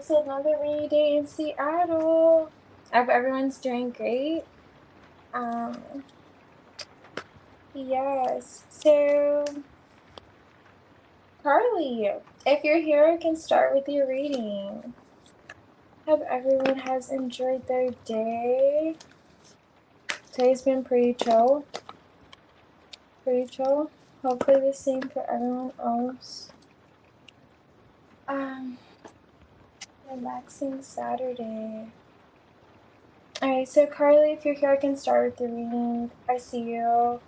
It's another rainy day in Seattle. I hope everyone's doing great. Yes. So, Carly, if you're here, I can start with your reading. Hope everyone has enjoyed their day. Today's been pretty chill. Hopefully the same for everyone else. Relaxing Saturday. Alright, so Carly, if you're here, I can start with the reading. I see you.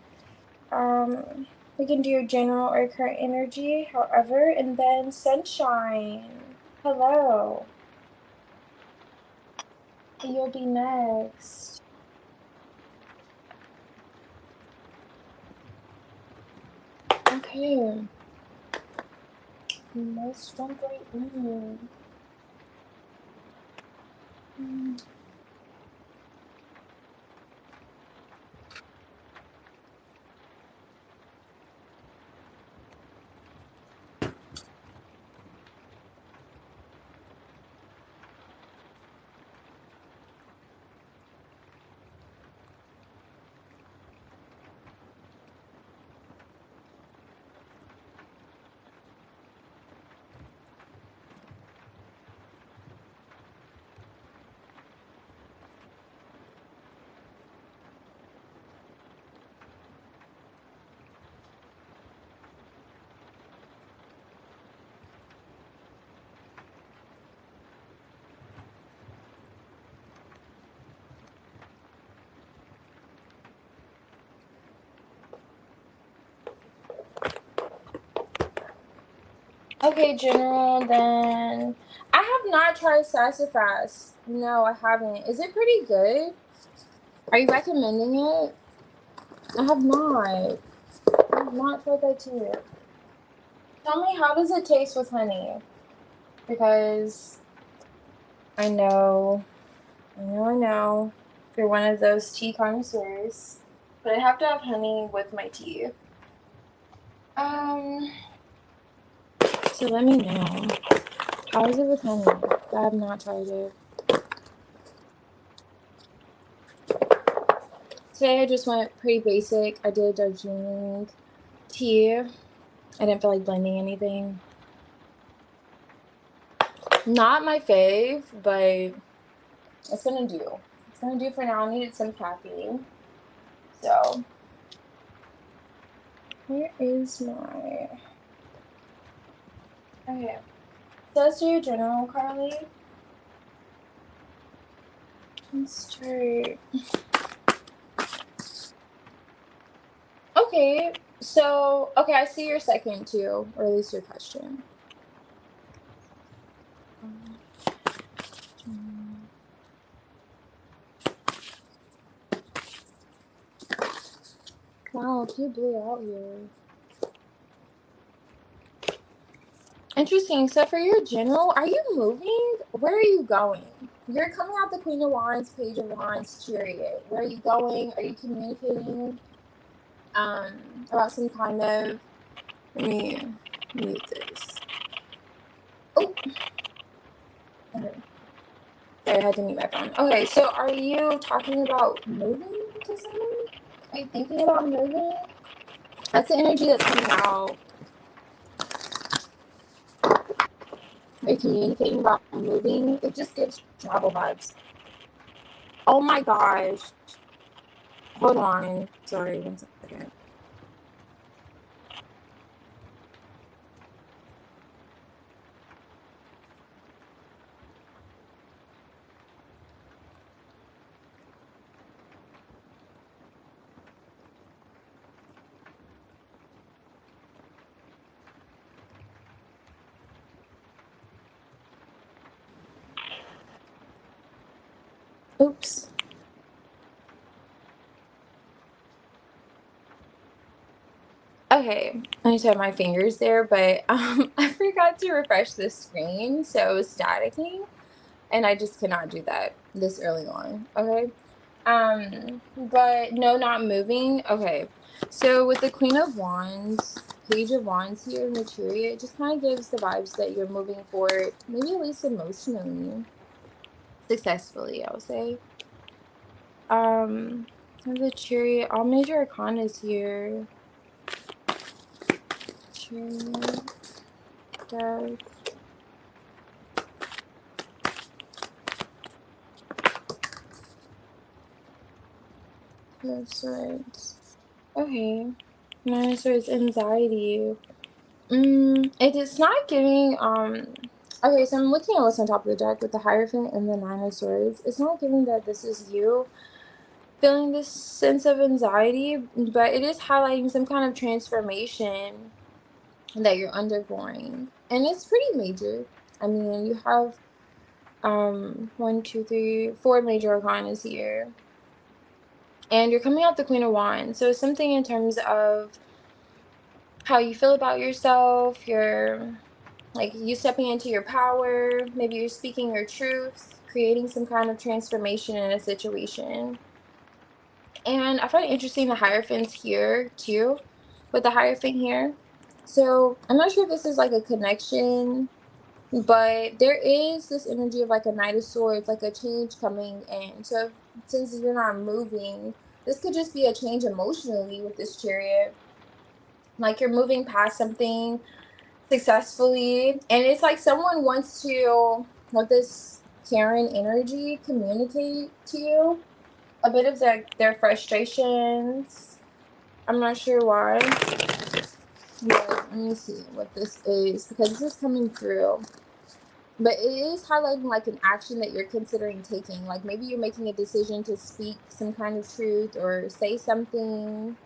We can do your general or current energy, however, and then Sunshine. Hello. You'll be next. Okay. Let's jump right in. Okay, General, then. I have not tried sassafras. No, I haven't. Is it pretty good? Are you recommending it? I have not. I have not tried that too. Tell me, how does it taste with honey? Because I know. You're one of those tea connoisseurs. But I have to have honey with my tea. So let me know. How is it with honey? I have not tried it. Today I just went pretty basic. I did Darjeeling tea. I didn't feel like blending anything. Not my fave, but it's gonna do. It's gonna do for now. I needed some caffeine. So, where is my... Okay. So let's do your general, Carly. Let's start. Okay, so, I see your second too, or at least your question. Wow, too blue out here. Interesting. So for your general, are you moving? Where are you going? You're coming out the Queen of Wands, Page of Wands, Chariot. Where are you going? Are you communicating about some kind of... Let me mute this. Oh. Okay. Sorry, I had to mute my phone. Okay, so are you talking about moving to someone? Are you thinking about moving? That's the energy that's coming out. Are you communicating about moving? It just gives travel vibes. Oh my gosh. Hold on. Sorry, 1 second. Oops. Okay, I just had my fingers there, but I forgot to refresh the screen, so it was staticking, and I just cannot do that this early on. Okay, but no, not moving. Okay, so with the Queen of Wands, Page of Wands here in the Chariot just kind of gives the vibes that you're moving forward, maybe at least emotionally, successfully, I would say. The Chariot, all major arcanas here. Chariot, Death. That's right. Okay. Nine of Swords, anxiety. It is not giving, okay, so I'm looking at what's on top of the deck with the Hierophant and the Nine of Swords. It's not giving that this is you feeling this sense of anxiety, but it is highlighting some kind of transformation that you're undergoing. And it's pretty major. I mean, you have, 1, 2, 3, 4 major arcanas here. And you're coming out the Queen of Wands. So it's something in terms of how you feel about yourself, your, like, you stepping into your power, maybe you're speaking your truth, creating some kind of transformation in a situation. And I find it interesting the Hierophants here too, with the Hierophant here. So I'm not sure if this is like a connection, but there is this energy of like a Knight of Swords, like a change coming in. So since you're not moving, this could just be a change emotionally with this Chariot. Like you're moving past something successfully, and it's like someone wants to, with this Karen energy, communicate to you a bit of their frustrations. I'm not sure why, but let me see what this is, because this is coming through. But it is highlighting like an action that you're considering taking. Like maybe you're making a decision to speak some kind of truth or say something.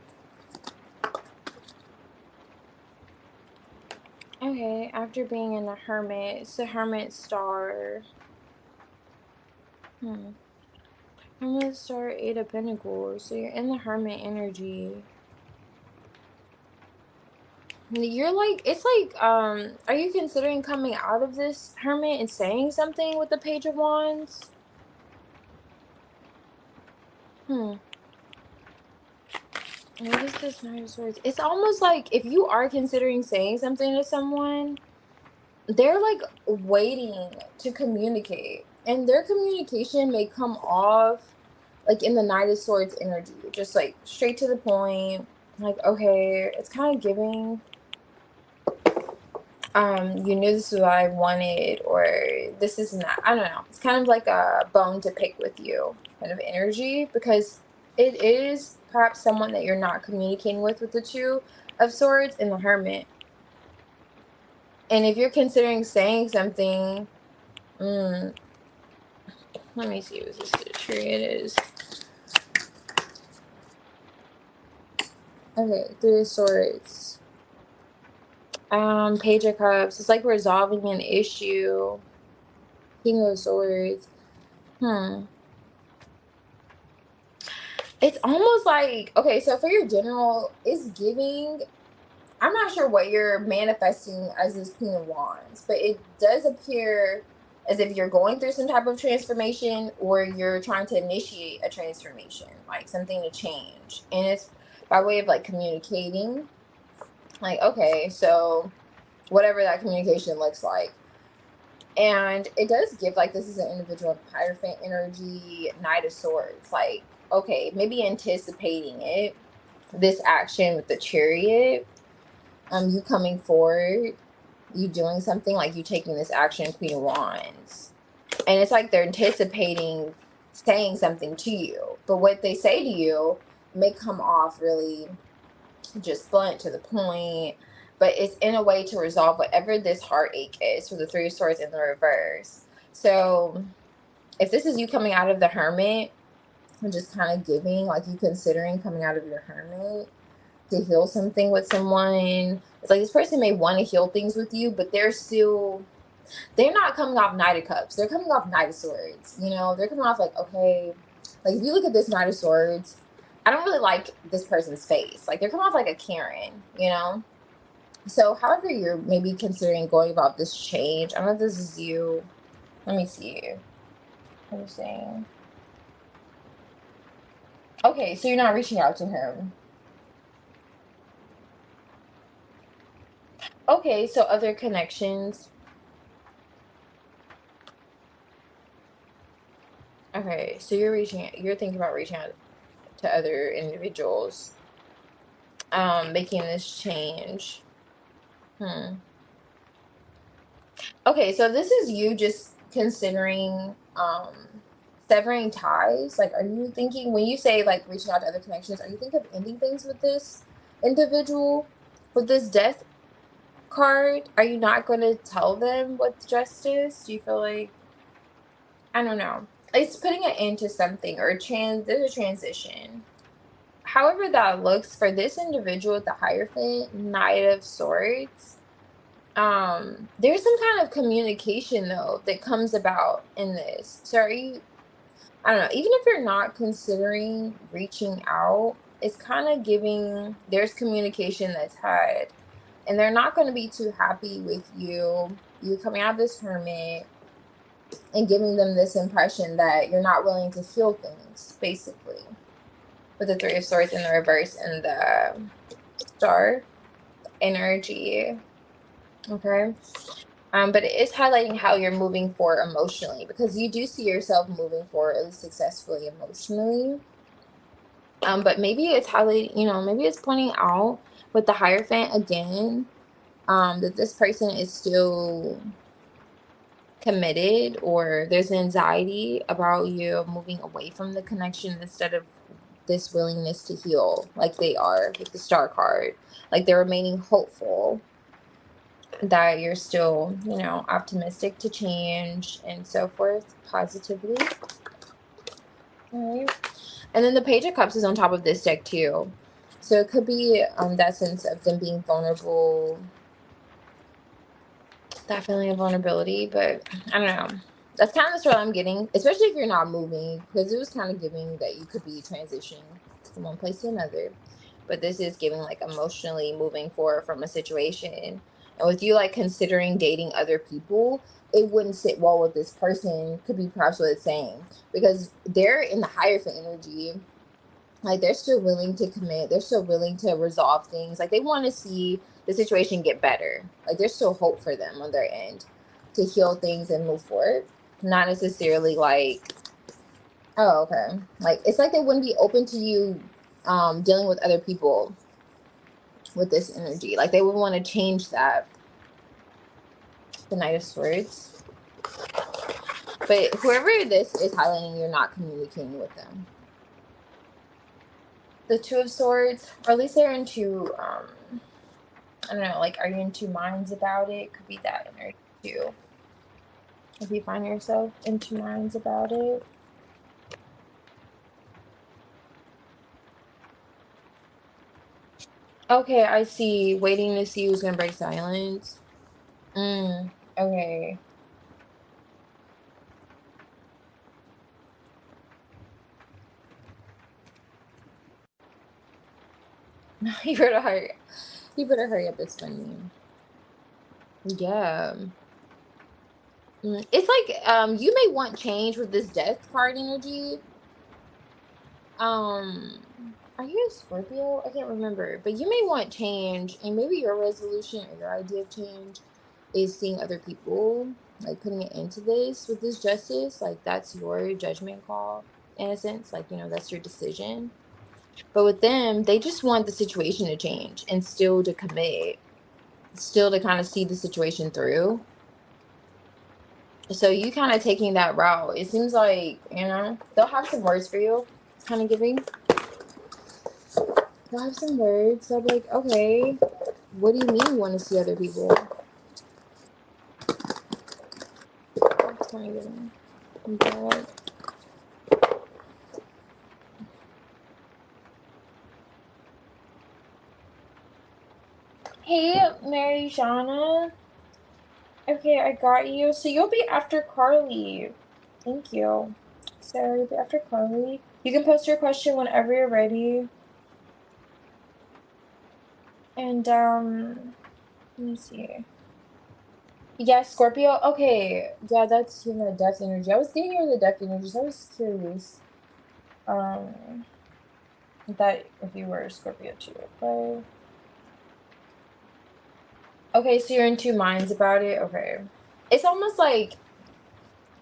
Okay, after being in the Hermit, it's the Hermit star. Hermit star, 8 of Pentacles. So you're in the Hermit energy. You're like, it's like, are you considering coming out of this Hermit and saying something with the Page of Wands? What is this Nine of Swords? It's almost like if you are considering saying something to someone, they're like waiting to communicate. And their communication may come off like in the Knight of Swords energy, just like straight to the point. Like, okay, it's kind of giving, you knew this is what I wanted, or this is not, I don't know. It's kind of like a bone to pick with you kind of energy, because it is perhaps someone that you're not communicating with the Two of Swords and the Hermit. And if you're considering saying something, let me see what this tree it is. Okay, Three of Swords. Page of Cups. It's like resolving an issue. King of Swords. It's almost like, okay, so for your general, it's giving, I'm not sure what you're manifesting as this Queen of Wands, but it does appear as if you're going through some type of transformation, or you're trying to initiate a transformation, like something to change. And it's by way of like communicating. Like, okay, so whatever that communication looks like. And it does give like this is an individual Hierophant energy, Knight of Swords. Like, okay, maybe anticipating it, this action with the Chariot, you coming forward, you doing something, like you taking this action, Queen of Wands. And it's like they're anticipating saying something to you. But what they say to you may come off really just blunt, to the point, but it's in a way to resolve whatever this heartache is for the Three of Swords in the reverse. So if this is you coming out of the Hermit and just kind of giving, like you considering coming out of your Hermit to heal something with someone, it's like this person may want to heal things with you, but they're not coming off Knight of Cups. They're coming off Knight of Swords. You know, they're coming off like, okay, like if you look at this Knight of Swords, I don't really like this person's face. Like they're coming off like a Karen, you know? So however you're maybe considering going about this change, I don't know if this is you. Let me see. What are you saying? Okay, so you're not reaching out to him. Okay, so other connections. Okay, so you're thinking about reaching out to other individuals, making this change. Hmm. Okay, so this is you just considering severing ties. Like, are you thinking when you say like reaching out to other connections, are you thinking of ending things with this individual with this death card? Are you not going to tell them what's justice? Do you feel like, I don't know. It's putting an end to something, or there's a transition. However that looks for this individual with the Hierophant, Knight of Swords, there's some kind of communication though that comes about in this. So are you, I don't know, even if you're not considering reaching out, it's kind of giving there's communication that's had, and they're not going to be too happy with you coming out of this hermit and giving them this impression that you're not willing to heal things, basically, with the Three of Swords in the reverse and the Star energy. Okay. But it is highlighting how you're moving forward emotionally, because you do see yourself moving forward at least successfully emotionally. But maybe it's highlighting, maybe it's pointing out with the Hierophant again, that this person is still committed, or there's anxiety about you moving away from the connection instead of this willingness to heal, like they are with the Star card. Like they're remaining hopeful that you're still, optimistic to change and so forth, positively. All right. And then the Page of Cups is on top of this deck too. So it could be that sense of them being vulnerable, that feeling of vulnerability, but I don't know. That's kind of the story I'm getting, especially if you're not moving, because it was kind of giving that you could be transitioning from one place to another. But this is giving like emotionally moving forward from a situation. And with you like considering dating other people, it wouldn't sit well with this person, could be perhaps what it's saying. Because they're in the Hierophant energy. Like they're still willing to commit, they're still willing to resolve things. Like they want to see the situation get better. Like there's still hope for them on their end to heal things and move forward. Not necessarily like, oh, okay. Like it's like they wouldn't be open to you dealing with other people with this energy. Like they would want to change that. The Knight of Swords. But whoever this is highlighting, you're not communicating with them. The Two of Swords, or at least they're into, I don't know, like, are you in two minds about it? Could be that energy too. If you find yourself in two minds about it. Okay, I see. Waiting to see who's gonna break silence. Okay. You better hurry. You better hurry up. It's funny. Yeah. It's like you may want change with this death card energy. Um, are you a Scorpio? I can't remember, but you may want change, and maybe your resolution or your idea of change is seeing other people, like putting it into this with this justice. Like that's your judgment call in a sense. Like that's your decision. But with them, they just want the situation to change and still to commit, still to kind of see the situation through. So you kind of taking that route. It seems like they'll have some words for you. It's kind of giving. They'll have some words. They'll be like, okay, what do you mean you want to see other people? It's kind of giving. Okay. Hey, Mary Jana. Okay, I got you. So you'll be after Carly. Thank you. So you'll be after Carly. You can post your question whenever you're ready. And let me see. Yeah, Scorpio. Okay, yeah, that's the death energy. I was getting you the death energy. So I was curious. Um, that if you were a Scorpio too, okay. Okay, so you're in two minds about it. Okay, it's almost like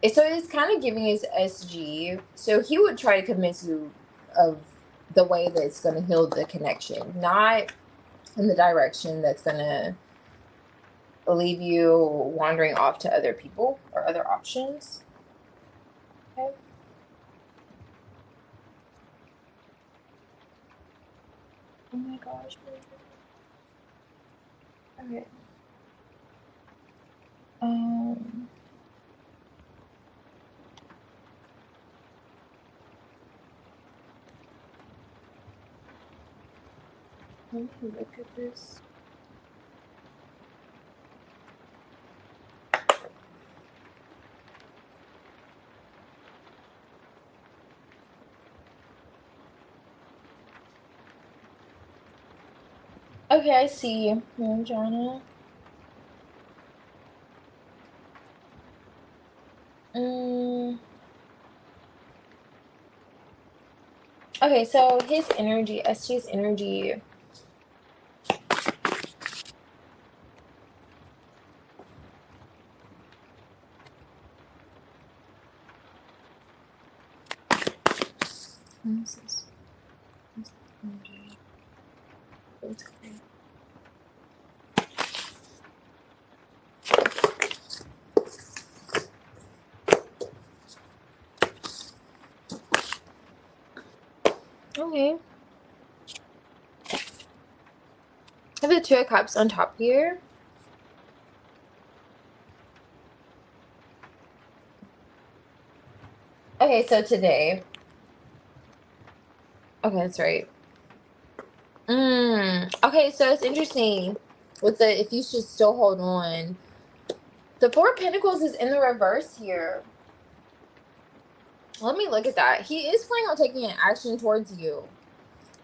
it's kind of giving his SG. So he would try to convince you of the way that it's going to heal the connection, not in the direction that's going to leave you wandering off to other people or other options. Okay. Oh my gosh. Okay. Um. Let me look at this. Okay, I see. Jana. Mm. Okay, so his energy, SG's energy. What is this? What's the energy? It's okay. Okay. I have the Two of Cups on top here. Okay, so today. Okay, that's right. Okay, so it's interesting with the if you should still hold on. The Four of Pentacles is in the reverse here. Let me look at that. He is planning on taking an action towards you.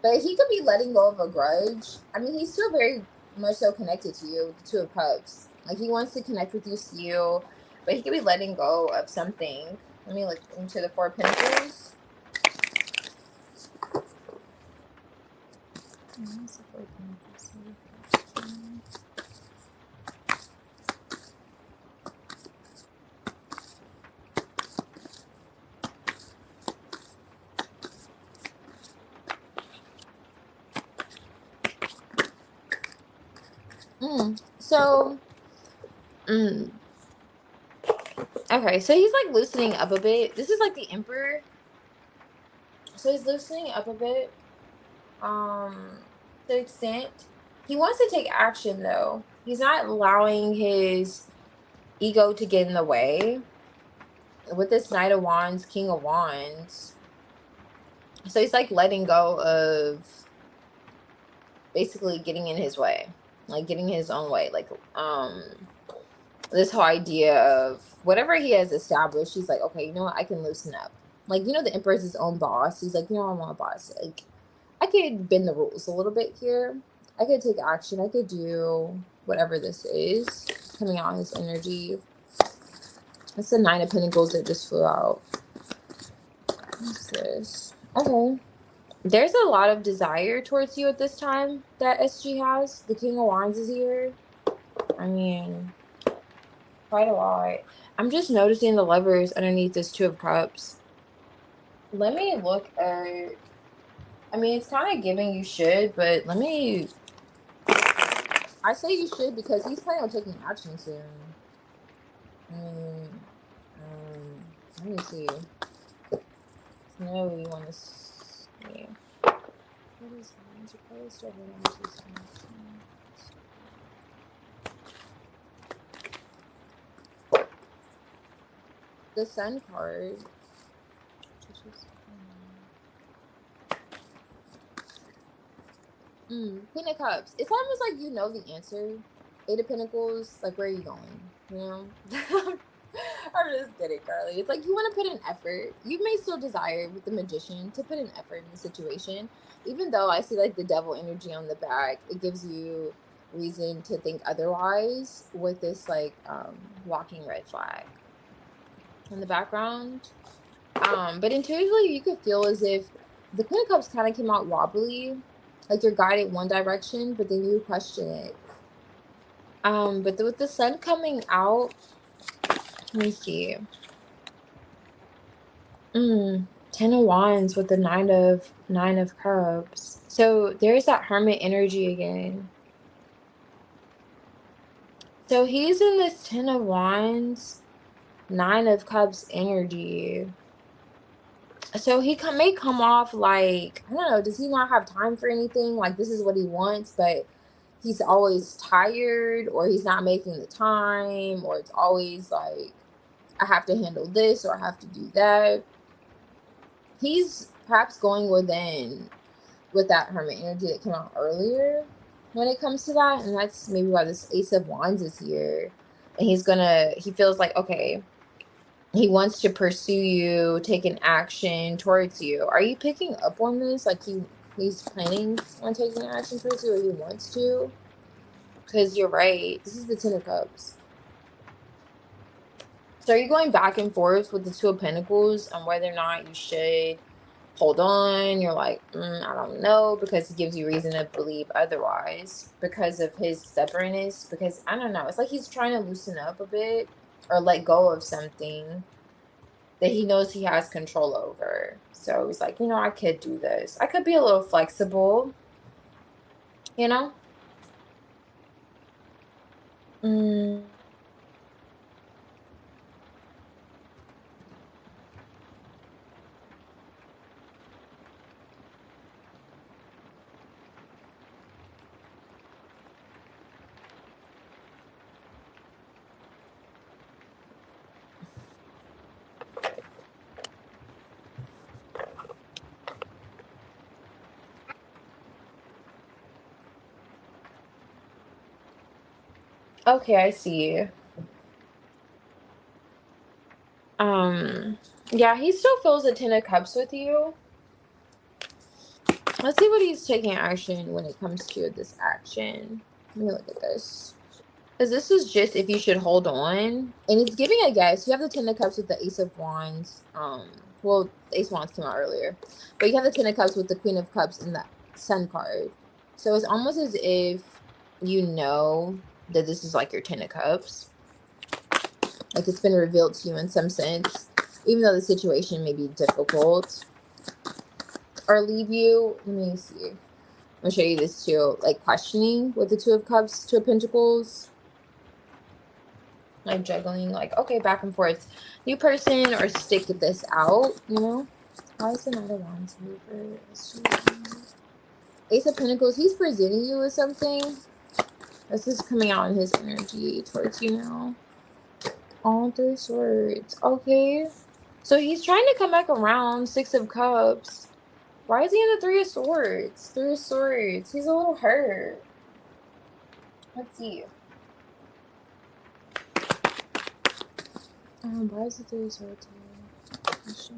But he could be letting go of a grudge. I mean, he's still very much so connected to you, the Two of Cups. Like, he wants to connect with you still, but he could be letting go of something. Let me look into the Four of Pentacles. What's the Four of Pentacles? So, okay, so he's like loosening up a bit. This is like the Emperor. So he's loosening up a bit. To the extent he wants to take action, though. He's not allowing his ego to get in the way. With this Knight of Wands, King of Wands. So he's like letting go of basically getting in his way. Like getting his own way. Like, this whole idea of whatever he has established, he's like, okay, you know what, I can loosen up. Like, you know, the Emperor's his own boss. He's like, you know, I'm my boss. Like, I could bend the rules a little bit here. I could take action. I could do whatever this is. Coming out his energy. It's the Nine of Pentacles that just flew out. What's this? Okay. There's a lot of desire towards you at this time that SG has. The King of Wands is here. I mean, quite a lot. I'm just noticing the Lovers underneath this Two of Cups. Let me look at... I mean, it's kind of giving you should, but let me... I say you should because he's planning on taking action soon. Let me see. No, you want to see. What is the Sun card? Queen of Cups. It's almost like you know the answer. Eight of Pentacles. Like, where are you going? You know? I'm just kidding, Carly. It's like you want to put an effort. You may still desire with the Magician to put an effort in the situation. Even though I see like the Devil energy on the back, it gives you reason to think otherwise with this like walking red flag in the background. But intuitively you could feel as if the Queen of Cups kind of came out wobbly. Like you're guided one direction, but then you question it. But with the sun coming out, let me see. 10 of Wands with the Nine of Cups. So there's that Hermit energy again. So he's in this 10 of Wands, 9 of Cups energy. So he may come off like, I don't know, does he not have time for anything? Like, this is what he wants, but he's always tired, or he's not making the time, or it's always like, I have to handle this or I have to do that. He's perhaps going within with that Hermit energy that came out earlier when it comes to that. And that's maybe why this Ace of Wands is here. And he feels like, okay, he wants to pursue you, take an action towards you. Are you picking up on this? Like he's planning on taking action towards you, or he wants to? Because you're right. This is the 10 of Cups. So are you going back and forth with the Two of Pentacles on whether or not you should hold on? You're like, I don't know, because he gives you reason to believe otherwise because of his stubbornness. Because I don't know, it's like he's trying to loosen up a bit or let go of something that he knows he has control over. So he's like, I could do this. I could be a little flexible, you know? Mm. Okay, I see. Yeah, he still feels a 10 of Cups with you. Let's see what he's taking action when it comes to this action. Let me look at this. Because this is just if you should hold on. And it's giving a guess. You have the 10 of Cups with the Ace of Wands. Well, the Ace of Wands came out earlier. But you have the 10 of Cups with the Queen of Cups and the Sun card. So it's almost as if you know that this is like your 10 of Cups. Like it's been revealed to you in some sense. Even though the situation may be difficult or leave you. Let me see. I'm gonna show you this too. Like questioning with the 2 of Cups, 2 of Pentacles. Like juggling, like, okay, back and forth. New person or stick this out, Why is another Wands here for Ace of Pentacles? He's presenting you with something. This is coming out in his energy towards you now. All 3 swords. Okay. So he's trying to come back around. 6 of Cups. Why is he in the 3 of Swords? 3 of Swords. He's a little hurt. Let's see. Why is the 3 of Swords here?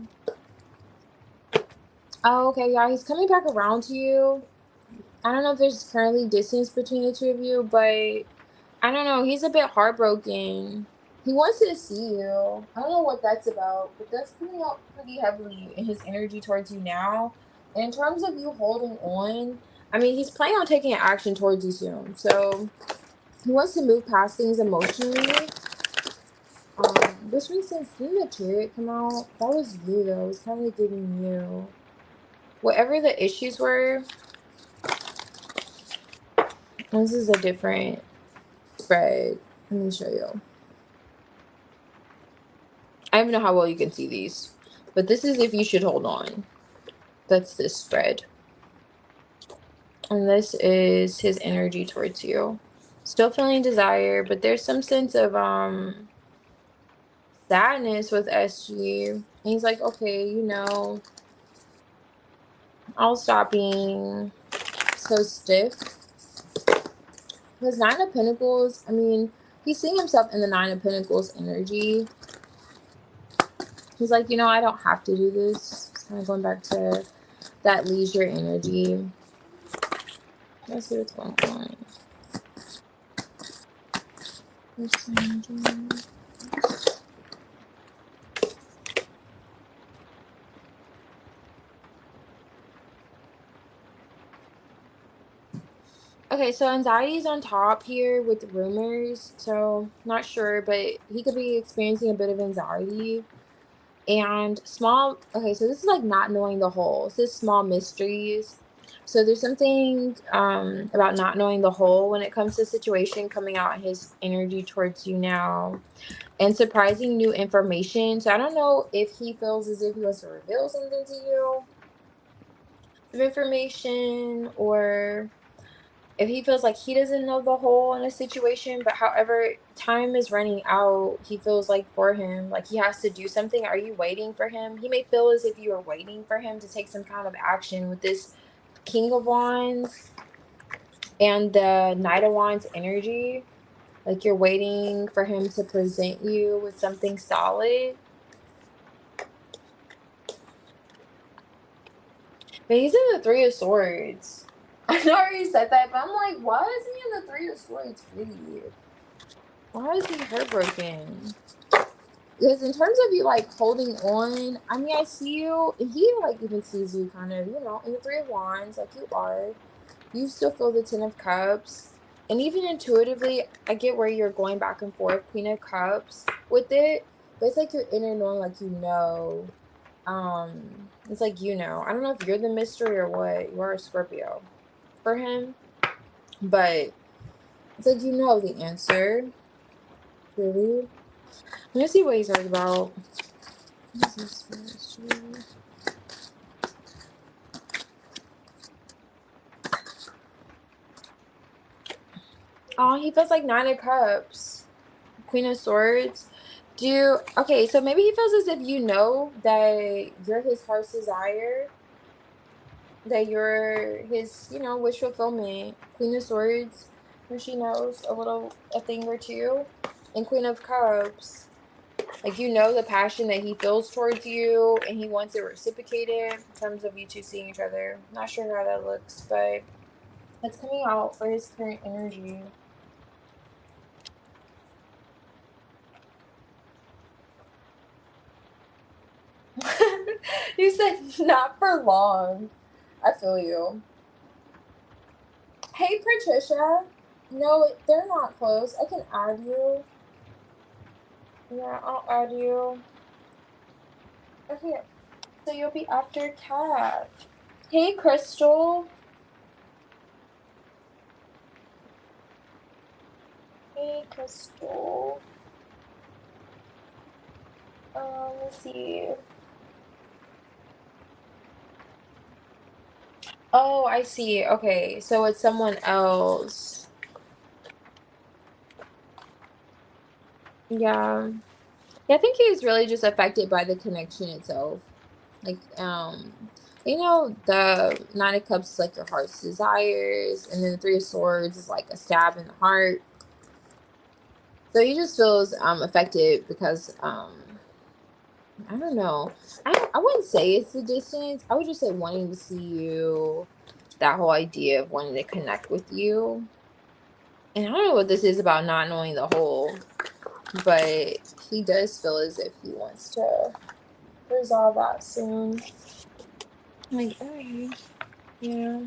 Oh, okay, yeah, he's coming back around to you. I don't know if there's currently distance between the two of you, but I don't know. He's a bit heartbroken. He wants to see you. I don't know what that's about, but that's coming out pretty heavily in his energy towards you now. And in terms of you holding on, I mean, he's planning on taking action towards you soon. So he wants to move past things emotionally. Which makes sense. Didn't the Chariot come out? That was you, though. It was kind of giving you. Whatever the issues were, this is a different spread. Let me show you. I don't know how well you can see these, but this is if you should hold on. That's this spread. And this is his energy towards you. Still feeling desire, but there's some sense of sadness with SG. And he's like, okay, I'll stop being so stiff. Because 9 of Pentacles, I mean, he's seeing himself in the 9 of Pentacles energy. He's like, I don't have to do this. Kind of going back to that leisure energy. Let's see what's going on. Okay, so anxiety is on top here with rumors. So not sure, but he could be experiencing a bit of anxiety and small. Okay, so this is like not knowing the whole. This is small mysteries. So there's something about not knowing the whole when it comes to the situation coming out in his energy towards you now and surprising new information. So I don't know if he feels as if he wants to reveal something to you, some information, or if he feels like he doesn't know the whole in a situation, but however, time is running out, he feels like for him, like he has to do something. Are you waiting for him? He may feel as if you are waiting for him to take some kind of action with this King of Wands and the Knight of Wands energy. Like you're waiting for him to present you with something solid. But he's in the Three of Swords. I know I already said that, but I'm like, why is he in the Three of Swords, please? Why is he heartbroken? Because in terms of you like holding on, I mean, I see you, and he like even sees you kind of, in the Three of Wands, like you are. You still feel the Ten of Cups. And even intuitively, I get where you're going back and forth, Queen of Cups with it. But it's like your inner knowing, like it's like I don't know if you're the mystery or what. You are a Scorpio for him. But it's like the answer. Really. Let me see what he's worried about. What is this mystery? Oh, he feels like Nine of Cups, Queen of Swords. Okay, so maybe he feels as if that you're his heart's desire, that you're his, wish fulfillment. Queen of Swords, where she knows a thing or two, and Queen of Cups, like the passion that he feels towards you, and he wants it reciprocated in terms of you two seeing each other. Not sure how that looks, but it's coming out for his current energy. You said not for long. I feel you. Hey, Patricia. No, they're not close. I can add you. Yeah, I'll add you. Okay, so you'll be after Kat. Hey, Crystal. Hey, Crystal. Let's see. Oh, I see. Okay, so it's someone else. Yeah. Yeah, I think he's really just affected by the connection itself. Like, the Nine of Cups is like your heart's desires, and then the Three of Swords is like a stab in the heart. So he just feels affected because I don't know. I wouldn't say it's the distance. I would just say wanting to see you, that whole idea of wanting to connect with you. And I don't know what this is about not knowing the whole, but he does feel as if he wants to resolve that soon. Like, alright, yeah,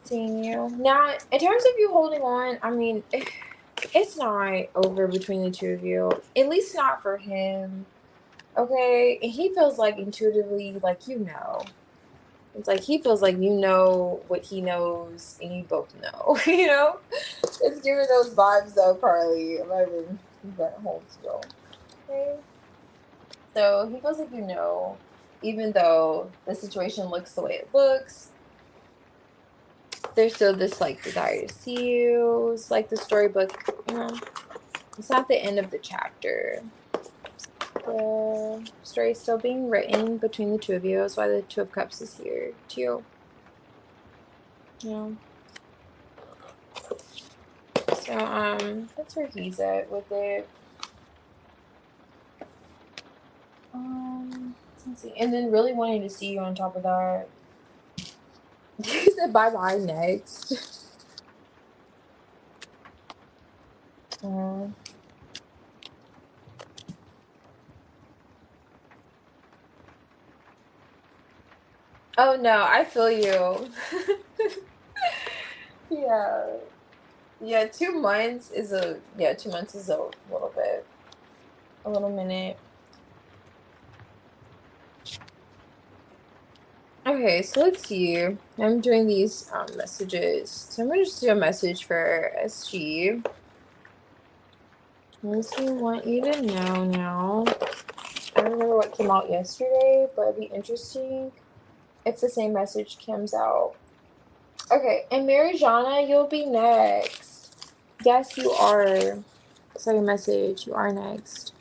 seeing you. Now, in terms of you holding on, I mean, it's not over between the two of you. At least not for him. Okay? And he feels like intuitively, like It's like he feels like you know what he knows and you both know, It's giving those vibes though, Carly. I'm not even gonna hold still. Okay? So he feels like even though the situation looks the way it looks, there's still this like desire to see you. It's like the storybook, it's not the end of the chapter. The story is still being written between the two of you. That's why the Two of Cups is here too. Yeah. So that's where he's at with it. Let's see. And then really wanting to see you on top of that. He said bye bye next. Uh, oh no, I feel you. Yeah. Yeah, 2 months is a, yeah, 2 months is a little bit, a little minute. Okay, so let's see. I'm doing these messages. So I'm gonna just do a message for SG. What does he want you to know now? I don't remember what came out yesterday, but it'd be interesting if the same message comes out. Okay, and Marijana, you'll be next. Yes, you are. Sorry, message. You are next.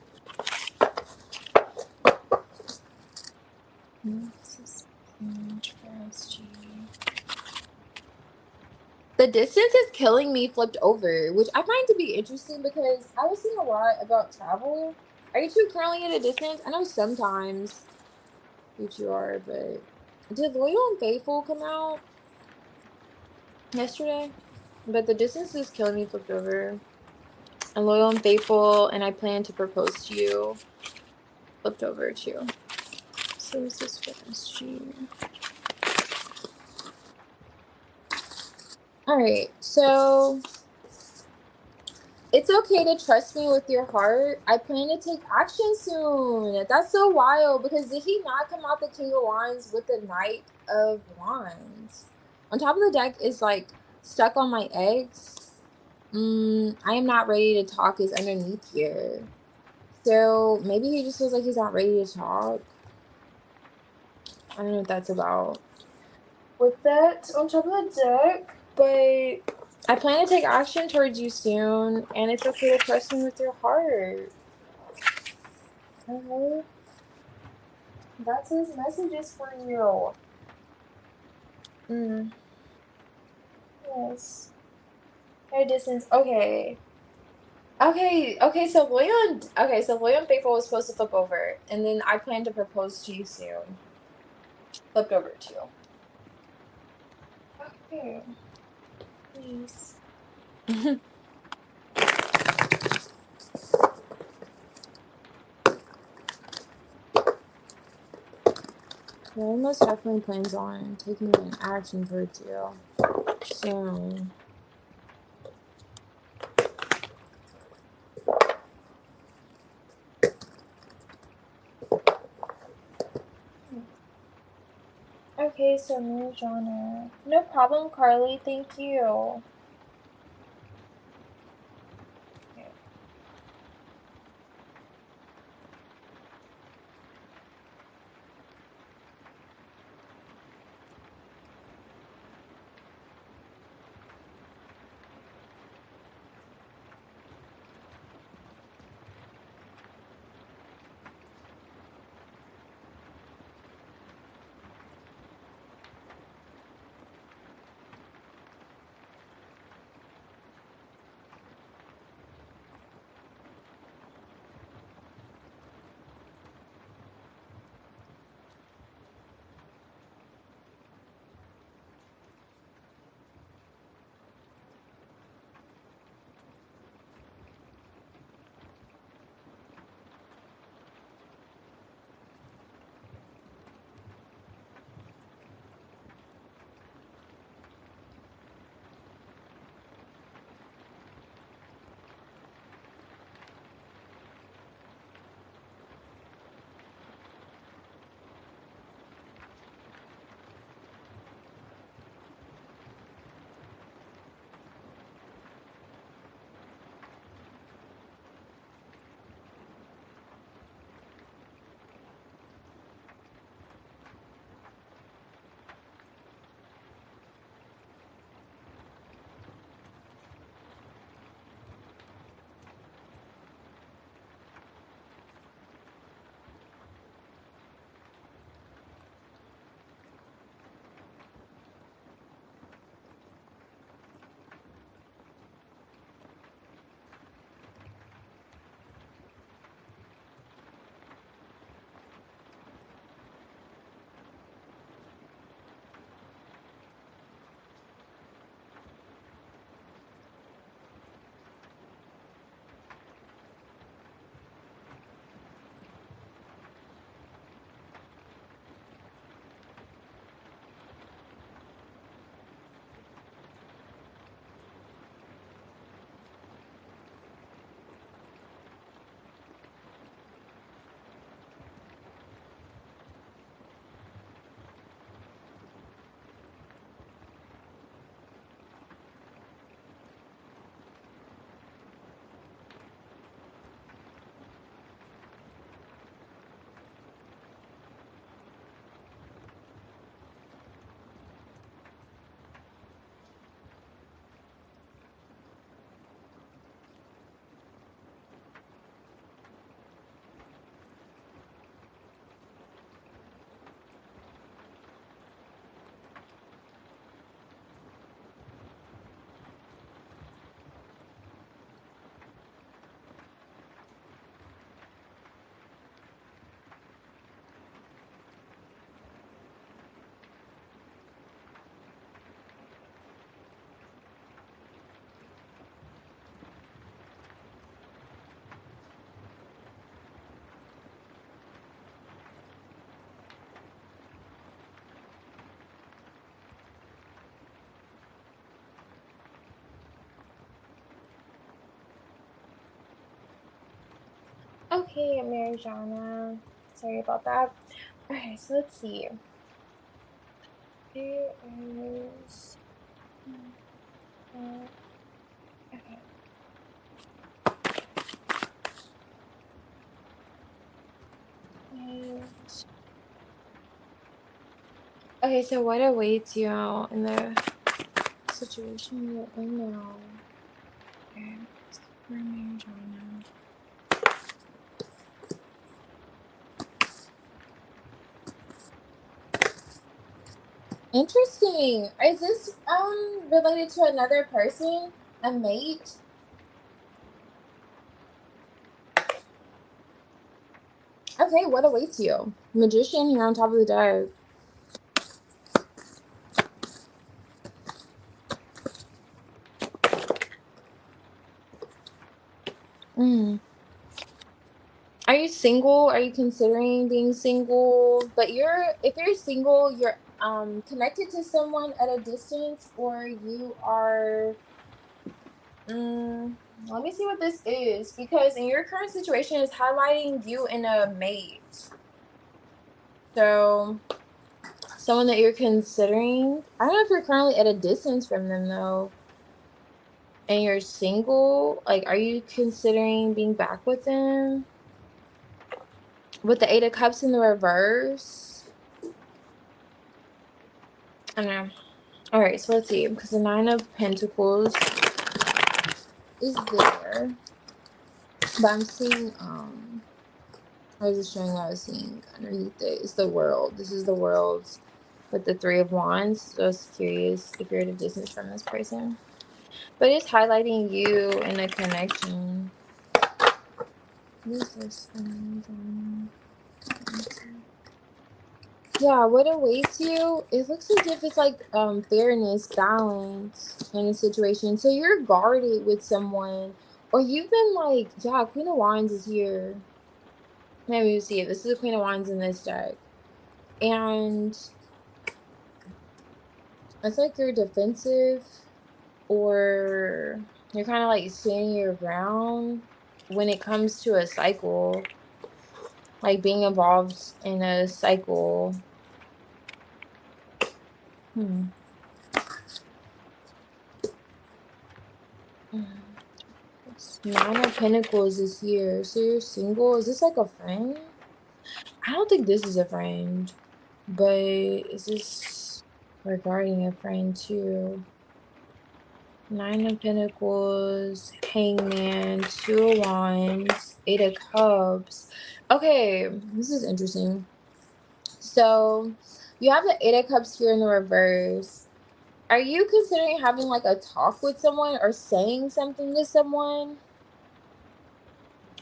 The distance is killing me flipped over, which I find to be interesting because I was seeing a lot about travel. Are you two currently at a distance? I know sometimes you two are, but did Loyal and Faithful come out yesterday? But the distance is killing me flipped over. And Loyal and Faithful, and I plan to propose to you flipped over too. So is this for SG? Alright, so it's okay to trust me with your heart. I plan to take action soon. That's so wild because did he not come out the King of Wands with the Knight of Wands? On top of the deck is like stuck on my eggs. I am not ready to talk is underneath here. So maybe he just feels like he's not ready to talk. I don't know what that's about. With that on top of the deck, but I plan to take action towards you soon, and it's okay to trust me with your heart. Okay? That's his messages for you. Yes. No distance. Okay. So William Faithful was supposed to flip over, and then I plan to propose to you soon. Flipped over too. Okay. Please. Yeah, he most definitely plans on taking an action towards you soon. Okay, so new genre. No problem, Carly. Thank you. Okay. Okay, Marijana. Sorry about that. Okay, so let's see. There is. Okay. Okay, so what awaits you in the situation you're in now? Okay, for Marijana. Interesting. Is this related to another person? A mate? Okay, what awaits you? Magician here on top of the deck. Mm. Are you single? Are you considering being single? But if you're single, you're connected to someone at a distance, or you are let me see what this is, because in your current situation is highlighting you in a mate. So someone that you're considering. I don't know if you're currently at a distance from them though. And you're single, like, are you considering being back with them? With the 8 of Cups in the reverse? I don't know. All right, so let's see, because the 9 of Pentacles is there, but I'm seeing I was just showing what I was seeing underneath it. It's the World. This is the World with the 3 of Wands. So I was curious if you're at a distance from this person, but it's highlighting you in a connection. What is this? Yeah, what awaits you? It looks as if it's like fairness, balance in a situation. So you're guarded with someone, or you've been like, yeah, Queen of Wands is here. Maybe you see it. This is the Queen of Wands in this deck. And it's like you're defensive, or you're kind of like standing your ground when it comes to a cycle, like being involved in a cycle. 9 of Pentacles is here. So you're single. Is this like a friend? I don't think this is a friend, but is this regarding a friend too? 9 of Pentacles, Hangman, 2 of Wands, 8 of Cups. Okay, this is interesting. So you have the 8 of Cups here in the reverse. Are you considering having like a talk with someone or saying something to someone?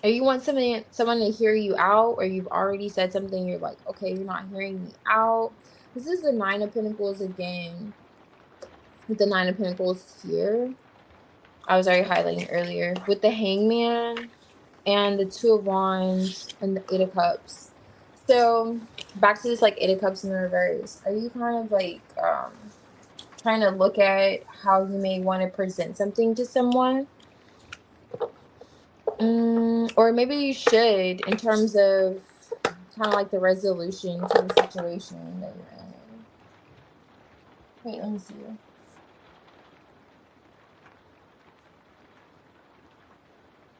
Or you want someone to hear you out, or you've already said something, you're like, okay, you're not hearing me out. This is the 9 of Pentacles again, with the 9 of Pentacles here. I was already highlighting earlier with the Hangman and the 2 of Wands and the 8 of Cups. So back to this like 8 of Cups in the reverse. Are you kind of like trying to look at how you may want to present something to someone? Or maybe you should, in terms of kind of like the resolution to the situation that you're in. Wait, let me see.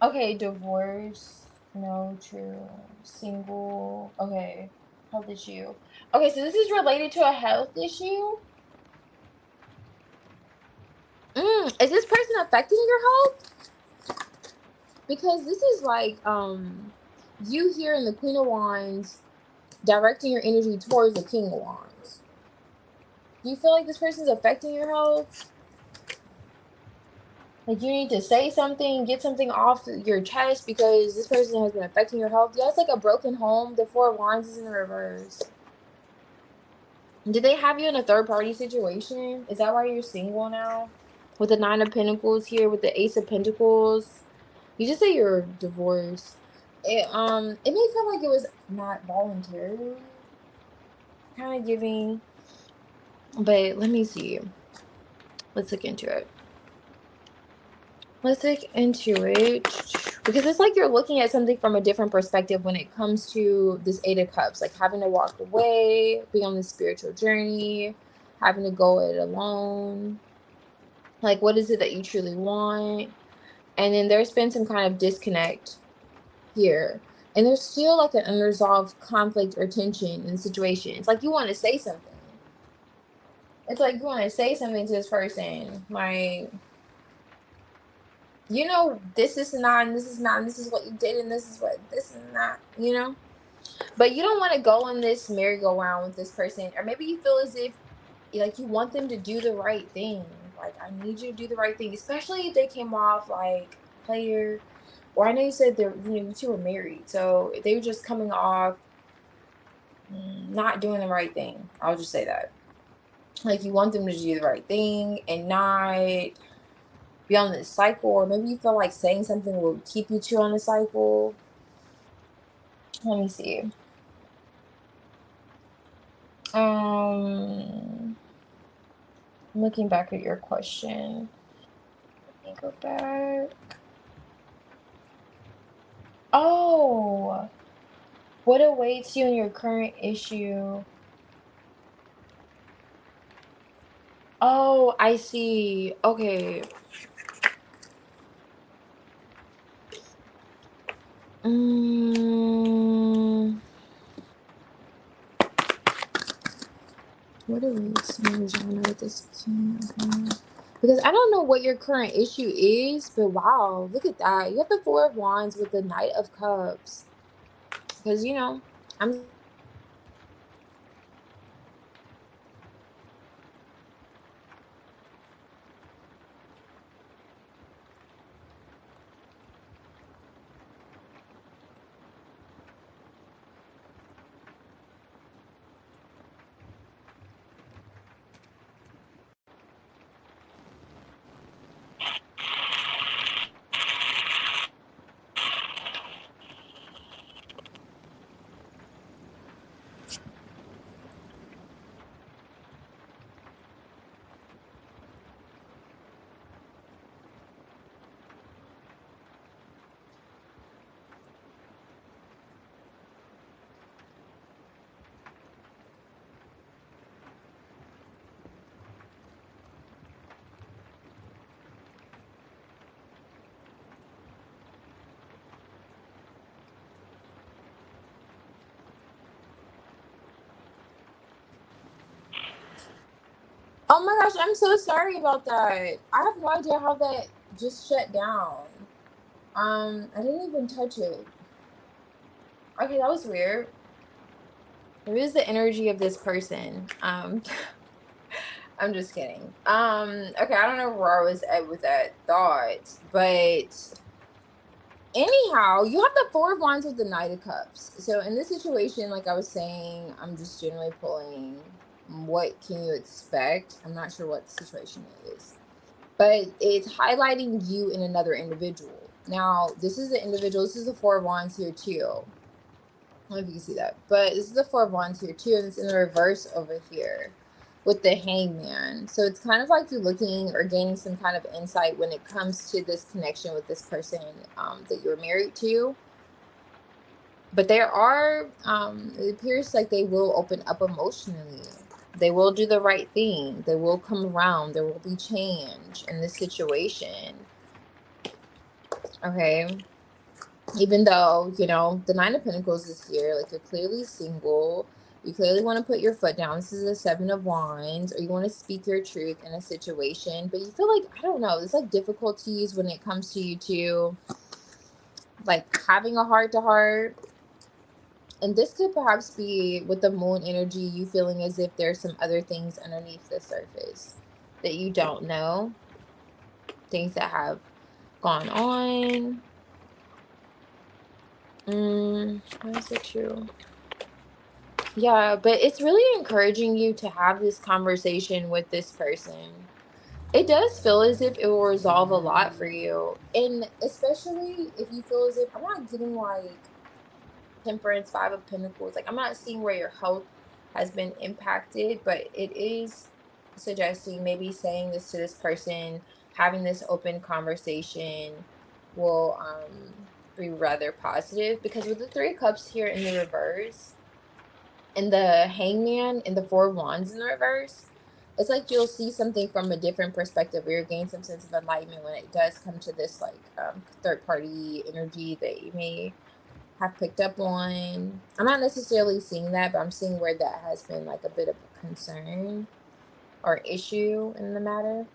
Okay, divorce. No, true. Single. Okay, health issue. Okay, so this is related to a health issue. Is this person affecting your health? Because this is like you here in the Queen of Wands directing your energy towards the King of Wands. Do you feel like this person's affecting your health? Like you need to say something, get something off your chest because this person has been affecting your health. Yeah, it's like a broken home. The 4 of Wands is in the reverse. Did they have you in a third-party situation? Is that why you're single now? With the 9 of Pentacles here, with the Ace of Pentacles. You just say you're divorced. It may feel like it was not voluntary. Kind of giving. But let me see. Let's look into it. Let's look into it. Because it's like you're looking at something from a different perspective when it comes to this Eight of Cups, like having to walk away, being on this spiritual journey, having to go it alone. Like, what is it that you truly want? And then there's been some kind of disconnect here. And there's still like an unresolved conflict or tension in the situation. It's like you want to say something. It's like you want to say something to this person. Like, this is not, and this is not, and this is what you did, and this is what this and that. But you don't want to go on this merry-go-round with this person. Or maybe you feel as if like you want them to do the right thing. Like, I need you to do the right thing, especially if they came off like player. Or I know you said you two were married, so if they were just coming off not doing the right thing, I'll just say that. Like, you want them to do the right thing and not be on this cycle, or maybe you feel like saying something will keep you two on the cycle. Let me see. Looking back at your question. Let me go back. Oh, what awaits you in your current issue? Oh, I see. Okay. Mm, what awaits you with this king? Okay. Because I don't know what your current issue is, but wow, look at that. You have the Four of Wands with the Knight of Cups. Because, I'm Oh my gosh, I'm so sorry about that. I have no idea how that just shut down. I didn't even touch it. Okay, that was weird. It is the energy of this person. I'm just kidding. Okay, I don't know where I was at with that thought, but anyhow, you have the Four of Wands with the Knight of Cups. So in this situation, like I was saying, I'm just generally pulling what can you expect. I'm not sure what the situation is, but it's highlighting you in another individual. Now, this is the individual. This is the Four of Wands here too. I don't know if you can see that, but this is the Four of Wands here too, and it's in the reverse over here with the Hangman. So it's kind of like you're looking or gaining some kind of insight when it comes to this connection with this person that you're married to. But there are, it appears like they will open up emotionally. They will do the right thing. They will come around. There will be change in this situation. Okay. Even though, the Nine of Pentacles is here, like you're clearly single. You clearly want to put your foot down. This is the Seven of Wands, or you want to speak your truth in a situation. But you feel like, I don't know, there's like difficulties when it comes to you two, like having a heart to heart. And this could perhaps be with the moon energy, you feeling as if there's some other things underneath the surface that you don't know, things that have gone on. Is it true? Yeah, but it's really encouraging you to have this conversation with this person. It does feel as if it will resolve a lot for you. And especially if you feel as if, I'm not getting like Temperance, Five of Pentacles. Like, I'm not seeing where your health has been impacted, but it is suggesting maybe saying this to this person, having this open conversation will be rather positive, because with the Three of Cups here in the reverse and the Hangman and the Four of Wands in the reverse, it's like you'll see something from a different perspective, or you'll gain some sense of enlightenment when it does come to this like third party energy that you may have picked up on. I'm not necessarily seeing that, but I'm seeing where that has been like a bit of a concern or issue in the matter.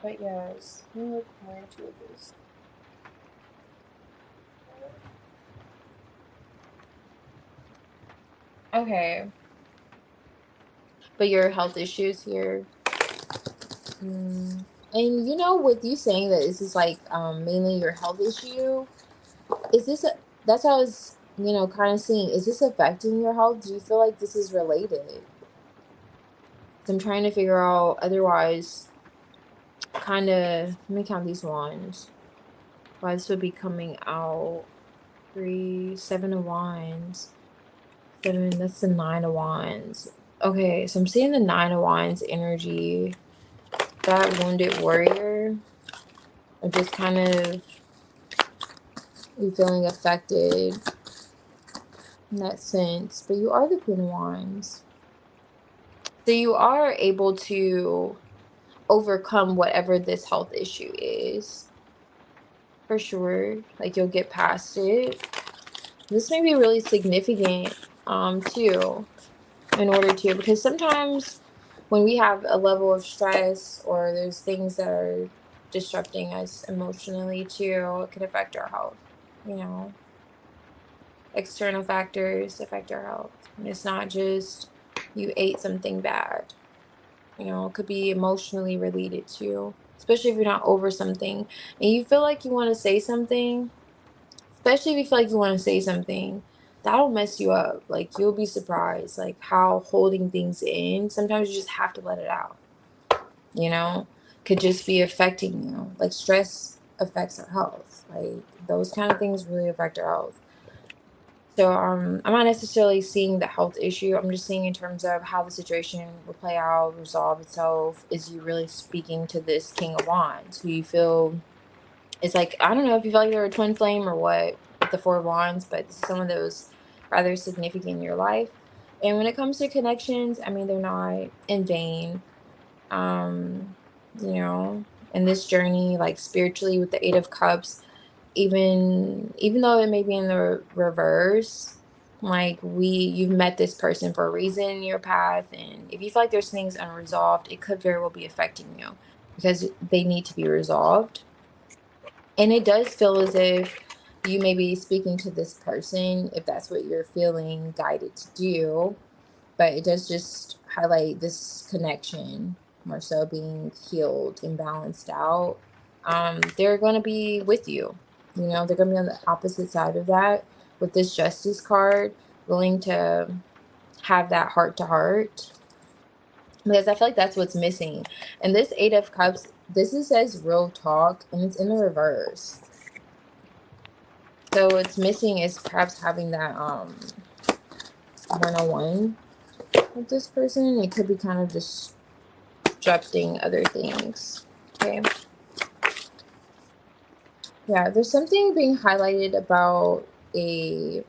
But yes, let me look more into this. Okay. But your health issues here. And you know, with you saying that this is like mainly your health issue, is this a, that's what I was, you know, kind of seeing. Is this affecting your health? Do you feel like this is related? So I'm trying to figure out, otherwise, kind of, let me count these wands. Why this would be coming out. 3, 7 of wands. 7, that's the 9 of wands. Okay, so I'm seeing the 9 of wands energy. That wounded warrior. Or just kind of you feeling affected in that sense. But you are the Queen of Wands. So you are able to overcome whatever this health issue is. For sure. Like you'll get past it. This may be really significant too, in order to, because sometimes when we have a level of stress or there's things that are disrupting us emotionally too, it can affect our health, you know. External factors affect our health. And it's not just you ate something bad. You know, it could be emotionally related too, especially if you're not over something and you feel like you want to say something, especially if you feel like you want to say something, that'll mess you up. Like you'll be surprised, like how holding things in, sometimes you just have to let it out, you know, could just be affecting you. Like stress affects our health. Like those kind of things really affect our health. So I'm not necessarily seeing the health issue. I'm just seeing in terms of how the situation will play out, resolve itself. Is you really speaking to this King of Wands, who you feel, it's like, I don't know if you feel like they're a twin flame or what with the Four of Wands, but this is someone that was rather significant in your life. And when it comes to connections, I mean, they're not in vain. You know, in this journey, like spiritually with the Eight of Cups, even though it may be in the reverse, like you've met this person for a reason in your path, and if you feel like there's things unresolved, it could very well be affecting you because they need to be resolved. And it does feel as if you may be speaking to this person, if that's what you're feeling guided to do, but it does just highlight this connection more so being healed and balanced out. They're going to be with you. You know, they're going to be on the opposite side of that with this Justice card, willing to have that heart to heart. Because I feel like that's what's missing. And this Eight of Cups, this is says real talk, and it's in the reverse. So what's missing is perhaps having that one-on-one with this person. It could be kind of disrupting other things. Okay. Yeah, there's something being highlighted about a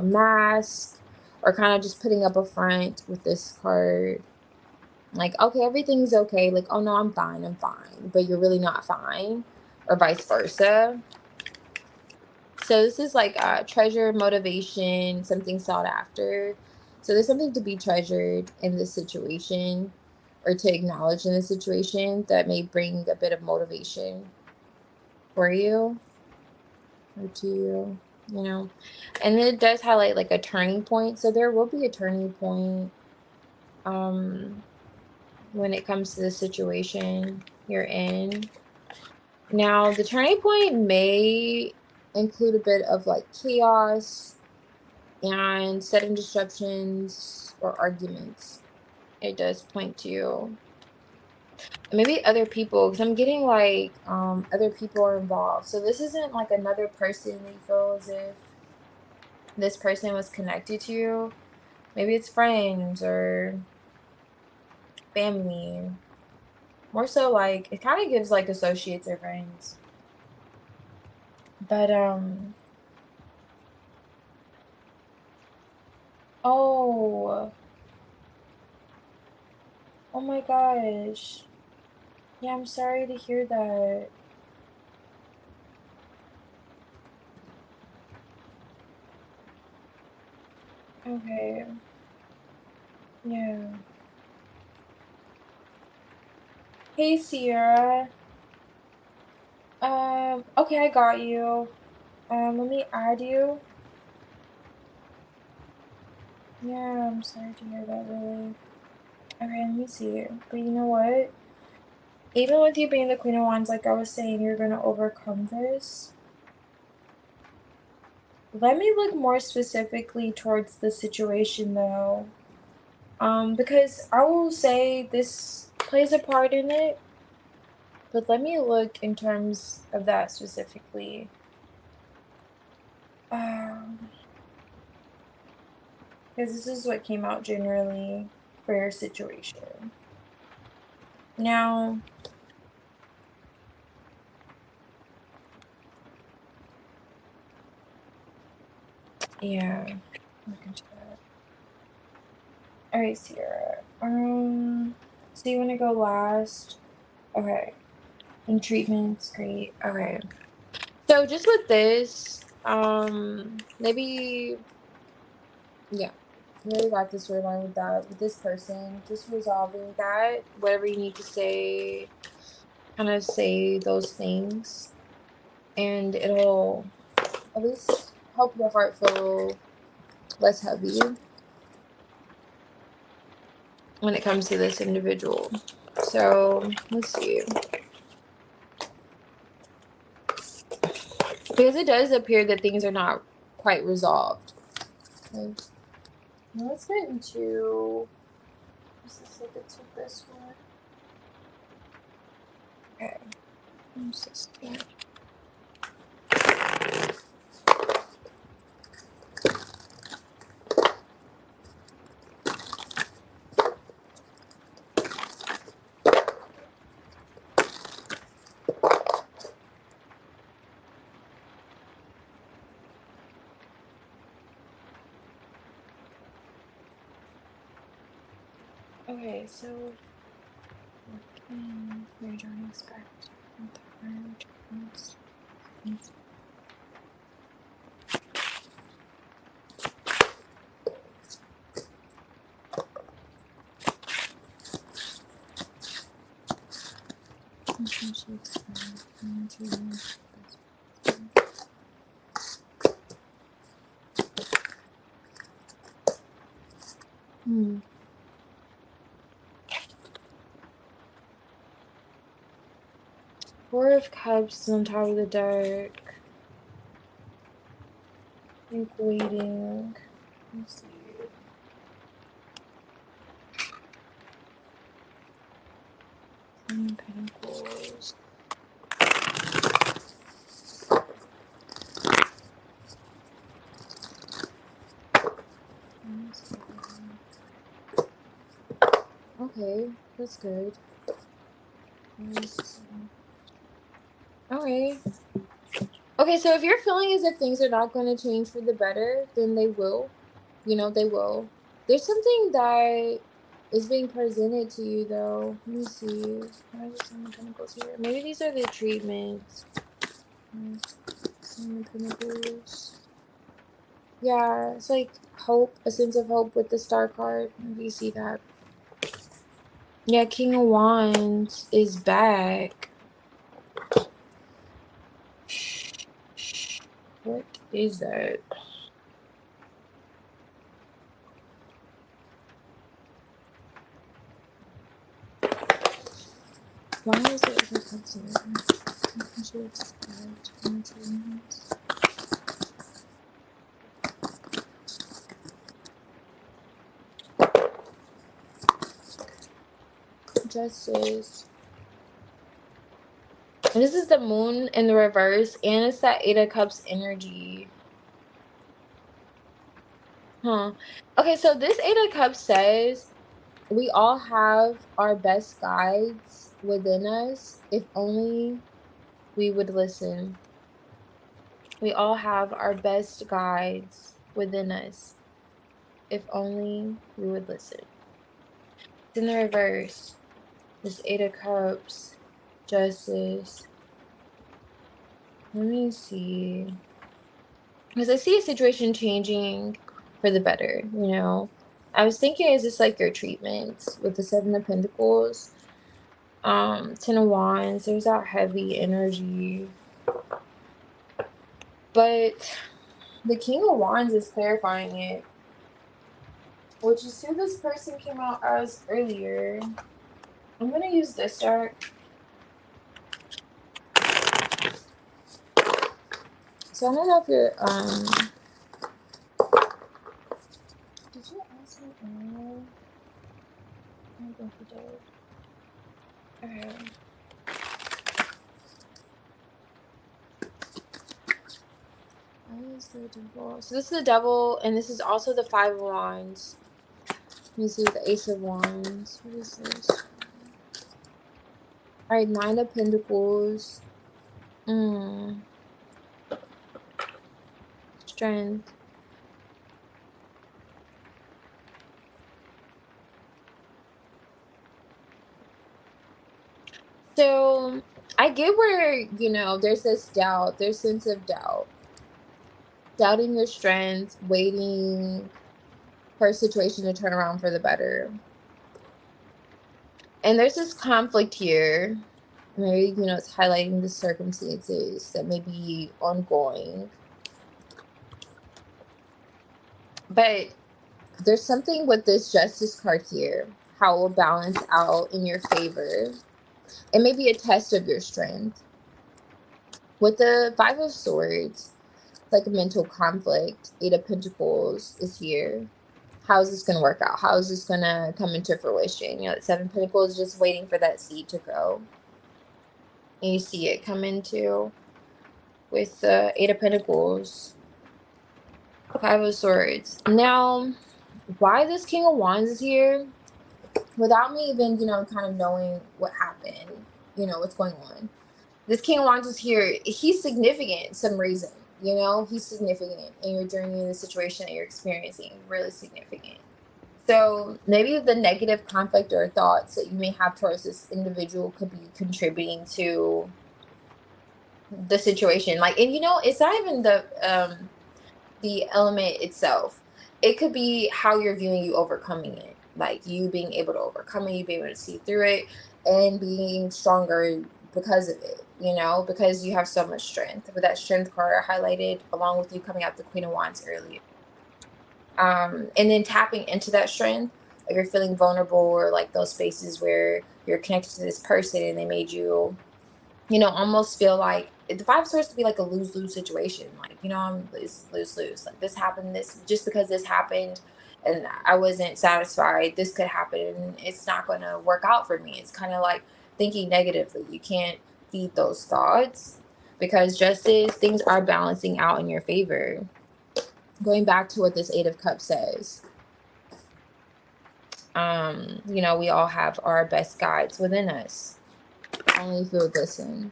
mask, or kind of just putting up a front with this card. Like, okay, everything's okay. Like, oh no, I'm fine, but you're really not fine, or vice versa. So this is like treasure, motivation, something sought after. So there's something to be treasured in this situation, or to acknowledge in this situation, that may bring a bit of motivation for you or to you, you know. And it does highlight like a turning point. So there will be a turning point when it comes to the situation you're in. Now, the turning point may include a bit of like chaos and sudden disruptions or arguments. It does point to maybe other people, because I'm getting like other people are involved. So this isn't like another person that you feel as if this person was connected to you. Maybe it's friends or family More so, like, it kind of gives, like, associates or friends. But, oh. Oh my gosh. Yeah, I'm sorry to hear that. Okay. Yeah. Hey, Sierra. Okay, I got you. Let me add you. Yeah, I'm sorry to hear that, really. Okay, let me see. But you know what? Even with you being the Queen of Wands, like I was saying, you're gonna overcome this. Let me look more specifically towards the situation, though. Because I will say this plays a part in it, but let me look in terms of that specifically. Because this is what came out generally for your situation. Now, yeah, look into that. All right, Sierra. So you want to go last? Okay. And treatments, great. Okay. So just with this, maybe, yeah, you already got this storyline with that, with this person, just resolving that, whatever you need to say, kind of say those things, and it'll at least help your heart feel less heavy when it comes to this individual. So let's see. Because it does appear that things are not quite resolved. Okay. Now let's get into, let's just look into this one. Okay. I'm so scared. Okay, so what can Rachel expect with her treatments? Four of Cups on top of the deck. I think waiting. Let's see. Ten of Pentacles. Okay, that's good. Alright. Okay, so if you're feeling as if things are not going to change for the better, then they will. You know, they will. There's something that is being presented to you, though. Let me see. Why is Seven of Pentacles here? Maybe these are the treatments. Seven of Pentacles. Yeah, it's like hope, a sense of hope with the Star card. Maybe you see that. Yeah, King of Wands is back. What is that? Why is it over Justice. And this is the moon in the reverse, and it's that Eight of Cups energy. Huh. Okay, so this Eight of Cups says we all have our best guides within us if only we would listen. We all have our best guides within us if only we would listen. It's in the reverse. This Eight of Cups, Justice. Let me see. Because I see a situation changing for the better, you know. I was thinking, is this like your treatment with the Seven of Pentacles? Ten of Wands, there's that heavy energy. But the King of Wands is clarifying it, which is who this person came out as earlier. I'm gonna use this deck. So I don't know if you're did you ask me earlier? I don't think you did. Okay. Why is the devil? So this is the devil, and this is also the Five of Wands. Let me see the Ace of Wands. What is this? Alright, Nine of Pentacles. Strength. So I get where, you know, there's this doubt, there's sense of doubt. Doubting your strength, waiting for a situation to turn around for the better. And there's this conflict here. Maybe, you know, it's highlighting the circumstances that may be ongoing. But there's something with this Justice card here, how it will balance out in your favor. It may be a test of your strength. With the Five of Swords, it's like a mental conflict. Eight of Pentacles is here. How is this going to work out? How is this going to come into fruition? You know, the Seven of Pentacles is just waiting for that seed to grow. And you see it come into with the Eight of Pentacles. Five of Swords. Now, why this King of Wands is here, without me even, you know, kind of knowing what happened, you know, what's going on. This King of Wands is here. He's significant some reason, you know, he's significant in your journey, in the situation that you're experiencing, really significant. So maybe the negative conflict or thoughts that you may have towards this individual could be contributing to the situation. Like, and you know, it's not even the element itself. It could be how you're viewing you overcoming it, like you being able to overcome it, you being able to see through it, and being stronger because of it, you know, because you have so much strength. With that strength card highlighted along with you coming out the Queen of Wands earlier, and then tapping into that strength, like you're feeling vulnerable, or like those spaces where you're connected to this person and they made you, you know, almost feel like the Five Swords to be like a lose-lose situation. Like, you know, I'm lose-lose. Like this happened, this just because this happened and I wasn't satisfied, this could happen and it's not going to work out for me. It's kind of like thinking negatively. You can't feed those thoughts because just as things are balancing out in your favor, going back to what this Eight of Cups says, you know, we all have our best guides within us. Only if we would listen.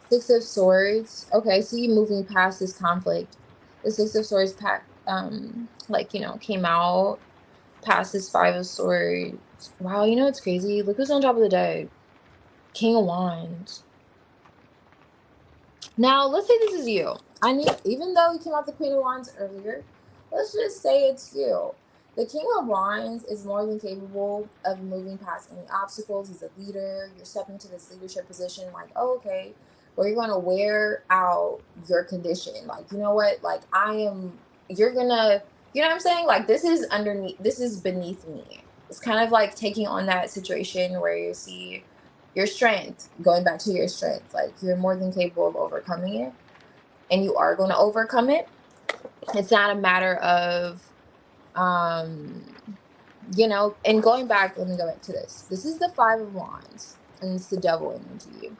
Six of Swords. Okay, so you moving past this conflict. The Six of Swords like, you know, came out past this Five of Swords. Wow, you know what's crazy? Look who's on top of the deck. King of Wands. Now, let's say this is you. I need, even though you came out the Queen of Wands earlier, let's just say it's you. The King of Wands is more than capable of moving past any obstacles. He's a leader. You're stepping into this leadership position like, oh, okay, where you're going to wear out your condition. Like, you know what? Like, you're going to, you know what I'm saying? Like, this is beneath me. It's kind of like taking on that situation where you see your strength, going back to your strength, like you're more than capable of overcoming it, and you are going to overcome it. It's not a matter of you know, and going back, let me go back to this is the Five of Wands and it's the Devil energy.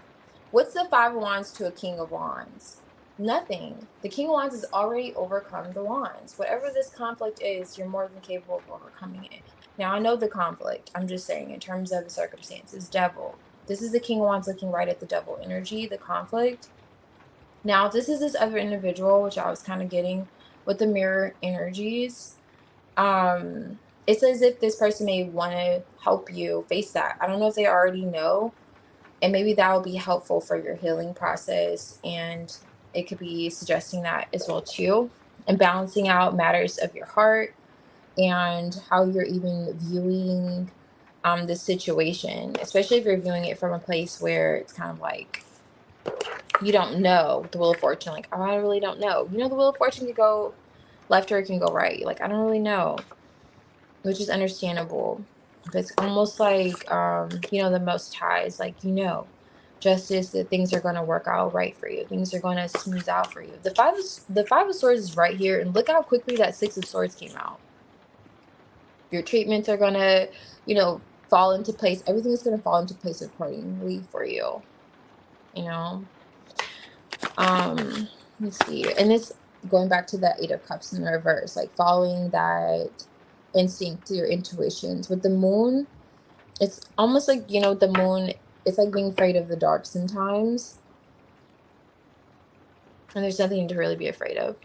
What's the Five of Wands to a King of Wands? Nothing. The King of Wands has already overcome the Wands. Whatever this conflict is, you're more than capable of overcoming it. Now, I know the conflict. I'm just saying, in terms of the circumstances, devil. This is the King of Wands looking right at the devil energy, the conflict. Now, this is this other individual, which I was kind of getting with the mirror energies. It's as if this person may want to help you face that. I don't know if they already know, and maybe that will be helpful for your healing process, and it could be suggesting that as well too, and balancing out matters of your heart and how you're even viewing the situation, especially if you're viewing it from a place where it's kind of like you don't know the Wheel of Fortune, like, oh, I really don't know. You know, the Wheel of Fortune can go left or it can go right. Like, I don't really know, which is understandable. But it's almost like, you know, the Most High is like, you know, justice, that things are going to work out right for you. Things are going to smooth out for you. The Five of Swords is right here, and look how quickly that Six of Swords came out. Your treatments are going to, you know, fall into place. Everything is going to fall into place accordingly for you, you know. Let's see. And it's going back to that Eight of Cups in reverse, like following that instinct, your intuitions. With the moon, it's almost like, you know, the moon, it's like being afraid of the dark sometimes. And there's nothing to really be afraid of.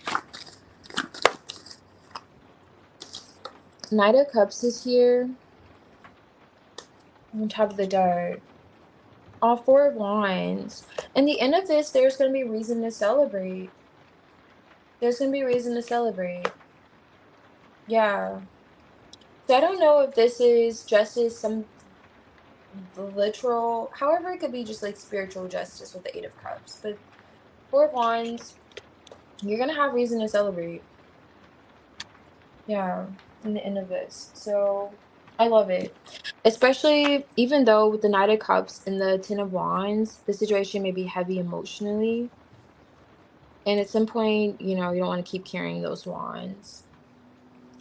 Knight of Cups is here. On top of the Deck. All Four of Wands. And the end of this, there's going to be reason to celebrate. There's going to be reason to celebrate. Yeah. So I don't know if this is justice, some literal, however, it could be just like spiritual justice with the Eight of Cups. But Four of Wands, you're going to have reason to celebrate. Yeah, in the end of this. So I love it. Especially even though with the Knight of Cups and the Ten of Wands, the situation may be heavy emotionally. And at some point, you know, you don't want to keep carrying those wands.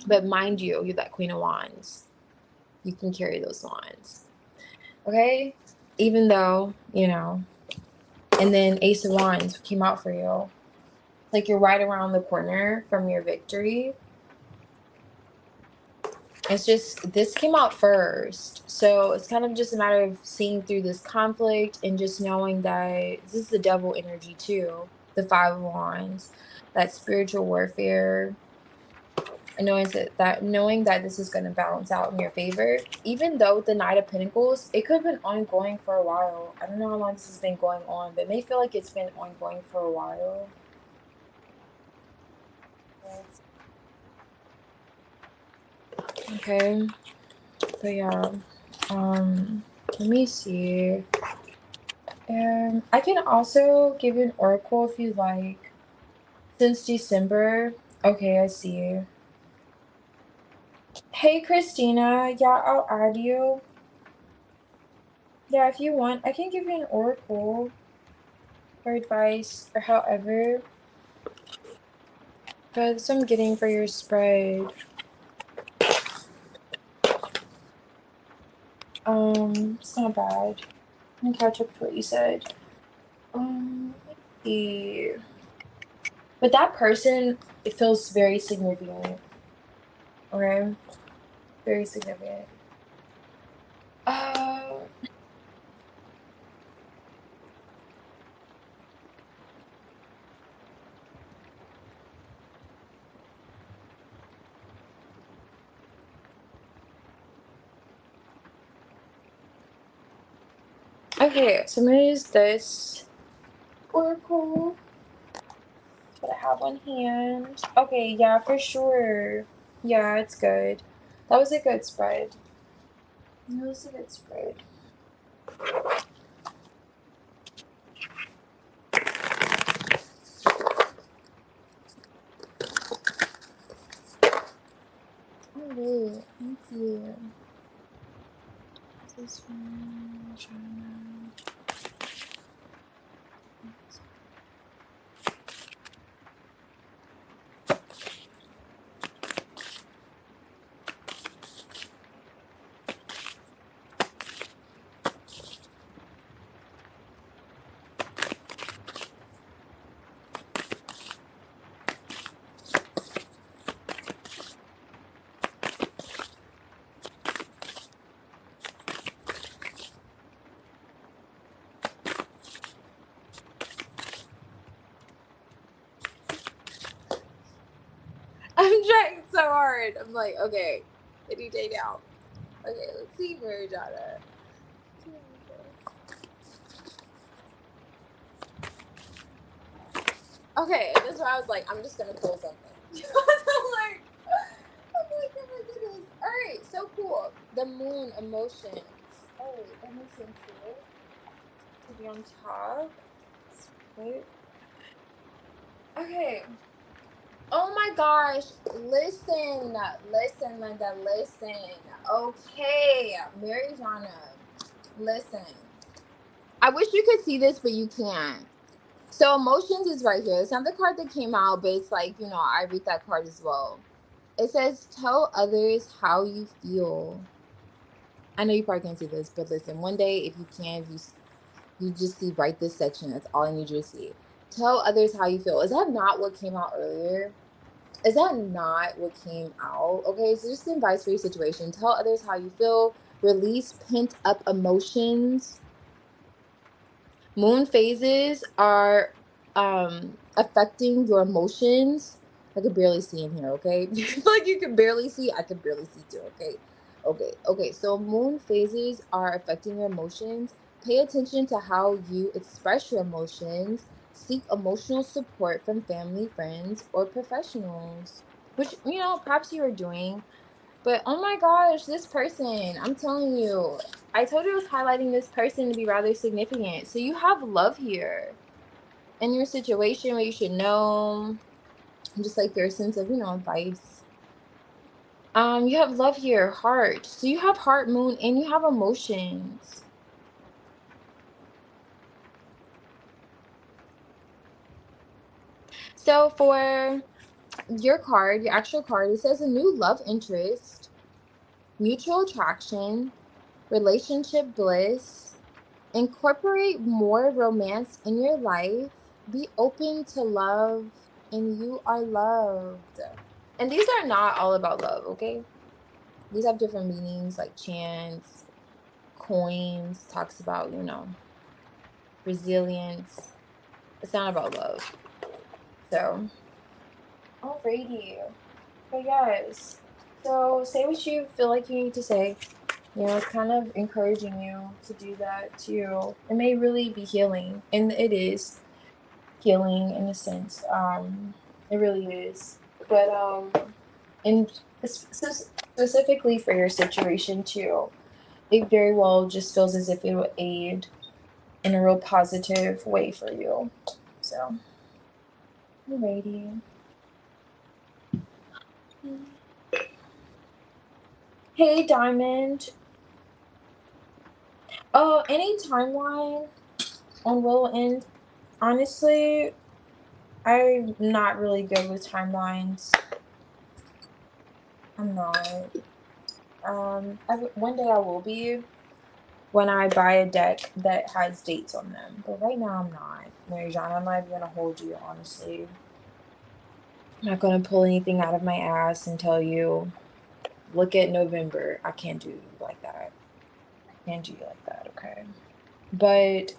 But mind you, you're that Queen of Wands. You can carry those wands. Okay? Even though, you know. And then Ace of Wands came out for you. Like you're right around the corner from your victory. It's just, this came out first. So it's kind of just a matter of seeing through this conflict and just knowing that this is the devil energy too. The Five of Wands. That spiritual warfare. And knowing that this is going to balance out in your favor. Even though with the Knight of Pentacles, it could have been ongoing for a while. I don't know how long this has been going on, but it may feel like it's been ongoing for a while. Okay. But yeah. Let me see. I can also give you an oracle if you like. Since December. Okay, I see. Hey, Christina. Yeah, I'll add you. Yeah, if you want, I can give you an oracle or advice or however. But that's what I'm getting for your spread. It's not bad. Let me catch up to what you said. Let's see. But that person, it feels very significant. Okay? Very significant. Okay, so I'm gonna use this oracle that I have on hand. Okay, yeah, for sure. Yeah, it's good. That was a good spread. That was a good spread. Oh wait, let's see. This one, China. trying so hard. I'm like, okay, any day now. Okay, let's see, Mariana. Okay, that's why I was like, I'm just gonna pull something. I'm like, oh my goodness. All right, so cool. The moon, emotions. Oh, that makes sense here. To be on top. Right. Okay. Oh my gosh. Listen, Linda, listen. Okay, Mary Jana, listen. I wish you could see this, but you can't. So emotions is right here. It's not the card that came out, but it's like, I read that card as well. It says, tell others how you feel. I know you probably can't see this, but listen, one day, if you can, if you just see right this section, that's all I need you to see. Tell others how you feel. Is that not what came out earlier? Is that not what came out? Okay, so just advice for your situation. Tell others how you feel. Release pent up emotions. Moon phases are affecting your emotions. I could barely see in here, okay? Like you can barely see, I can barely see too, okay? Okay. So moon phases are affecting your emotions. Pay attention to how you express your emotions. Seek emotional support from family, friends, or professionals, which, perhaps you are doing. But oh my gosh, this person, I'm telling you, I told you I was highlighting this person to be rather significant. So you have love here in your situation where you should know, just like your sense of, advice. You have love here, heart. So you have heart, moon, and you have emotions. So for your card, your actual card, it says a new love interest, mutual attraction, relationship bliss. Incorporate more romance in your life. Be open to love, and you are loved. And these are not all about love, okay? These have different meanings, like chance, coins, talks about, resilience. It's not about love. So, alrighty. But yes. So, say what you feel like you need to say. It's kind of encouraging you to do that too. It may really be healing, and it is healing in a sense. It really is. But and specifically for your situation too, it very well just feels as if it will aid in a real positive way for you. So, alrighty. Hey, Diamond. Any timeline on Willow End? Honestly, I'm not really good with timelines. I'm not. One day I will be when I buy a deck that has dates on them. But right now I'm not. Mary John, I'm not even gonna hold you, honestly. I'm not gonna pull anything out of my ass and tell you, look at November. I can't do you like that. I can't do you like that, okay? But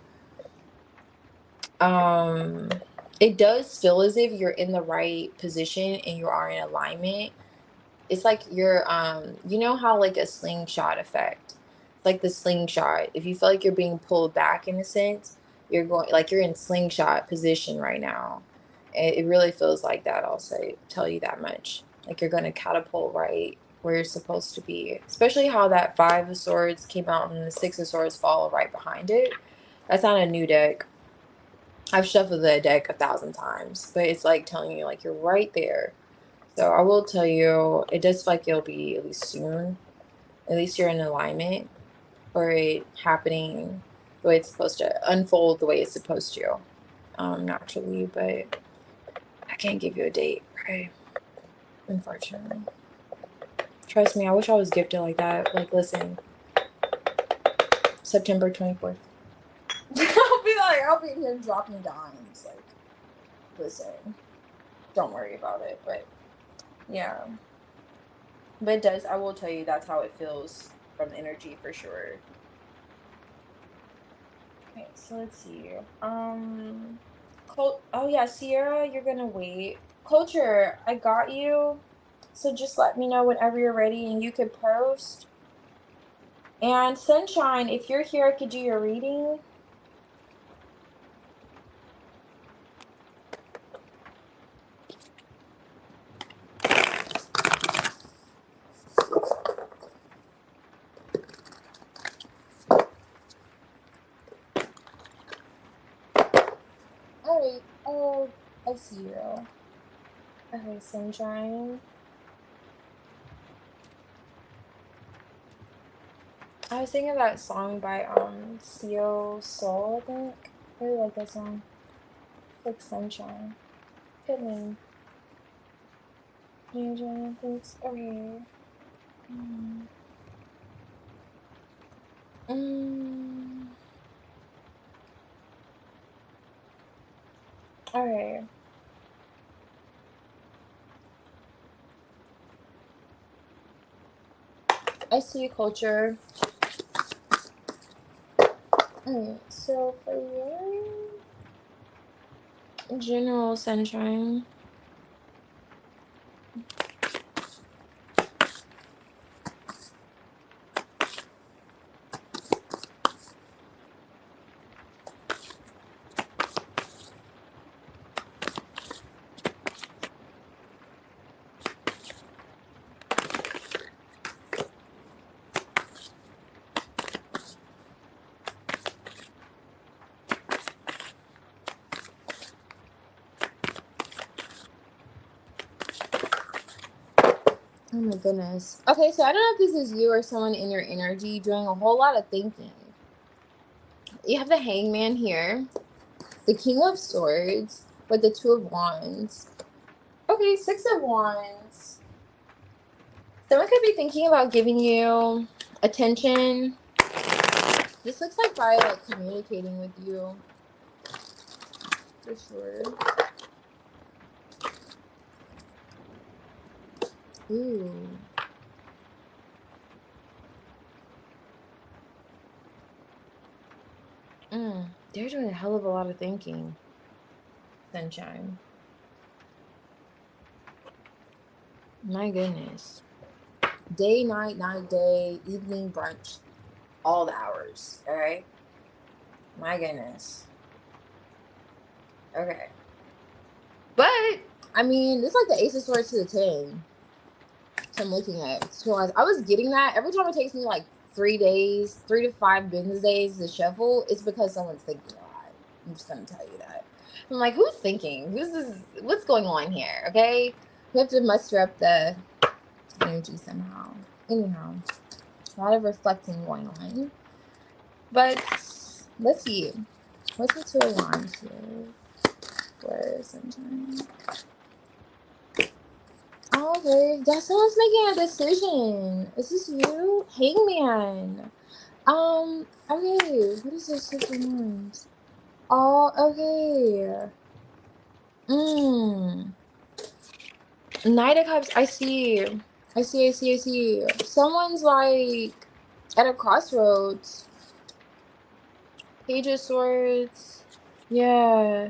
it does feel as if you're in the right position and you are in alignment. It's like you're you know how like a slingshot effect. It's like the slingshot. If you feel like you're being pulled back in a sense, you're going like you're in slingshot position right now. It really feels like that, I'll say, tell you that much. Like you're gonna catapult right where you're supposed to be. Especially how that 5 of Swords came out and the 6 of Swords follow right behind it. That's not a new deck. I've shuffled the deck 1,000 times, but it's like telling you like you're right there. So I will tell you, it does feel like it'll be at least soon. At least you're in alignment for it happening the way it's supposed to unfold, the way it's supposed to, naturally. But I can't give you a date, right? Unfortunately. Trust me, I wish I was gifted like that. Like, listen, September 24th. I'll be here dropping dimes. Like, listen, don't worry about it. But yeah. But it does, I will tell you, that's how it feels from the energy for sure. Okay, so let's see. Oh yeah, Sierra, you're gonna wait. Culture, I got you. So just let me know whenever you're ready and you could post. And Sunshine, if you're here, I could do your reading. Alright, oh, I see you. Okay, Sunshine. I was thinking of that song by 𝚅𝚒𝚒𝚠, I think. I really like that song. It's like Sunshine. Good name. Yeah, Joanna, thanks. Okay. Mm. Mm. Okay. I see culture. Alright, so for your general Sunshine. Oh my goodness. Okay, so I don't know if this is you or someone in your energy doing a whole lot of thinking. You have the Hangman here, the King of Swords, with the Two of Wands. Okay, Six of Wands. Someone could be thinking about giving you attention. This looks like by like communicating with you. For sure. Ooh. They're doing a hell of a lot of thinking. Sunshine. My goodness. Day, night, night, day, evening, brunch. All the hours. Alright? My goodness. Okay. But, I mean, it's like the Ace of Swords to the 10. So I'm looking at. So I was getting that. Every time it takes me like 3 days, 3 to 5 business days to shuffle, it's because someone's thinking a lot. I'm just going to tell you that. I'm like, who's thinking? Who's this? What's going on here? Okay? We have to muster up the energy somehow. Anyhow, a lot of reflecting going on. But let's see. What's the Two of Wands here? For Sunshine. Oh, okay. Yeah, someone's making a decision. Is this you? Hangman. Okay. What is this Six of Wands? Oh, okay. Knight of Cups. I see. I see. Someone's like at a crossroads. Page of Swords. Yeah.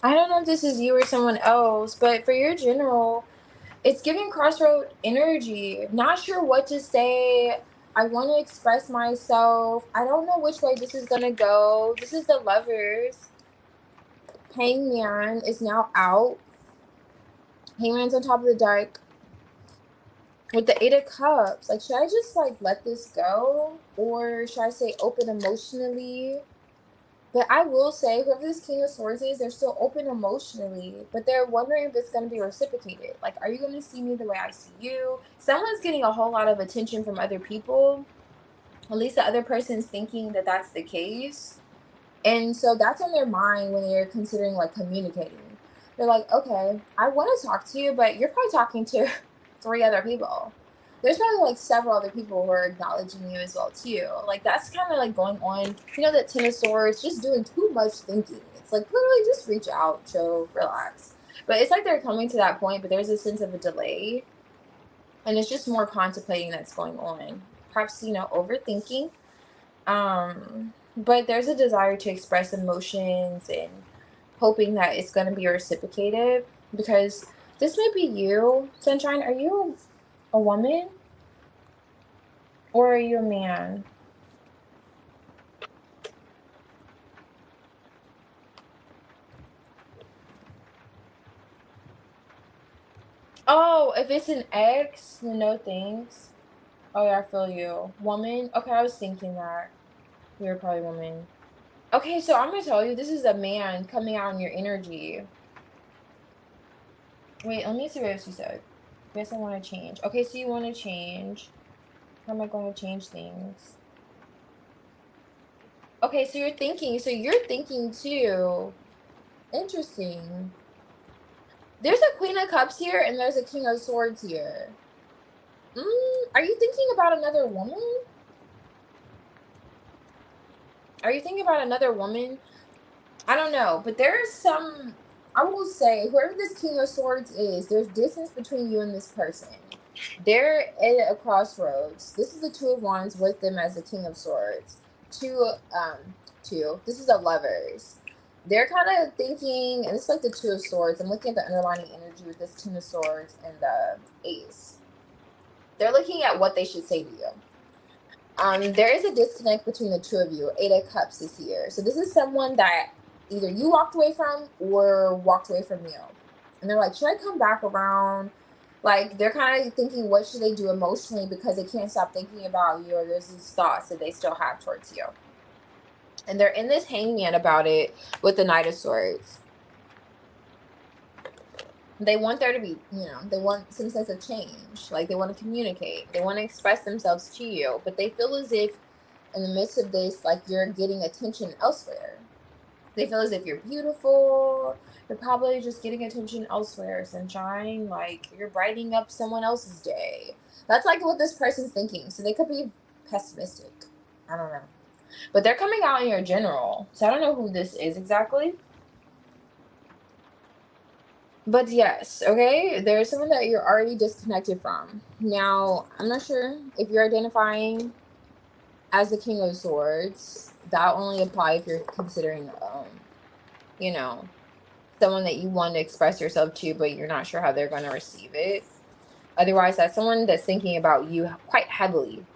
I don't know if this is you or someone else, but for your general, it's giving crossroad energy. Not sure what to say. I want to express myself. I don't know which way this is going to go. This is the Lovers. Hangman is now out. Hangman's on top of the deck with the Eight of Cups. Like, should I just, like, let this go? Or should I say open emotionally? But I will say, whoever this King of Swords is, they're still open emotionally. But they're wondering if it's going to be reciprocated. Like, are you going to see me the way I see you? Someone's getting a whole lot of attention from other people. At least the other person's thinking that that's the case. And so that's on their mind when they're considering, like, communicating. They're like, okay, I want to talk to you, but you're probably talking to 3 other people. There's probably like several other people who are acknowledging you as well too. Like that's kind of like going on. You know that Ten of Swords, just doing too much thinking. It's like literally just reach out, chill, relax. But it's like they're coming to that point, but there's a sense of a delay, and it's just more contemplating that's going on. Perhaps overthinking. But there's a desire to express emotions and hoping that it's going to be reciprocated because This might be you, Sunshine. Are you a woman? Or are you a man? Oh, if it's an ex, then no thanks. Oh yeah, I feel you. Woman? Okay, I was thinking that. You're probably a woman. Okay, so I'm gonna tell you, this is a man coming out in your energy. Wait, let me see what else you said. Guess I want to change. Okay, so you want to change. How am I going to change things? Okay, so you're thinking too. Interesting. There's a Queen of Cups here and there's a King of Swords here. Are you thinking about another woman? Are you thinking about another woman? I don't know, but there's some, I will say, whoever this King of Swords is, there's distance between you and this person. They're at a crossroads. This is the Two of Wands with them as the King of Swords. Two. This is the Lovers. They're kind of thinking, and it's like the Two of Swords. I'm looking at the underlying energy with this Ten of Swords and the Ace. They're looking at what they should say to you. There is a disconnect between the two of you. Eight of Cups is here. So this is someone that either you walked away from or walked away from you. And they're like, should I come back around? Like, they're kind of thinking, what should they do emotionally because they can't stop thinking about you, or there's these thoughts that they still have towards you. And they're in this hangman about it with the Knight of Swords. They want there to be, they want some sense of change. Like, they want to communicate. They want to express themselves to you. But they feel as if in the midst of this, like, you're getting attention elsewhere. They feel as if you're beautiful. You're probably just getting attention elsewhere, Sunshine. Like, you're brightening up someone else's day. That's like what this person's thinking. So they could be pessimistic. I don't know. But they're coming out in your general. So I don't know who this is exactly. But yes, okay, there's someone that you're already disconnected from. Now, I'm not sure if you're identifying as the King of Swords. That only apply if you're considering, you know, someone that you want to express yourself to, but you're not sure how they're going to receive it. Otherwise, that's someone that's thinking about you quite heavily.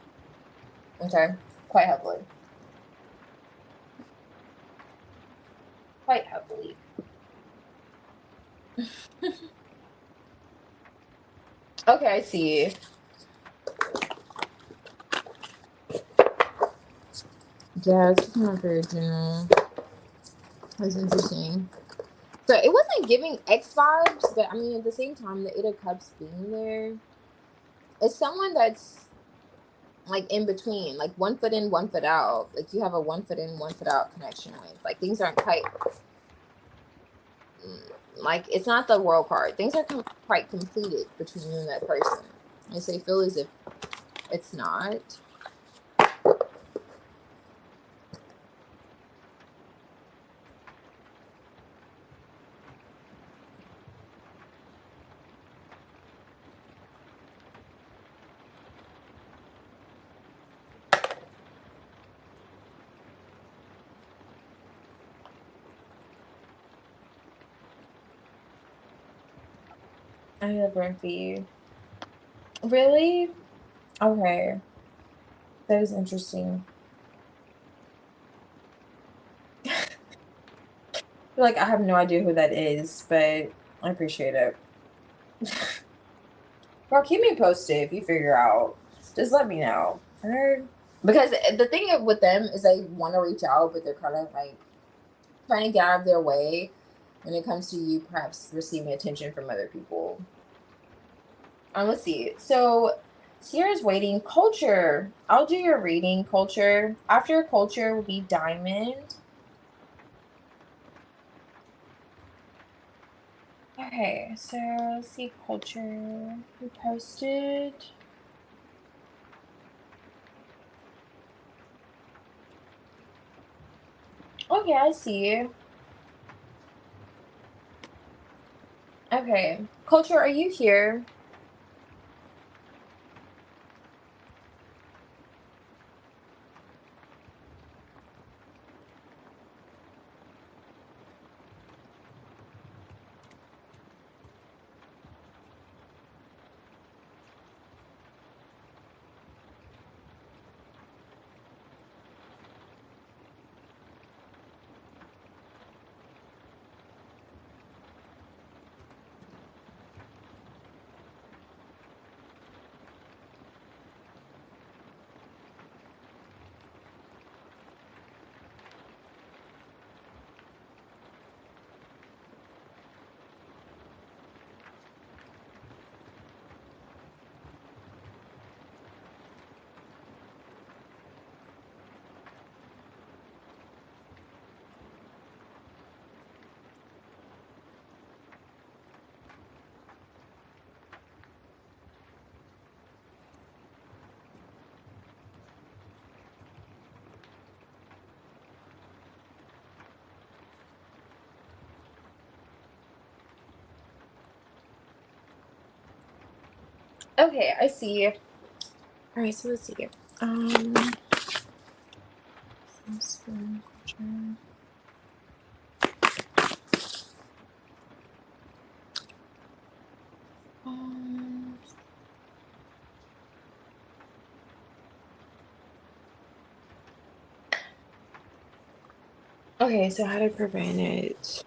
Okay? Quite heavily. Quite heavily. Okay, I see. Yeah, it's not very general. That's interesting. So it wasn't giving X vibes, but I mean, at the same time, the Eight of Cups being there, it's someone that's like in between, like 1 foot in, 1 foot out. Like you have a 1 foot in, 1 foot out connection with. Like things aren't quite, like it's not the world card. Things are quite completed between you and that person. And so you feel as if it's not. I have room for you. Really? Okay. That is interesting. Like I have no idea who that is, but I appreciate it. Well, keep me posted if you figure out. Just let me know. Alright? Because the thing with them is they want to reach out, but they're kind of like trying to get out of their way when it comes to you perhaps receiving attention from other people. Let's see. So Sierra's waiting. Culture. I'll do your reading, Culture. After Culture will be Diamond. Okay, so let's see, Culture. We posted. Okay, I see you. Okay. Culture, are you here? Okay, I see. All right, so let's see. Um, um, okay, so how to prevent it?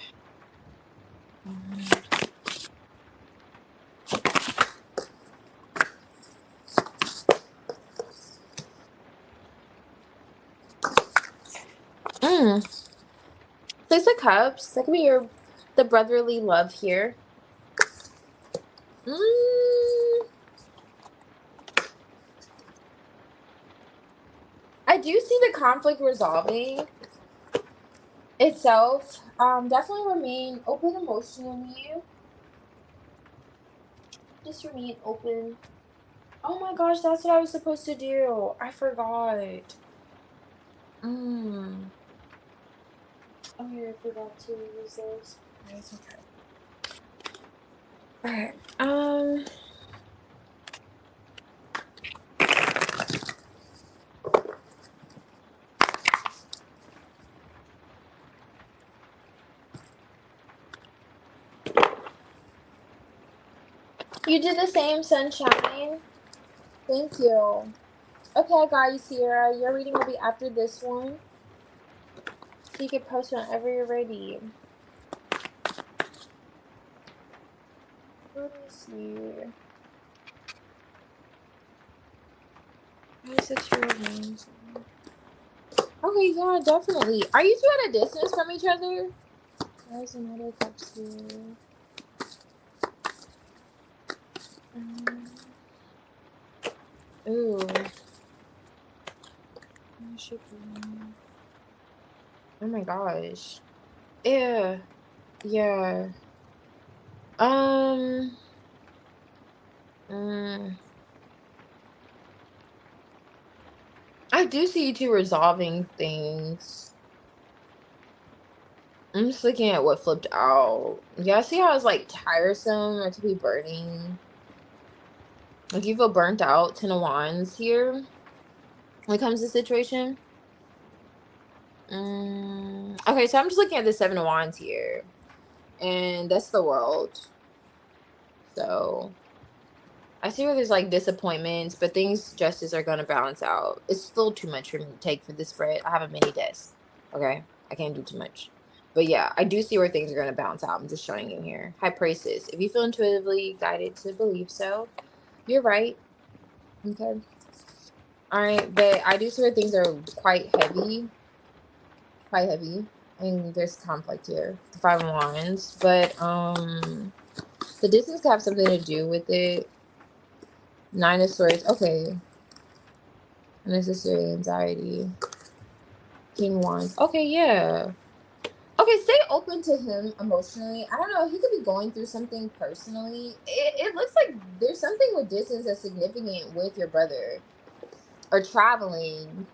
Mm. Six of Cups. That could be the brotherly love here. I do see the conflict resolving itself. Definitely remain open emotionally. Just remain open. Oh my gosh, that's what I was supposed to do. I forgot. Oh yeah, I forgot to use those. Nice, okay. Alright. You did the same, sunshine. Thank you. Okay, I got you, Sierra. Your reading will be after this one. So you can post whenever you're ready. Let me see. Okay, yeah, definitely. Are you two at a distance from each other? There's another cups here. Ooh. Oh my gosh. Yeah. Yeah. Mm, I do see you two resolving things. I'm just looking at what flipped out. Yeah, I see how it's like tiresome or to be burning. Like you feel burnt out, Ten of Wands here when it comes to the situation. Okay, so I'm just looking at the Seven of Wands here. And that's the World. So I see where there's like disappointments, but things justice are gonna balance out. It's still too much for me to take for this spread. I have a mini desk. Okay. I can't do too much. But yeah, I do see where things are gonna balance out. I'm just showing you here. High Priestess. If you feel intuitively guided to believe so, you're right. Okay. Alright, but I do see where things are quite heavy. Quite heavy. And there's conflict here. The Five of Wands. But the distance could have something to do with it. Nine of Swords. Okay. Unnecessary anxiety. King Wands. Okay, yeah. Okay, stay open to him emotionally. I don't know. He could be going through something personally. It looks like there's something with distance that's significant with your brother. Or traveling.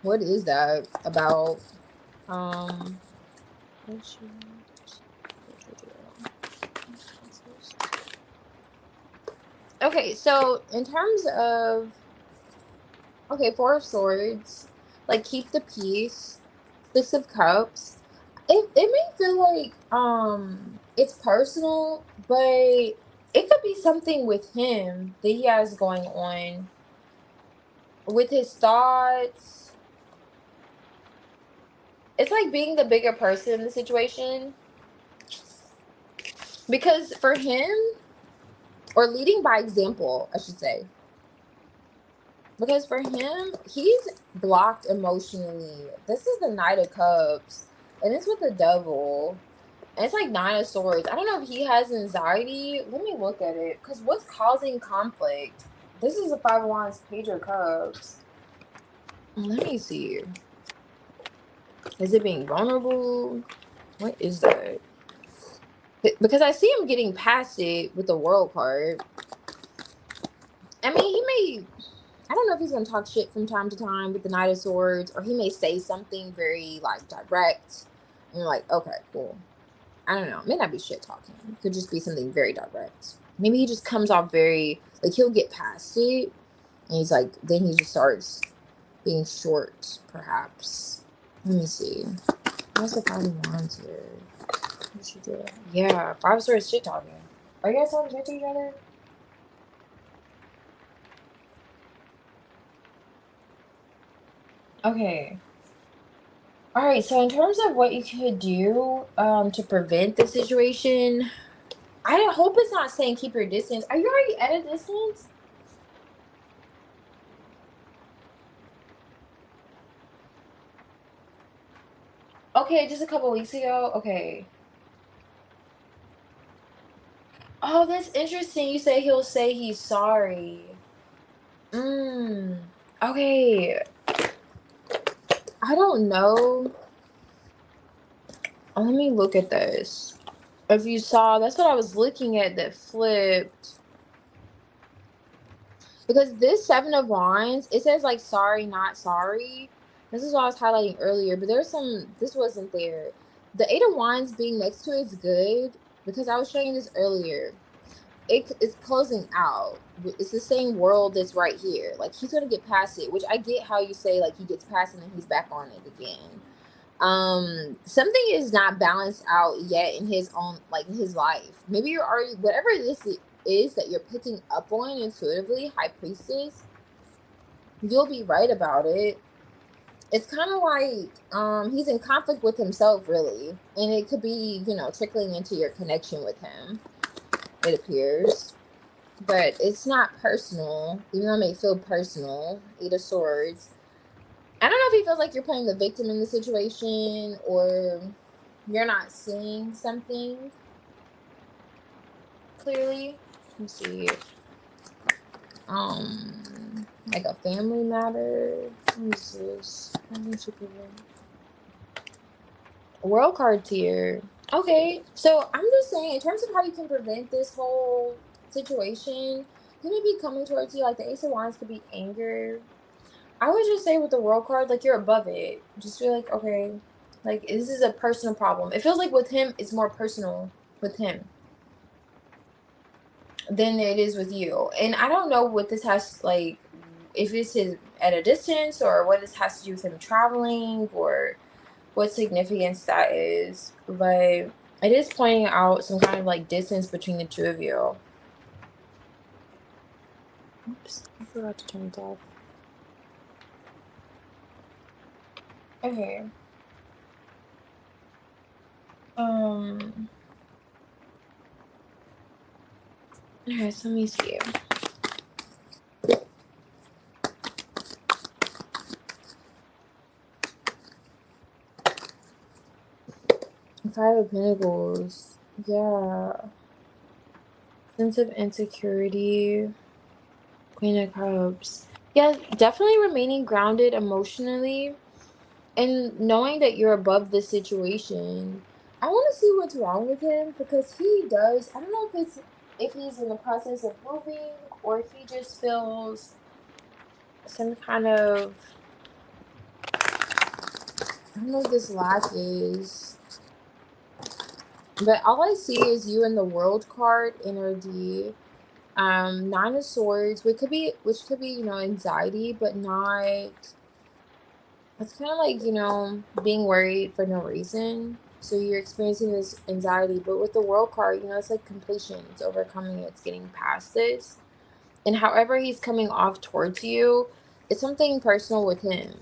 What is that about? Okay, so in terms of Four of Swords, like keep the peace. Six of Cups. It may feel like it's personal, but it could be something with him that he has going on with his thoughts. It's like being the bigger person in the situation. Because for him, or leading by example, I should say. Because for him, he's blocked emotionally. This is the Knight of Cups. And it's with the devil. And it's like Nine of Swords. I don't know if he has anxiety. Let me look at it. Because what's causing conflict? This is a Five of Wands, Page of Cups. Let me see. Is it being vulnerable? What is that? Because I see him getting past it with the World card. I mean, he may... I don't know if he's going to talk shit from time to time with the Knight of Swords. Or he may say something very, like, direct. And you're like, okay, cool. I don't know. It may not be shit talking. It could just be something very direct. Maybe he just comes off very, like, he'll get past it. And he's like, then he just starts being short, perhaps. Let me see. What's the 5 of Wands here? What should you do? Yeah, 5 of Swords shit talking. Are you guys talking shit to each other? Okay. All right, so in terms of what you could do to prevent the situation, I hope it's not saying keep your distance. Are you already at a distance? Okay, just a couple weeks ago. Okay. Oh, that's interesting. You say he'll say he's sorry. Okay. I don't know. Let me look at this. If you saw, that's what I was looking at that flipped. Because this 7 of Wands, it says like sorry, not sorry. This is what I was highlighting earlier, but there's some, this wasn't there. The 8 of Wands being next to it is good because I was showing you this earlier. It's closing out. It's the same world that's right here. Like he's gonna get past it, which I get how you say like he gets past it and he's back on it again. Something is not balanced out yet in his own, like in his life. Maybe you're already, whatever this is that you're picking up on intuitively, High Priestess, you'll be right about it. It's kind of like he's in conflict with himself, really, and it could be, you know, trickling into your connection with him, it appears. But it's not personal, even though it may feel personal. 8 of Swords. I don't know if he feels like you're playing the victim in the situation or you're not seeing something clearly. Let me see. Like a family matter. What is this? World cards here. Okay, so I'm just saying, in terms of how you can prevent this whole situation, he may be coming towards you. Like the Ace of Wands could be anger. I would just say with the World card, like you're above it. Just feel like, okay, like this is a personal problem. It feels like with him, it's more personal with him than it is with you. And I don't know what this has, like, if it's his at a distance or what this has to do with him traveling or what significance that is. But it is pointing out some kind of like distance between the two of you. Oops, I forgot to turn it off. Okay. Okay, so let me see. Five of Pentacles. Yeah. Sense of insecurity. Queen of Cups. Yeah, definitely remaining grounded emotionally and knowing that you're above the situation. I want to see what's wrong with him because he does. I don't know if he's in the process of moving or if he just feels some kind of, I don't know what this lack is. But all I see is you in the World card energy. 9 of Swords, which could be, you know, anxiety, but not, it's kind of like, you know, being worried for no reason. So you're experiencing this anxiety, but with the World card, you know, it's like completion. It's overcoming it. It's getting past this. And however he's coming off towards you, it's something personal with him.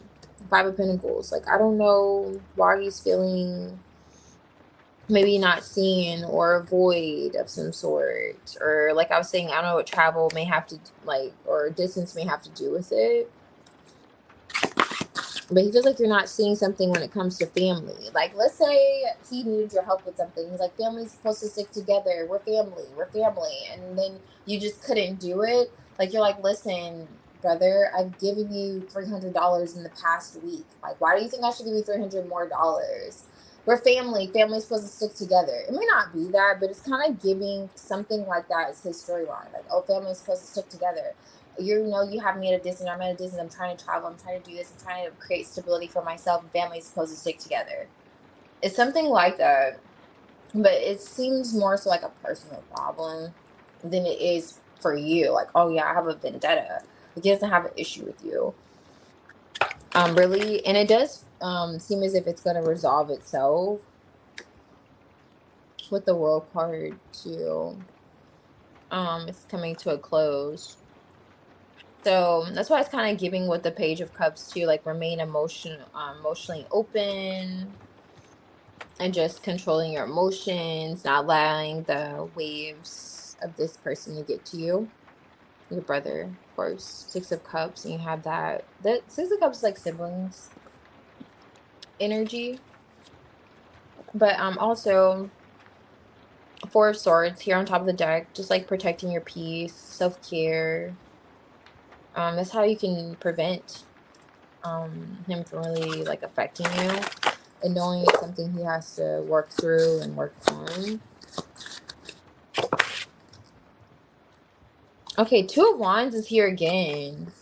5 of Pentacles. Like, I don't know why he's feeling maybe not seen or a void of some sort. Or like I was saying, I don't know what travel may have to, like, or distance may have to do with it. But he feels like you're not seeing something when it comes to family. Like, let's say he needed your help with something. He's like, family's supposed to stick together. We're family. We're family. And then you just couldn't do it. Like, you're like, listen, brother, I've given you $300 in the past week. Like, why do you think I should give you $300 more? We're family. Family's supposed to stick together. It may not be that, but it's kind of giving something like that as his storyline. Like, oh, family's supposed to stick together. You know, you have me at a distance. I'm at a distance. I'm trying to travel. I'm trying to do this. I'm trying to create stability for myself. And family's supposed to stick together. It's something like that. But it seems more so like a personal problem than it is for you. Like, oh yeah, I have a vendetta. Like, he doesn't have an issue with you. Really, and it does seem as if it's gonna resolve itself with the world card too. It's coming to a close. So that's why it's kind of giving with the Page of Cups too, like remain emotionally open and just controlling your emotions, not allowing the waves of this person to get to you. Your brother, of course, Six of Cups, and you have that Six of Cups is like siblings energy, but also Four of Swords here on top of the deck, just like protecting your peace, self-care. That's how you can prevent him from really like affecting you, and knowing it's something he has to work through and work on. Okay, Two of Wands is here again.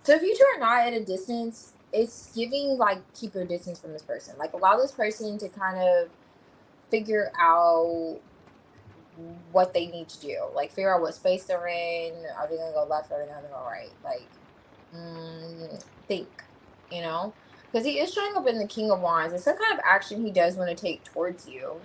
So if you two are not at a distance, it's giving like keep your distance from this person. Like allow this person to kind of figure out what they need to do. Like figure out what space they're in. Are they gonna go left? Or are they gonna go right? Like think, you know, because he is showing up in the King of Wands. It's some kind of action he does want to take towards you.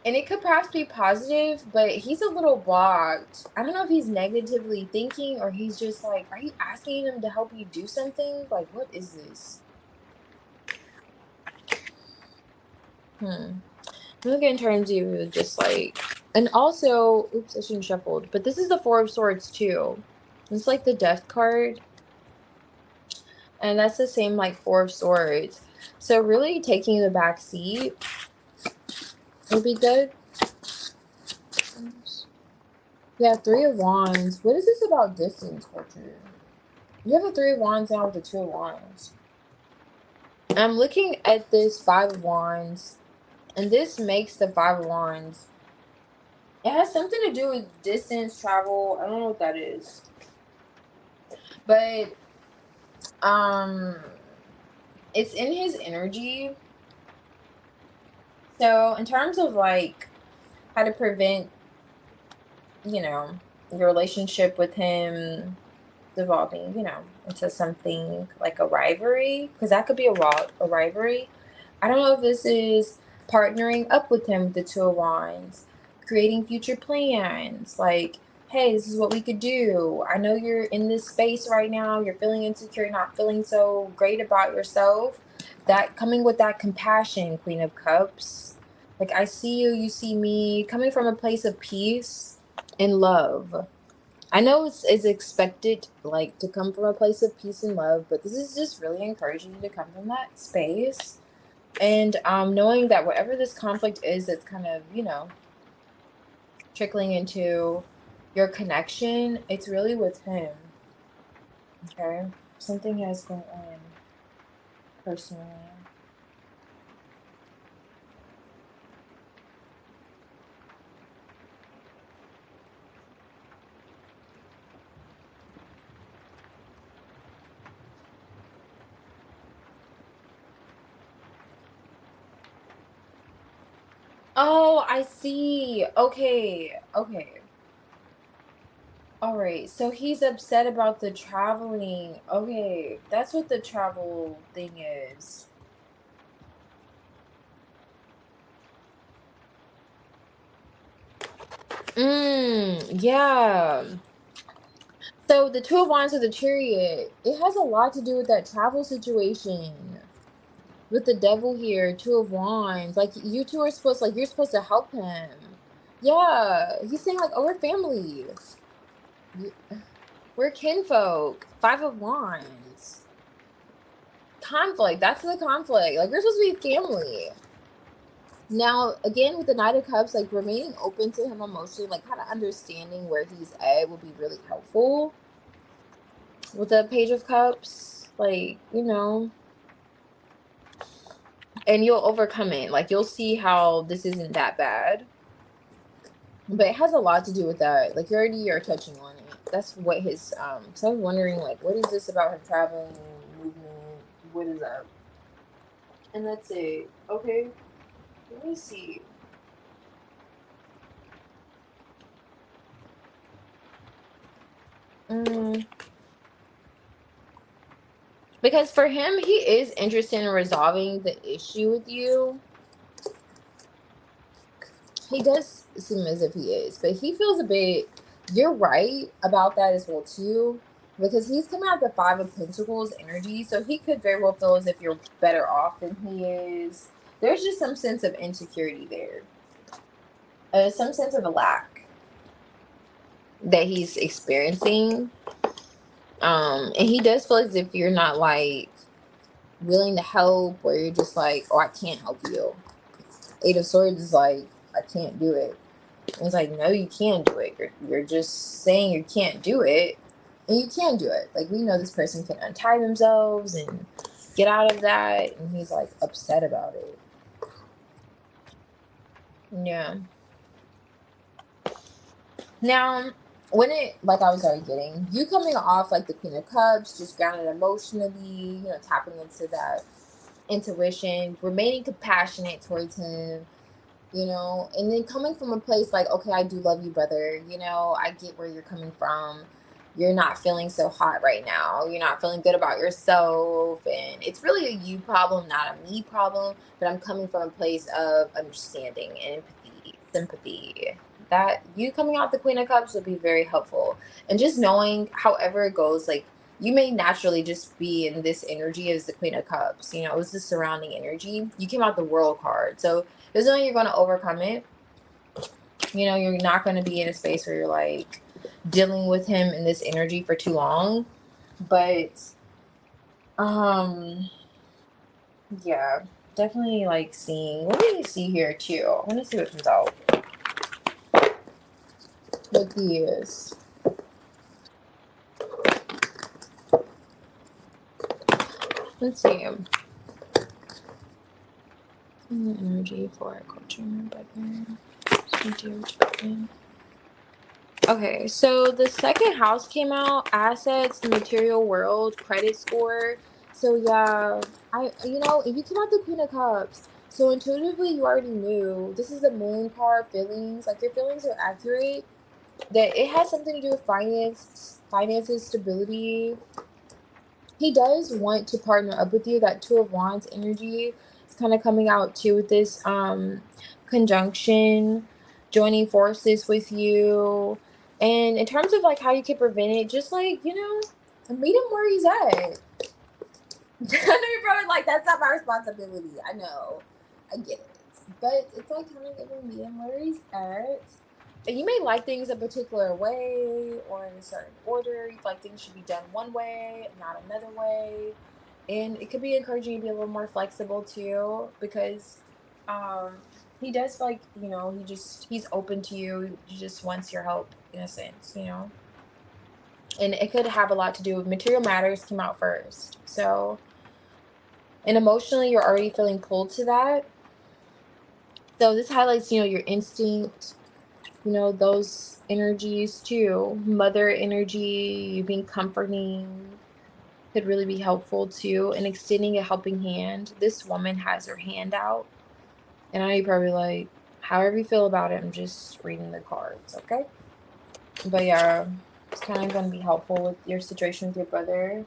And it could perhaps be positive, but he's a little blocked. I don't know if he's negatively thinking or he's just like, are you asking him to help you do something? Like, what is this? Look in terms of just like, and also, oops, I shouldn't shuffled, but this is the Four of Swords too. It's like the Death card. And that's the same like Four of Swords. So really taking the back seat would be good. Yeah, Three of Wands. What is this about distance culture? You have a Three of Wands now with the Two of Wands. I'm looking at this Five of Wands, and this makes the Five of Wands. It has something to do with distance, travel. I don't know what that is. But, it's in his energy. So, in terms of, like, how to prevent, you know, your relationship with him devolving, you know, into something like a rivalry, because that could be a rivalry. I don't know if this is partnering up with him with the Two of Wands, creating future plans, like, hey, this is what we could do. I know you're in this space right now, you're feeling insecure, not feeling so great about yourself. That coming with that compassion, Queen of Cups. Like, I see you, you see me, coming from a place of peace and love. I know it's expected, like, to come from a place of peace and love, but this is just really encouraging you to come from that space. And knowing that whatever this conflict is that's kind of, you know, trickling into your connection, it's really with him. Okay? Something has going on personally. Oh, I see. Okay. Okay. All right. So he's upset about the traveling. Okay. That's what the travel thing is. Yeah. So the Two of Wands with the Chariot, it has a lot to do with that travel situation. With the Devil here, Two of Wands, like you two are supposed, like you're supposed to help him. Yeah, he's saying like, oh, we're family. We're kinfolk. Five of Wands. Conflict. That's the conflict. Like we're supposed to be family. Now, again, with the Knight of Cups, like remaining open to him emotionally, like kind of understanding where he's at would be really helpful. With the Page of Cups, like, you know, and you'll overcome it. Like, you'll see how this isn't that bad. But it has a lot to do with that. Like, you already are touching on it. That's what his, so I was wondering, like, what is this about him traveling, movement? what is up. And that's it. Okay. Let me see. Because for him, he is interested in resolving the issue with you. He does seem as if he is, but he feels a bit. You're right about that as well too, because he's coming out the Five of Pentacles energy, so he could very well feel as if you're better off than he is. There's just some sense of insecurity there, some sense of a lack that he's experiencing, and he does feel as if you're not like willing to help, or you're just like, oh, I can't help you. Eight of Swords is like, I can't do it. And it's like, no, you can do it. You're just saying you can't do it, and you can do it. Like, we know this person can untie themselves and get out of that, and he's like upset about it. Yeah. Now, when it, like I was already getting, you coming off like the Queen of Cups, just grounded emotionally, tapping into that intuition, remaining compassionate towards him, and then coming from a place like, okay, I do love you, brother. I get where you're coming from. You're not feeling so hot right now. You're not feeling good about yourself. And it's really a you problem, not a me problem. But I'm coming from a place of understanding and empathy, sympathy. That you coming out the Queen of Cups would be very helpful. And just knowing, however it goes, like, you may naturally just be in this energy as the Queen of Cups. It was the surrounding energy. You came out the World card. So there's no way you're going to overcome it. You're not going to be in a space where you're like dealing with him in this energy for too long. But, yeah, definitely like seeing, what do you see here too? I want to see what comes out. With these. Let's see. Energy for culture, bedroom. Okay, so the second house came out, assets, the material world, credit score. So yeah, if you came out the Queen of Cups, so intuitively you already knew this is the Moon card, feelings. Like, your feelings are accurate. That it has something to do with finances, stability. He does want to partner up with you. That Two of Wands energy is kind of coming out too with this conjunction, joining forces with you. And in terms of like how you can prevent it, just like, meet him where he's at. I know you're probably like, that's not my responsibility. I know. I get it. But it's like kind of giving meet him where he's at. And you may like things a particular way or in a certain order. You like things should be done one way, not another way. And it could be encouraging you to be a little more flexible too, because he does like, he's open to you. He just wants your help in a sense, And it could have a lot to do with material matters came out first. So, and emotionally, you're already feeling pulled to that. So this highlights, your instinct, those energies too. Mother energy, you being comforting could really be helpful too. And extending a helping hand. This woman has her hand out. And I know you're probably like, however you feel about it, I'm just reading the cards, okay? But yeah, it's kind of going to be helpful with your situation with your brother.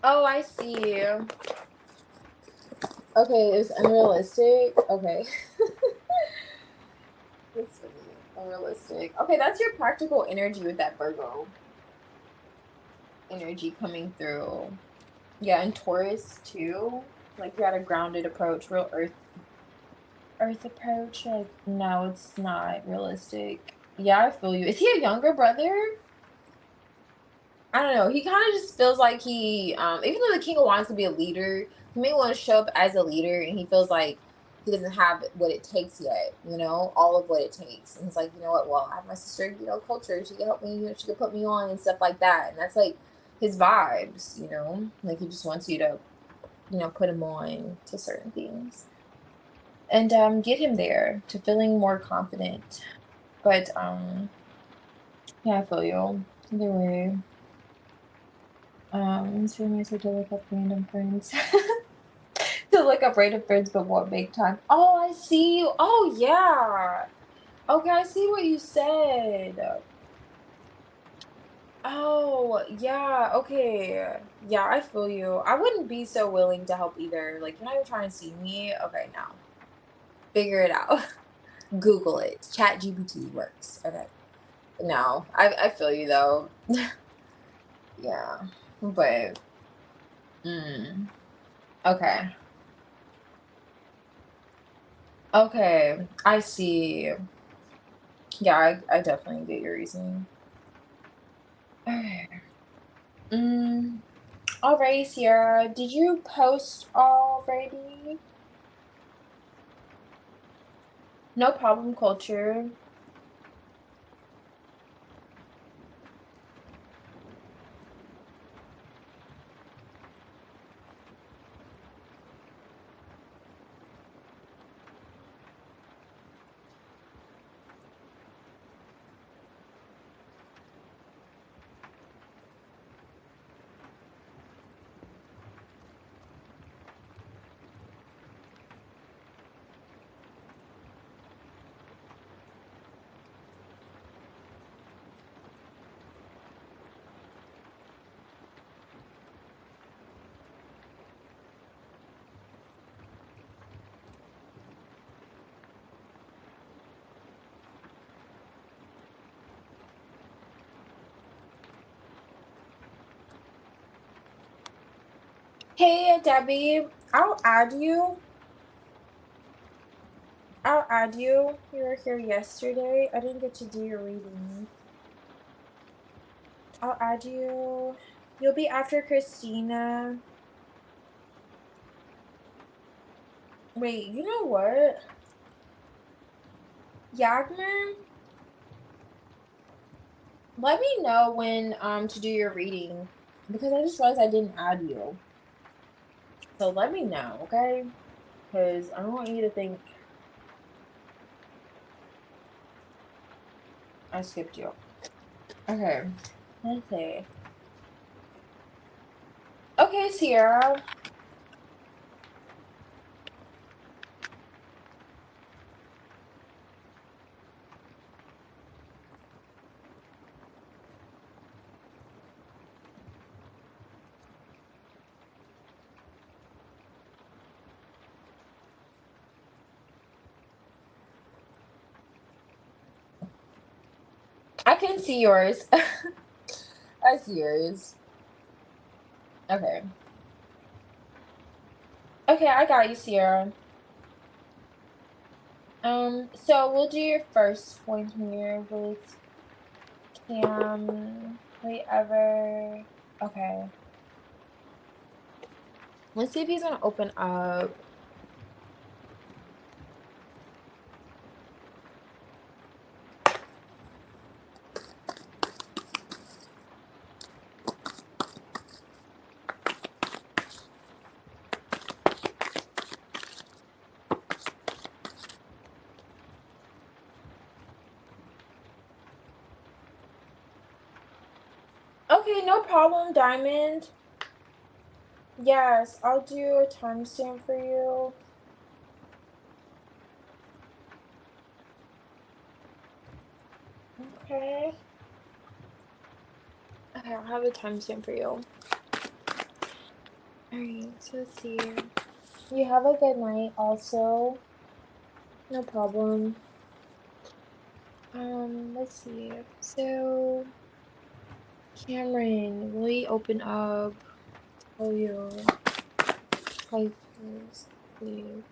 Oh, I see. Okay, it's unrealistic. Okay. That's funny. Unrealistic. Okay, that's your practical energy with that Virgo energy coming through. Yeah, and Taurus too. Like, you had a grounded approach, real earth approach. Like, no, it's not realistic. Yeah, I feel you. Is he a younger brother? I don't know. He kind of just feels like he, even though the King of Wands could be a leader, he may want to show up as a leader, and he feels like he doesn't have what it takes yet, you know, all of what it takes. And he's like, you know what, well, I have my sister, you know, culture, she can help me, you know, she can put me on and stuff like that. And that's like his vibes, you know, like he just wants you to, you know, put him on to certain things and get him there to feeling more confident. But yeah, I feel you. Either way. It's really nice to look up random friends. To look up random friends, but won't make time. Oh, I see you. Oh, yeah. Okay, I see what you said. Oh, yeah. Okay. Yeah, I feel you. I wouldn't be so willing to help either. Like, you're not even trying to see me. Okay, no. Figure it out. Google it. Chat GPT works. Okay. No, I feel you though. Yeah. But mm, okay. Okay. I see. Yeah, I definitely get your reasoning. Okay. Mm, alrighty, Sierra. Did you post already? No problem, culture. Hey, Debbie. I'll add you. I'll add you. You were here yesterday. I didn't get to do your reading. I'll add you. You'll be after Christina. Wait, you know what? Yagmer, let me know when to do your reading because I just realized I didn't add you. So let me know, okay? Because I don't want you to think I skipped you. Okay. Let's see. Okay, Sierra. I can see yours. I see yours. Okay. Okay, I got you, Sierra. So we'll do your first one here with Cam. Wait, ever. Okay. Let's see if he's gonna open up. Okay, no problem, Diamond. Yes, I'll do a timestamp for you. Okay. Okay, I'll have a timestamp for you. Alright, so let's see. You have a good night also. No problem. Let's see. So, Cameron, will you open up? Tell you. Hi, please.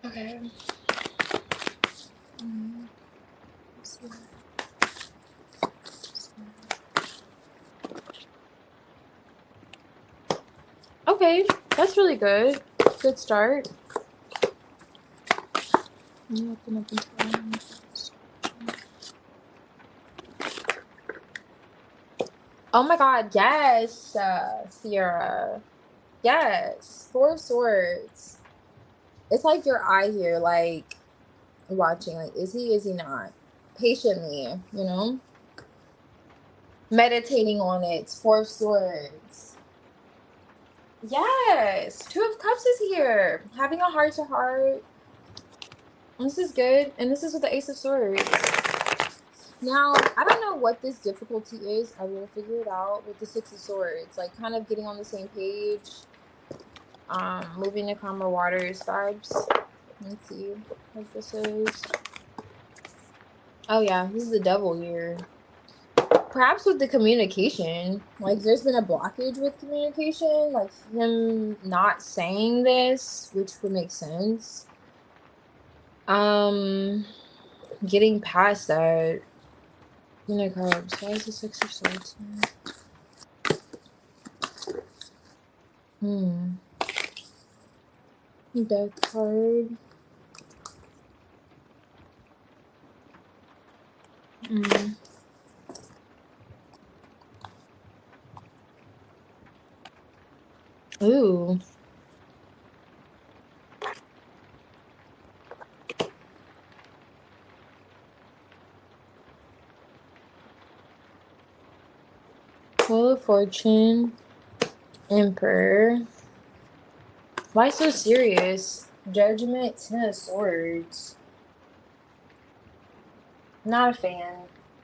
Okay. Let's see. Okay, that's really good. Good start. You open up and close. Oh my god, yes, Sierra. Yes, Four of Swords. It's like your eye here, like watching, like, is he not? Patiently, you know? Meditating on it. Four of Swords. Yes, Two of Cups is here. Having a heart to heart. This is good. And this is with the Ace of Swords. Now, I don't know what this difficulty is. I will figure it out with the Six of Swords. Like, kind of getting on the same page. Moving to calmer waters vibes. Let's see what this is. Oh yeah, this is the devil here. Perhaps with the communication. Like, there's been a blockage with communication. Like, him not saying this, which would make sense. Getting past that. Cups. Why is the Six of Swords here? Death card. Ooh. Wheel of Fortune. Emperor. Why so serious? Judgment. Ten of Swords. Not a fan.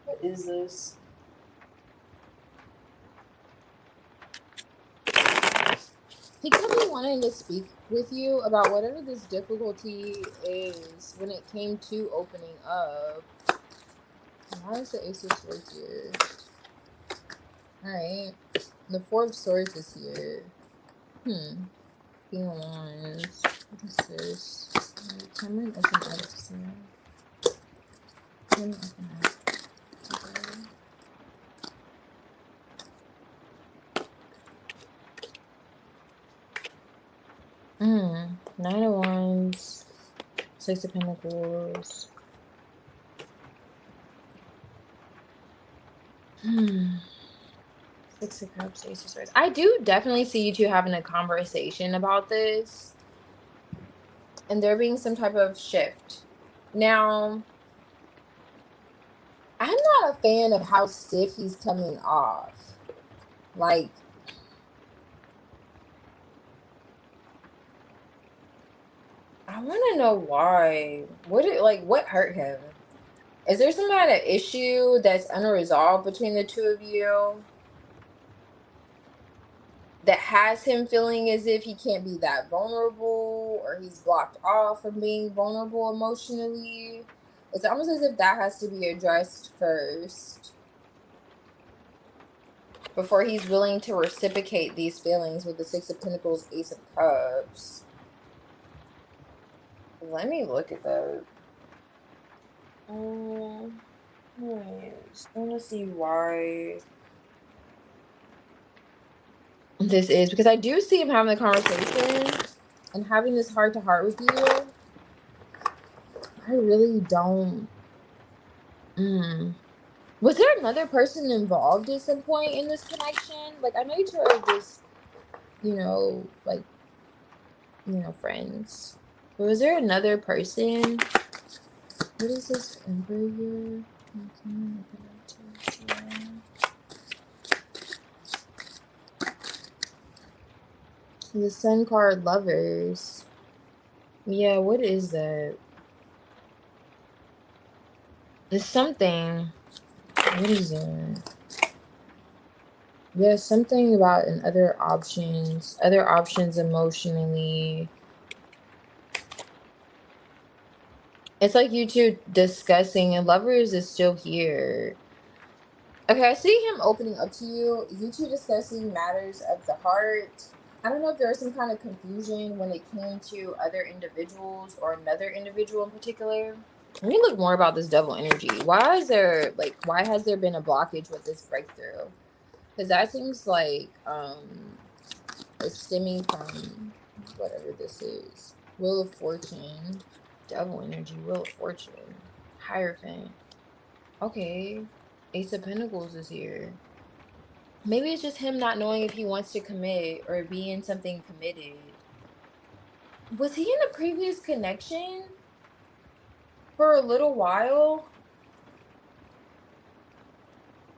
What is this? He could be wanting to speak with you about whatever this difficulty is when it came to opening up. Why is the Ace of Swords here? Alright. The Four of Swords is here. King of Wands. What is this? Cameron open up to see. Cameron open up. Nine of Wands. Six of Pentacles. Six of Cups, Ace of Swords. I do definitely see you two having a conversation about this. And there being some type of shift. Now, I'm not a fan of how stiff he's coming off. Like, I want to know why. What hurt him? Is there some kind of issue that's unresolved between the two of you that has him feeling as if he can't be that vulnerable, or he's blocked off from being vulnerable emotionally? It's almost as if that has to be addressed first before he's willing to reciprocate these feelings with the Six of Pentacles, Ace of Cups. Let me look at that. I want to see why this is, because I do see him having a conversation and having this heart to heart with you. I really don't. Was there another person involved at some point in this connection? Like, I know you two are just, friends. But was there another person? What is this Emperor here? The Sun card, Lovers. Yeah, what is that? There's something. What is it? There's something about other options emotionally. It's like you two discussing, and Lovers is still here. Okay, I see him opening up to you. You two discussing matters of the heart. I don't know if there was some kind of confusion when it came to other individuals or another individual in particular. Let me look more about this devil energy. Why has there been a blockage with this breakthrough? Because that seems like it's stemming from whatever this is. Wheel of Fortune. Devil energy, Wheel of Fortune, Hierophant. Okay, Ace of Pentacles is here. Maybe it's just him not knowing if he wants to commit or be in something committed. Was he in a previous connection for a little while?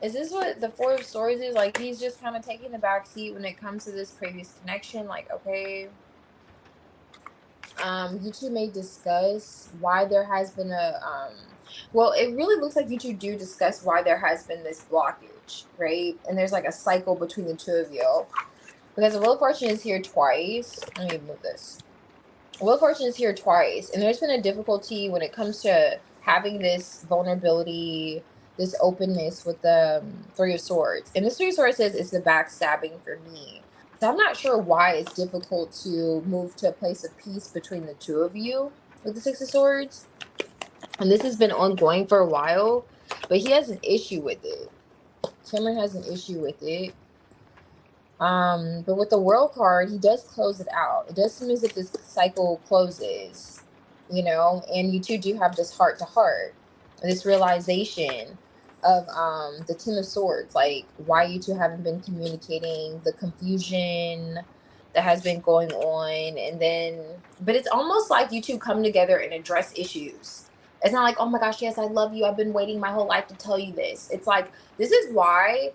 Is this what the Four of Swords is? Like, he's just kind of taking the back seat when it comes to this previous connection. Like, okay, you two may discuss why there has been a well, it really looks like you two do discuss why there has been this blockage, right? And there's like a cycle between the two of you, because the Wheel of Fortune is here twice. Let me move this. Wheel of Fortune is here twice, and there's been a difficulty when it comes to having this vulnerability, this openness with the Three of Swords. And this Three of Swords says it's the backstabbing for me. So I'm not sure why it's difficult to move to a place of peace between the two of you with the Six of Swords. And this has been ongoing for a while, but he has an issue with it. Cameron has an issue with it. But with the World card, he does close it out. It does seem as if this cycle closes, you know, and you two do have this heart to heart, this realization of the Ten of Swords, like why you two haven't been communicating, the confusion that has been going on, and then, but it's almost like you two come together and address issues. It's not like, oh my gosh, yes, I love you, I've been waiting my whole life to tell you this. It's like, this is why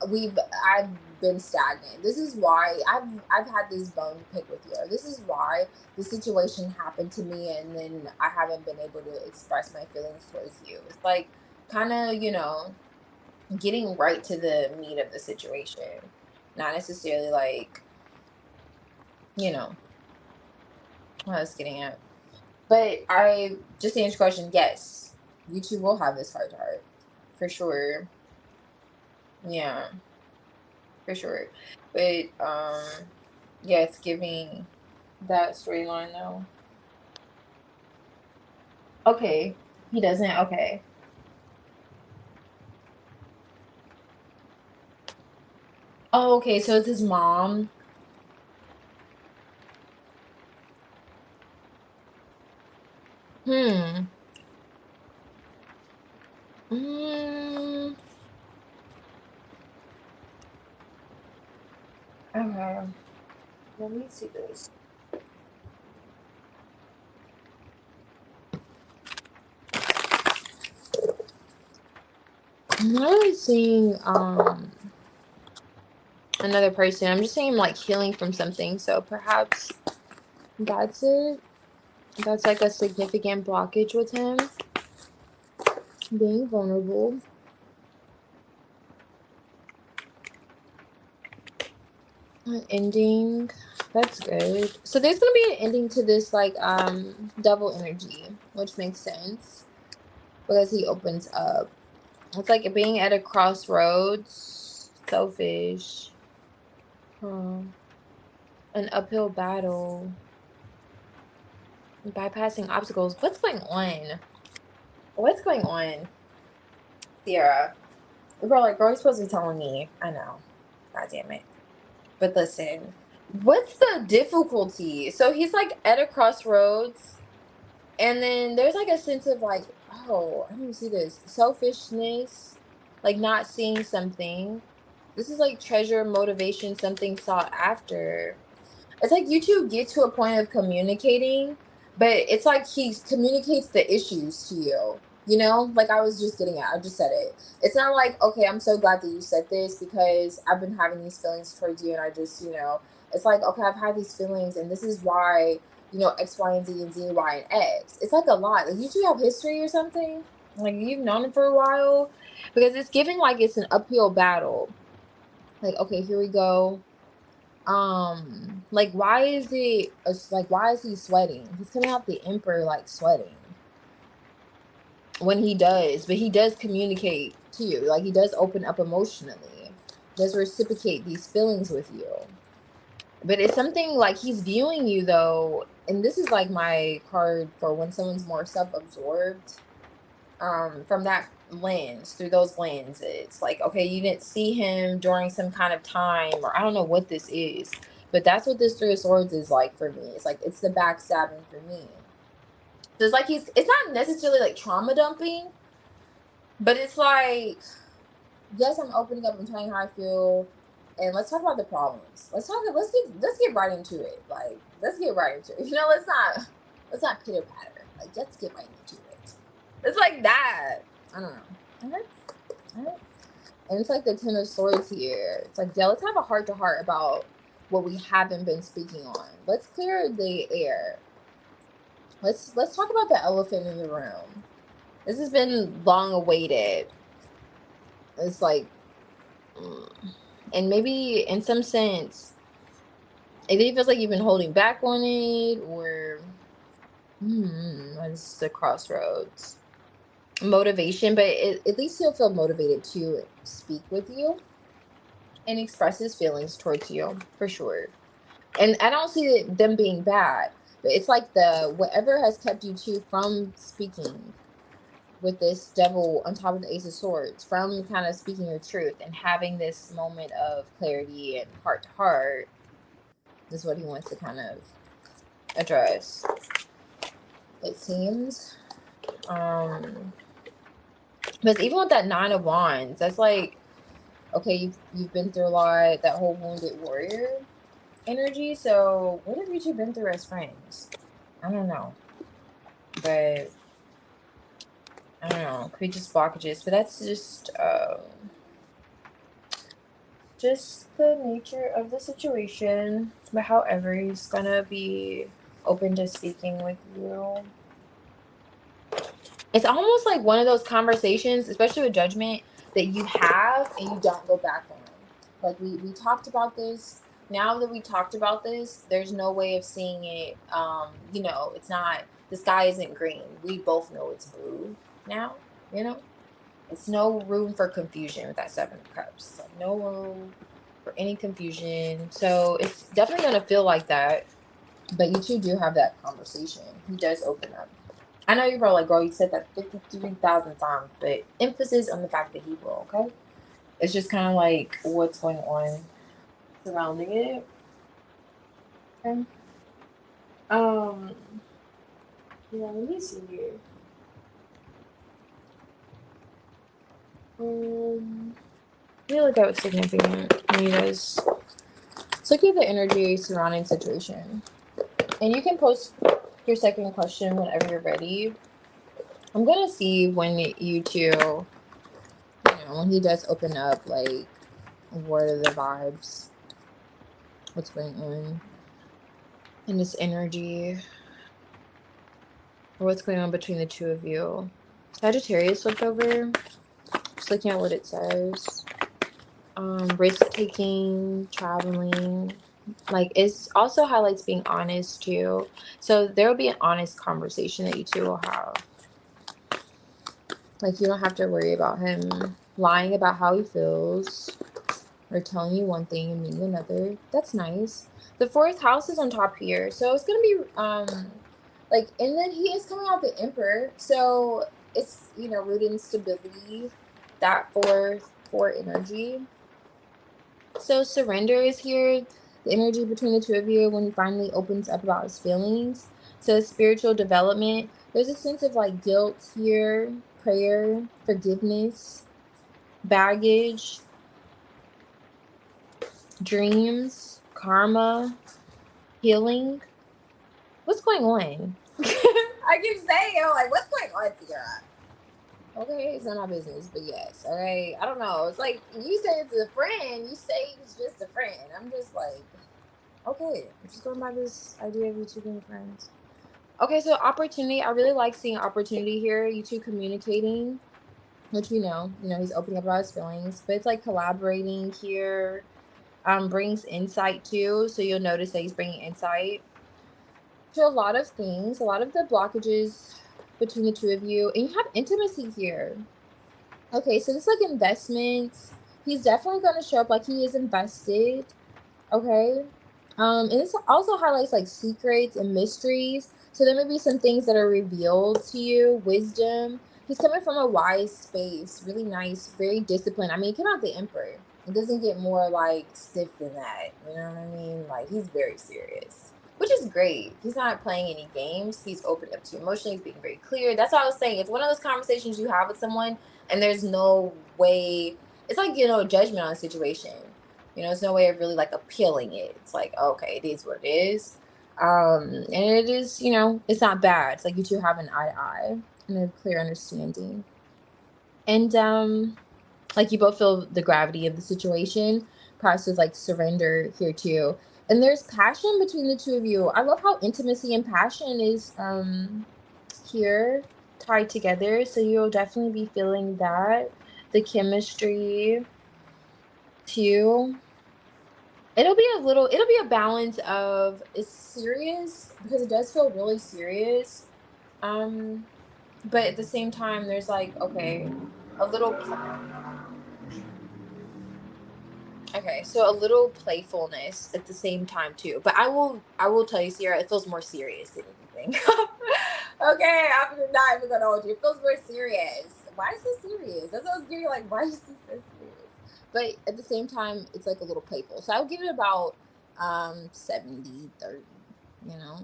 I've been stagnant. This is why I've had this bone to pick with you. This is why the situation happened to me, and then I haven't been able to express my feelings towards you. It's like kind of, you know, getting right to the meat of the situation, not necessarily like, you know, what I was getting at. But I just to answer your question, yes, you two will have this heart to heart for sure. Yeah, for sure. But yeah, it's giving that storyline though. Okay, he doesn't. Okay. Oh, okay. So it's his mom. Hmm. Mm. Okay. Let me see this. I'm not really seeing another person. I'm just seeing like healing from something. So perhaps that's it. That's like a significant blockage with him being vulnerable. An ending. That's good. So there's gonna be an ending to this like devil energy, which makes sense because he opens up. It's like being at a crossroads, selfish, an uphill battle, bypassing obstacles. What's going on? What's going on, Sierra? Bro, like, girl, you're supposed to be telling me. I know. God damn it. But listen, what's the difficulty? So he's like at a crossroads, and then there's like a sense of like, oh, I didn't even see this. Selfishness, like not seeing something. This is like treasure, motivation, something sought after. It's like you two get to a point of communicating, but it's like he communicates the issues to you. You know, like I was just getting at, I just said it. It's not like, okay, I'm so glad that you said this because I've been having these feelings towards you, and I just, you know, it's like, okay, I've had these feelings, and this is why, you know, X, Y, and Z, and Z, Y, and X. It's like a lot. Like you two have history or something. Like you've known him for a while, because it's giving like it's an uphill battle. Like, okay, here we go. Like why is it like why is he sweating? He's coming out the Emperor like sweating when he does, but he does communicate to you, like he does open up emotionally, does reciprocate these feelings with you. But it's something like he's viewing you though, and this is like my card for when someone's more self-absorbed, from that lens, through those lenses. Like, okay, you didn't see him during some kind of time, or I don't know what this is, but that's what this Three of Swords is like for me. It's like it's the backstabbing for me. So it's like it's not necessarily like trauma dumping, but it's like, yes, I'm opening up, I'm telling you how I feel, and let's talk about the problems. Let's get right into it. Like, let's get right into it. Let's not pitter patter. Like, let's get right into it. It's like that. I don't know. Okay. All right. And it's like the Ten of Swords here. It's like, yeah, let's have a heart to heart about what we haven't been speaking on. Let's clear the air. Let's talk about the elephant in the room. This has been long awaited. It's like, and maybe in some sense, it either feels like you've been holding back on it, or it's the crossroads. Motivation, but at least he'll feel motivated to speak with you and express his feelings towards you, for sure. And I don't see them being bad, but it's like the whatever has kept you two from speaking with this devil on top of the Ace of Swords, from kind of speaking your truth and having this moment of clarity and heart to heart, is what he wants to kind of address, it seems. But even with that Nine of Wands, that's like, okay, you've been through a lot, that whole wounded warrior energy. So what have you two been through as friends? I don't know, but I don't know, could be just blockages, but that's just the nature of the situation. But however, he's gonna be open to speaking with you. It's almost like one of those conversations, especially with judgment, that you have and you don't go back on. Like we talked about this. Now that we talked about this, there's no way of seeing it. It's not, the sky isn't green. We both know it's blue now, you know? It's no room for confusion with that Seven of Cups. It's like no room for any confusion. So it's definitely gonna feel like that. But you two do have that conversation. He does open up. I know you're probably like, girl, you said that 53,000 times, but emphasis on the fact that he will, okay? It's just kind of like what's going on surrounding it. Okay. Yeah, let me see here. Let me look at what's significant when he does. Let's look at the energy surrounding situation. And you can post your second question whenever you're ready. I'm gonna see when you two, when he does open up, like, what are the vibes? What's going on in this energy? Or what's going on between the two of you? Sagittarius looked over. Just looking at what it says. Risk taking, traveling. Like, it also highlights being honest too. So there will be an honest conversation that you two will have. Like, you don't have to worry about him lying about how he feels or telling you one thing and meaning another. That's nice. The fourth house is on top here, so it's gonna be and then he is coming out the Emperor, so it's rooted in stability. That four energy. So surrender is here. The energy between the two of you when he finally opens up about his feelings. So spiritual development. There's a sense of like guilt here, prayer, forgiveness, baggage, dreams, karma, healing. What's going on? I keep saying, like, what's going on, Sierra? Okay, it's not my business, but yes, all right. I don't know. It's like you say it's a friend. You say it's just a friend. I'm just like, okay, I'm just going by this idea of you two being friends. Okay, so opportunity. I really like seeing opportunity here. You two communicating, which he's opening up about his feelings, but it's like collaborating here. Brings insight too, so you'll notice that he's bringing insight to a lot of things, a lot of the blockages between the two of you, and you have intimacy here. Okay, so this like investments. He's definitely going to show up like he is invested. Okay, and this also highlights like secrets and mysteries. So there may be some things that are revealed to you, wisdom. He's coming from a wise space, really nice, very disciplined. I mean, he came out the Emperor. It doesn't get more like stiff than that. You know what I mean? Like, he's very serious. which is great. He's not playing any games. He's opening up to you emotionally. He's being very clear. That's what I was saying. It's one of those conversations you have with someone, and there's no way. It's like, judgment on a situation. There's no way of really like appealing it. It's like, okay, it is what it is. And it is, it's not bad. It's like you two have an eye to eye and a clear understanding. And like you both feel the gravity of the situation. Perhaps there's like surrender here too. And there's passion between the two of you. I love how intimacy and passion is here tied together. So you'll definitely be feeling that. The chemistry too. It'll be a balance of it's serious because it does feel really serious. Um, but at the same time, there's like, okay, a little okay, so a little playfulness at the same time too. But I will tell you, Sierra, it feels more serious than anything. Okay, I'm not even gonna hold you. It feels more serious. Why is this serious? That's what I was getting like, why is this so serious? But at the same time, it's like a little playful. So I would give it about 70-30.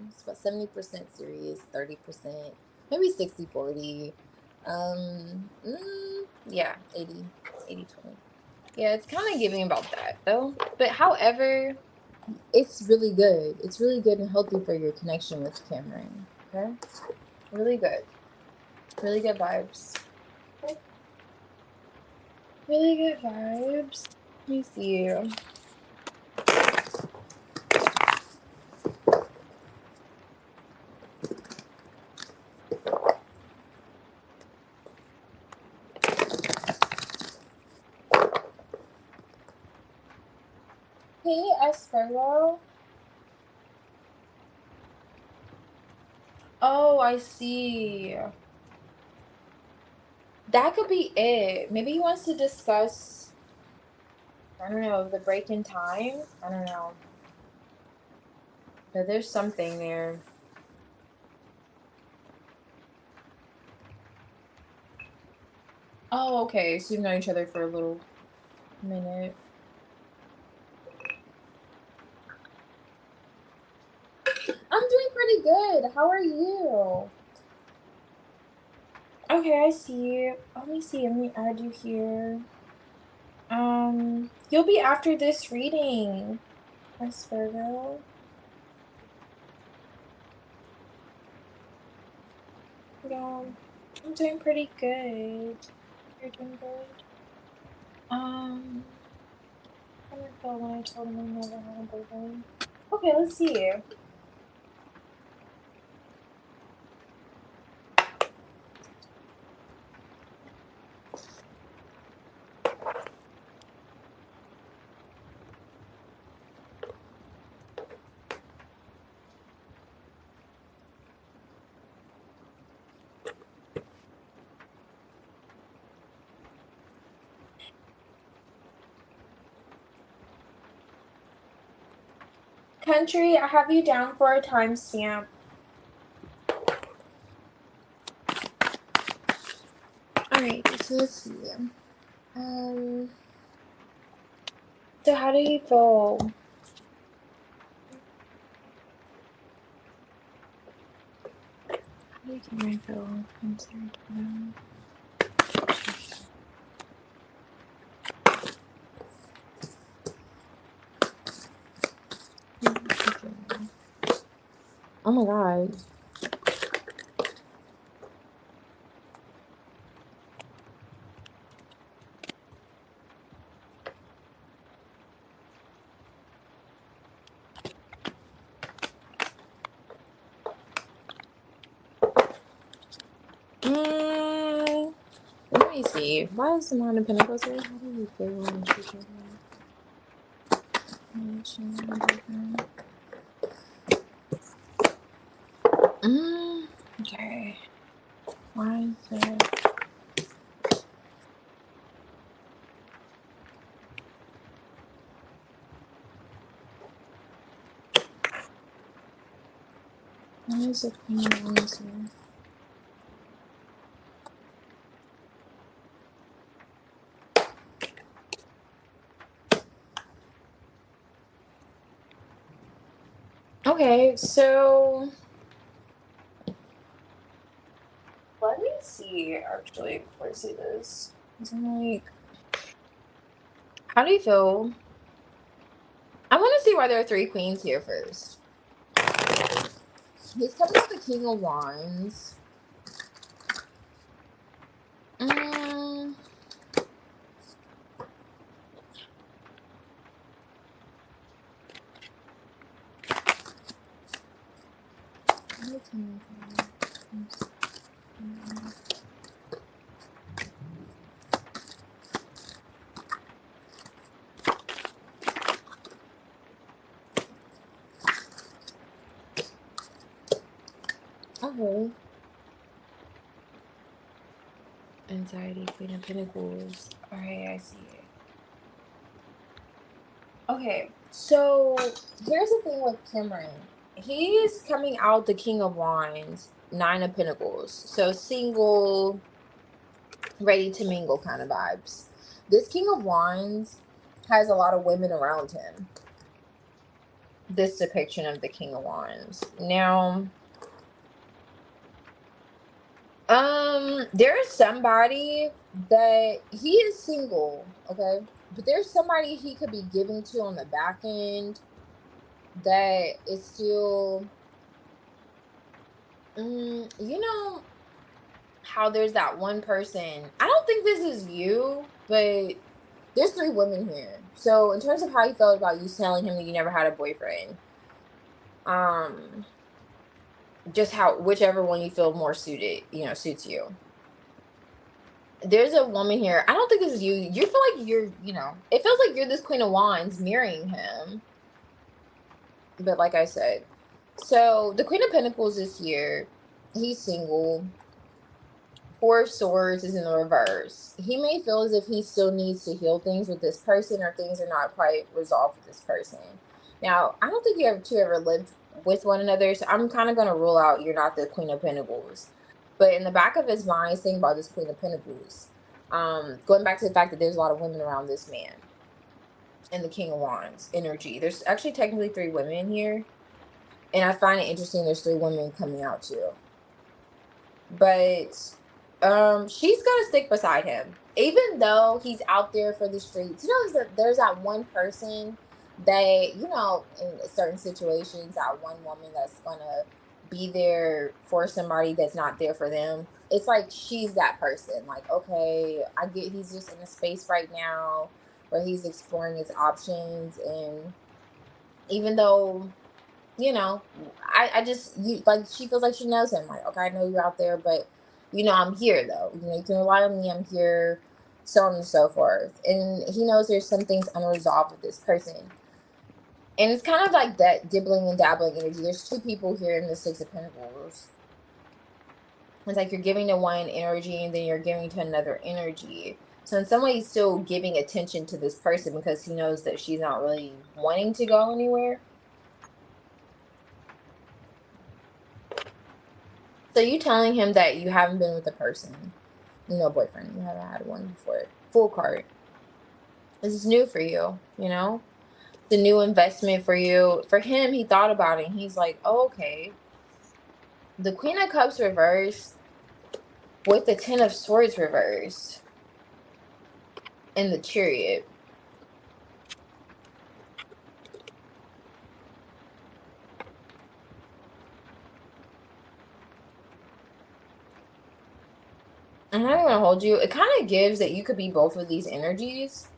It's about 70% serious, 30%, maybe 60-40. Yeah, 80-20. Yeah, it's kind of giving about that though. But however, it's really good. It's really good and healthy for your connection with Cameron. Okay? Really good. Really good vibes. Really good vibes. Let me see. Hey, Espargo. Oh, I see. That could be it. Maybe he wants to discuss, I don't know, the break in time. I don't know. But there's something there. Oh, okay. So you've known each other for a little minute. I'm doing pretty good. How are you? Okay, I see. Let me see. Let me add you here. You'll be after this reading, Miss Virgo. Yeah, I'm doing pretty good. You're doing good. How did I feel when I told him I never had a boyfriend? Okay, let's see. Country, I have you down for a timestamp. Alright, so let's see. Um, so how do you feel? How do you think I feel? I'm sorry. Oh my god. Let me see. Why is the Nine of Pentacles here? How do you feel when you choose okay. Why is it? Why is the Queen of Wands here? Okay, so let me see actually before I say this. 'Cause I'm like, how do you feel? I want to see why there are three queens here first. He's coming out the King of Wands. Mm, okay. Anxiety, Queen of Pentacles. Alright, I see it. Okay, so here's the thing with Cameron. He's coming out the King of Wands, Nine of Pentacles. So single, ready to mingle kind of vibes. This King of Wands has a lot of women around him. This depiction of the King of Wands. Now, there's somebody that he is single, okay? But there's somebody he could be giving to on the back end that is still, you know how there's that one person. I don't think this is you, but there's three women here. So in terms of how you felt about you telling him that you never had a boyfriend, um, just how whichever one you feel more suited, suits you. There's a woman here. I don't think this is you. You feel like it feels like you're this Queen of Wands mirroring him. But like I said, so the Queen of Pentacles is here. He's single. Four of Swords is in the reverse. He may feel as if he still needs to heal things with this person, or things are not quite resolved with this person. Now, I don't think you two ever lived with one another, so I'm kind of going to rule out you're not the Queen of Pentacles. But in the back of his mind, he's thinking about this Queen of Pentacles. Going back to the fact that there's a lot of women around this man and the King of Wands energy. There's actually technically three women here. And I find it interesting there's three women coming out too. But she's gonna stick beside him. Even though he's out there for the streets. There's that one person that, in certain situations, that one woman that's gonna be there for somebody that's not there for them. It's like she's that person. Like, okay, I get he's just in a space right now where he's exploring his options, and even though I just like she feels like she knows him. Like, okay, I know you're out there, but I'm here though. You can rely on me. I'm here, so on and so forth. And he knows there's some things unresolved with this person. And it's kind of like that dibbling and dabbling energy. There's two people here in the Six of Pentacles. It's like you're giving to one energy and then you're giving to another energy. So in some way, he's still giving attention to this person because he knows that she's not really wanting to go anywhere. So you telling him that you haven't been with a person, boyfriend, you haven't had one before. Full card. This is new for you, It's a new investment for you. For him, he thought about it and he's like, oh, okay. The Queen of Cups reversed with the Ten of Swords reversed and the Chariot. I'm not gonna hold you. It kind of gives that you could be both of these energies.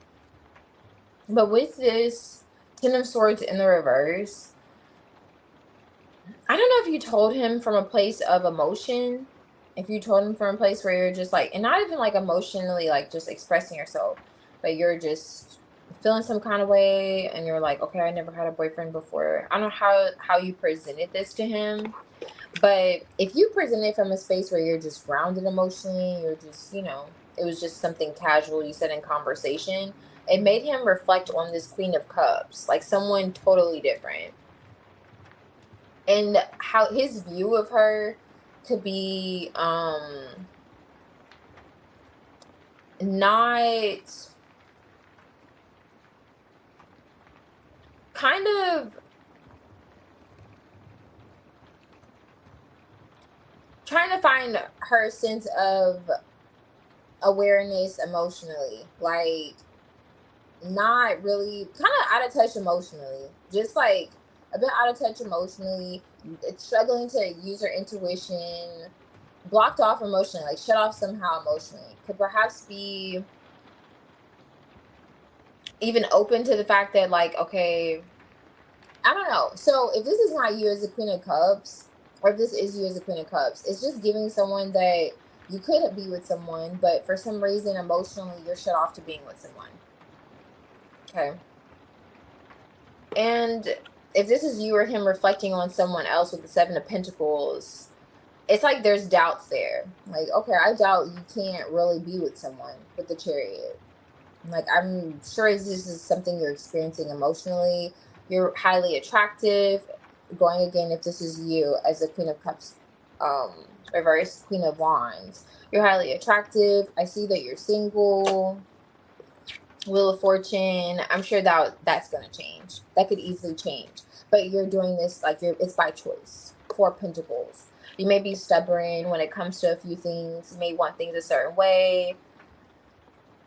But with this Ten of Swords in the reverse, I don't know if you told him from a place of emotion, if you told him from a place where you're just like, and not even like emotionally, like just expressing yourself, but you're just feeling some kind of way and you're like, okay, I never had a boyfriend before. I don't know how you presented this to him, but if you present it from a space where you're just grounded emotionally, you're just, it was just something casual you said in conversation, it made him reflect on this Queen of Cups, like someone totally different. And how his view of her could be not kind of trying to find her sense of awareness emotionally. Like, not really, kind of out of touch emotionally. Just like a bit out of touch emotionally. It's struggling to use her intuition. Blocked off emotionally, like shut off somehow emotionally. Could perhaps be even open to the fact that, like, okay, I don't know. So if this is not you as a Queen of Cups, or if this is you as a Queen of Cups, it's just giving someone that you could be with someone, but for some reason emotionally you're shut off to being with someone. Okay. And if this is you or him reflecting on someone else with the Seven of Pentacles, it's like there's doubts there. Like, okay, I doubt you can't really be with someone with the Chariot. Like, I'm sure this is something you're experiencing emotionally. You're highly attractive. Going again, if this is you as a Queen of Cups, reverse Queen of Wands, you're highly attractive. I see that you're single. Wheel of Fortune. I'm sure that's going to change. That could easily change. But you're doing this like it's by choice. Four of Pentacles. You may be stubborn when it comes to a few things. You may want things a certain way.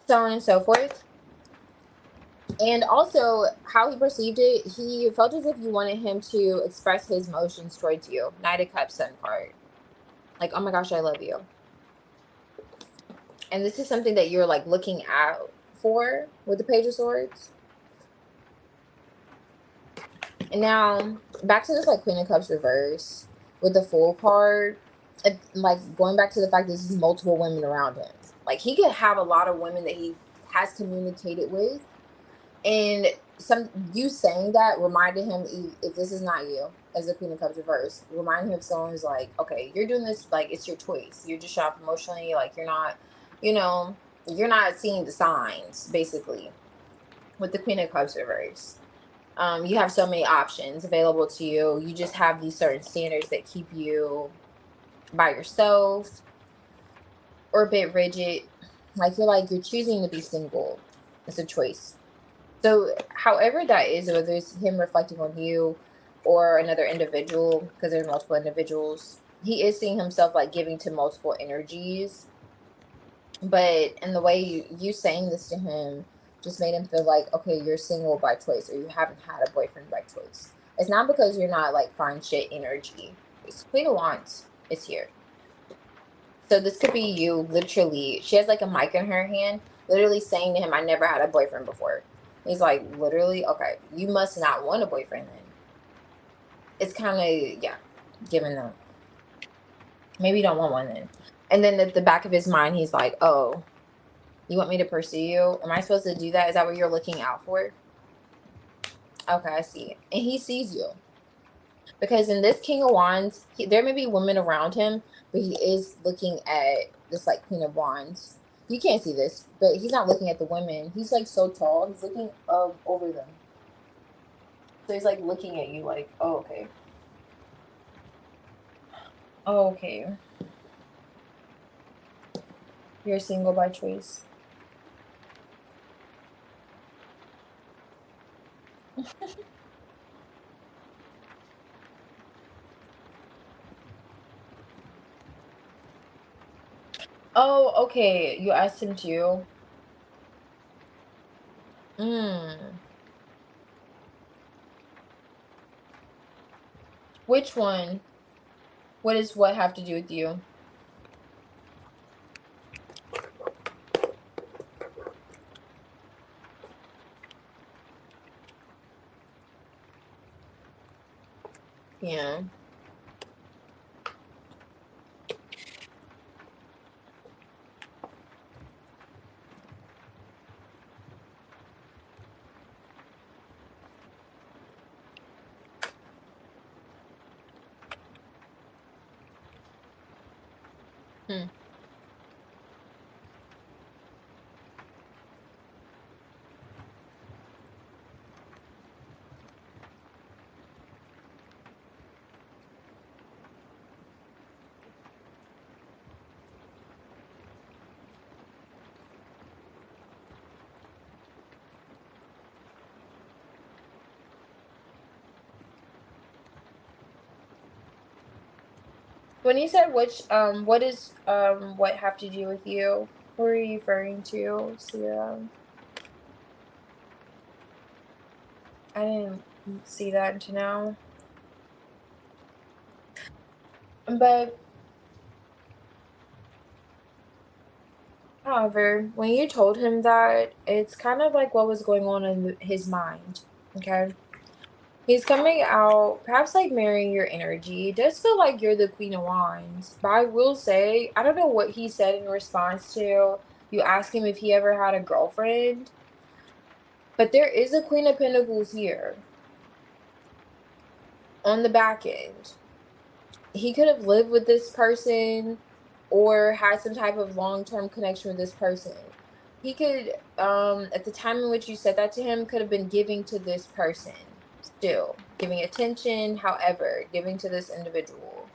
So on and so forth. And also, how he perceived it, he felt as if you wanted him to express his emotions towards you. Knight of Cups, Sun card. Like, oh my gosh, I love you. And this is something that you're like looking out for with the Page of Swords. And now, back to this like Queen of Cups reverse with the Fool card. Like, going back to the fact this is multiple women around him. Like, he could have a lot of women that he has communicated with. And you saying that reminded him, if this is not you as the Queen of Cups reverse, reminded him of someone who's like, okay, you're doing this, like, it's your choice. You're just shot emotionally, like, you're not, you're not seeing the signs, basically, with the Queen of Cups reverse. You have so many options available to you. You just have these certain standards that keep you by yourself or a bit rigid. Like you're choosing to be single. It's a choice. So however that is, whether it's him reflecting on you or another individual, because there's multiple individuals, he is seeing himself like giving to multiple energies. But in the way you saying this to him just made him feel like, okay, you're single by choice, or you haven't had a boyfriend by choice. It's not because you're not like fine shit energy. It's Queen of Wands is here. So this could be you literally. She has like a mic in her hand, literally saying to him, I never had a boyfriend before. He's like, literally, okay, you must not want a boyfriend then. It's kind of, yeah, given that. Maybe you don't want one then. And then at the back of his mind, he's like, oh, you want me to pursue you? Am I supposed to do that? Is that what you're looking out for? Okay, I see. And he sees you. Because in this King of Wands, there may be women around him, but he is looking at this like Queen of Wands. You can't see this, but he's not looking at the women. He's like so tall. He's looking over them. So he's like looking at you like, oh, okay. Oh, okay. You're single by choice. Oh, okay. You asked him to. Mm. Which one? What does what have to do with you? Yeah. Hmm. When you said which, what is, what have to do with you? What are you referring to, Sierra? I didn't see that until now. But, however, when you told him that, it's kind of like what was going on in his mind, okay? He's coming out, perhaps like marrying your energy. It does feel like you're the Queen of Wands. But I will say, I don't know what he said in response to you ask him if he ever had a girlfriend. But there is a Queen of Pentacles here on the back end. He could have lived with this person or had some type of long-term connection with this person. He could, at the time in which you said that to him, could have been giving to this person, still giving attention, however, giving to this individual.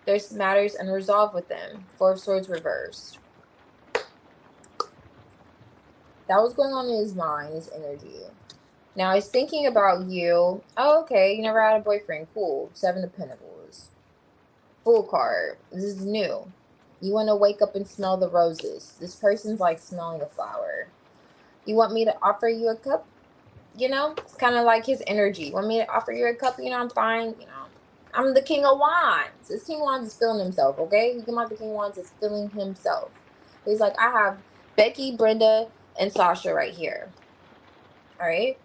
There's matters unresolved with them. Four of Swords reversed. That was going on in his mind, his energy. Now he's thinking about you. Oh, okay, you never had a boyfriend. Cool. Seven of Pentacles. Full card. This is new. You want to wake up and smell the roses. This person's like smelling a flower. You want me to offer you a cup? You know, it's kind of like his energy. Want me to offer you a cup? You know, I'm fine. You know, I'm the King of Wands. This King of Wands is feeling himself, okay? He came out the King of Wands is feeling himself. He's like, I have Becky, Brenda, and Sasha right here. All right?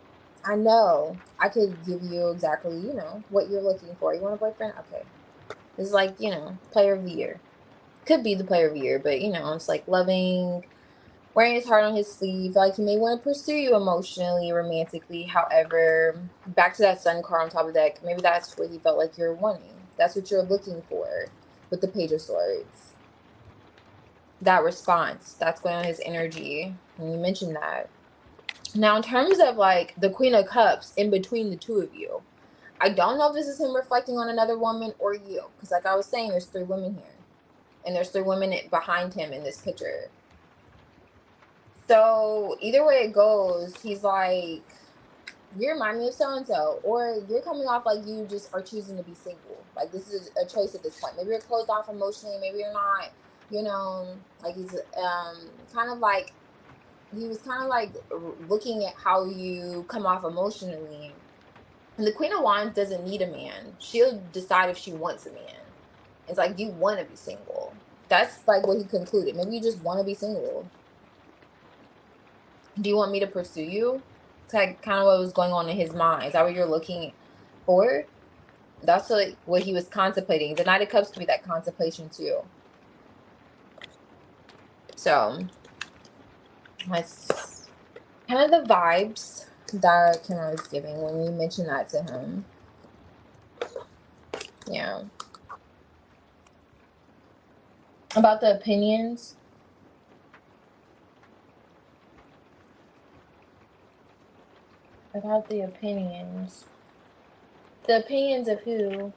I know I could give you exactly, you know, what you're looking for. You want a boyfriend? Okay. It's like, you know, player of the year. Could be the player of the year, but, you know, it's like loving, wearing his heart on his sleeve. Like he may want to pursue you emotionally, romantically. However, back to that sun card on top of the deck, maybe that's what he felt like you're wanting. That's what you're looking for with the Page of Swords. That response, that's going on his energy. And you mentioned that. Now, in terms of like the Queen of Cups in between the two of you, I don't know if this is him reflecting on another woman or you. Because like I was saying, there's 3 women here. And there's 3 women behind him in this picture. So either way it goes, he's like, you remind me of so-and-so. Or you're coming off like you just are choosing to be single. Like this is a choice at this point. Maybe you're closed off emotionally. Maybe you're not. You know, like he's kind of like, he was kind of like looking at how you come off emotionally. And the Queen of Wands doesn't need a man. She'll decide if she wants a man. It's like, you want to be single. That's like what he concluded. Maybe you just want to be single. Do you want me to pursue you? It's like kind of what was going on in his mind. Is that what you're looking for? That's like what he was contemplating. The Knight of Cups could be that contemplation too. So that's kind of the vibes that Kendra was giving when you mentioned that to him. Yeah. About the opinions. About the opinions. The opinions of who?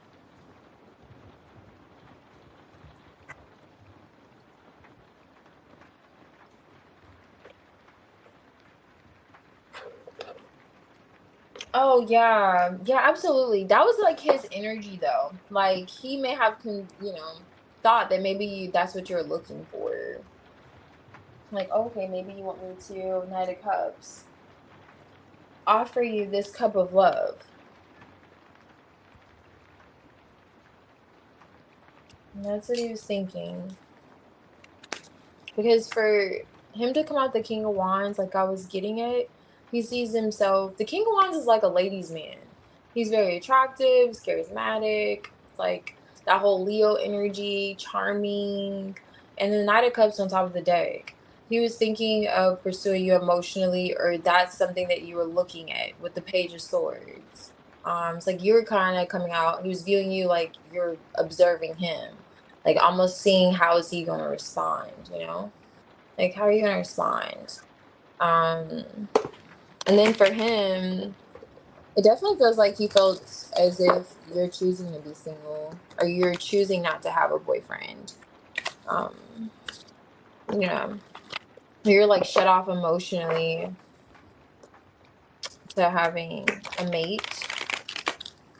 Oh yeah, yeah, absolutely. That was like his energy though. Like he may have, you know, thought that maybe that's what you're looking for. Like, okay, maybe you want me to Knight of Cups offer you this cup of love. And that's what he was thinking. Because for him to come out the King of Wands, like I was getting it, he sees himself. The King of Wands is like a ladies' man. He's very attractive, charismatic, like that whole Leo energy, charming, and the Knight of Cups on top of the deck. He was thinking of pursuing you emotionally, or that's something that you were looking at with the Page of Swords. It's like you were kind of coming out. He was viewing you like you're observing him, like almost seeing how is he going to respond. You know, like how are you going to respond? And then for him, it definitely feels like he felt as if you're choosing to be single, or you're choosing not to have a boyfriend. You know, you're like shut off emotionally to having a mate.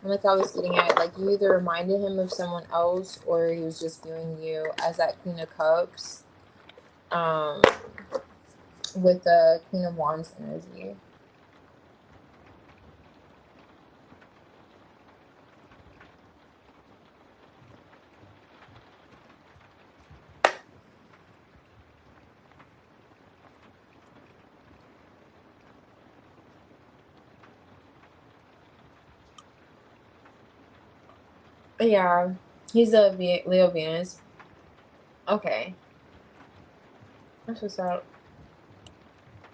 Like I was getting at, like you either reminded him of someone else or he was just viewing you as that Queen of Cups, um, with the Queen of Wands energy. Yeah, he's a Leo Venus. Okay, that's what's up.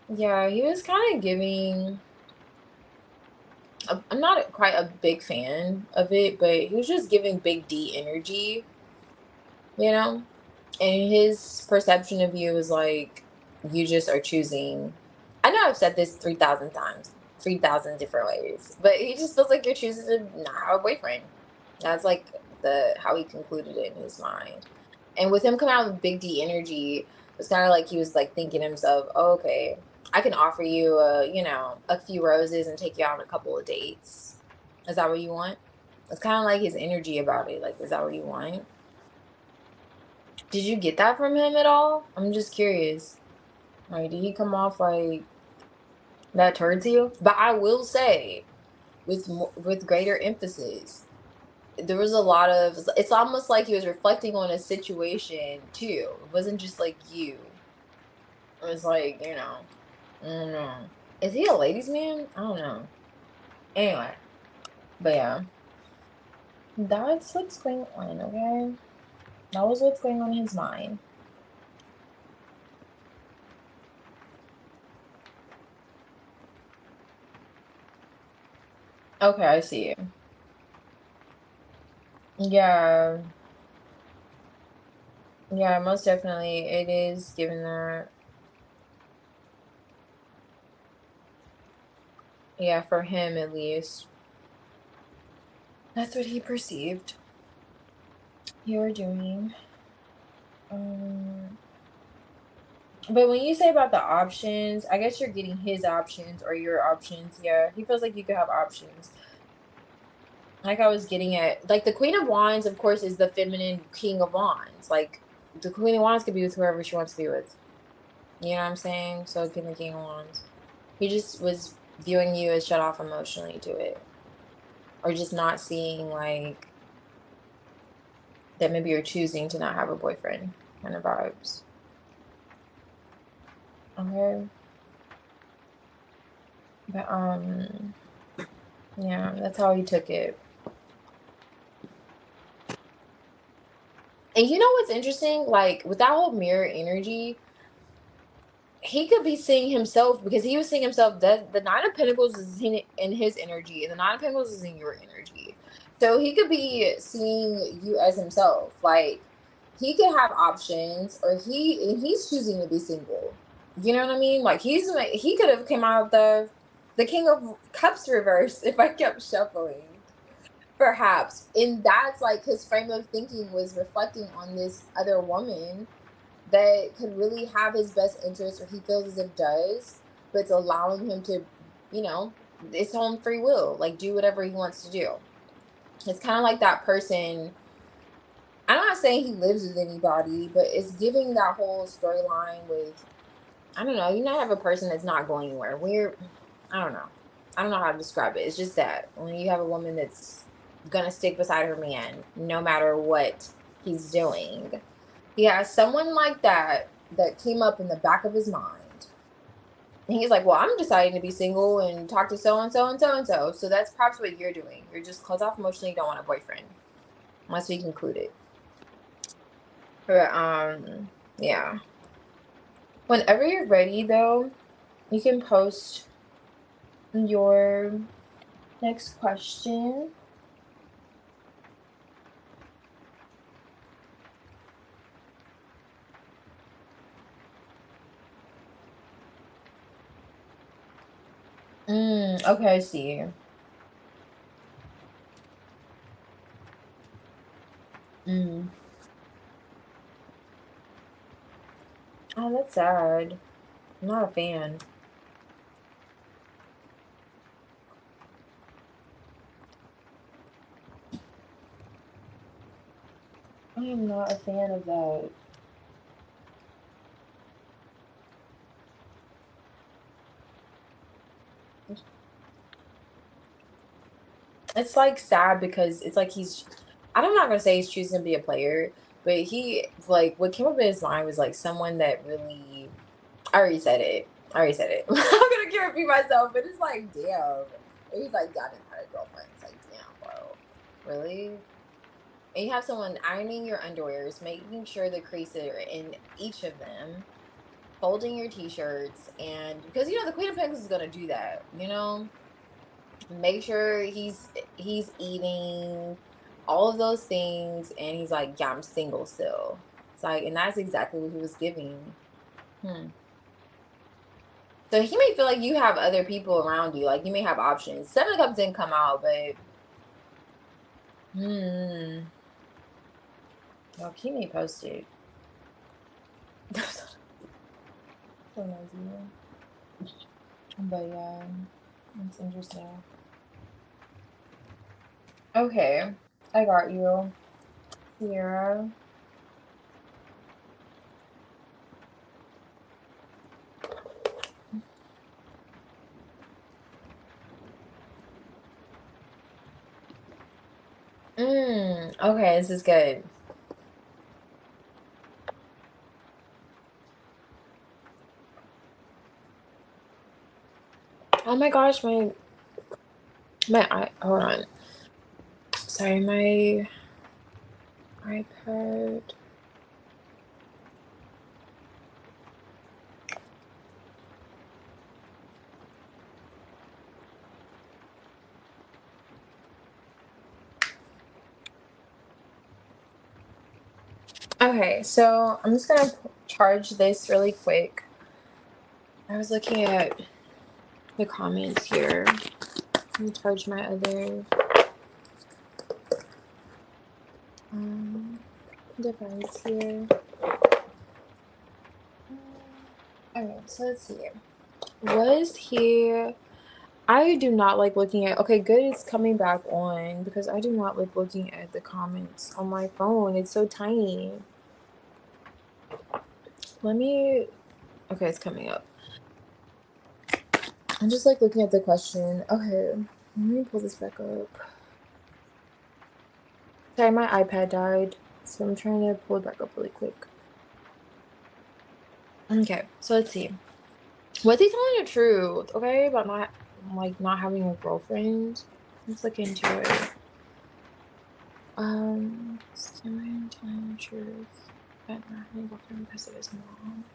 Yeah, he was kind of giving. I'm not quite a big fan of it, but he was just giving big D energy, you know? And his perception of you is like, you just are choosing. I know I've said this 3,000 times, 3,000 different ways, but he just feels like you're choosing to not have a boyfriend. That's like the how he concluded it in his mind. And with him coming out with big D energy, it's kind of like he was like thinking to himself, oh, okay, I can offer you, a few roses and take you out on a couple of dates. Is that what you want? It's kind of like his energy about it. Like, is that what you want? Did you get that from him at all? I'm just curious. Like, did he come off like that towards you? But I will say, with greater emphasis, there was a lot of. It's almost like he was reflecting on a situation too. It wasn't just like you. It was like, I don't know. Is he a ladies' man? I don't know. Anyway, but yeah, that's what's going on. Okay, that was what's going on in his mind. Okay, I see. Yeah, yeah, most definitely. It is given that. Yeah, for him at least. That's what he perceived you were doing. Um, but when you say about the options, I guess you're getting his options or your options. Yeah, he feels like you could have options. Like I was getting at, like the Queen of Wands, of course, is the feminine King of Wands. Like the Queen of Wands could be with whoever she wants to be with. You know what I'm saying? So can the King of Wands. He just was viewing you as shut off emotionally to it, or just not seeing like that maybe you're choosing to not have a boyfriend kind of vibes. Okay. But yeah, that's how he took it. And you know what's interesting? Like with that whole mirror energy, he could be seeing himself because he was seeing himself that the Nine of Pentacles is in his energy, and the Nine of Pentacles is in your energy. So he could be seeing you as himself. Like he could have options, or he's choosing to be single. You know what I mean? Like he could have came out of the King of Cups reverse if I kept shuffling. Perhaps. And that's like his frame of thinking was reflecting on this other woman that could really have his best interest, or he feels as if does, but it's allowing him to, you know, it's on free will, like do whatever he wants to do. It's kind of like that person. I'm not saying he lives with anybody, but it's giving that whole storyline with, I don't know, you not have a person that's not going anywhere. I don't know. I don't know how to describe it. It's just that when you have a woman that's gonna stick beside her man no matter what he's doing. He has someone like that came up in the back of his mind. And he's like, well, I'm deciding to be single and talk to so and so and so and so. So that's perhaps what you're doing. You're just closed off emotionally, don't want a boyfriend. Unless we conclude it. But yeah. Whenever you're ready though, you can post your next question. Okay, I see. Mm. Oh, that's sad. I'm not a fan. I am not a fan of that. It's like sad because it's like I'm not gonna say he's choosing to be a player, but he like what came up in his mind was like someone that really I already said it. I already said it. I'm gonna keep repeat myself, but it's like damn. And he's like, God, I had a girlfriend. It's like, damn, bro. Really? And you have someone ironing your underwears, making sure the creases are in each of them, folding your t-shirts, and because the Queen of Pentacles is gonna do that, make sure he's eating all of those things, and he's like, yeah, I'm single still. It's like, and that's exactly what he was giving. So he may feel like you have other people around you, like you may have options. Seven of Cups didn't come out, but well, he may post it. So nosy. But yeah, it's interesting. Okay, I got you, Sierra. Okay, this is good. Oh my gosh, my eye. Hold on. Sorry, my iPad. Okay, so I'm just gonna charge this really quick. I was looking at the comments here. Let me charge my other device here. Okay, so let's see. Was he? I do not like looking at. Okay, good. It's coming back on because I do not like looking at the comments on my phone. It's so tiny. Let me. Okay, it's coming up. I'm just like looking at the question. Okay, let me pull this back up. Sorry, my iPad died, so I'm trying to pull it back up really quick. Okay, so let's see. Was he telling the truth? Okay, about not having a girlfriend. Let's look into it. Someone telling the truth about not having a girlfriend because of his mom.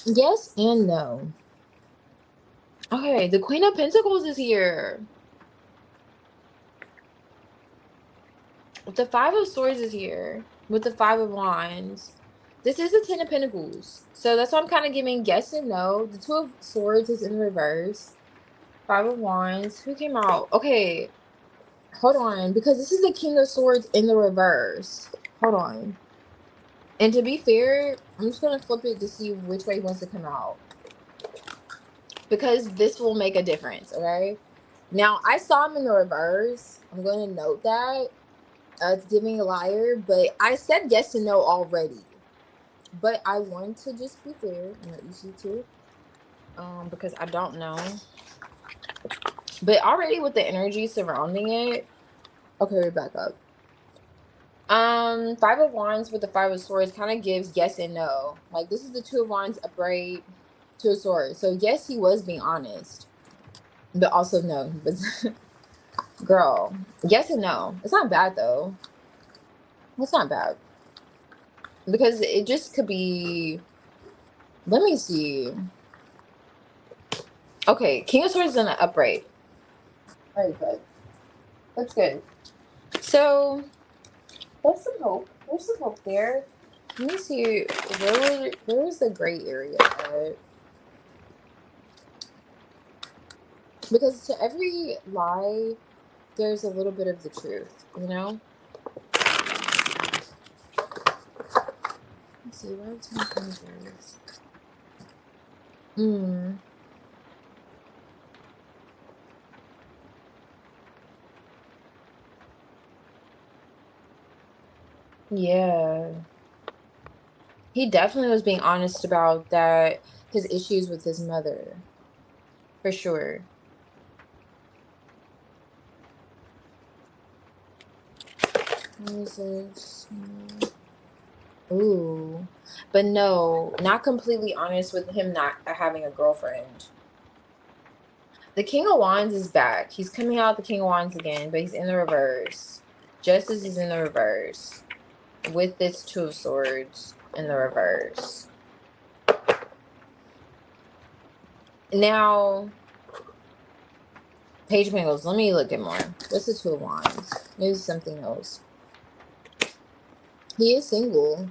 Yes and no. Okay, the Queen of Pentacles is here. The Five of Swords is here with the Five of Wands. This is the Ten of Pentacles. So that's why I'm kind of giving yes and no. The Two of Swords is in reverse. Five of Wands. Who came out? Okay, hold on. Because this is the King of Swords in the reverse. Hold on. And to be fair, I'm just going to flip it to see which way he wants to come out. Because this will make a difference, okay? Now, I saw him in the reverse. I'm going to note that. It's giving a liar, but I said yes and no already. But I want to just be fair and let you see too. Because I don't know. But already with the energy surrounding it. Okay, we're back up. Five of Wands with the Five of Swords kind of gives yes and no. Like this is the Two of Wands upright, Two of Swords. So yes, he was being honest. But also no, he was girl. Yes and no. It's not bad though. It's not bad. Because it just could be, let me see. Okay, King of Swords is in an upright. Alright, good. That's good. So that's some hope. There's some hope there. Let me see. Where was the gray area at? Because to every lie, there's a little bit of the truth, you know? Let's see, why is 10 of Pentacles? Mm. Yeah. He definitely was being honest about that, his issues with his mother. For sure. What is this? Ooh. But no, not completely honest with him not having a girlfriend. The King of Wands is back. He's coming out the King of Wands again, but he's in the reverse. Justice is in the reverse. With this Two of Swords in the reverse. Now, Page of Pentacles. Let me look at more. What's the Two of Wands? Maybe something else. He is single.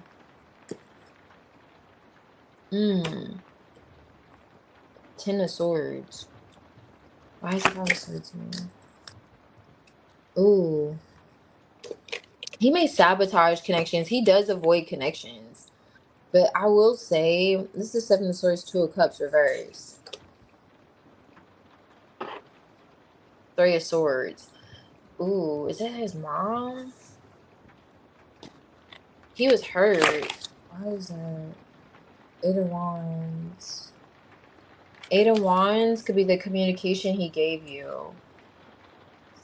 Ten of Swords. Why is it Five of Swords here? Ooh. He may sabotage connections. He does avoid connections. But I will say, this is Seven of Swords, Two of Cups reverse. Three of Swords. Ooh, is that his mom? He was hurt. Why is that? Eight of Wands. Eight of Wands could be the communication he gave you.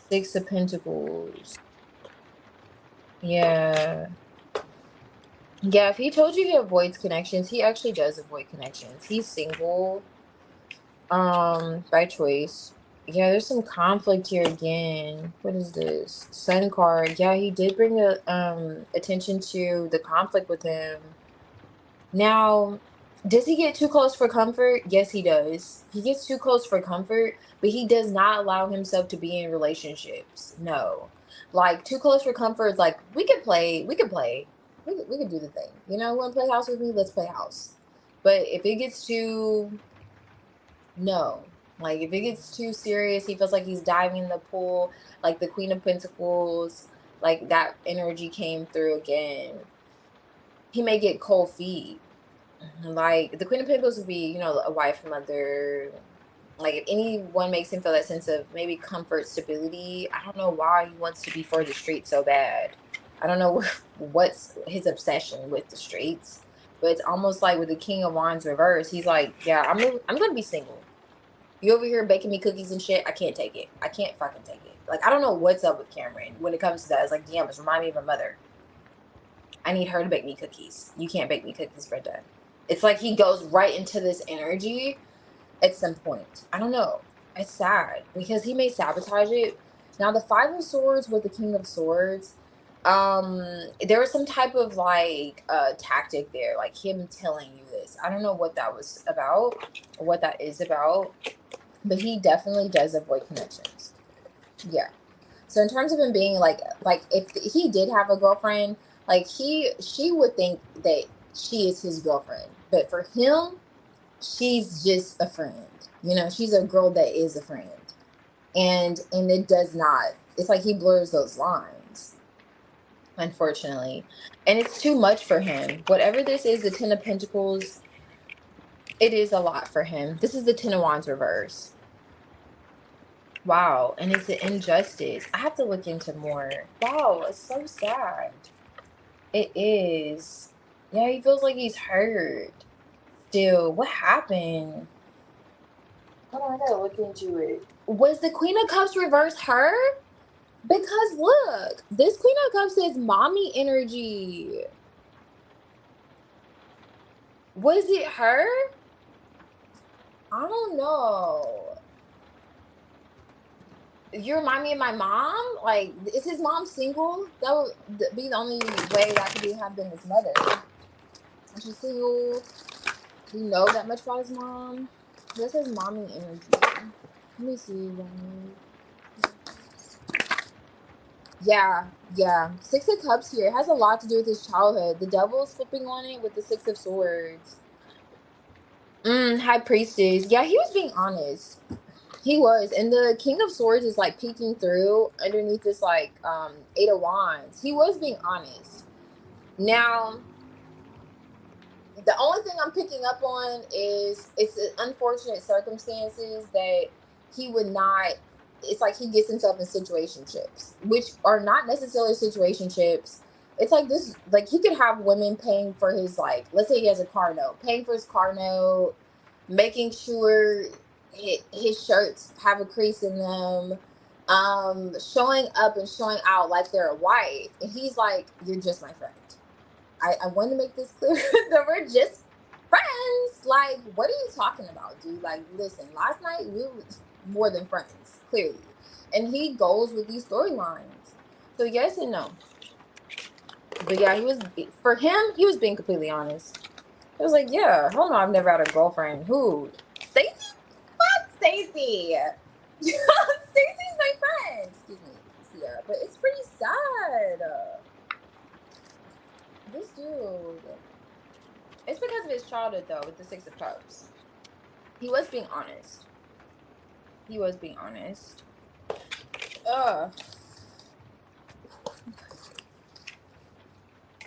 Six of Pentacles. Yeah. Yeah, if he told you he avoids connections, he actually does avoid connections. He's single. By choice. Yeah, there's some conflict here again. What is this? Sun card. Yeah, he did bring attention to the conflict with him. Now, does he get too close for comfort? Yes, he does. He gets too close for comfort, but he does not allow himself to be in relationships. No. Like, too close for comfort is like, we can play. We can do the thing. You know, want to play house with me? Let's play house. But if it gets too... No. Like, if it gets too serious, he feels like he's diving in the pool, like the Queen of Pentacles, like that energy came through again. He may get cold feet. Like, the Queen of Pentacles would be, you know, a wife, mother. Like, if anyone makes him feel that sense of maybe comfort, stability, I don't know why he wants to be for the streets so bad. I don't know what's his obsession with the streets. But it's almost like with the King of Wands reverse, he's like, yeah, I'm going to be single. You over here baking me cookies and shit, I can't take it. I can't fucking take it. Like, I don't know what's up with Cameron when it comes to that. It's like, damn, it's remind me of my mother. I need her to bake me cookies. You can't bake me cookies, Brenda. It's like he goes right into this energy at some point. I don't know. It's sad because he may sabotage it. Now, the Five of Swords with the King of Swords, there was some type of like tactic there, like him telling you this. I don't know what that was about, or what that is about, but he definitely does avoid connections. Yeah. So in terms of him being like if he did have a girlfriend, like she would think that she is his girlfriend, but for him, she's just a friend. You know, she's a girl that is a friend, and it does not. It's like he blurs those lines, unfortunately, and it's too much for him. Whatever this is, the Ten of Pentacles, it is a lot for him. This is the Ten of Wands reverse. Wow, and it's an injustice. I have to look into more. Wow, it's so sad. It is. Yeah, he feels like he's hurt. Still, what happened? Hold on, I gotta look into it. Was the Queen of Cups reverse her? Because look, this Queen of Cups is mommy energy. Was it her? I don't know. You remind me of my mom. Like, is his mom single? That would be the only way that could have been his mother. Is she single? Do you know that much about his mom? This is mommy energy. Let me see. Yeah. Six of Cups here. It has a lot to do with his childhood. The devil is flipping on it with the Six of Swords. High Priestess. Yeah, he was being honest. He was. And the King of Swords is like peeking through underneath this like Eight of Wands. He was being honest. Now, The only thing I'm picking up on is it's unfortunate circumstances that he would not. It's like he gets himself in situationships, which are not necessarily situationships. It's like this, like he could have women paying for his, like, let's say he has a car note, paying for his car note, making sure his shirts have a crease in them, showing up and showing out like they're a wife, and he's like, "You're just my friend." I want to make this clear that we're just friends. Like, what are you talking about, dude? Like, listen, last night we were more than friends, clearly. And he goes with these storylines. So yes and no. But yeah, for him, he was being completely honest. He was like, yeah, hell no, I've never had a girlfriend. Who? Stacy? Fuck Stacy. Stacy's my friend. Excuse me, Sierra. But it's pretty sad. This dude. It's because of his childhood, though, with the Six of Cups. He was being honest. He was being honest. Ugh.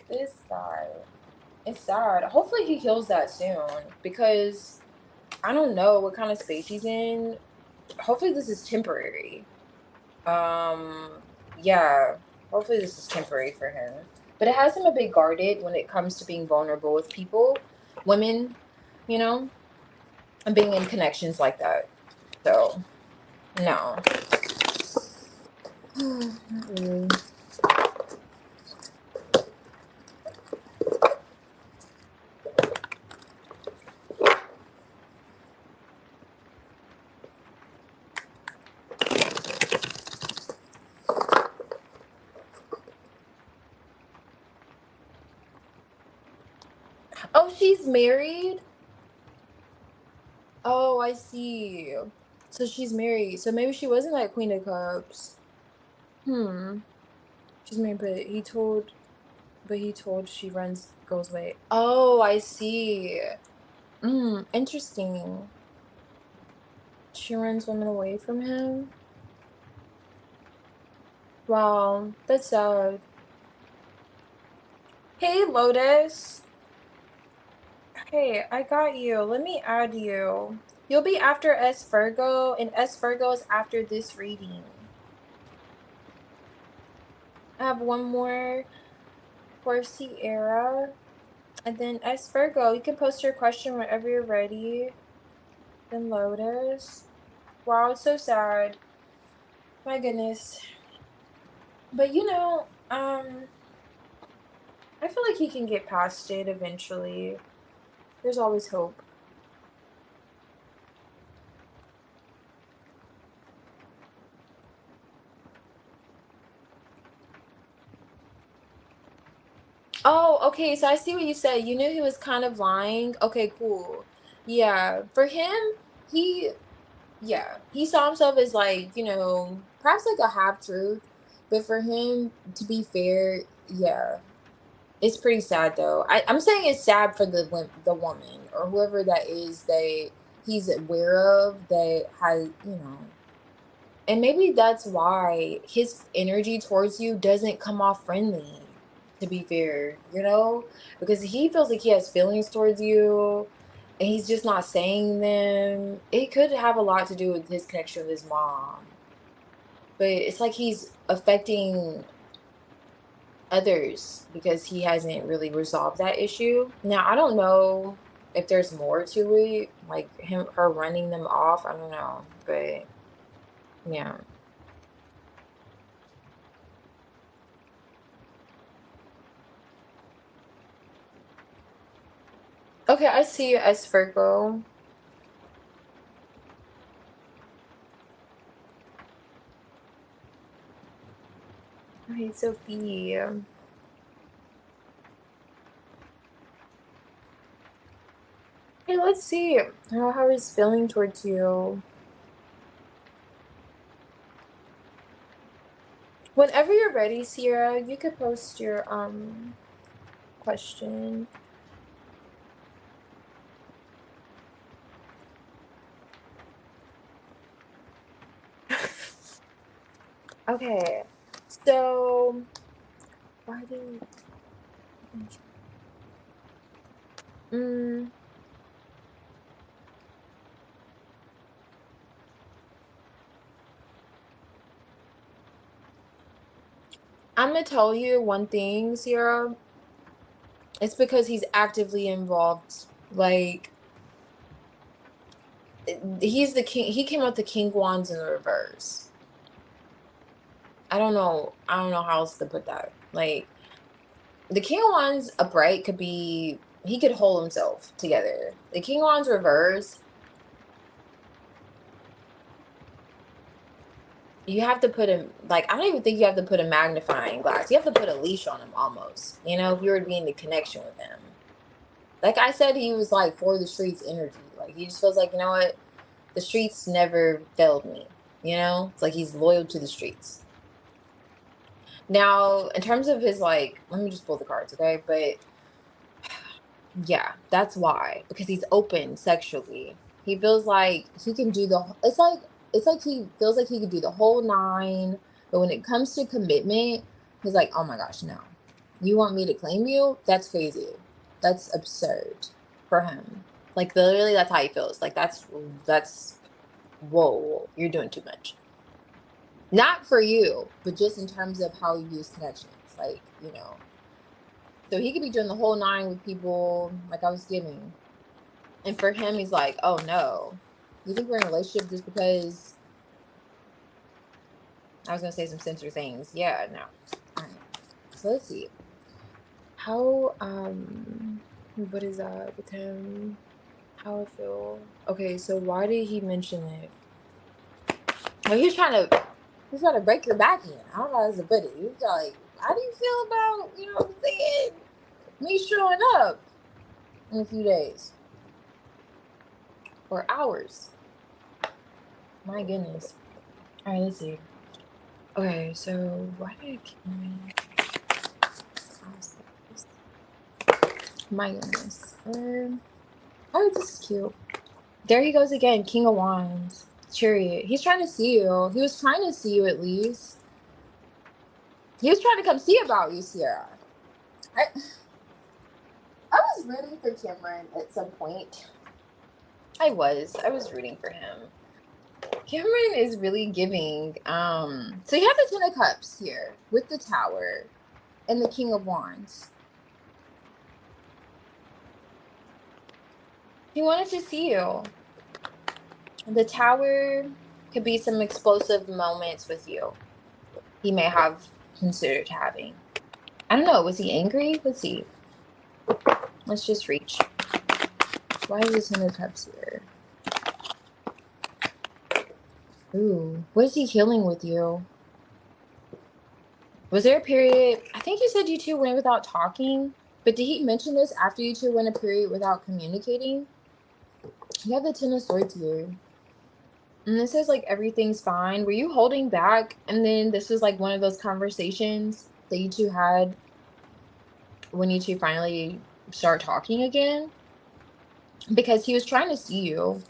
This guy. It's sad. Hopefully he heals that soon. Because I don't know what kind of space he's in. Hopefully this is temporary. Yeah. Hopefully this is temporary for him. But it has him a bit guarded when it comes to being vulnerable with people. Women, you know? And being in connections like that. So, no. Not really. Oh, she's married? Oh, I see. So she's married. So maybe she wasn't like Queen of Cups. Hmm. She's married, but he told she goes away. Oh, I see. Interesting. She runs women away from him? Wow, that's sad. Hey, Lotus. Hey, I got you. Let me add you. You'll be after S Virgo, and S Virgo is after this reading. I have one more for Sierra. And then S Virgo, you can post your question whenever you're ready. Then Lotus. Wow, it's so sad. My goodness. But I feel like he can get past it eventually. There's always hope. Oh, okay. So I see what you said. You knew he was kind of lying. Okay, cool. Yeah. For him, he, yeah, he saw himself as like, perhaps like a half truth. But for him, to be fair, yeah, it's pretty sad though. I'm saying it's sad for the woman or whoever that is that he's aware of that has, and maybe that's why his energy towards you doesn't come off friendly, to be fair, because he feels like he has feelings towards you and he's just not saying them. It could have a lot to do with his connection with his mom, but it's like he's affecting others because he hasn't really resolved that issue. Now, I don't know if there's more to it, like her running them off. I don't know, but yeah. Okay, I see you as Virgo. Okay, Sophie. Hey, let's see how he's feeling towards you. Whenever you're ready, Sierra, you could post your question. Okay, so why do Mm, I'm gonna tell you one thing, Sierra. It's because he's actively involved. Like, he's the king. He came out the king wands in the reverse. I don't know. I don't know how else to put that. Like, the king of wands upright could be, he could hold himself together. The king of wands reverse, you have to put him, like, I don't even think you have to put a magnifying glass. You have to put a leash on him almost. You know, if you were to be in the connection with him. Like I said, he was like for the streets energy. Like, he just feels like, you know what? The streets never failed me. You know? It's like he's loyal to the streets. Now, in terms of his, like, let me just pull the cards, okay? But yeah, that's why. Because he's open sexually. He feels like he can do the, it's like he feels like he could do the whole nine, but when it comes to commitment, he's like, "Oh my gosh, no. You want me to claim you? That's crazy. That's absurd for him." Like, literally, that's how he feels. Like, that's whoa, you're doing too much. Not for you, but just in terms of how he views connections. Like, you know. So he could be doing the whole nine with people, like I was giving. And for him, he's like, "Oh no. You think we're in a relationship just because I was gonna say some censor things?" Yeah, no. Alright. So let's see. How what is that with him? How I feel. Okay, so why did he mention it? Well, he's trying to break your back in. I don't know how to put it. He was like, "How do you feel about, you know what I'm saying, me showing up in a few days or hours?" My goodness. All right, let's see. Okay, so why did it kill me? My goodness. Oh, this is cute. There he goes again, King of Wands. Chariot. He's trying to see you. He was trying to see you at least. He was trying to come see about you, Sierra. I, I was rooting for Cameron at some point. I was rooting for him. Cameron is really giving. So you have the Ten of Cups here with the Tower and the King of Wands. He wanted to see you. The Tower could be some explosive moments with you. He may have considered having. I don't know. Was he angry? Let's see. Let's just reach. Why is the Ten of Cups here? Ooh. What is he healing with you? Was there a period? I think you said you two went without talking. But did he mention this after you two went a period without communicating? You have the Ten of Swords here. And this says, like, everything's fine. Were you holding back? And then this was, like, one of those conversations that you two had when you two finally start talking again? Because he was trying to see you.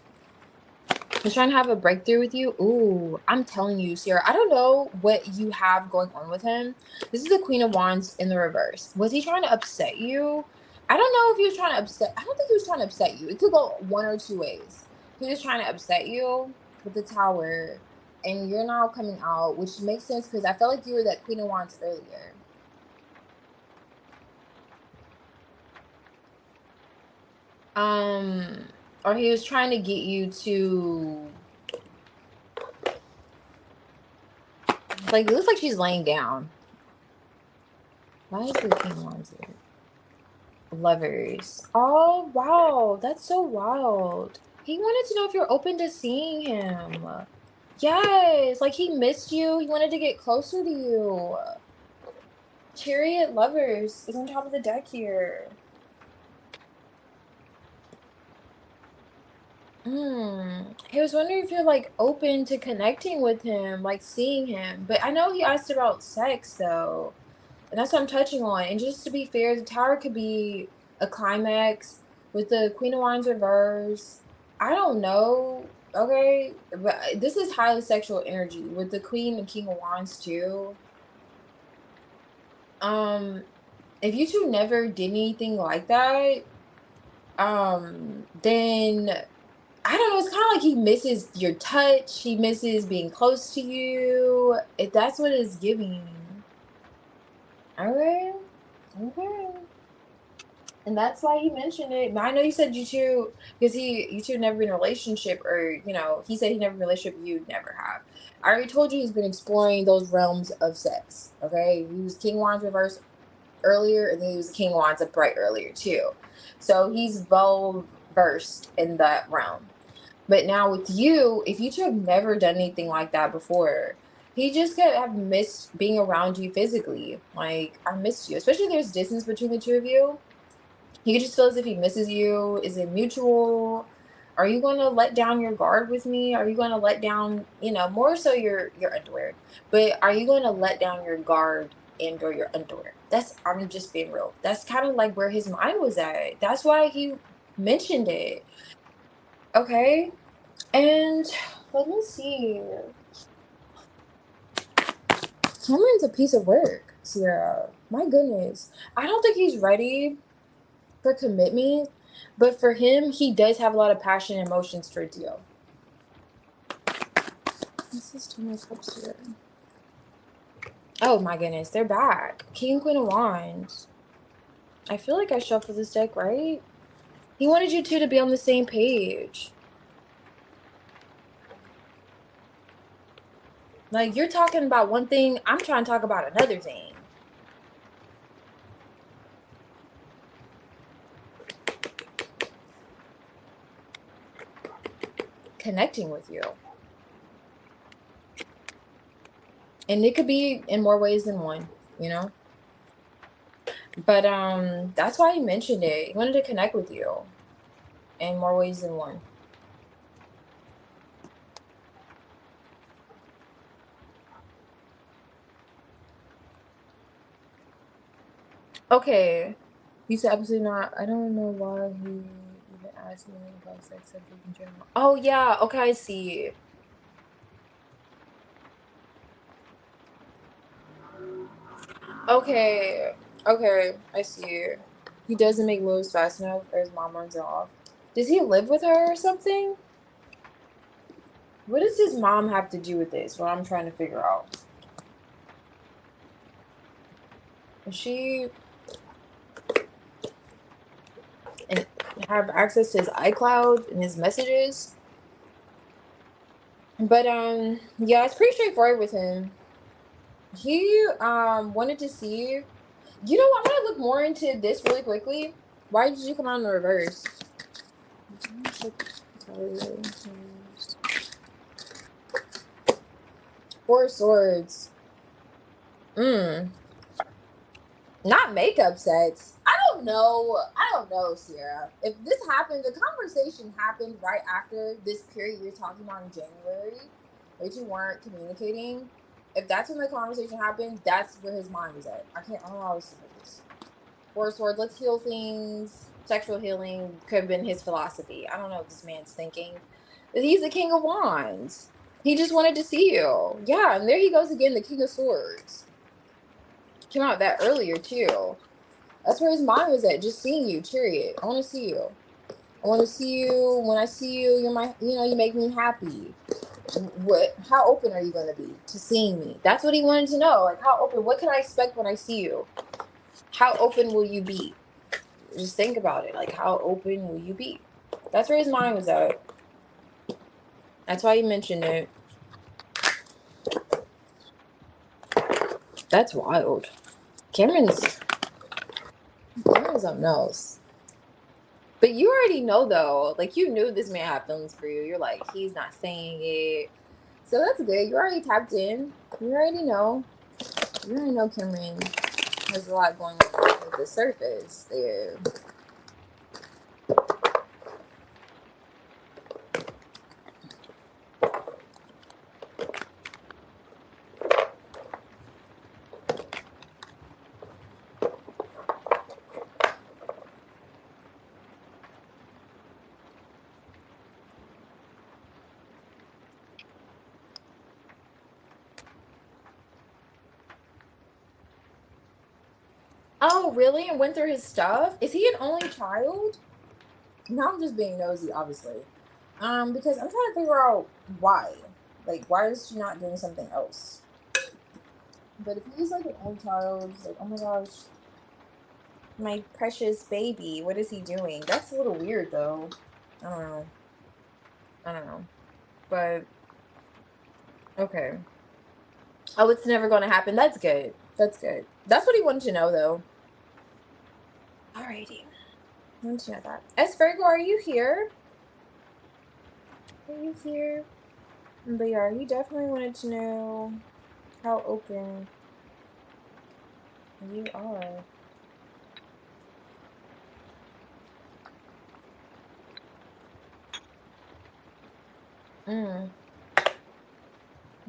He was trying to have a breakthrough with you. Ooh, I'm telling you, Sierra, I don't know what you have going on with him. This is the Queen of Wands in the reverse. Was he trying to upset you? I don't know if he was trying to upset. I don't think he was trying to upset you. It could go one or two ways. He was trying to upset you with the Tower, and you're now coming out, which makes sense because I felt like you were that Queen of Wands earlier. Or he was trying to get you to, like, it looks like she's laying down. Why is the King of Wands here? Lovers. Oh, wow. That's so wild. He wanted to know if you're open to seeing him. Yes. Like, he missed you. He wanted to get closer to you. Chariot Lovers is on top of the deck here. He was wondering if you're, like, open to connecting with him, like, seeing him. But I know he asked about sex, though. And that's what I'm touching on. And just to be fair, the Tower could be a climax with the Queen of Wands reverse. I don't know. Okay. But this is highly sexual energy with the Queen and King of Wands too. Um, if you two never did anything like that, then I don't know, it's kind of like he misses your touch, he misses being close to you. If that's what it's giving. Okay. Okay. And that's why he mentioned it. I know you said you two, because you two never been in a relationship, or he said he never been in a relationship. You never have. I already told you he's been exploring those realms of sex. Okay, he was King Wands reverse earlier, and then he was King Wands upright earlier too. So he's well versed in that realm. But now with you, if you two have never done anything like that before, he just could have missed being around you physically. Like, I missed you, especially if there's distance between the two of you. He just feels as if he misses you. Is it mutual? Are you going to let down your guard with me? Are you going to let down, more so your underwear? But are you going to let down your guard and or your underwear? I'm just being real. That's kind of like where his mind was at. That's why he mentioned it. Okay? And let me see. Cameron's a piece of work, Sierra. My goodness. I don't think he's ready for commitment, but for him, he does have a lot of passion and emotions for Dio. This is too many cups here. Oh my goodness, they're back. King, Queen of Wands. I feel like I shuffled this deck, right? He wanted you two to be on the same page. Like, you're talking about one thing, I'm trying to talk about another thing. Connecting with you. And it could be in more ways than one, But that's why he mentioned it. He wanted to connect with you in more ways than one. Okay. He said absolutely not. I don't know why he even asked me about sex subject in general. Oh yeah, okay, I see. Okay. Okay, I see. He doesn't make moves fast enough or his mom runs it off. Does he live with her or something? What does his mom have to do with this? What I'm trying to figure out. Does she have access to his iCloud and his messages? But yeah, it's pretty straightforward with him. He wanted to see. You know what? I'm gonna look more into this really quickly. Why did you come out in the reverse? Four Swords. Not makeup sets. I don't know, Sierra. If this happened, the conversation happened right after this period you're talking about in January, that you weren't communicating. If that's when the conversation happened, that's where his mind was at. I don't know how to say this. Four Swords, let's heal things. Sexual healing could have been his philosophy. I don't know what this man's thinking. But he's the King of Wands. He just wanted to see you. Yeah, and there he goes again, the King of Swords. Came out that earlier too. That's where his mind was at, just seeing you, period. I want to see you. I want to see you. When I see you, you make me happy. How open are you going to be to seeing me? That's what he wanted to know. Like, how open? What can I expect when I see you? How open will you be? Just think about it. Like, how open will you be? That's where his mind was at. That's why he mentioned it. That's wild. Cameron's something else. But you already know, though. Like, you knew this man had feelings for you. You're like, he's not saying it. So that's good. You already tapped in. You already know. You already know Cameron has a lot going on with the surface there. Oh, really? And went through his stuff? Is he an only child? Now I'm just being nosy, obviously. Because I'm trying to figure out why. Like, why is she not doing something else? But if he's like an only child, it's like, oh my gosh, my precious baby, what is he doing? That's a little weird though. I don't know. I don't know. But okay. Oh, it's never gonna happen. That's good. That's good. That's what he wanted to know though. Alrighty. I want to know that. S Virgo, are you here? Are you here? But yeah, he definitely wanted to know how open you are. Mm.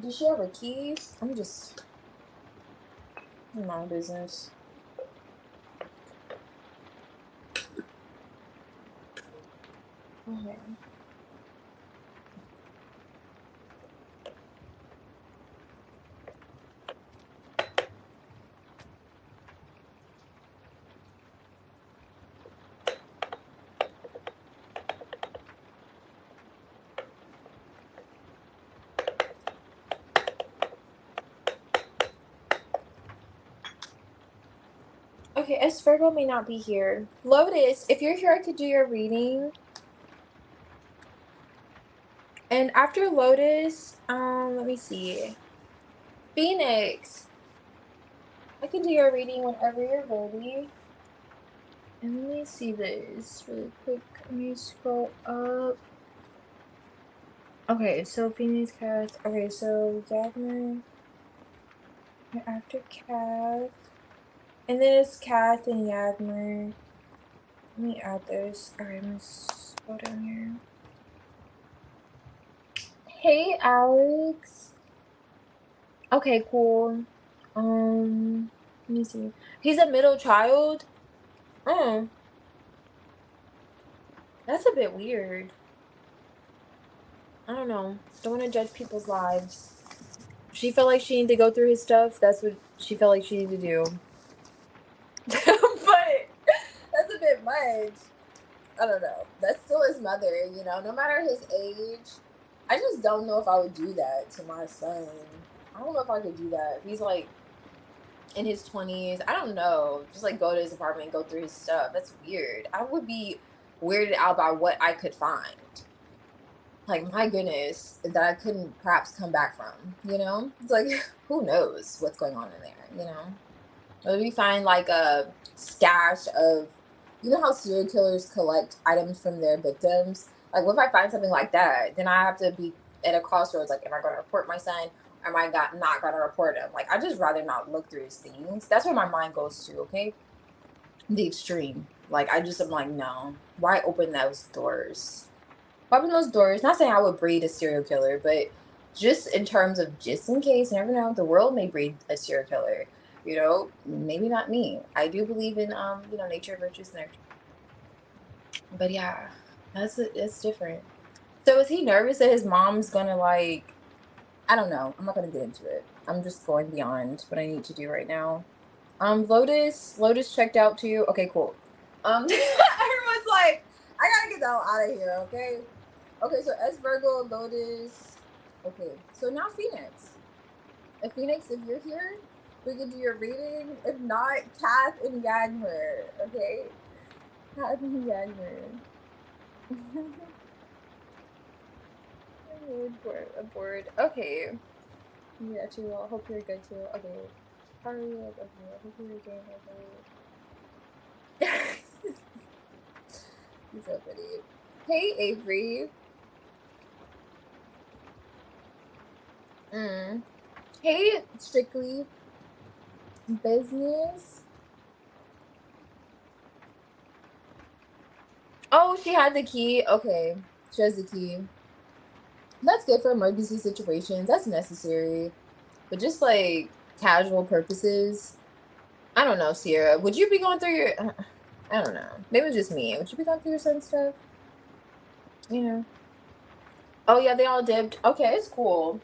Does she have her keys? I'm just my business. Okay. Okay, S Virgo may not be here. Lotus, if you're here, I could do your reading. And after Lotus, let me see. Phoenix, I can do your reading whenever you're ready. And let me see this really quick. Let me scroll up. Okay, so Phoenix, Cath. Okay, so Yagmer. After Cath. And then it's Cath and Yagmer. Let me add those. Alright, let's go down here. Hey, Alex. Okay, cool. Let me see. He's a middle child. Oh, that's a bit weird. I don't know. Don't want to judge people's lives. She felt like she needed to go through his stuff. That's what she felt like she needed to do. But that's a bit much. I don't know. That's still his mother, you know, no matter his age. I just don't know if I would do that to my son. I don't know if I could do that. If he's like in his 20s, I don't know. Just like go to his apartment and go through his stuff. That's weird. I would be weirded out by what I could find. Like, my goodness, that I couldn't perhaps come back from, you know? It's like, who knows what's going on in there, you know? Maybe we find like a stash of, you know how serial killers collect items from their victims? Like, what if I find something like that? Then I have to be at a crossroads. Like, am I going to report my son? Or am I not going to report him? Like, I just rather not look through his things. That's where my mind goes to, okay? The extreme. Like, I'm like, no. Why open those doors? Open those doors. Not saying I would breed a serial killer, but just in terms of just in case, you never know, the world may breed a serial killer. You know, maybe not me. I do believe in nature, virtues, and everything. But yeah, that's different. So is he nervous that his mom's gonna like? I don't know. I'm not gonna get into it. I'm just going beyond what I need to do right now. Lotus checked out too. Okay, cool. Everyone's like, I gotta get the hell out of here. Okay. Okay, so S Virgo, Lotus. Okay, so now Phoenix. Phoenix, if you're here, we can do your reading. If not, Kath and Yagmer. Okay, Kath and Yagmer. I'm bored. Okay. Yeah, too. I hope you're good too. Okay. How are you? Okay. I hope you're doing okay. He's so pretty. Hey, Avery. Mm. Hey, Strictly Business. Oh, she had the key. Okay, she has the key. That's good for emergency situations. That's necessary. But just like casual purposes, I don't know, Sierra. Would you be going through your? I don't know. Maybe it's just me. Would you be going through your son's stuff? You know. Oh yeah, they all dipped. Okay, it's cool.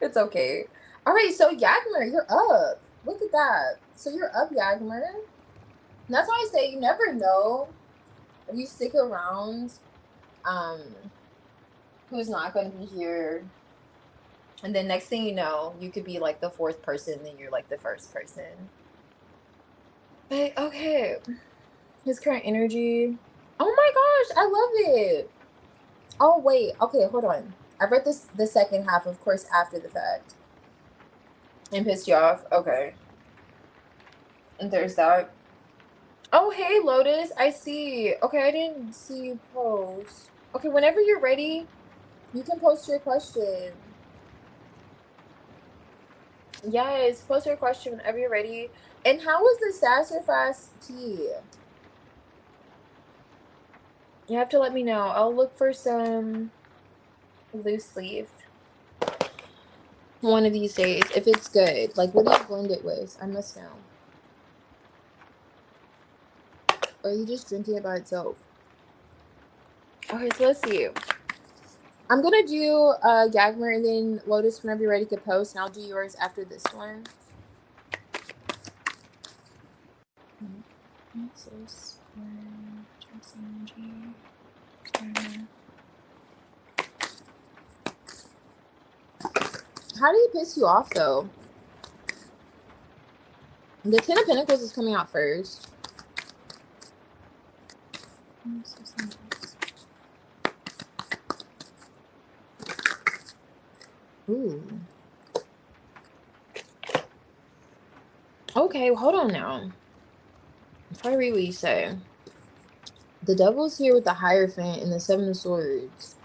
It's okay. All right, so Yagmer, you're up. Look at that. So you're up, Yagmer. That's why I say you never know if you stick around, who's not going to be here, and then next thing you know, you could be like the fourth person, then you're like the first person. But okay, his current energy. Oh my gosh, I love it. Oh wait, okay, hold on. I read this the second half, of course, after the fact. And pissed you off. Okay. And there's that. Oh hey Lotus, I see. Okay, I didn't see you post. Okay, whenever you're ready, you can post your question. Yes, post your question whenever you're ready. And how was the sassafras tea? You have to let me know. I'll look for some loose leaf one of these days if it's good. Like, what do you blend it with? I must know. Or are you just drinking it by itself? Okay, so let's see. I'm gonna do Gagmer and then Lotus whenever you're ready to post, and I'll do yours after this one. How do you piss you off though? The Ten of Pentacles is coming out first. Ooh. Okay, hold on now. Before I read what you say. The Devil's here with the Hierophant and the Seven of Swords.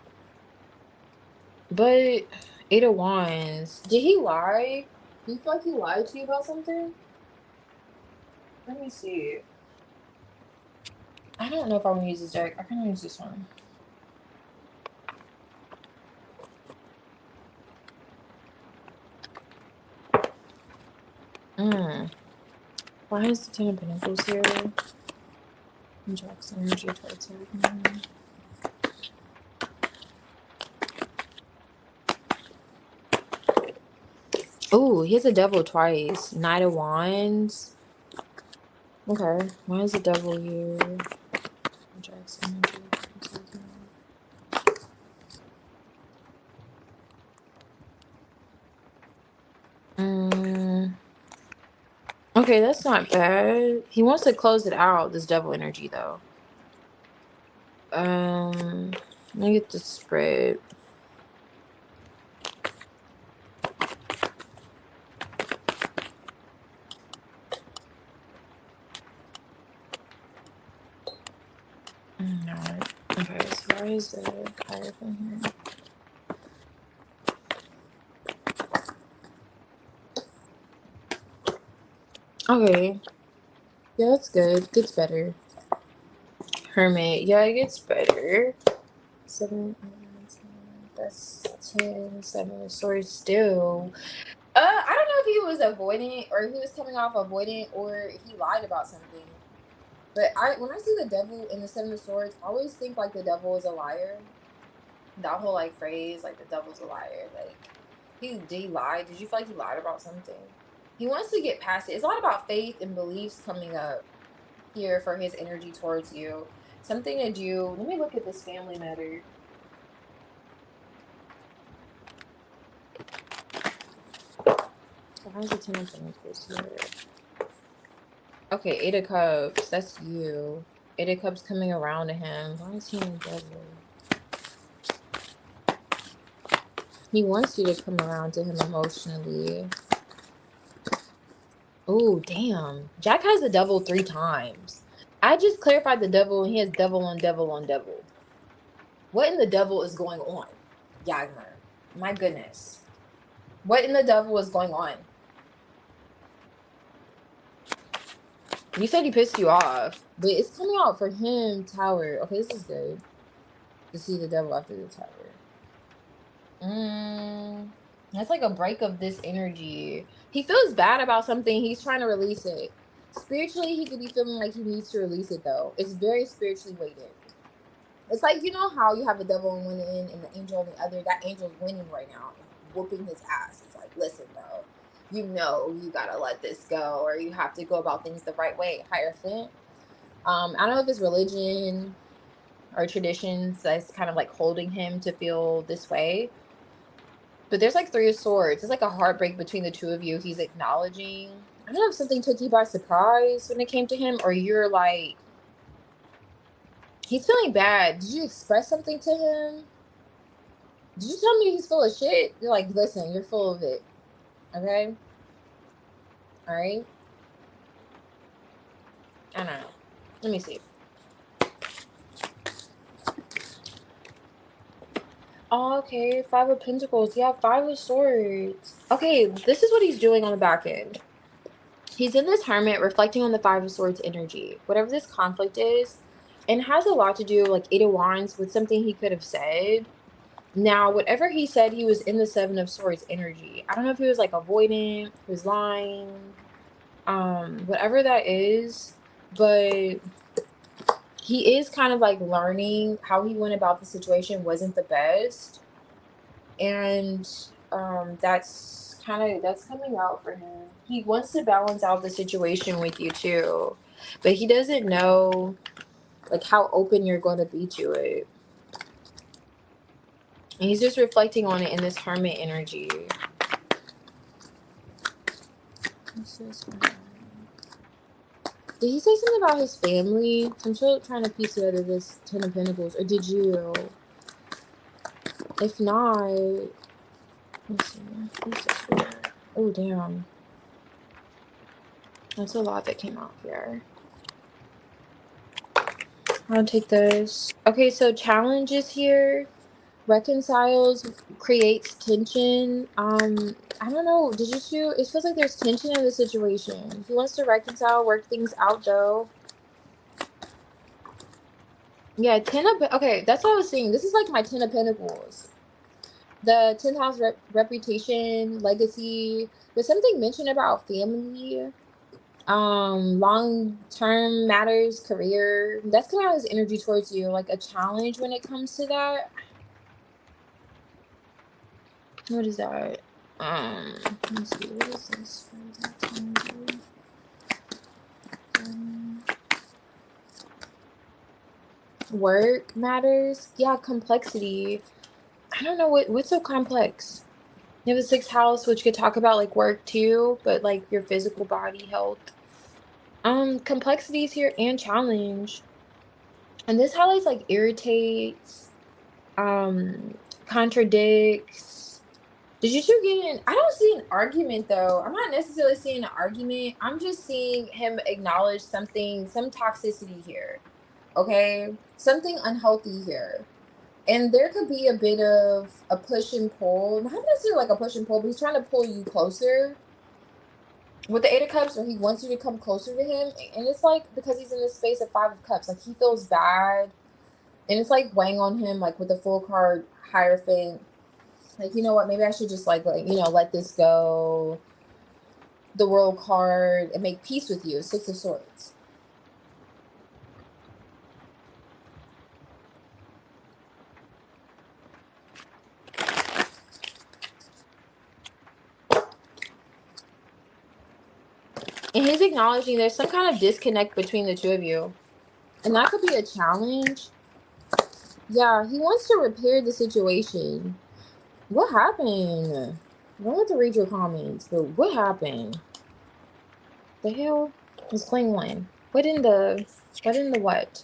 But Eight of Wands. Did he lie? Do you feel like he lied to you about something? Let me see. I don't know if I want to use this deck. I can use this one. Why is the Ten of Pentacles here? Jackson energy towards him. Oh, he has a Devil twice. Knight of Wands. Okay. Why is the Devil here? Jackson energy towards him. Okay, that's not bad. He wants to close it out, this Devil energy, though. Let me get the spread. No. Okay, so why is the Hierophant here? Okay. Yeah, that's good. Gets better. Hermit. Yeah, it gets better. 7, 8, 9, that's 10, 7 of Swords still. I don't know if he was avoidant or he was coming off avoidant or he lied about something. But when I see the Devil in the Seven of Swords, I always think like the Devil is a liar. That whole like phrase, like the Devil's a liar. Like did he lie? Did you feel like he lied about something? He wants to get past it. It's a lot about faith and beliefs coming up here for his energy towards you. Something to do. Let me look at this family matter. So how's the Ten of Pentacles here? Okay, Eight of Cups. That's you. Eight of Cups coming around to him. Why is he in the Devil? He wants you to come around to him emotionally. Oh, damn. Jack has the Devil 3 times. I just clarified the Devil, and he has Devil on Devil on Devil. What in the Devil is going on, Yagmer? My goodness. What in the Devil is going on? You said he pissed you off, but it's coming out for him, Tower. Okay, this is good. To see the Devil after the Tower. That's like a break of this energy. He feels bad about something. He's trying to release it. Spiritually, he could be feeling like he needs to release it, though. It's very spiritually weighted. It's like, you know how you have a devil on one end and the angel on the other? That angel's winning right now and whooping his ass. It's like, listen, bro, you know you gotta let this go, or you have to go about things the right way. Hierophant. I don't know if it's religion. or traditions that's kind of like holding him to feel this way. But there's like three of swords. It's like a heartbreak between the two of you. He's acknowledging. I don't know if something took you by surprise when it came to him, or you're like, he's feeling bad. Did you express something to him? Did you tell me he's full of shit? You're like, listen, you're full of it. Okay? All right? I don't know. Let me see. Oh, okay. Five of Pentacles. Yeah, Five of Swords. Okay, this is what he's doing on the back end. He's in this hermit reflecting on the Five of Swords energy. Whatever this conflict is, and has a lot to do, like Eight of Wands, with something he could have said. Now, whatever he said, he was in the Seven of Swords energy. I don't know if he was like avoidant, he was lying, whatever that is, but he is kind of like learning how he went about the situation wasn't the best. And that's coming out for him. He wants to balance out the situation with you too, but he doesn't know like how open you're going to be to it. And he's just reflecting on it in this hermit energy. Did he say something about his family? I'm still trying to piece together this Ten of Pentacles. Or did you? If not, let's see. What's this for? Oh, damn. That's a lot that came out here. I'll take this. Okay, so challenges here. Reconciles, creates tension. I don't know. Did you two? It feels like there's tension in the situation. He wants to reconcile, work things out though. Yeah, okay, that's what I was saying. This is like my Ten of Pentacles. The 10th house reputation, legacy. There's something mentioned about family. Long-term matters, career. That's coming out as energy towards you, like a challenge when it comes to that. What is that? Let's see, what is this? Work matters. Yeah, complexity. I don't know what's so complex. You have a 6th house, which could talk about like work too, but like your physical body health. Complexities here and challenge. And this highlights like irritates, contradicts. Did you two get in? I don't see an argument though. I'm not necessarily seeing an argument. I'm just seeing him acknowledge something, some toxicity here. Okay? Something unhealthy here. And there could be a bit of a push and pull. Not necessarily like a push and pull, but he's trying to pull you closer. With the 8 of Cups, where he wants you to come closer to him. And it's like, because he's in this space of 5 of Cups, like he feels bad. And it's like weighing on him, like with the Full card, Hierophant. Like, you know what, maybe I should just like you know, let this go. The World card, and make peace with you. 6 of Swords. And he's acknowledging there's some kind of disconnect between the two of you. And that could be a challenge. Yeah, he wants to repair the situation. What happened? I don't have to read your comments, but what happened? The hell? It's playing one. What in the what?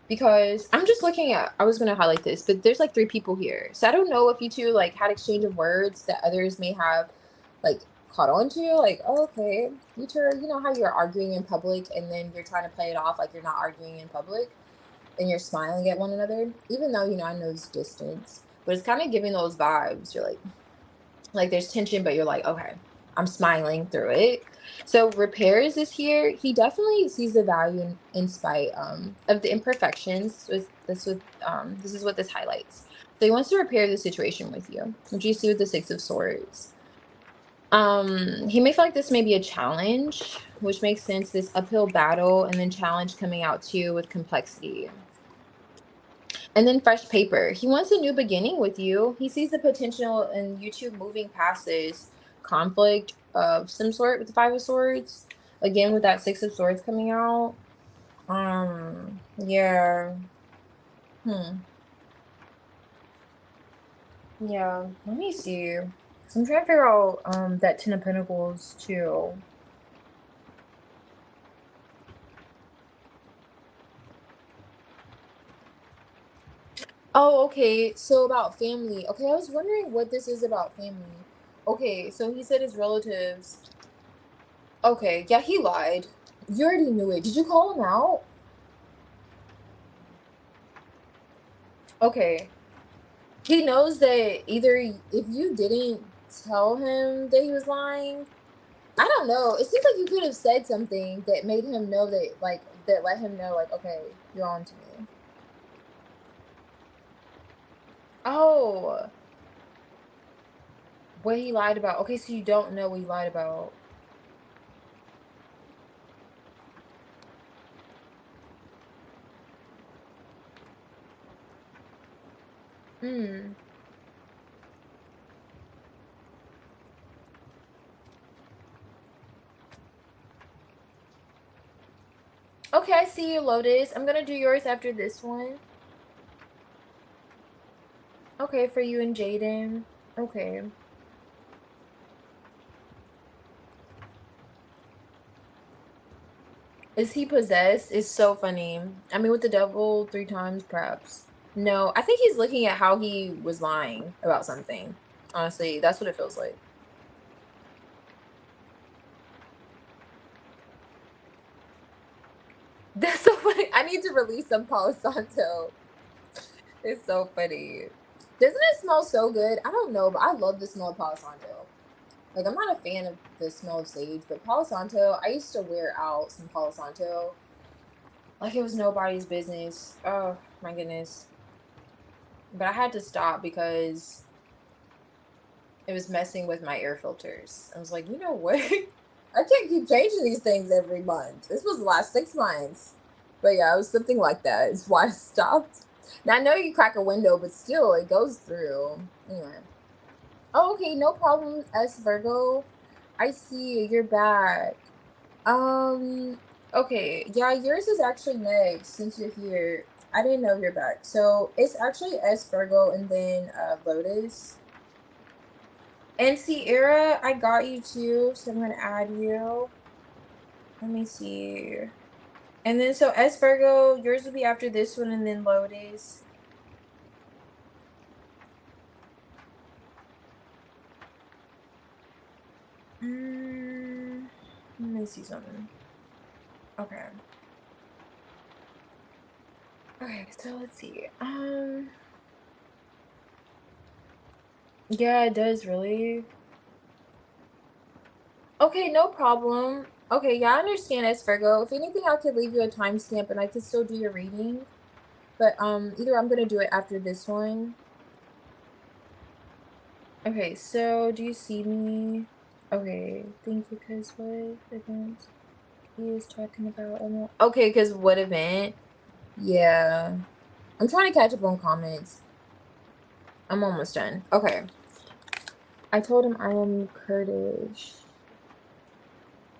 Because I'm just looking at, I was going to highlight this, but there's like 3 people here. So I don't know if you two like had exchange of words that others may have like caught on to. Like, oh, okay, you two, you know how you're arguing in public and then you're trying to play it off like you're not arguing in public and you're smiling at one another, even though, you know, I know it's distance, but it's kind of giving those vibes. You're like there's tension, but you're like, okay, I'm smiling through it. So repairs is here. He definitely sees the value in spite of the imperfections. This is what this highlights. So he wants to repair the situation with you, which you see with the 6 of Swords. He may feel like this may be a challenge, which makes sense. This uphill battle and then challenge coming out too with complexity. And then fresh paper. He wants a new beginning with you. He sees the potential in you two moving past this conflict of some sort with the 5 of Swords. Again, with that 6 of Swords coming out. Yeah. Hmm. Yeah, let me see. So I'm trying to figure out that Ten of Pentacles too. Oh, okay. So about family. Okay, I was wondering what this is about family. Okay, so he said his relatives. Okay, yeah, he lied. You already knew it. Did you call him out? Okay. He knows that either if you didn't tell him that he was lying, I don't know. It seems like you could have said something that made him know that, like, that let him know, like, okay, you're on to me. Oh, what he lied about. Okay, so you don't know what he lied about. Hmm. Okay, I see you, Lotus. I'm gonna do yours after this one. Okay, for you and Jaden. Okay. Is he possessed? It's so funny. I mean, with the devil three times, perhaps. No, I think he's looking at how he was lying about something. Honestly, that's what it feels like. That's so funny. I need to release some Palo Santo. It's so funny. Doesn't it smell so good? I don't know, but I love the smell of Palo Santo. Like, I'm not a fan of the smell of sage, but Palo Santo, I used to wear out some Palo Santo like it was nobody's business. Oh my goodness. But I had to stop because it was messing with my air filters. I was like, you know what? I can't keep changing these things every month. This was the last 6 months. But yeah, it was something like that. It's why I stopped. Now I know you crack a window, but still it goes through. Anyway. Oh, okay, no problem, S Virgo. I see you. You're back. Um, okay, yeah, yours is actually next since you're here. I didn't know you're back. So it's actually S Virgo and then Lotus. And Sierra, I got you too, so I'm gonna add you. Let me see. And then so S Virgo, yours will be after this one and then Lotus. Mm, let me see something. Okay. Okay, so let's see. Yeah, it does really. Okay, no problem. Okay, yeah, I understand as Virgo. If anything, I could leave you a timestamp and I could still do your reading. But either I'm gonna do it after this one. Okay, so do you see me? Okay, thank you, cause what event he is talking about? Okay, cause what event? Yeah. I'm trying to catch up on comments. I'm almost done. Okay. I told him I am Kurdish.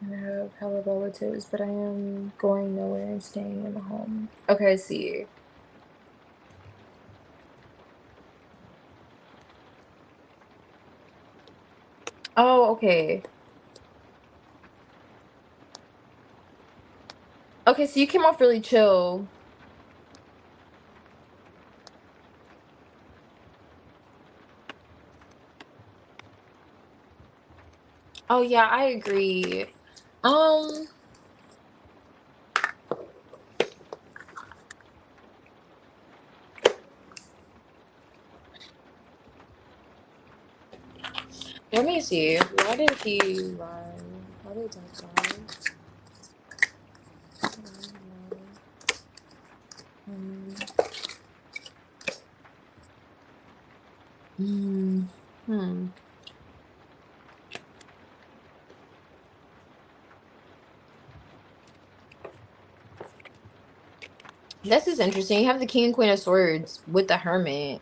I have hella relatives, but I am going nowhere and staying in the home. Okay, I see. Oh, okay. Okay, so you came off really chill. Oh yeah, I agree. Um, let me see. Why did he lie? Why did that lie? Um, hmm. Hmm. This is interesting. You have the King and Queen of Swords with the Hermit.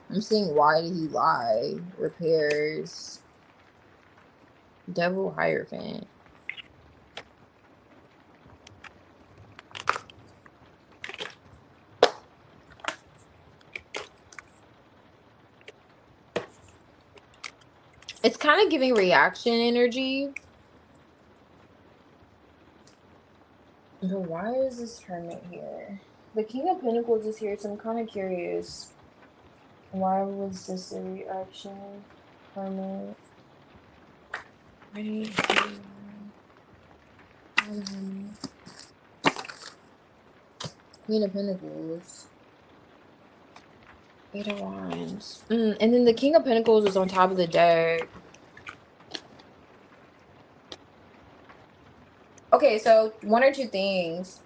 I'm seeing why did he lie? Repairs. Devil Hierophant. kind of giving reaction energy. But why is this Hermit here? The King of Pentacles is here, so I'm kind of curious. Why was this a reaction? Hermit. Right here. Hermit. Queen of Pentacles. Eight of Wands. And then the King of Pentacles is on top of the deck. Okay, so one or two things.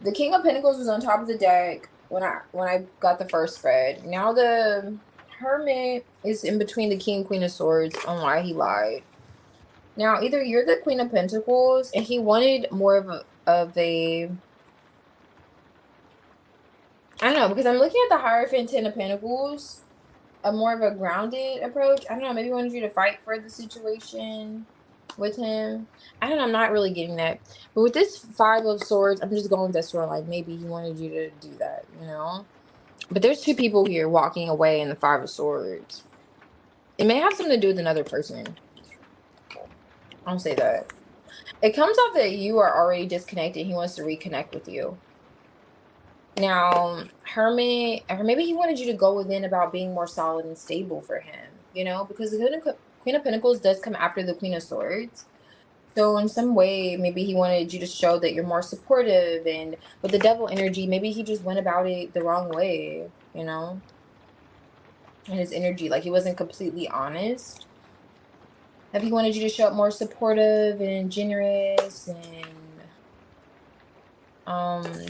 The King of Pentacles was on top of the deck when I got the first spread. Now the Hermit is in between the King and Queen of Swords on why he lied. Now either you're the Queen of Pentacles and he wanted more of a I don't know, because I'm looking at the Hierophant, Ten of Pentacles, a more of a grounded approach. I don't know, maybe he wanted you to fight for the situation with him. I don't know, I'm not really getting that. But with this Five of Swords, I'm just going with that story. Like, maybe he wanted you to do that, you know? But there's two people here walking away in the Five of Swords. It may have something to do with another person. I'll say that. It comes off that you are already disconnected. He wants to reconnect with you. Now, Hermit, or maybe he wanted you to go within about being more solid and stable for him, you know, because the Queen of Pentacles does come after the Queen of Swords. So in some way, maybe he wanted you to show that you're more supportive, and with the Devil energy, maybe he just went about it the wrong way, you know, and his energy, like he wasn't completely honest. Maybe he wanted you to show up more supportive and generous and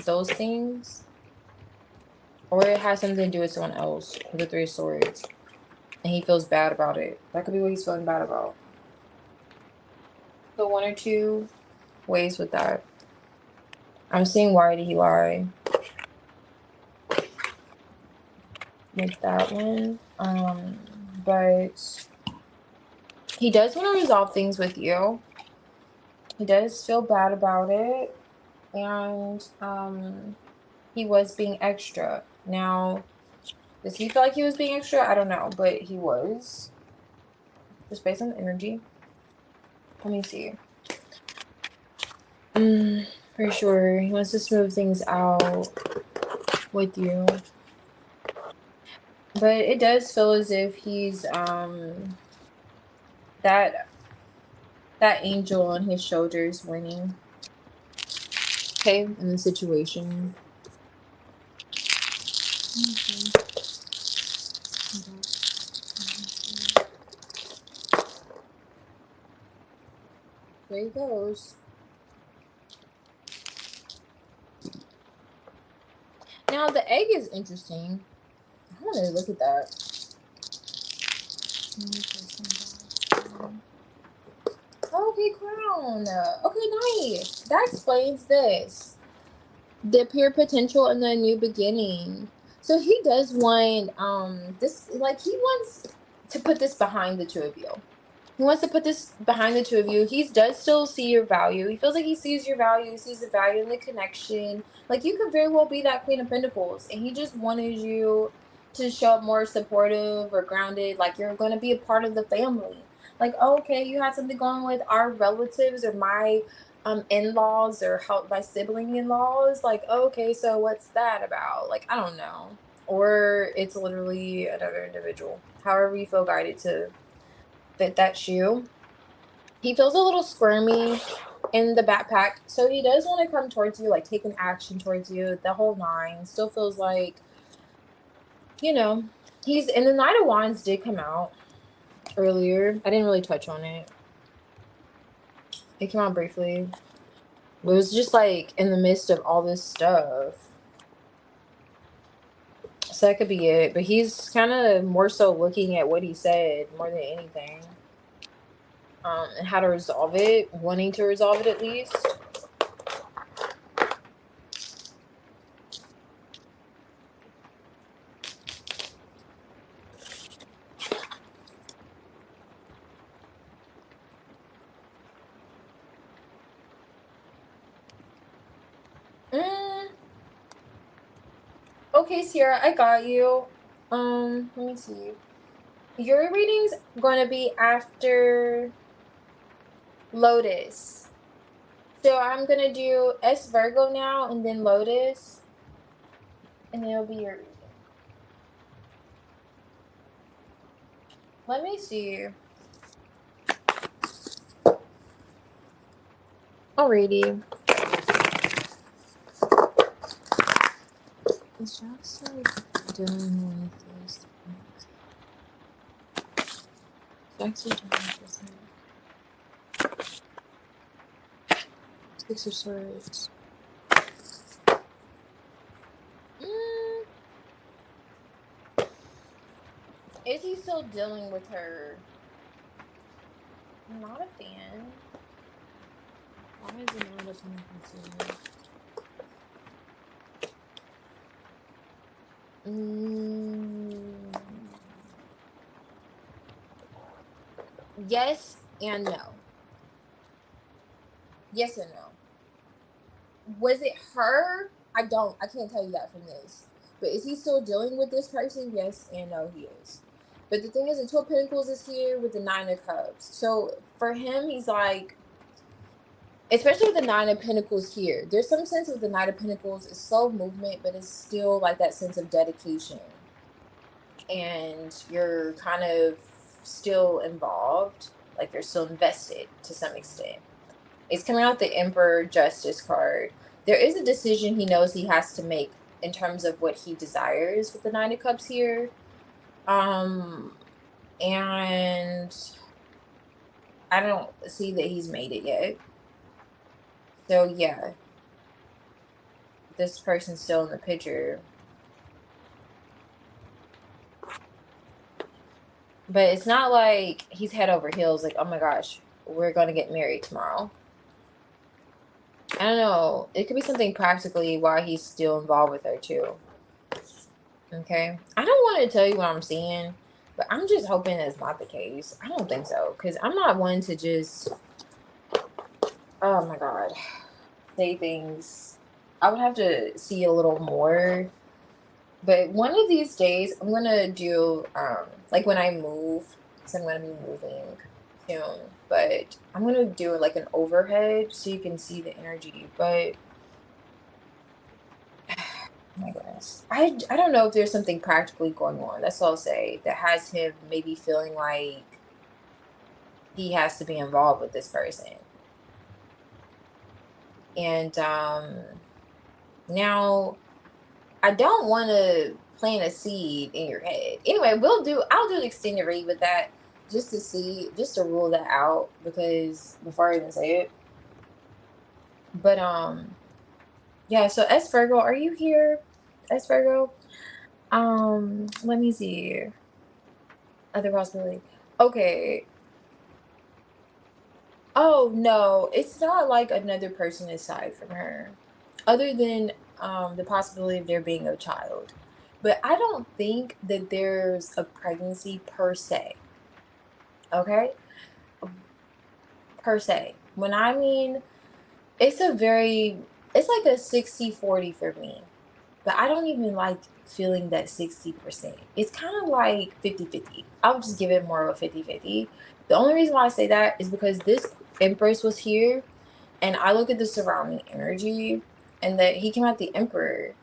those things. Or it has something to do with someone else with the Three of Swords. And he feels bad about it. That could be what he's feeling bad about. So one or two ways with that. I'm seeing why did he lie with that one. But he does want to resolve things with you. He does feel bad about it. And he was being extra. Now, does he feel like he was being extra? I don't know, but he was. Just based on the energy. Let me see. For sure. He wants to smooth things out with you. But it does feel as if he's that angel on his shoulders winning. Okay, in the situation. There he goes. Now the egg is interesting. I want to look at that. Okay, crown. Okay, nice. That explains this. The pure potential and the new beginning. So he does want this, like he wants to put this behind the two of you. He wants to put this behind the two of you. He does still see your value. He feels like he sees your value. He sees the value in the connection. Like you could very well be that Queen of Pentacles, and he just wanted you to show up more supportive or grounded. Like you're going to be a part of the family. Like, oh, okay, you had something going with our relatives or my in-laws or help my sibling in-laws. Like, oh, okay, so what's that about? Like, I don't know. Or it's literally another individual. However you feel guided to fit that shoe. He feels a little squirmy in the backpack, so he does want to come towards you, like take an action towards you. The whole nine. Still feels like, you know, he's, and the Knight of Wands did come out earlier. I didn't really touch on it. It came out briefly. It was just like in the midst of all this stuff. So that could be it. But he's kind of more so looking at what he said more than anything. And how to resolve it. Wanting to resolve it at least. Okay, Sierra, I got you. Let me see. Your reading's going to be after Lotus. So I'm going to do S Virgo now and then Lotus. And then it'll be your reading. Let me see. Alrighty. Is Jack's like dealing with this? Jack's dealing with this. Six of Swords. Is he still dealing with her? I'm not a fan. Why is it not a fan? Yes and no. Yes and no. Was it her? I can't tell you that from this. But is he still dealing with this person? Yes and no, he is. But the thing is, the Two of Pentacles is here with the Nine of Cups. So for him, he's like, especially with the Nine of Pentacles here, there's some sense with the Nine of Pentacles, it's slow movement, but it's still like that sense of dedication. And you're kind of still involved, like you're still invested to some extent. It's coming out the Emperor Justice card. There is a decision he knows he has to make in terms of what he desires with the Nine of Cups here. And I don't see that he's made it yet. So yeah, this person's still in the picture. But it's not like he's head over heels, like, oh my gosh, we're going to get married tomorrow. I don't know. It could be something practically why he's still involved with her too. Okay. I don't want to tell you what I'm seeing, but I'm just hoping that's not the case. I don't think so. Because I'm not one to just, oh my God, say things. I would have to see a little more. But one of these days, I'm going to do, like when I move, because I'm going to be moving soon. But I'm going to do like an overhead so you can see the energy. But oh my goodness. I don't know if there's something practically going on. That's all I'll say. That has him maybe feeling like he has to be involved with this person. And now I don't want to plant a seed in your head. Anyway, I'll do an extended read with that just to see, just to rule that out, because before I even say it. But yeah, so S Virgo, are you here? S Virgo? Let me see. Other possibility. Okay. Oh no, it's not like another person aside from her, other than the possibility of there being a child. But I don't think that there's a pregnancy per se. Okay, per se. When I mean, it's it's like a 60-40 for me. But I don't even like feeling that 60%. It's kind of like 50-50. I would just give it more of a 50-50. The only reason why I say that is because this Empress was here, and I look at the surrounding energy, and that he came out the Emperor,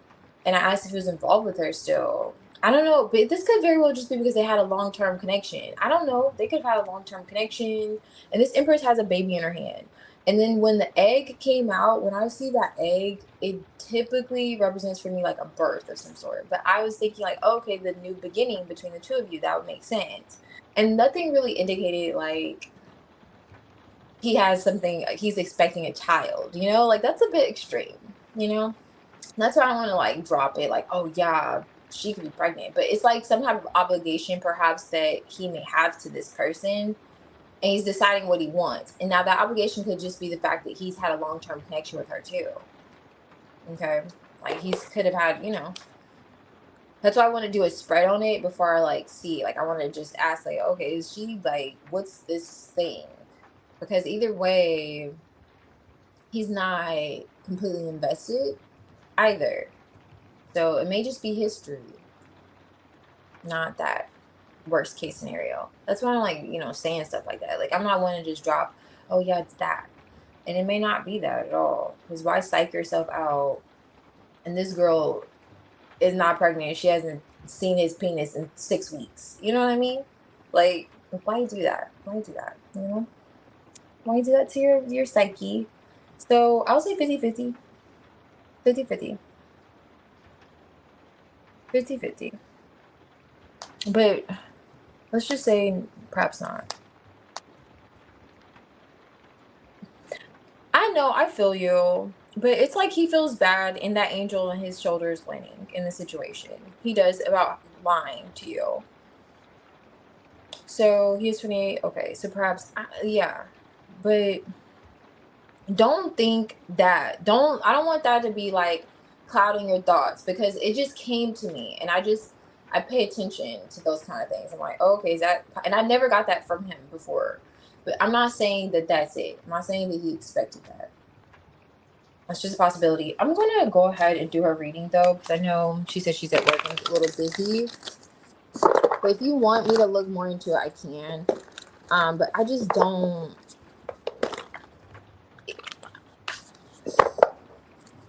and I asked if he was involved with her still. I don't know, but this could very well just be because they had a long-term connection. I don't know. They could have had a long-term connection, and this Empress has a baby in her hand. And then when the egg came out, when I see that egg, it typically represents for me like a birth of some sort. But I was thinking like, oh, okay, the new beginning between the two of you, that would make sense. And nothing really indicated like he has something, he's expecting a child, like that's a bit extreme, That's why I don't want to like drop it like, oh yeah, she could be pregnant. But it's like some type of obligation perhaps that he may have to this person, and he's deciding what he wants. And now that obligation could just be the fact that he's had a long-term connection with her too. Okay. Like he could have had, that's why I want to do a spread on it before I like see. Like I want to just ask like, okay, is she like, what's this thing? Because either way, he's not completely invested either. So it may just be history, not that. worst case scenario. That's why I'm like, you know, saying stuff like that. Like, I'm not one to just drop, oh yeah, it's that. And it may not be that at all. Because why psych yourself out? And this girl is not pregnant. She hasn't seen his penis in 6 weeks. You know what I mean? Like, why do that? Why do that? You know? Why do that to your psyche? So I'll say 50-50. 50-50. 50-50. But let's just say perhaps not. I know, I feel you. But it's like he feels bad in that angel on his shoulders winning in the situation. He does about lying to you. So he's 28. Okay, so perhaps, yeah. But don't think that. I don't want that to be like clouding your thoughts, because it just came to me and I pay attention to those kind of things. I'm like, oh, okay, is that, and I never got that from him before. But I'm not saying that that's it. I'm not saying that he expected that. That's just a possibility. I'm going to go ahead and do her reading, though, because I know she said she's at work and a little busy. But if you want me to look more into it, I can. But I just don't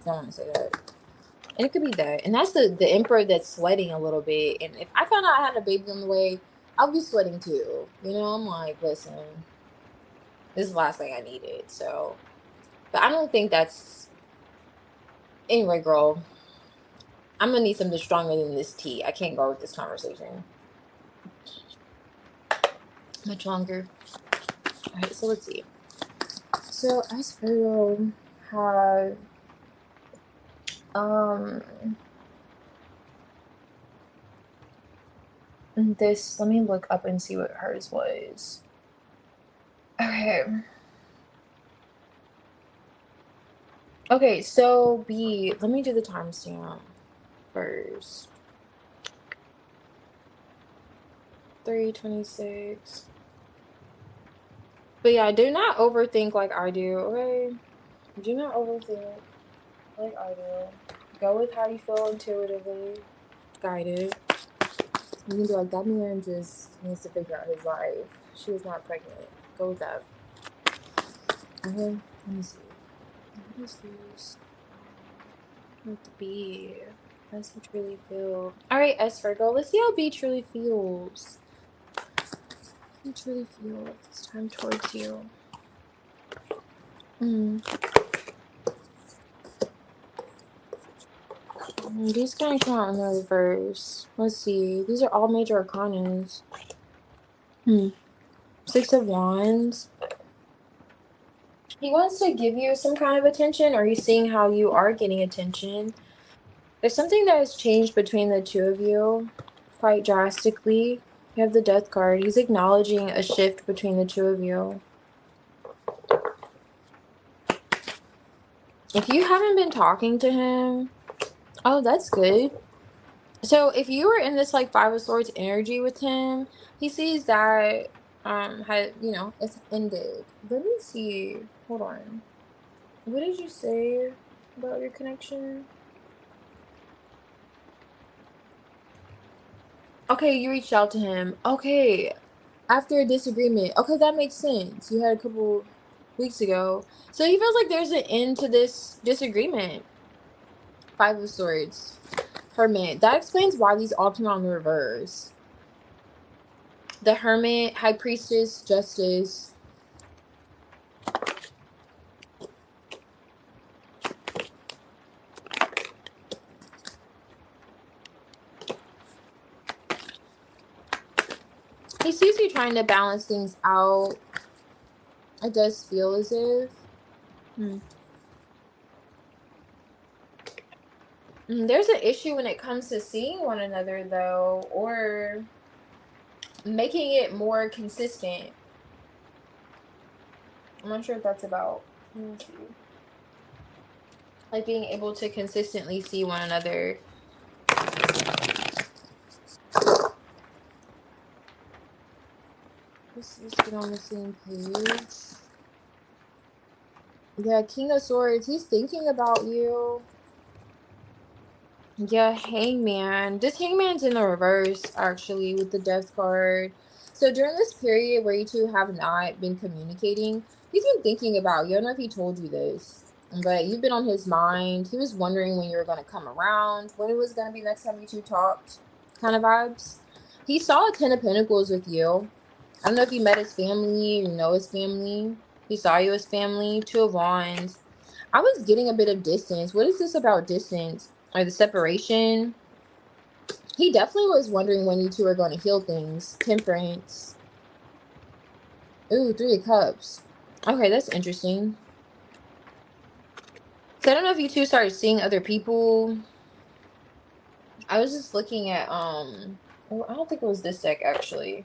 want to say that. And it could be that. And that's the emperor that's sweating a little bit. And if I found out I had a baby on the way, I'll be sweating too. You know, I'm like, listen, this is the last thing I needed. So, but I don't think that's... Anyway, girl, I'm going to need something stronger than this tea. I can't go with this conversation much longer. All right, so let's see. So, as Virgo had... this, let me look up and see what hers was. Okay. Okay, so B, let me do the timestamp first. 3:26. But yeah, do not overthink like I do, okay? Do not overthink like I do. Go with how you feel intuitively, guided. You can be like, that man just needs to figure out his life. She was not pregnant. Go with that. Okay, let me see. What is this? With the B. How's he truly feel? Alright, S Virgo, let's see how B truly feels. He truly feel this time towards you. These kind of come out in the reverse. Let's see. These are all major arcanas. 6 of Wands. He wants to give you some kind of attention, or he's seeing how you are getting attention. There's something that has changed between the two of you quite drastically. You have the Death card. He's acknowledging a shift between the two of you. If you haven't been talking to him, oh, that's good. So if you were in this like 5 of Swords energy with him, he sees that had, you know, it's ended. Let me see. Hold on. What did you say about your connection? Okay, you reached out to him. Okay. After a disagreement. Okay, that makes sense. You had a couple weeks ago. So he feels like there's an end to this disagreement. 5 of Swords. Hermit. That explains why these all came out in reverse. The Hermit, High Priestess, Justice. He sees you trying to balance things out. It does feel as if. There's an issue when it comes to seeing one another, though, or making it more consistent. I'm not sure what that's about. Let me see. Like being able to consistently see one another. Let's just get on the same page. Yeah, King of Swords. He's thinking about you. Yeah, hangman. This hangman's in the reverse, actually, with the death card. So during this period where you two have not been communicating, he's been thinking about you. I don't know if he told you this, but you've been on his mind. He was wondering when you were going to come around, when it was going to be next time you two talked, kind of vibes. He saw a 10 of Pentacles with you. I don't know if you met his family, you know his family. He saw you as family. 2 of Wands. I was getting a bit of distance. What is this about distance? Or the separation? He definitely was wondering when you two are going to heal things. Temperance. Ooh, 3 of Cups. Okay, that's interesting. So I don't know if you two started seeing other people. I was just looking at oh, I don't think it was this deck actually.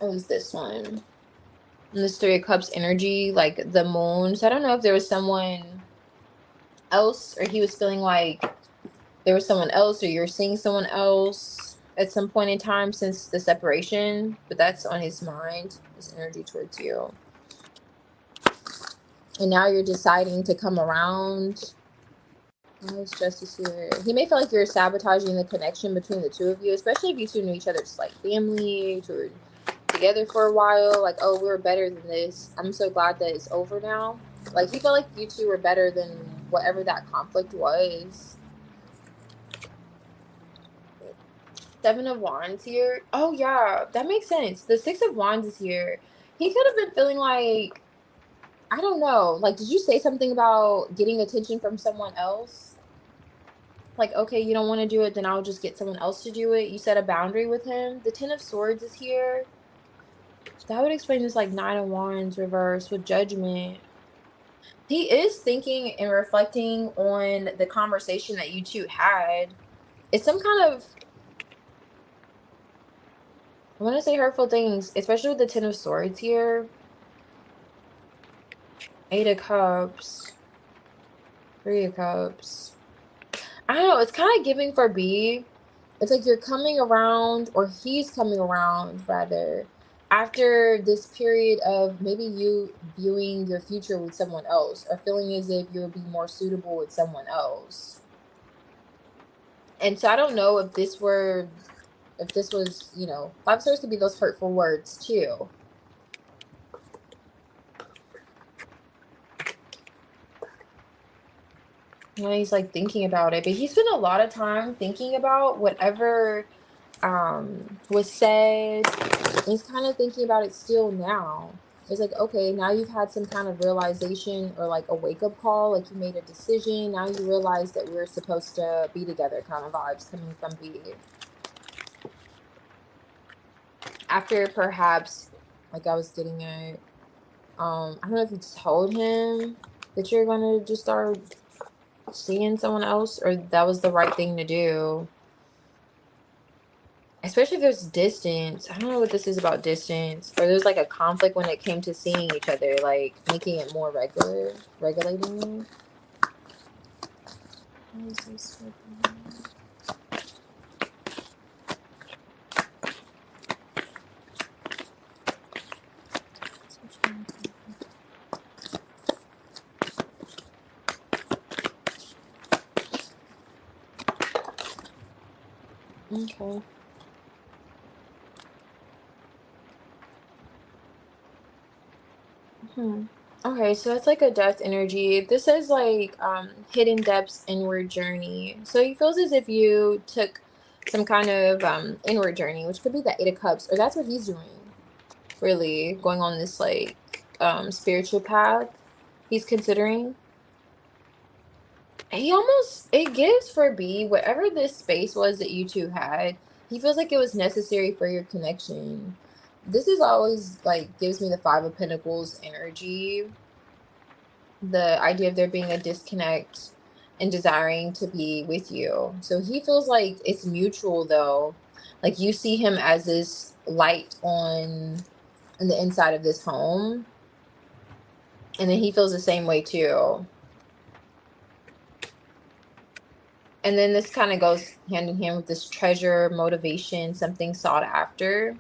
It was this one. And this 3 of Cups energy, like the moon. So I don't know if there was someone else, or he was feeling like there was someone else, or you're seeing someone else at some point in time since the separation, but that's on his mind, his energy towards you. And now you're deciding to come around. Oh, it's Justice here. He may feel like you're sabotaging the connection between the two of you, especially if you two knew each other just like family, or together for a while. Like, oh, we were better than this. I'm so glad that it's over now. Like, he felt like you two were better than whatever that conflict was. 7 of Wands here. Oh, yeah, that makes sense. The 6 of Wands is here. He could have been feeling like, I don't know. Like, did you say something about getting attention from someone else? Like, okay, you don't want to do it, then I'll just get someone else to do it. You set a boundary with him. The 10 of Swords is here. That would explain this, like, 9 of Wands reverse with Judgment. He is thinking and reflecting on the conversation that you two had. It's some kind of, I want to say hurtful things, especially with the 10 of Swords here. 8 of Cups. 3 of Cups. I don't know. It's kind of giving for B. It's like you're coming around, or he's coming around, rather, after this period of maybe you viewing your future with someone else, or feeling as if you'll be more suitable with someone else. And so I don't know if this was, you know, 5 of Swords could be those hurtful words too. You know, he's like thinking about it, but he spent a lot of time thinking about whatever was said. He's kind of thinking about it still now. It's like, okay, now you've had some kind of realization, or like a wake-up call, like you made a decision, now you realize that we're supposed to be together, kind of vibes coming from B. After perhaps, like I was getting at, I don't know if you told him that you're gonna just start seeing someone else, or that was the right thing to do. Especially if there's distance. I don't know what this is about distance. Or there's like a conflict when it came to seeing each other, like making it more regular, regulating. What is this? Okay. Okay, so that's like a death energy. This is like hidden depths, inward journey. So he feels as if you took some kind of inward journey, which could be the 8 of Cups, or that's what he's doing. Really going on this like spiritual path he's considering. He almost, it gives for B, whatever this space was that you two had, he feels like it was necessary for your connection. This is always like gives me the 5 of Pentacles energy, the idea of there being a disconnect and desiring to be with you. So he feels like it's mutual though. Like you see him as this light on the inside of this home, and then he feels the same way too. And then this kind of goes hand in hand with this treasure, motivation, something sought after.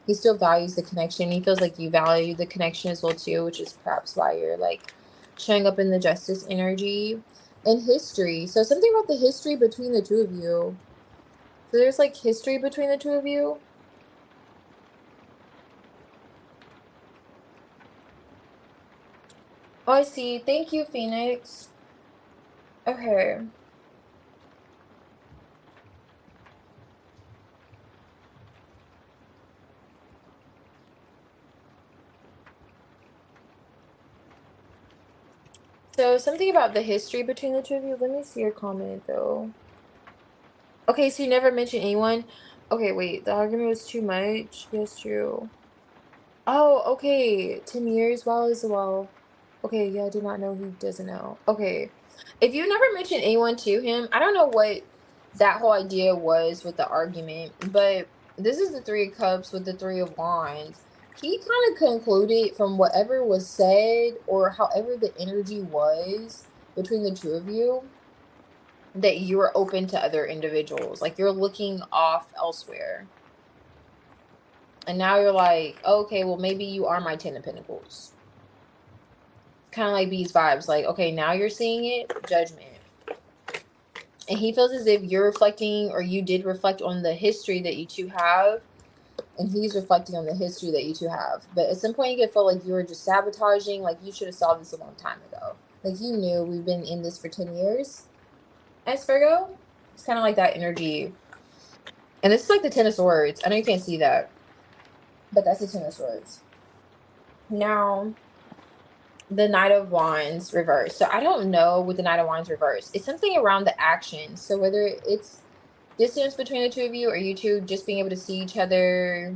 He still values the connection. He feels like you value the connection as well too, which is perhaps why you're like showing up in the Justice energy. And history. So something about the history between the two of you. So there's like history between the two of you. Oh, I see. Thank you, Phoenix. Okay. So something about the history between the two of you. Let me see your comment though. Okay, so you never mentioned anyone. Okay, wait. The argument was too much. Yes, true. Oh, okay. 10 years. Well as well. Okay, yeah, I did not know he doesn't know. Okay. If you never mentioned anyone to him, I don't know what that whole idea was with the argument, but this is the Three of Cups with the Three of Wands. He kind of concluded from whatever was said or however the energy was between the two of you that you were open to other individuals. Like you're looking off elsewhere. And now you're like, okay, well, maybe you are my Ten of Pentacles. Kind of like B's vibes. Like, okay, now you're seeing it, judgment. And he feels as if you're reflecting, or you did reflect on the history that you two have, and he's reflecting on the history that you two have. But at some point, you could feel like you were just sabotaging. Like you should have solved this a long time ago. Like you knew we've been in this for 10 years. As Virgo, it's kind of like that energy. And this is like the Ten of Swords. I know you can't see that, but that's the Ten of Swords. Now, the Knight of Wands reverse. So I don't know with the Knight of Wands reverse. It's something around the action. So whether it's distance between the two of you, or you two just being able to see each other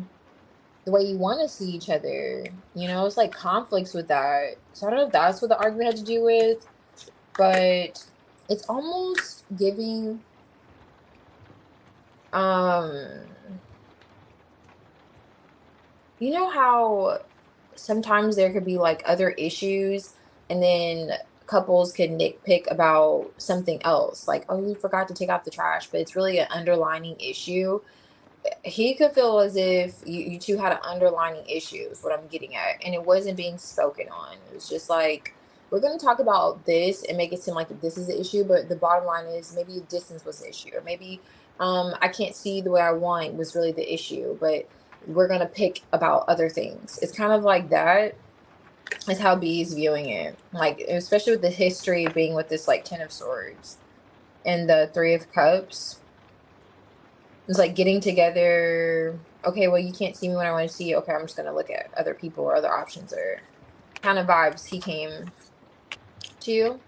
the way you want to see each other, you know, it's like conflicts with that. So I don't know if that's what the argument had to do with, but it's almost giving you know how sometimes there could be like other issues, and then couples could nitpick about something else, like, oh, you forgot to take out the trash, but it's really an underlining issue. He could feel as if you two had an underlining issue is what I'm getting at, and it wasn't being spoken on. It was just like, we're going to talk about this and make it seem like this is the issue, but the bottom line is maybe distance was the issue, or maybe I can't see the way I want was really the issue, but we're going to pick about other things. It's kind of like that is how B is viewing it, like especially with the history being with this like Ten of Swords and the Three of Cups. It's like getting together. Okay, well, you can't see me when I want to see you. Okay, I'm just going to look at other people or other options, or kind of vibes he came to you.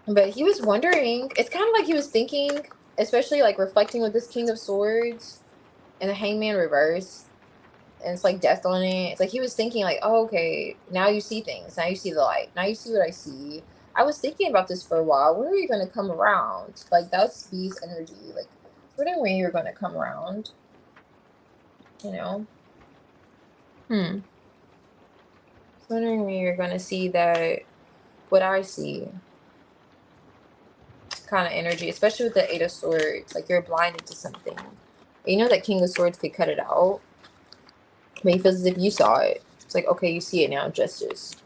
But he was wondering, it's kind of like he was thinking, especially like reflecting with this King of Swords and the Hangman reverse. And it's like death on it. It's like he was thinking like, oh, okay, now you see things. Now you see the light. Now you see what I see. I was thinking about this for a while. When are you going to come around? Like, that's B's energy. Like, when you're going to come around, you know? Wondering when you're going to see that, what I see kind of energy, especially with the Eight of Swords. Like, you're blinded to something. You know that King of Swords could cut it out. But he feels as if you saw it. It's like, okay, you see it now, justice.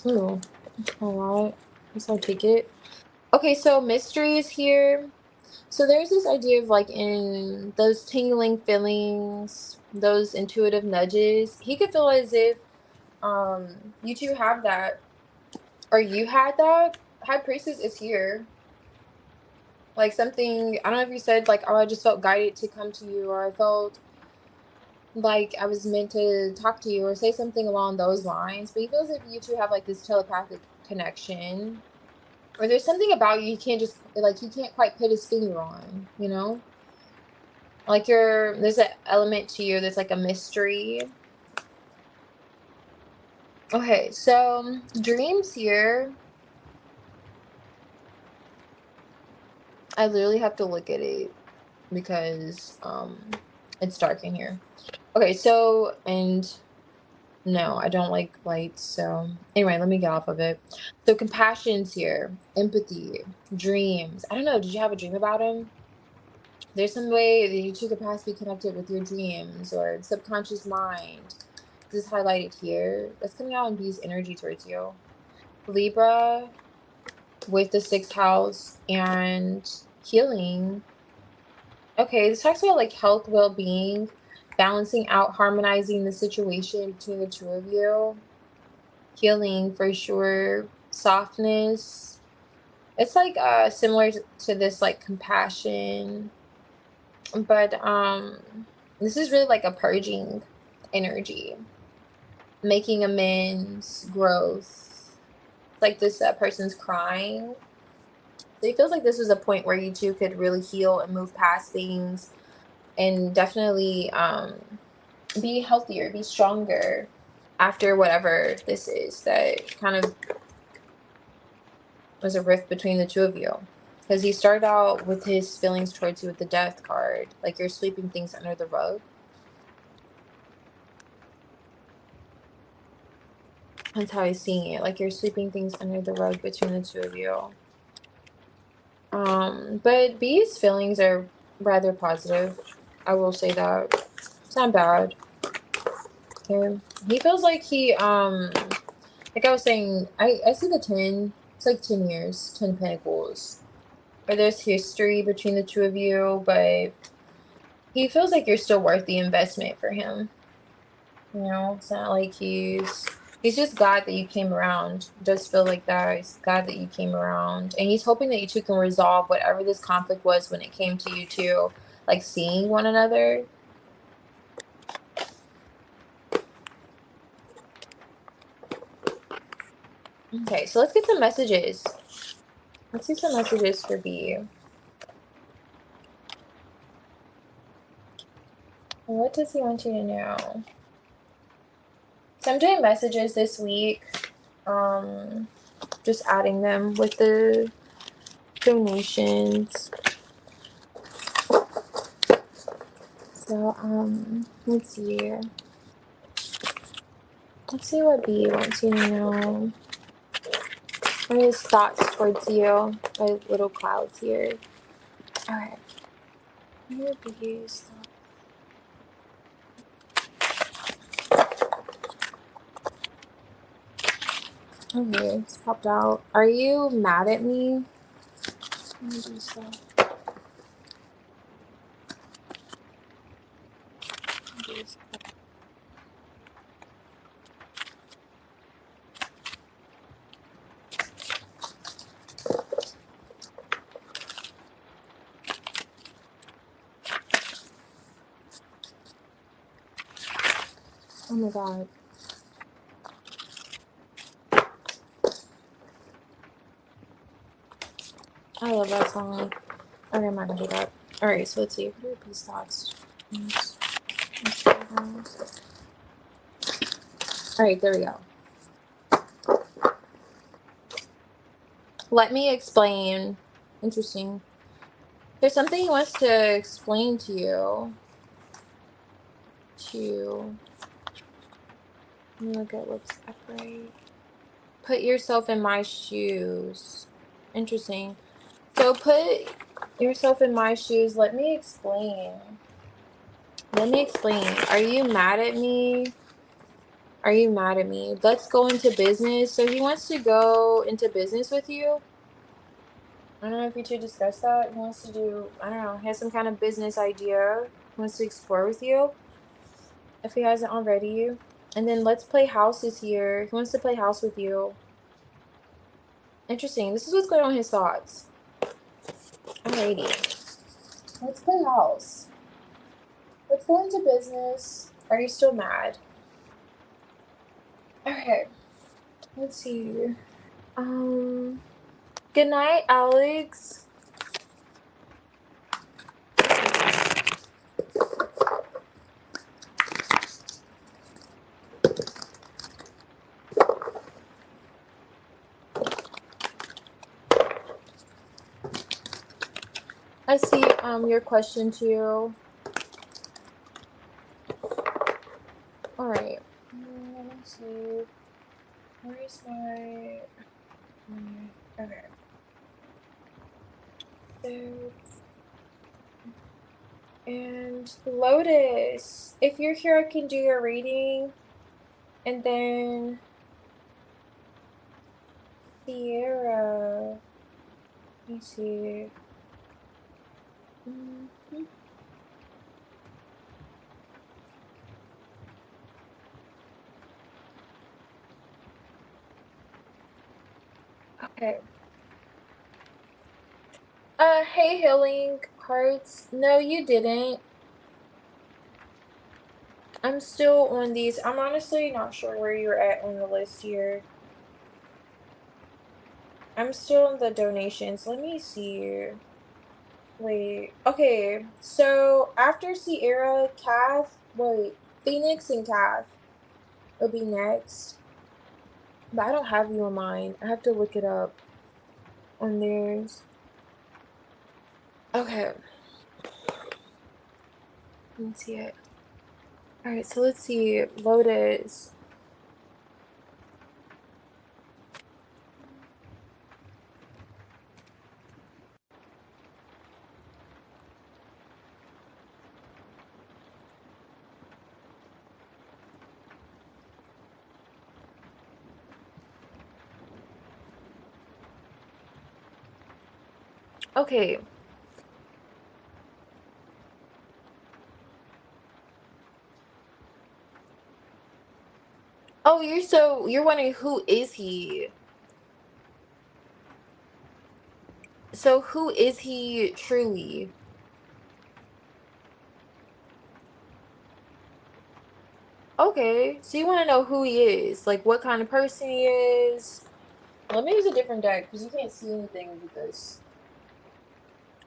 Ooh, a lot. Guess I'll take it. Okay, so mystery is here. So there's this idea of like in those tingling feelings, those intuitive nudges. He could feel as if you two have that, or you had that. High Priestess is here. Like something, I don't know if you said like, oh, I just felt guided to come to you, or I felt like I was meant to talk to you, or say something along those lines. But he feels like you two have like this telepathic connection, or there's something about you can't just like, he can't quite put his finger on, you know, like there's an element to you that's like a mystery. Okay, so dreams here, I literally have to look at it because it's dark in here. Okay, so, and No, I don't like lights. So anyway, let me get off of it. So compassion's here, empathy, dreams. I don't know. Did you have a dream about him? There's some way that you two could possibly connect it with your dreams or subconscious mind. This is highlighted here. That's coming out in B's energy towards you. Libra with the sixth house and healing. Okay, this talks about like health, well-being, balancing out, harmonizing the situation between the two of you. Healing for sure, softness. It's like similar to this like compassion, but this is really like a purging energy, making amends, growth. Like this person's crying. So it feels like this was a point where you two could really heal and move past things and definitely be healthier, be stronger after whatever this is that kind of was a rift between the two of you. Because he started out with his feelings towards you with the death card. Like you're sweeping things under the rug. That's how he's seeing it. Like you're sweeping things under the rug between the two of you. But B's feelings are rather positive. I will say that. It's not bad. Okay. He feels like he like I was saying, I see the 10. It's like 10 years, 10 pentacles. Or there's history between the two of you, but he feels like you're still worth the investment for him. You know, it's not like he's just glad that you came around. It does feel like that. He's glad that you came around. And he's hoping that you two can resolve whatever this conflict was when it came to you two, like seeing one another. Okay, so let's get some messages. Let's see some messages for B. What does he want you to know? So I'm doing messages this week. Just adding them with the donations. So, let's see. Let's see what B wants you to know. What are his thoughts towards you? By little clouds here. Alright. What are B's thoughts? Okay, it's popped out. Are you mad at me? Let me do stuff. Oh my god. I love that song. Okay, I'm not gonna do that. Alright, so let's see. What are B's thoughts? Alright, there we go. Let me explain. Interesting. There's something he wants to explain to you. Let me look at what's upright. Put yourself in my shoes. Interesting. So put yourself in my shoes. Let me explain. Are you mad at me? Are you mad at me? Let's go into business. So he wants to go into business with you. I don't know if you two discuss that. He wants to do, I don't know, he has some kind of business idea. He wants to explore with you. If he hasn't already. And then let's play houses here. He wants to play house with you. Interesting. This is what's going on in his thoughts. Alrighty. Let's play house. Let's go into business. Are you still mad? Okay. Let's see. Good night, Alex. I see your question too. Alright. Third. And Lotus. If you're here, I can do your reading. And then Sierra. Let me see. Mhm. Okay. Hey, Healing Hearts. No, you didn't. I'm still on these. I'm honestly not sure where you're at on the list here. I'm still on the donations. Let me see. Wait. Okay. So after Sierra, Phoenix and Kath will be next. But I don't have you on mine. I have to look it up on theirs. Okay. Let me see it. Alright, so let's see. Lotus. Okay. Oh, you're wondering who is he? So who is he truly? Okay, so you want to know who he is, like what kind of person he is. Let me use a different deck because you can't see anything with this.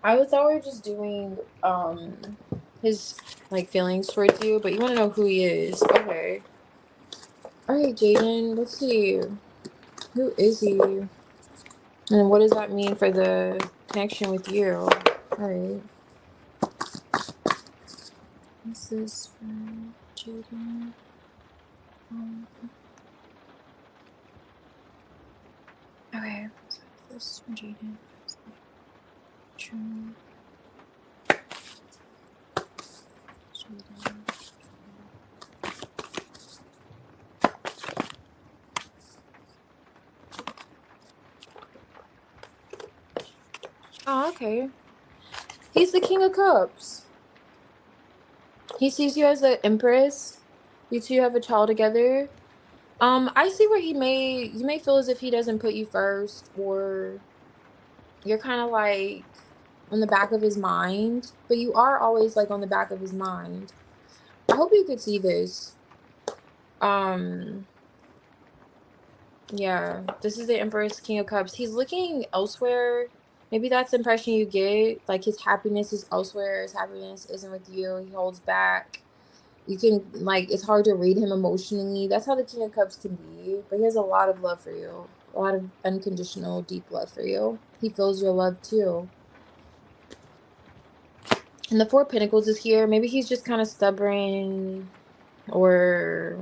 I thought we were just doing his like feelings towards you, but you want to know who he is. Okay. All right, Jaden. Let's see. Who is he? And what does that mean for the connection with you? All right. This is from Jaden. Okay. So this is from Jaden. Jaden. Oh, okay. He's the King of Cups. He sees you as the Empress. You two have a child together. I see where you may feel as if he doesn't put you first, or you're kind of like on the back of his mind, but you are always like on the back of his mind. I hope you could see this. Um, yeah, this is the Empress, King of Cups. He's looking elsewhere. Maybe that's the impression you get. Like his happiness is elsewhere. His happiness isn't with you. He holds back. You can, like, it's hard to read him emotionally. That's how the King of Cups can be. But he has a lot of love for you. A lot of unconditional, deep love for you. He feels your love too. And the Four of Pentacles is here. Maybe he's just kind of stubborn, or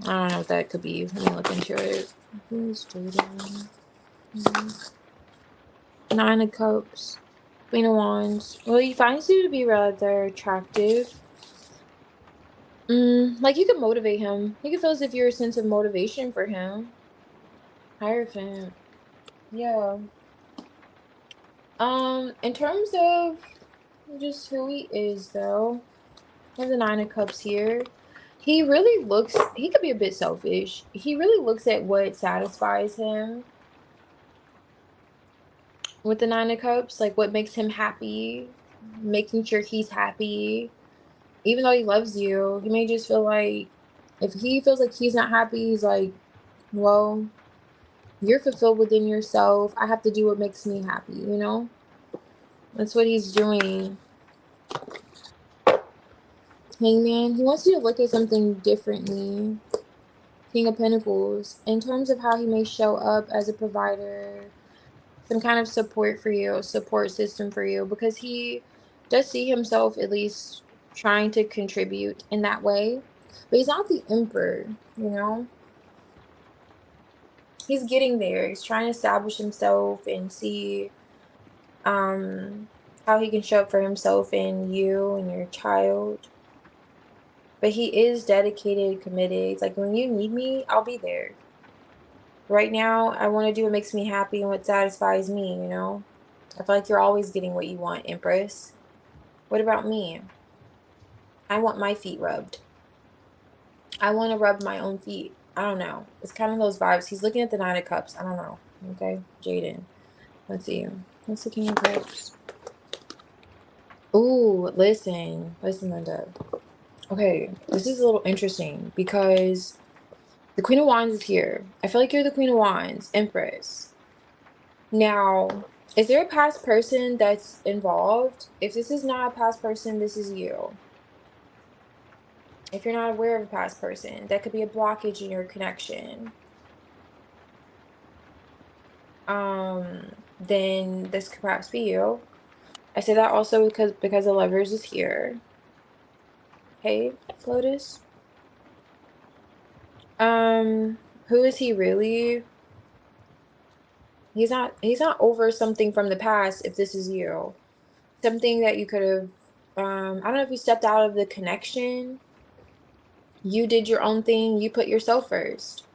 I don't know what that could be. Let me look into it. Who's dating? Nine of Cups. Queen of Wands. Well, he finds you to be rather attractive. Like you can motivate him. He can feel as if you're a sense of motivation for him. Hierophant. Yeah. In terms of just who he is, though, there's the Nine of Cups here. He could be a bit selfish. He really looks at what satisfies him with the Nine of Cups, like what makes him happy, making sure he's happy. Even though he loves you, he may just feel like if he feels like he's not happy, he's like, well, you're fulfilled within yourself. I have to do what makes me happy, you know? That's what he's doing. Hangman, he wants you to look at something differently. King of Pentacles, in terms of how he may show up as a provider, some kind of support for you, support system for you, because he does see himself at least trying to contribute in that way. But he's not the emperor, you know? He's getting there. He's trying to establish himself and see how he can show up for himself and you and your child. But he is dedicated, committed. It's like, when you need me, I'll be there. Right now, I want to do what makes me happy and what satisfies me, you know? I feel like you're always getting what you want, Empress. What about me? I want my feet rubbed. I want to rub my own feet. I don't know. It's kind of those vibes. He's looking at the Nine of Cups. I don't know. Okay, Jaden. Let's see. What's the King of Cups? Ooh, listen. Listen, Linda. Okay, this is a little interesting because the Queen of Wands is here. I feel like you're the Queen of Wands, Empress. Now, is there a past person that's involved? If this is not a past person, this is you. If you're not aware of a past person, that could be a blockage in your connection. Then this could perhaps be you. I say that also because the Lovers is here. Hey, Lotus. Who is he really? He's not over something from the past if this is you. Something that you could have, I don't know if you stepped out of the connection. You did your own thing. You put yourself first.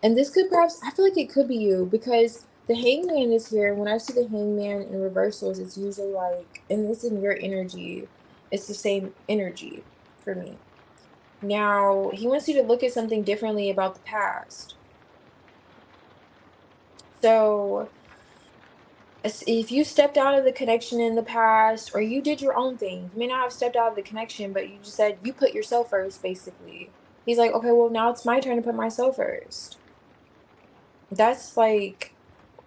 And this could perhaps, I feel like it could be you because the Hangman is here. When I see the Hangman in reversals, it's usually like, and it's in your energy. It's the same energy for me. Now, he wants you to look at something differently about the past. So, if you stepped out of the connection in the past, or you did your own thing, you may not have stepped out of the connection, but you just said you put yourself first, basically. He's like, okay, well, now it's my turn to put myself first. That's like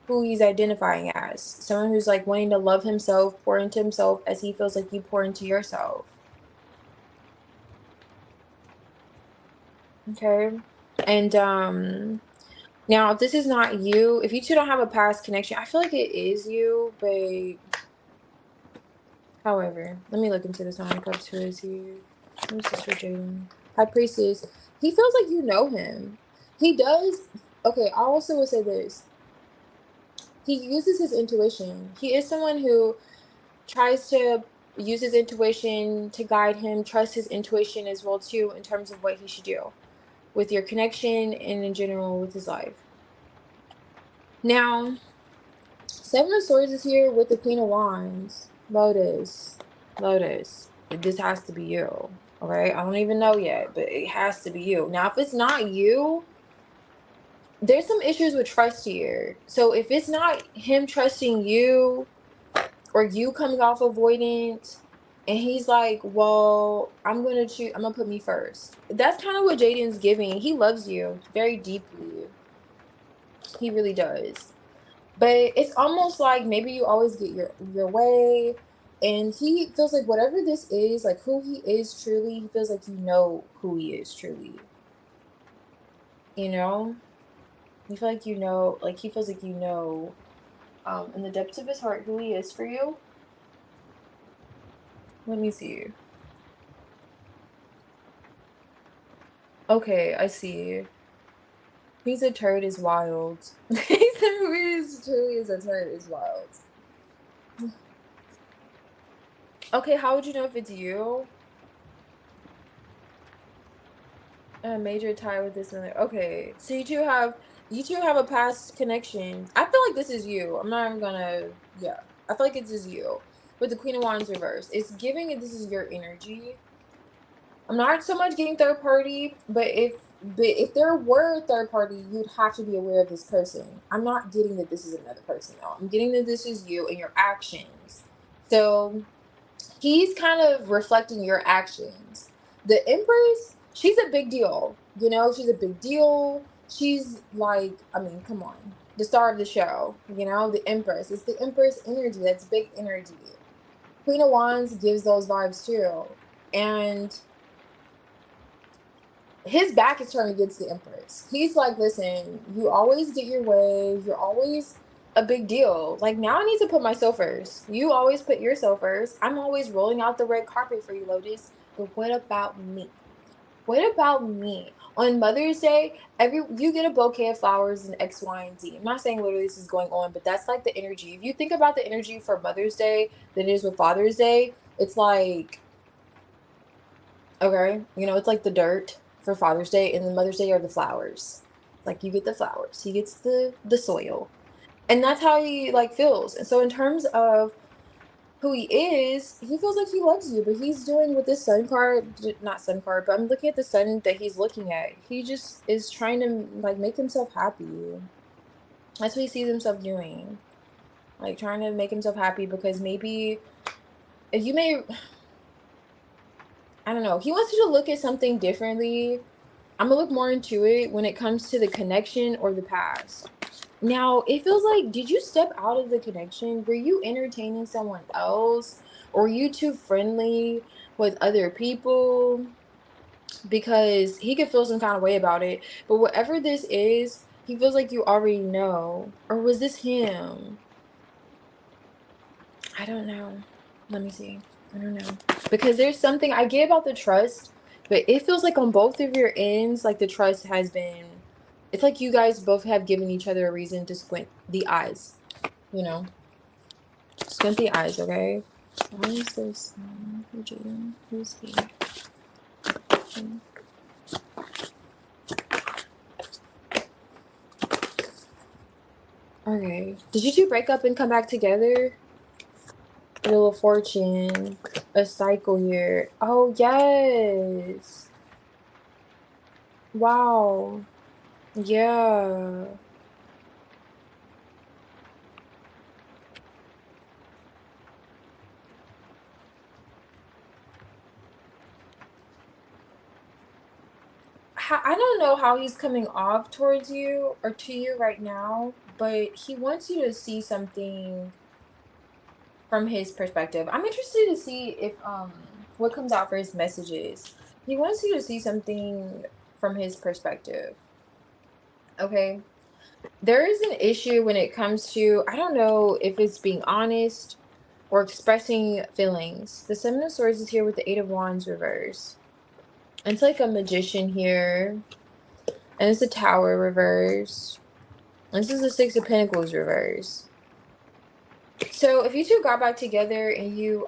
who he's identifying as. Someone who's like wanting to love himself, pour into himself as he feels like you pour into yourself. Okay. And now if this is not you, if you two don't have a past connection, I feel like it is you, but however, let me look into this Nine of Cups. Who is he? Who's this for Jaden? High Priestess. He feels like you know him. He does. Okay, I also will say this. He uses his intuition. He is someone who tries to use his intuition to guide him, trust his intuition as well too in terms of what he should do with your connection and in general with his life. Now, Seven of Swords is here with the Queen of Wands. Lotus. This has to be you. Okay? I don't even know yet, but it has to be you. Now, if it's not you, there's some issues with trust here. So if it's not him trusting you, or you coming off avoidant, and he's like, well, I'm gonna put me first. That's kind of what Jaden's giving. He loves you very deeply. He really does. But it's almost like maybe you always get your way, and he feels like whatever this is, like who he is truly, he feels like you know who he is truly. You know? You feel like you know, like he feels like you know in the depths of his heart who he is for you. Let me see. Okay, I see. He's a turd is wild. He's truly is a turd is wild. Okay, how would you know if it's you? A major tie with this another. Okay, so you two have a past connection. I feel like this is you. I'm not even gonna. Yeah, I feel like it's just you. With the Queen of Wands reverse, it's giving it. This is your energy. I'm not so much getting third party, but if there were a third party, you'd have to be aware of this person. I'm not getting that this is another person though. I'm getting that this is you and your actions. So he's kind of reflecting your actions. The Empress, she's a big deal. You know, she's a big deal. She's like, I mean, come on. The star of the show, you know, the Empress. It's the Empress energy. That's big energy. Queen of Wands gives those vibes too. And his back is turned against the Empress. He's like, listen, you always get your way. You're always a big deal. Like, now I need to put myself first. You always put yourself first. I'm always rolling out the red carpet for you, Lotus. But what about me? What about me? On Mother's Day, you get a bouquet of flowers and X, Y, and Z. I'm not saying literally this is going on, but that's like the energy. If you think about the energy for Mother's Day than it is with Father's Day, it's like, okay, you know, it's like the dirt for Father's Day, and then Mother's Day are the flowers. Like you get the flowers, he gets the soil, and that's how he like feels. And so in terms of who he is, he feels like he loves you, but he's doing with this sun card, not sun card, but I'm looking at the sun that he's looking at. He just is trying to like make himself happy. That's what he sees himself doing. Like trying to make himself happy because maybe you may, I don't know, he wants you to look at something differently. I'm gonna look more into it when it comes to the connection or the past. Now, it feels like, did you step out of the connection? Were you entertaining someone else? Or were you too friendly with other people? Because he could feel some kind of way about it. But whatever this is, he feels like you already know. Or was this him? I don't know. Let me see. I don't know. Because there's something I get about the trust, but it feels like on both of your ends, like the trust has been, it's like you guys both have given each other a reason to squint the eyes, you know? Squint the eyes, okay? Why is this? Who's he? Okay. Did you two break up and come back together? Wheel of Fortune. A cycle here. Oh, yes. Wow. Yeah. I don't know how he's coming off towards you or to you right now, but he wants you to see something from his perspective. I'm interested to see if what comes out for his messages. He wants you to see something from his perspective. Okay. There is an issue when it comes to, I don't know if it's being honest or expressing feelings. The Seven of Swords is here with the Eight of Wands reverse. It's like a magician here. And it's a Tower reverse. This is the Six of Pentacles reverse. So if you two got back together and you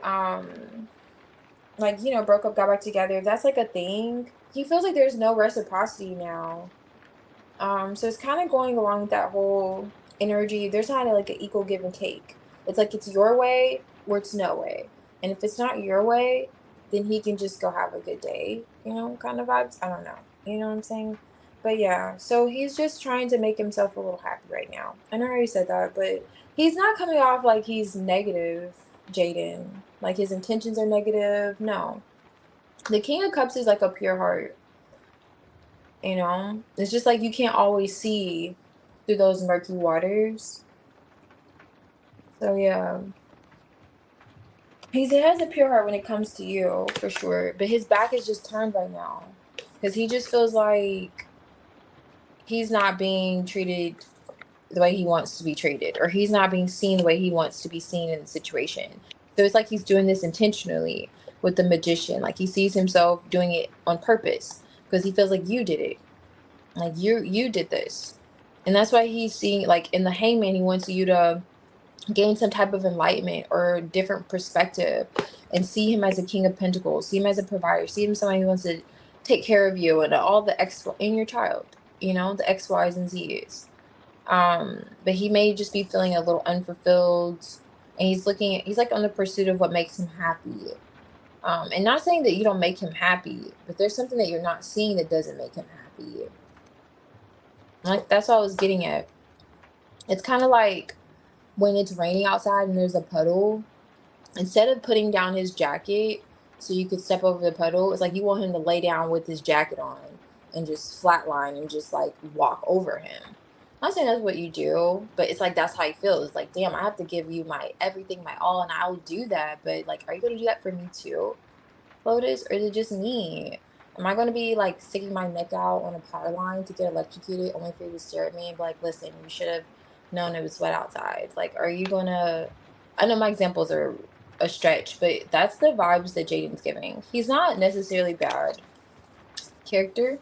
like, you know, broke up, got back together, if that's like a thing, he feels like there's no reciprocity now. So it's kind of going along with that whole energy. There's not like an equal give and take. It's like it's your way or it's no way. And if it's not your way, then he can just go have a good day, you know, kind of vibes. I don't know. You know what I'm saying? But yeah, so he's just trying to make himself a little happy right now. I know I already said that, but he's not coming off like he's negative, Jaden. Like his intentions are negative. No. The King of Cups is like a pure heart. You know, it's just like you can't always see through those murky waters. So yeah, he has a pure heart when it comes to you for sure, but his back is just turned right now because he just feels like he's not being treated the way he wants to be treated, or he's not being seen the way he wants to be seen in the situation. So it's like he's doing this intentionally with the magician. Like he sees himself doing it on purpose because he feels like you did it. Like you did this. And that's why he's seeing, like in the Hangman, he wants you to gain some type of enlightenment or different perspective and see him as a King of Pentacles, see him as a provider, see him somebody who wants to take care of you and all the X in your child, you know, the X, Y's, and Z's. But he may just be feeling a little unfulfilled, and he's like on the pursuit of what makes him happy. And not saying that you don't make him happy, but there's something that you're not seeing that doesn't make him happy. Like that's what I was getting at. It's kind of like when it's raining outside and there's a puddle, instead of putting down his jacket so you could step over the puddle, it's like you want him to lay down with his jacket on and just flatline and just like walk over him. I'm not saying that's what you do, but it's like that's how he feels. It's like, damn, I have to give you my everything, my all, and I'll do that. But like, are you gonna do that for me too, Lotus, or is it just me? Am I gonna be like sticking my neck out on a power line to get electrocuted only for you to stare at me and be like, listen, you should have known it was wet outside? Like, are you gonna, I know my examples are a stretch, but that's the vibes that Jaden's giving. He's not necessarily bad character.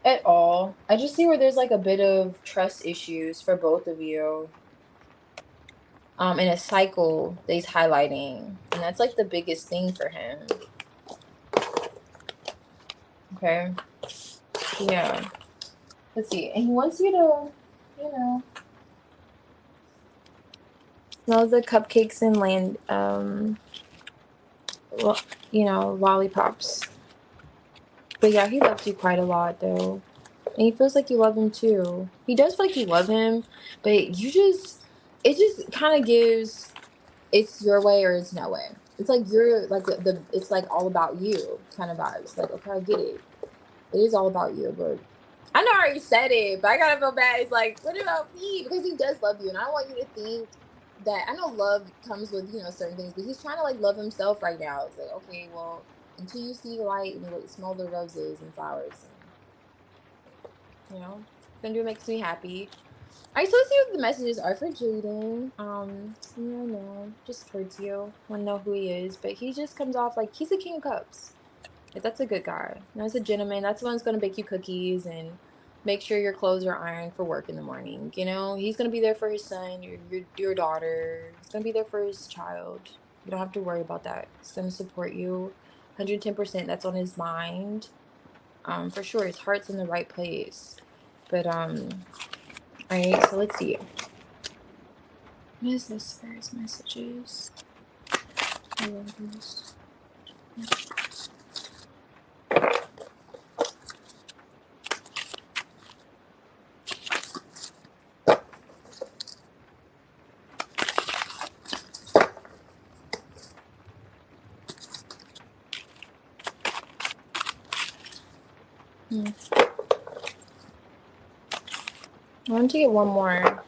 At all. I just see where there's like a bit of trust issues for both of you. In a cycle that he's highlighting. And that's like the biggest thing for him. Okay. Yeah. Let's see. And he wants you to, you know, smell the cupcakes and land well, you know, lollipops. But yeah, he loves you quite a lot though. And he feels like you love him too. He does feel like you love him, but you just, it just kind of gives, it's your way or it's no way. It's like you're like it's like all about you kind of vibes. Like, okay, I get it. It is all about you, but I know I already said it, but I gotta feel bad. It's like, what about me? Because he does love you, and I don't want you to think that. I know love comes with, you know, certain things, but he's trying to like love himself right now. It's like, okay, well, until you see the light and you smell the roses and flowers, and, you know, then it makes me happy. I still see what the messages are for Jaden. Yeah, I know, just towards you. Want to know who he is, but he just comes off like he's the king of cups. Like, that's a good guy. That's a gentleman. That's the one who's gonna bake you cookies and make sure your clothes are ironed for work in the morning. You know, he's gonna be there for his son, your daughter. He's gonna be there for his child. You don't have to worry about that. He's gonna support you, 110%. That's on his mind. For sure, his heart's in the right place. But all right. So let's see. What is this for his messages? I love this. I want to get one more.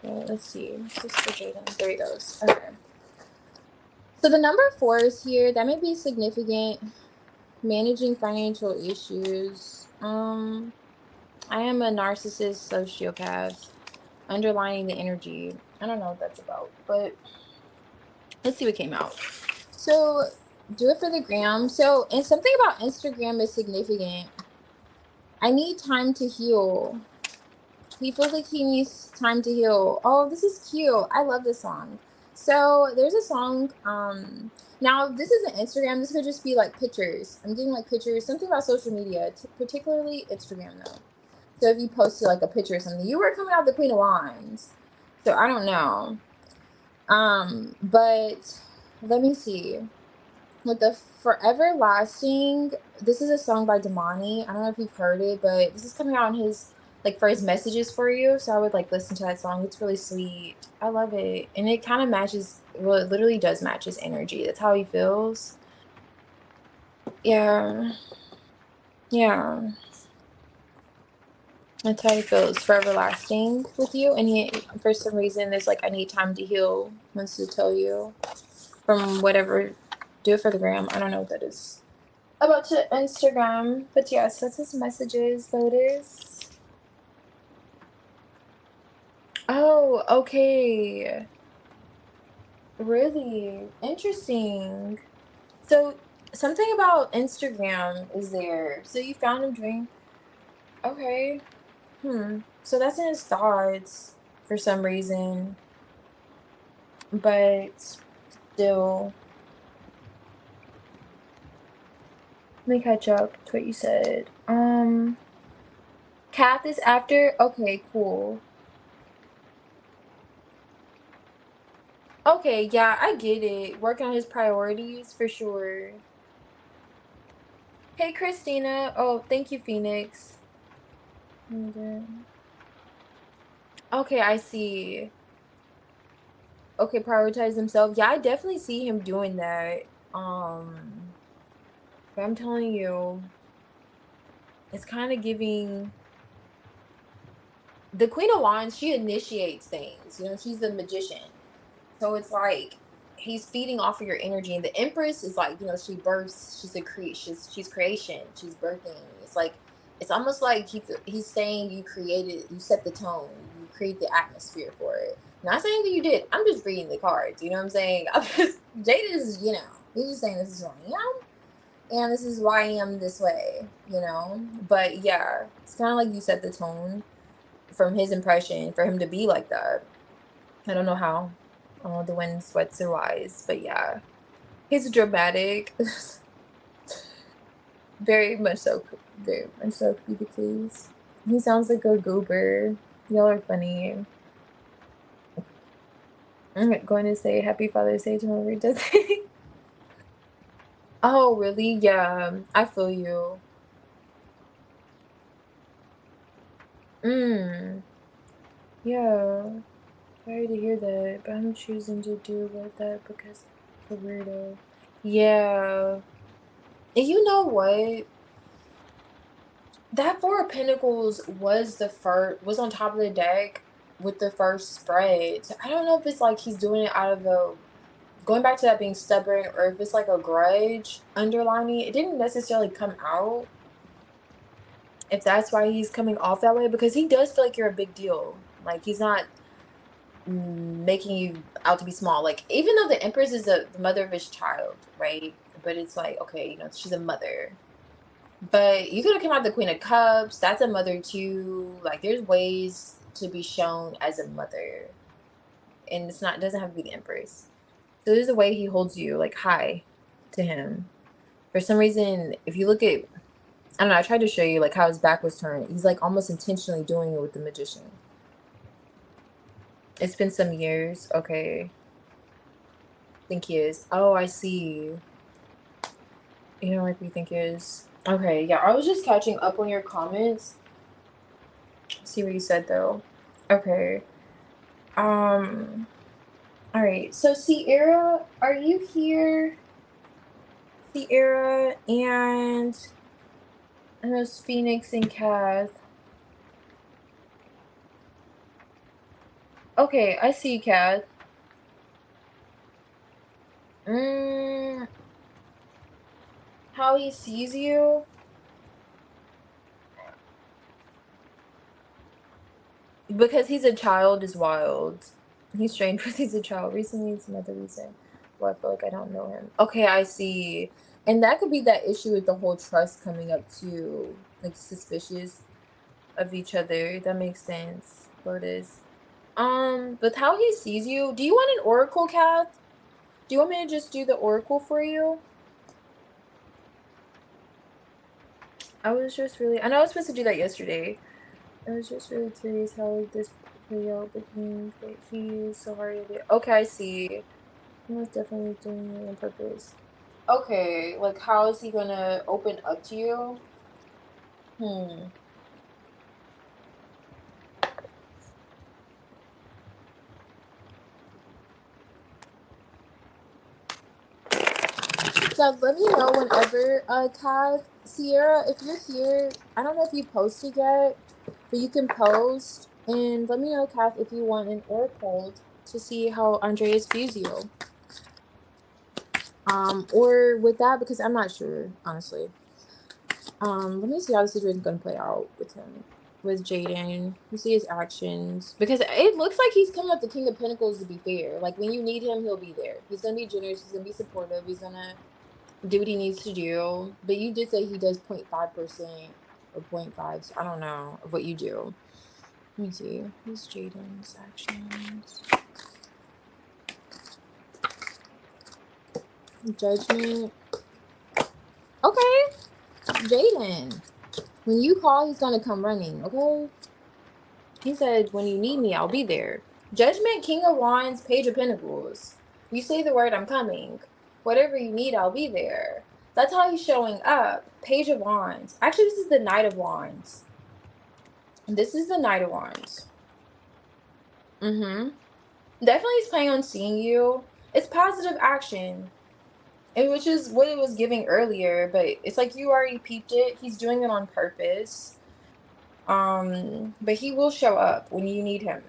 Let's see. This is for Jaden. There he goes. Okay. So the number 4 is here. That may be significant. Managing financial issues. I am a narcissist sociopath. Underlining the energy. I don't know what that's about, but let's see what came out. So do it for the gram. So, and something about Instagram is significant. I need time to heal. He feels like he needs time to heal. Oh, this is cute. I love this song. So there's a song. Now this isn't Instagram. This could just be like pictures. I'm getting like pictures. Something about social media, particularly Instagram though. So if you posted like a picture or something, you were coming out the Queen of Wands. So I don't know. But let me see. With the Forever Lasting, this is a song by Damani. I don't know if you've heard it, but this is coming out on his like for his messages for you. So I would like listen to that song. It's really sweet. I love it. And it kind of matches, well, it literally does match his energy. That's how he feels. Yeah. Yeah. That's how he feels. Forever Lasting with you. And he, for some reason, there's like, I need time to heal, wants to tell you from whatever. Do it for the gram. I don't know what that is about to Instagram, but yes, that's his messages. Lotus. Oh, okay. Really interesting. So something about Instagram is there. So you found him doing okay. So that's in his thoughts for some reason, but still. Let me catch up to what you said. Kath is after. Okay, cool. Okay, yeah, I get it. Working on his priorities for sure. Hey, Christina. Oh, thank you, Phoenix. Okay, I see. Okay, prioritize himself. Yeah, I definitely see him doing that. But I'm telling you, it's kind of giving the Queen of Wands. She initiates things. You know, she's the magician. So it's like he's feeding off of your energy, and the Empress is like, you know, she births. She's a she's creation. She's birthing. It's like it's almost like he's saying you created, you set the tone, you create the atmosphere for it. Not saying that you did. I'm just reading the cards. You know what I'm saying? I'm just Jada is, you know, he's just saying this is wrong. You know. and this is why I am this way, you know? But yeah, it's kind of like you set the tone from his impression for him to be like that. I don't know how. The wind sweats are wise, but yeah, he's dramatic. Very much so, very much so. Could be the case. He sounds like a goober. Y'all are funny. I'm going to say Happy Father's Day to whoever does it. Oh, really? Yeah, I feel you. Mm, yeah. Sorry to hear that, but I'm choosing to do with that because it's a weirdo. Yeah. And you know what? That Four of Pentacles was the first, was on top of the deck with the first spread. So I don't know if it's like he's doing it out of a, going back to that being stubborn, or if it's like a grudge underlining. It didn't necessarily come out. If that's why he's coming off that way, because he does feel like you're a big deal. Like he's not making you out to be small. Like even though the Empress is the mother of his child, right? But it's like, okay, you know, she's a mother. But you could have come out the Queen of Cups. That's a mother too. Like there's ways to be shown as a mother, and it's not, it doesn't have to be the Empress. So there's a way he holds you like high to him. For some reason, if you look at, I don't know, I tried to show you like how his back was turned. He's like almost intentionally doing it with the Magician. It's been some years. Okay. I think he is. Oh, I see. You know, like we think he is. Okay, yeah. I was just catching up on your comments. See what you said though. Okay. Um. All right. So Sierra, are you here? Sierra and I know it's Phoenix and Kath. Okay, I see Kath. Mm, how he sees you? Because he's a child is wild. He's strange because he's a child. Recently, it's another reason why I feel like I don't know him. Okay, I see. And that could be that issue with the whole trust coming up too. Like suspicious of each other. That makes sense. Lotus. With how he sees you, do you want an oracle, Kath? Do you want me to just do the oracle for you? I was just really, I know I was supposed to do that yesterday. I was just really curious how this play out, but that he is so hard to do. Okay, I see. He was definitely doing it on purpose. Okay, like how is he gonna open up to you? Hmm. So let me know whenever, Kath, Sierra, if you're here. I don't know if you posted yet, but you can post and let me know, Kath, if you want an oracle to see how Andreas views you. Or with that, because I'm not sure, honestly. Let me see how the situation's gonna play out with him, with Jaden. You see his actions, because it looks like he's coming up the King of Pentacles. To be fair, like when you need him, he'll be there. He's gonna be generous. He's gonna be supportive. He's gonna do what he needs to do. But you did say he does 0.5% or 0.5. So I don't know of what you do. Let me see. Who's Jaden's actions? Judgment. Okay, Jaden. When you call, he's gonna come running. Okay. He said, when you need me, I'll be there. Judgment, King of Wands, Page of Pentacles. You say the word, I'm coming. Whatever you need, I'll be there. That's how he's showing up. Page of Wands. Actually, this is the Knight of Wands. This is the Knight of Wands. Mm-hmm. Definitely he's planning on seeing you. It's positive action. And which is what it was giving earlier, but it's like you already peeped it. He's doing it on purpose. But he will show up when you need him.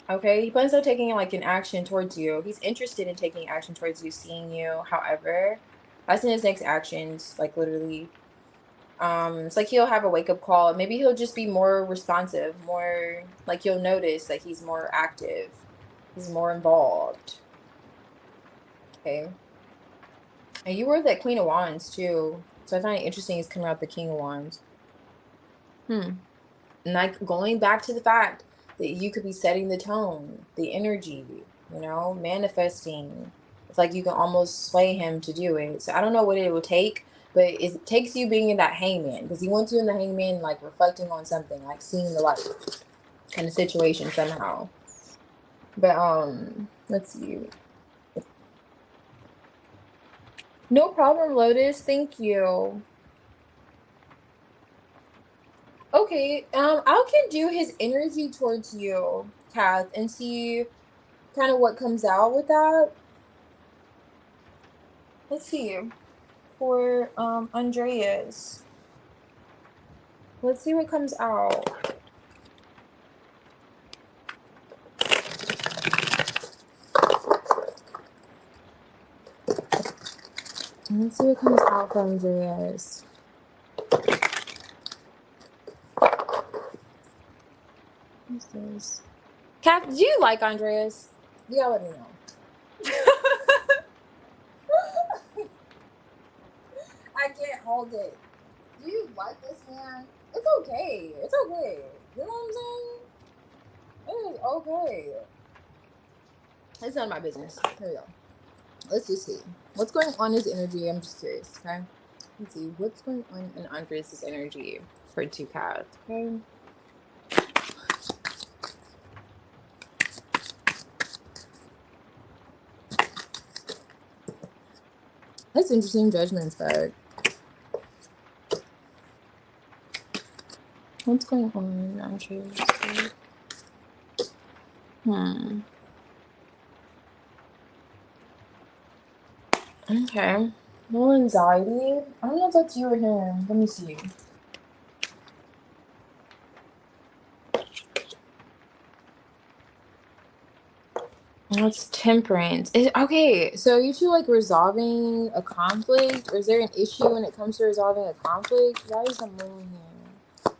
Okay, he plans on taking like an action towards you. He's interested in taking action towards you, seeing you. However, that's in his next actions, like literally. It's like he'll have a wake up call. Maybe he'll just be more responsive, more like you'll notice that he's more active, he's more involved. Okay. And you were that Queen of Wands too. So I find it interesting he's coming out the King of Wands. And like going back to the fact that you could be setting the tone, the energy, you know, manifesting. It's like you can almost sway him to do it. So I don't know what it will take, but it takes you being in that hangman, because he wants you in the hangman, like reflecting on something, like seeing the light kind of situation somehow. But let's see. No problem, Lotus. Thank you. Okay, I can do his energy towards you, Kath, and see kind of what comes out with that. Let's see. For Andreas. Let's see what comes out. Let's see what comes out for Andreas. Who's this? Kath, do you like Andreas? You gotta let me know. I can't hold it. Do you like this man? It's okay. It's okay. You know what I'm saying? It is okay. It's none of my business. Here we go. Let's just see. What's going on in his energy? I'm just curious, okay? Let's see. What's going on in Andres' energy for 2 Kath, okay? That's interesting. Judgment's back. What's going on in Andres? Okay. No anxiety. I don't know if that's you or him. Let me see. What's temperance? Okay, so are you two like resolving a conflict, or is there an issue when it comes to resolving a conflict? Why is the moon here?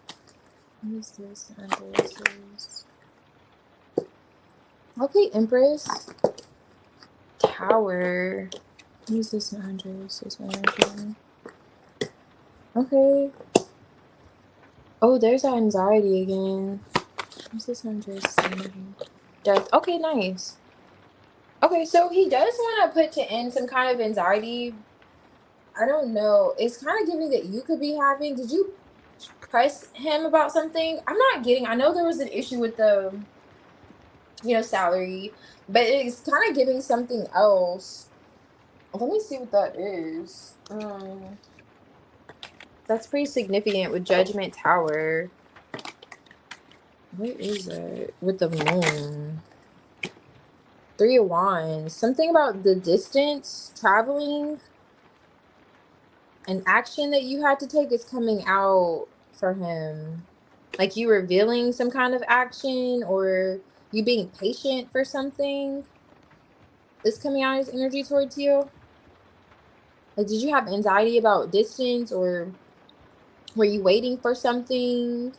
What is this? Andres? Okay, Empress. Tower. What is this? Andres? This energy. Okay. Oh, there's that anxiety again. What's this Andres? Death. Okay, nice. Okay, so he does want to put to end some kind of anxiety. I don't know. It's kind of giving that you could be having. Did you press him about something? I'm not getting. I know there was an issue with the, salary, but it's kind of giving something else. Let me see what that is. That's pretty significant with Judgment Tower. What is it with the moon? 3 of Wands. Something about the distance, traveling, an action that you had to take is coming out for him. Like you revealing some kind of action, or you being patient for something is coming out as energy towards you. Like, did you have anxiety about distance, or were you waiting for something?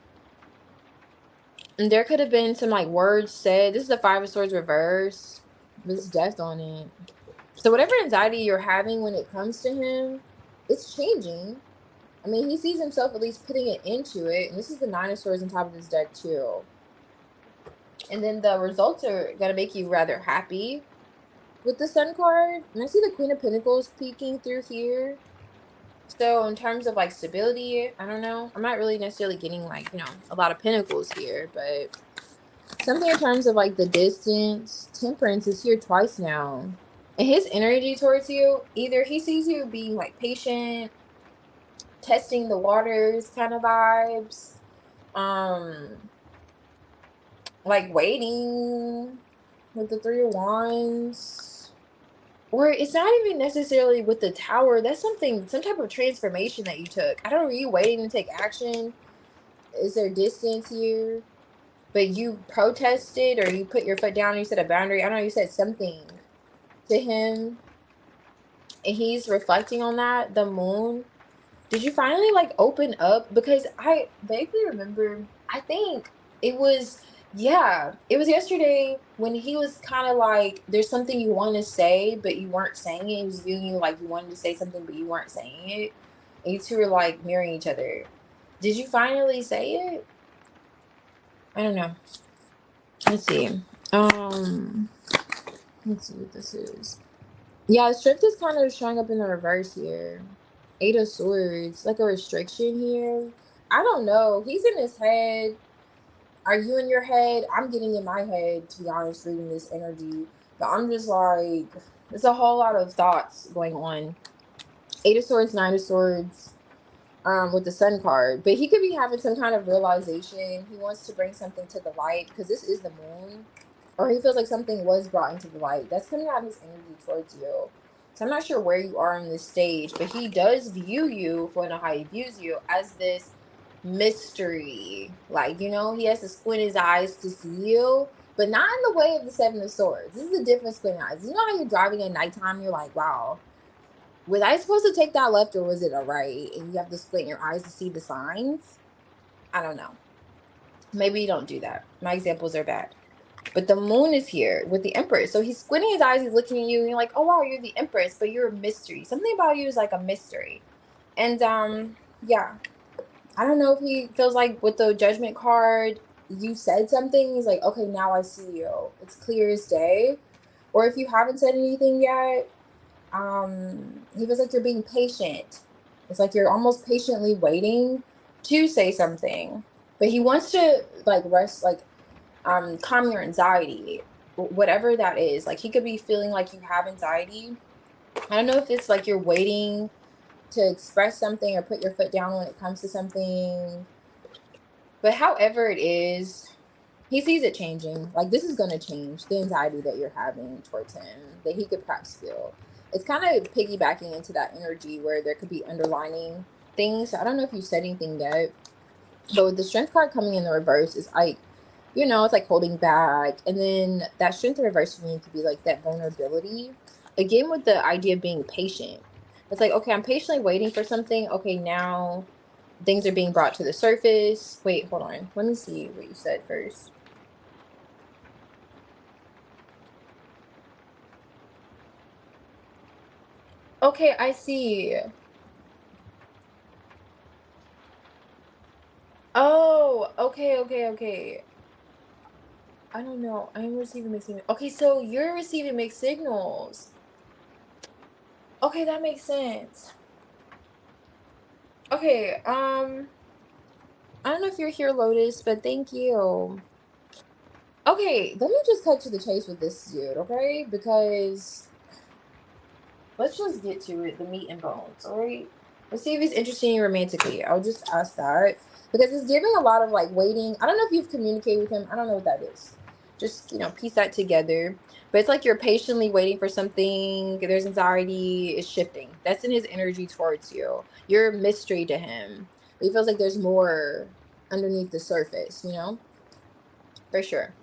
And there could have been some like words said. This is the 5 of Swords reverse. There's death on it. So whatever anxiety you're having when it comes to him, it's changing. I mean, he sees himself at least putting it into it. And this is the 9 of Swords on top of this deck too. And then the results are going to make you rather happy with the Sun card. And I see the Queen of Pentacles peeking through here. So in terms of like stability, I don't know. I'm not really necessarily getting like, a lot of pentacles here. But something in terms of like the distance. Temperance is here twice now. And his energy towards you, either he sees you being like patient, testing the waters kind of vibes, like waiting with the 3 of Wands, or it's not even necessarily with the Tower. That's some type of transformation that you took. I don't know, are you waiting to take action? Is there distance here? But you protested, or you put your foot down and you set a boundary. I don't know, you said something to him and he's reflecting on that. The moon. Did you finally like open up? Because I vaguely remember, I think it was Yeah, it was yesterday when he was kind of like, there's something you want to say, but you weren't saying it. He was viewing you like you wanted to say something, but you weren't saying it. And you two were like mirroring each other. Did you finally say it? I don't know. Let's see. Um, let's see what this is. Yeah, strength is kind of showing up in the reverse here. 8 of Swords, like a restriction here. I don't know. He's in his head. Are you in your head? I'm getting in my head, to be honest, reading this energy. But I'm just like, it's a whole lot of thoughts going on. 8 of Swords, 9 of Swords, with the Sun card. But he could be having some kind of realization. He wants to bring something to the light because this is the moon. Or he feels like something was brought into the light. That's coming out of his energy towards you. So I'm not sure where you are on this stage, but he does view you, for how he views you, as this mystery. Like, you know, he has to squint his eyes to see you, but not in the way of the 7 of Swords. This is a different squint eyes. You know how you're driving at nighttime, you're like, wow, was I supposed to take that left or was it a right? And you have to squint your eyes to see the signs. I don't know. Maybe you don't do that. My examples are bad. But the moon is here with the Empress. So he's squinting his eyes, he's looking at you, and you're like, oh wow, you're the Empress, but you're a mystery. Something about you is like a mystery. And yeah. I don't know if he feels like with the Judgment card, you said something, he's like, okay, now I see you. It's clear as day. Or if you haven't said anything yet, he feels like you're being patient. It's like you're almost patiently waiting to say something. But he wants to like rest, like calm your anxiety, whatever that is. Like he could be feeling like you have anxiety. I don't know if it's like you're waiting to express something or put your foot down when it comes to something, but however it is, he sees it changing. Like this is going to change the anxiety that you're having towards him, that he could perhaps feel. It's kind of piggybacking into that energy where there could be underlining things. I don't know if you said anything yet, but with the Strength card coming in the reverse, is like, you know, it's like holding back. And then that Strength in reverse for me could be like that vulnerability. Again, with the idea of being patient. It's like, okay, I'm patiently waiting for something. Okay, now things are being brought to the surface. Wait, hold on. Let me see what you said first. Okay, I see. Oh, okay. I don't know. I'm receiving mixed signals. Okay, so you're receiving mixed signals. Okay, that makes sense. Okay, I don't know if you're here, Lotus, but thank you. Okay, let me just cut to the chase with this dude, okay? Because let's just get to it, the meat and bones, all right? Let's see if he's interested in you romantically. I'll just ask that because it's giving a lot of like waiting. I don't know if you've communicated with him. I don't know what that is. Just, you know, piece that together. But it's like you're patiently waiting for something. There's anxiety. It's shifting. That's in his energy towards you. You're a mystery to him. But he feels like there's more underneath the surface, you know? For sure.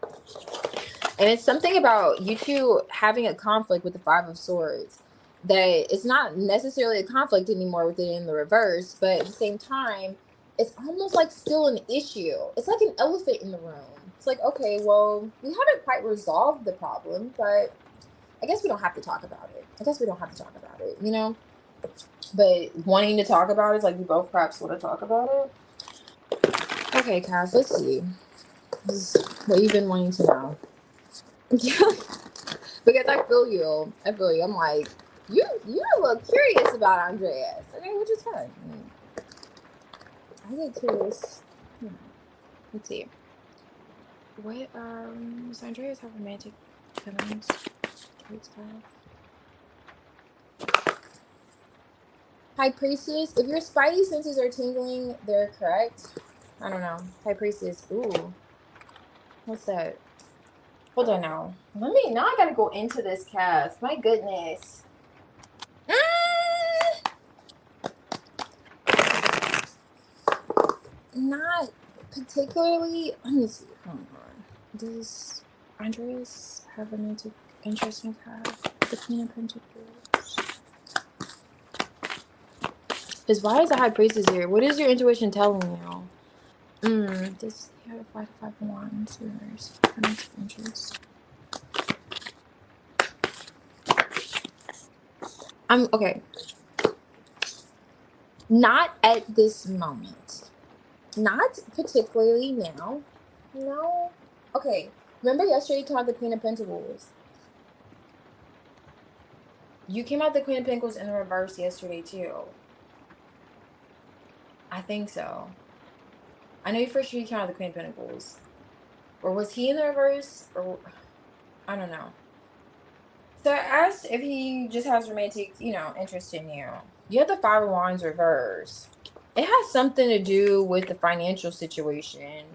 And it's something about you two having a conflict with the 5 of Swords that it's not necessarily a conflict anymore with it in the reverse, but at the same time, it's almost like still an issue. It's like an elephant in the room. It's like, okay, well, we haven't quite resolved the problem, but I guess we don't have to talk about it. I guess we don't have to talk about it, you know? But wanting to talk about it is like we both perhaps want to talk about it. Okay, Cass, let's see. This is what you've been wanting to know. Because I feel you. I feel you. I'm like, you're a little curious about Andreas. Okay, which is fun. I get curious. You know. Let's see. What does Andreas have romantic feelings towards her? High Priestess, if your spidey senses are tingling, they're correct. I don't know. High Priestess. Ooh. What's that? Hold on now. Now I gotta go into this cast. My goodness. Not particularly. Let me see. Hold on. Does Andreas have romantic interest in Cass? The Queen of Pentacles. Why is the High Priestess here? What is your intuition telling you? This you have 5 of Wands, reverse, interest. Okay. Not at this moment. Not particularly now. No. Okay. Remember yesterday you came out the Queen of Pentacles? You came out the Queen of Pentacles in the reverse yesterday too. I think so. I know you for sure you came out the Queen of Pentacles. Or was he in the reverse? Or I don't know. So I asked if he just has romantic, interest in you. You have the 5 of Wands reverse. It has something to do with the financial situation,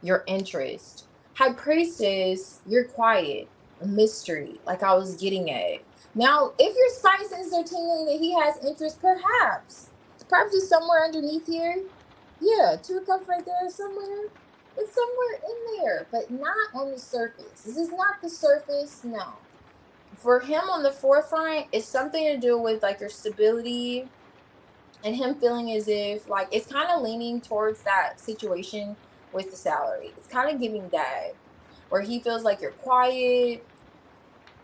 your interest. High Priestess, you're quiet, a mystery, like I was getting at. Now, if your spice senses are tingling that he has interest, perhaps it's somewhere underneath here. Yeah, 2 of Cups right there somewhere. It's somewhere in there, but not on the surface. This is not the surface, no. For him on the forefront, it's something to do with like your stability and him feeling as if like it's kind of leaning towards that situation with the salary. It's kind of giving that where he feels like you're quiet.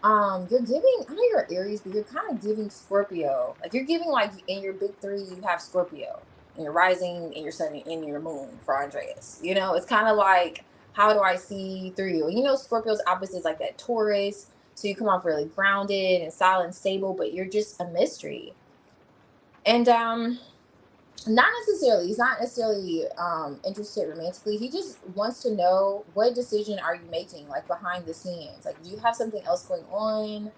You're giving, I know you're Aries, but you're kind of giving Scorpio. Like you're giving like in your big 3, you have Scorpio, and your rising and your sun and your moon for Andreas. It's kind of like, how do I see through you? Scorpio's opposite is like that Taurus. So you come off really grounded and solid and stable, but you're just a mystery. And not necessarily, he's not necessarily interested romantically. He just wants to know, what decision are you making, like behind the scenes? Like, do you have something else going on?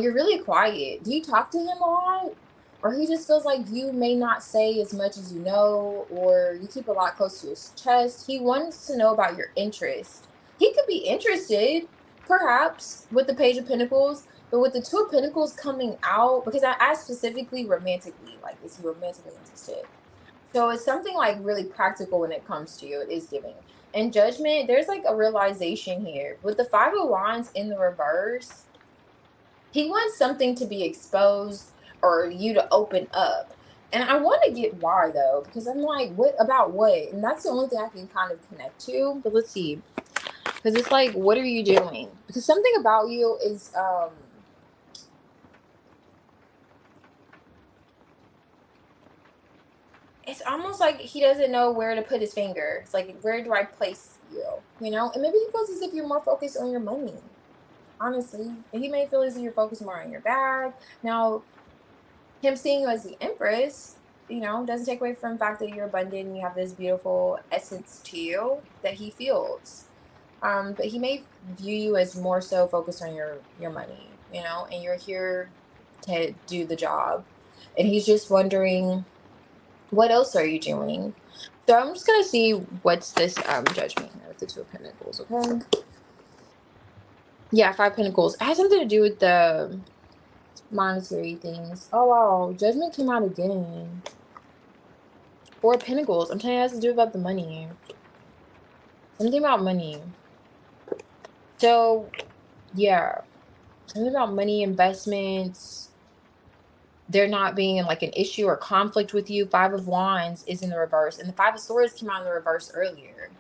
You're really quiet. Do you talk to him a lot? Or he just feels like you may not say as much as you know, or you keep a lot close to your chest. He wants to know about your interest. He could be interested, perhaps, with the Page of Pentacles, but with the 2 of Pentacles coming out, because I asked specifically romantically, like, is he romantically interested? So it's something like really practical when it comes to you. It is giving. And Judgment, there's like a realization here. With the 5 of Wands in the reverse, he wants something to be exposed or you to open up. And I want to get why though, because I'm like, what about what? And that's the only thing I can kind of connect to. But let's see. Because it's like, what are you doing? Because something about you is it's almost like he doesn't know where to put his finger. It's like, where do I place you? And maybe he feels as if you're more focused on your money. Honestly, and he may feel as if you're focused more on your bag. Now, him seeing you as the Empress, doesn't take away from the fact that you're abundant and you have this beautiful essence to you that he feels. But he may view you as more so focused on your money, and you're here to do the job. And he's just wondering, what else are you doing? So I'm just gonna see what's this Judgment here with the 2 of Pentacles, okay? Yeah, 5 Pentacles. It has something to do with the monetary things. Oh wow, Judgment came out again. 4 Pentacles. I'm telling you, it has to do about the money. Something about money. So yeah, something about money, investments. There not being like an issue or conflict with you. 5 of Wands is in the reverse, and the 5 of Swords came out in the reverse earlier.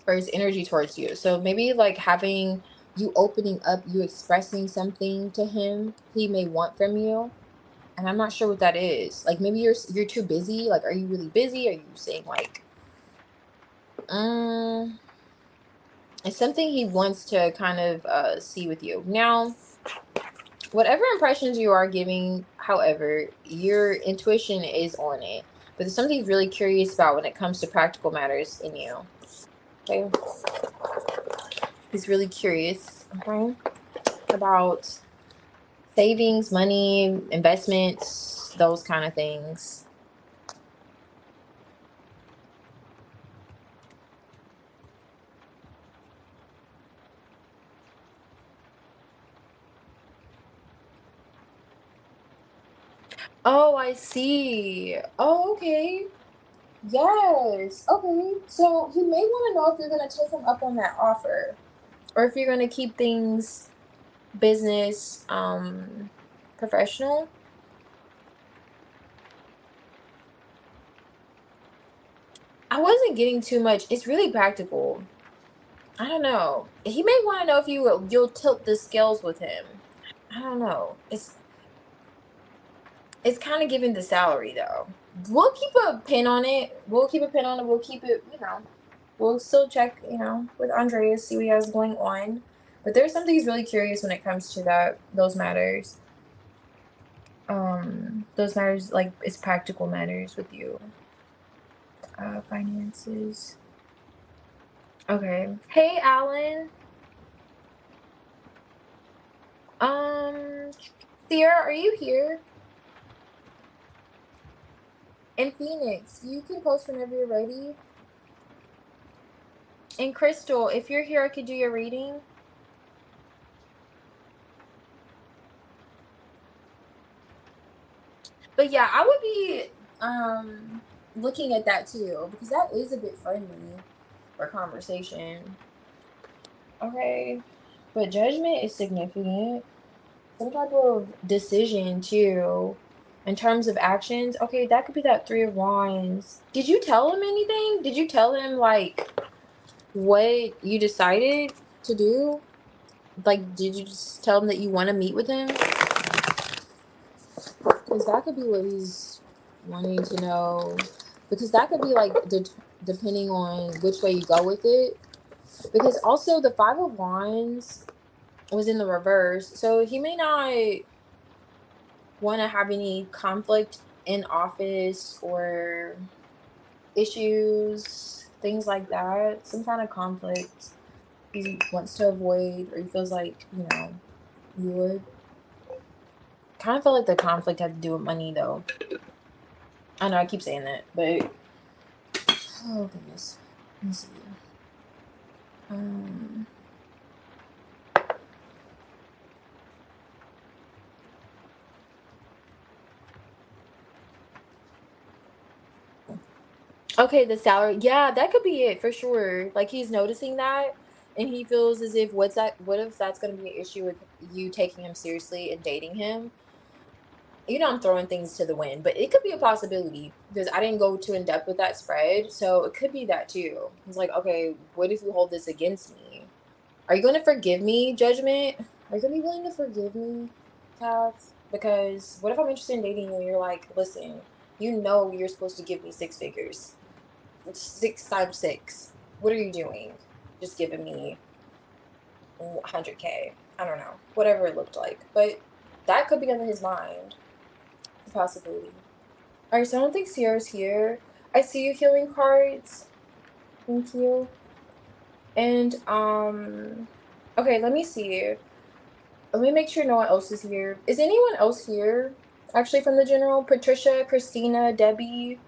For his energy towards you. So maybe like having you opening up, you expressing something to him he may want from you. And I'm not sure what that is. Like maybe you're too busy. Like, are you really busy? Are you saying like it's something he wants to kind of see with you. Now, whatever impressions you are giving, however, your intuition is on it. But there's something he's really curious about when it comes to practical matters in you. Okay. He's really curious, okay, about savings, money, investments, those kind of things. Oh, I see. Oh, okay. Yes. Okay. So he may want to know if you're going to take him up on that offer, or if you're going to keep things business, professional. I wasn't getting too much. It's really practical. I don't know. He may want to know if you'll tilt the scales with him. I don't know. It's kind of giving the salary though. We'll keep a pin on it. We'll keep a pin on it. We'll keep it, we'll still check, with Andreas, see what he has going on. But there's something he's really curious when it comes to those matters. Those matters, like, it's practical matters with you. Finances. Okay. Hey, Alan. Sierra, are you here? In Phoenix, you can post whenever you're ready. And Crystal, if you're here, I could do your reading. But yeah, I would be looking at that too, because that is a bit friendly for conversation. Okay. But judgment is significant. Some type of decision too. In terms of actions, okay, that could be that 3 of Wands. Did you tell him anything? Did you tell him like what you decided to do? Like, did you just tell him that you want to meet with him? Because that could be what he's wanting to know. Because that could be like depending on which way you go with it. Because also the 5 of Wands was in the reverse, so he may not want to have any conflict in office or issues, things like that. Some kind of conflict he wants to avoid, or he feels like you would. Kind of felt like the conflict had to do with money though. I know I keep saying that, but oh goodness. Let me see. Um okay, the salary. Yeah, that could be it for sure. Like he's noticing that and he feels as if what if that's gonna be an issue with you taking him seriously and dating him? I'm throwing things to the wind, but it could be a possibility because I didn't go too in depth with that spread. So it could be that too. He's like, okay, what if you hold this against me? Are you going to forgive me, Judgment? Are you going to be willing to forgive me, Kath? Because what if I'm interested in dating you and you're like, listen, you're supposed to give me 6 figures. 6 times 6. What are you doing? Just giving me 100K. I don't know. Whatever it looked like. But that could be under his mind. It's a possibility. Alright, so I don't think Sierra's here. I see you healing cards. Thank you. And, okay, let me see. Let me make sure no one else is here. Is anyone else here? Actually, from the general? Patricia, Christina, Debbie.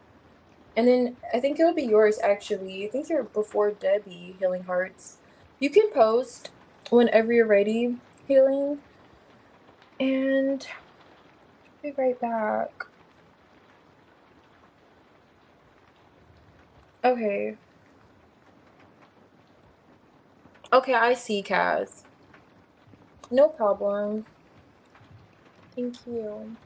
And then I think it'll be yours, actually. I think you're before Debbie, healing hearts. You can post whenever you're ready, healing. And I'll be right back. Okay. Okay, I see, Kaz. No problem. Thank you.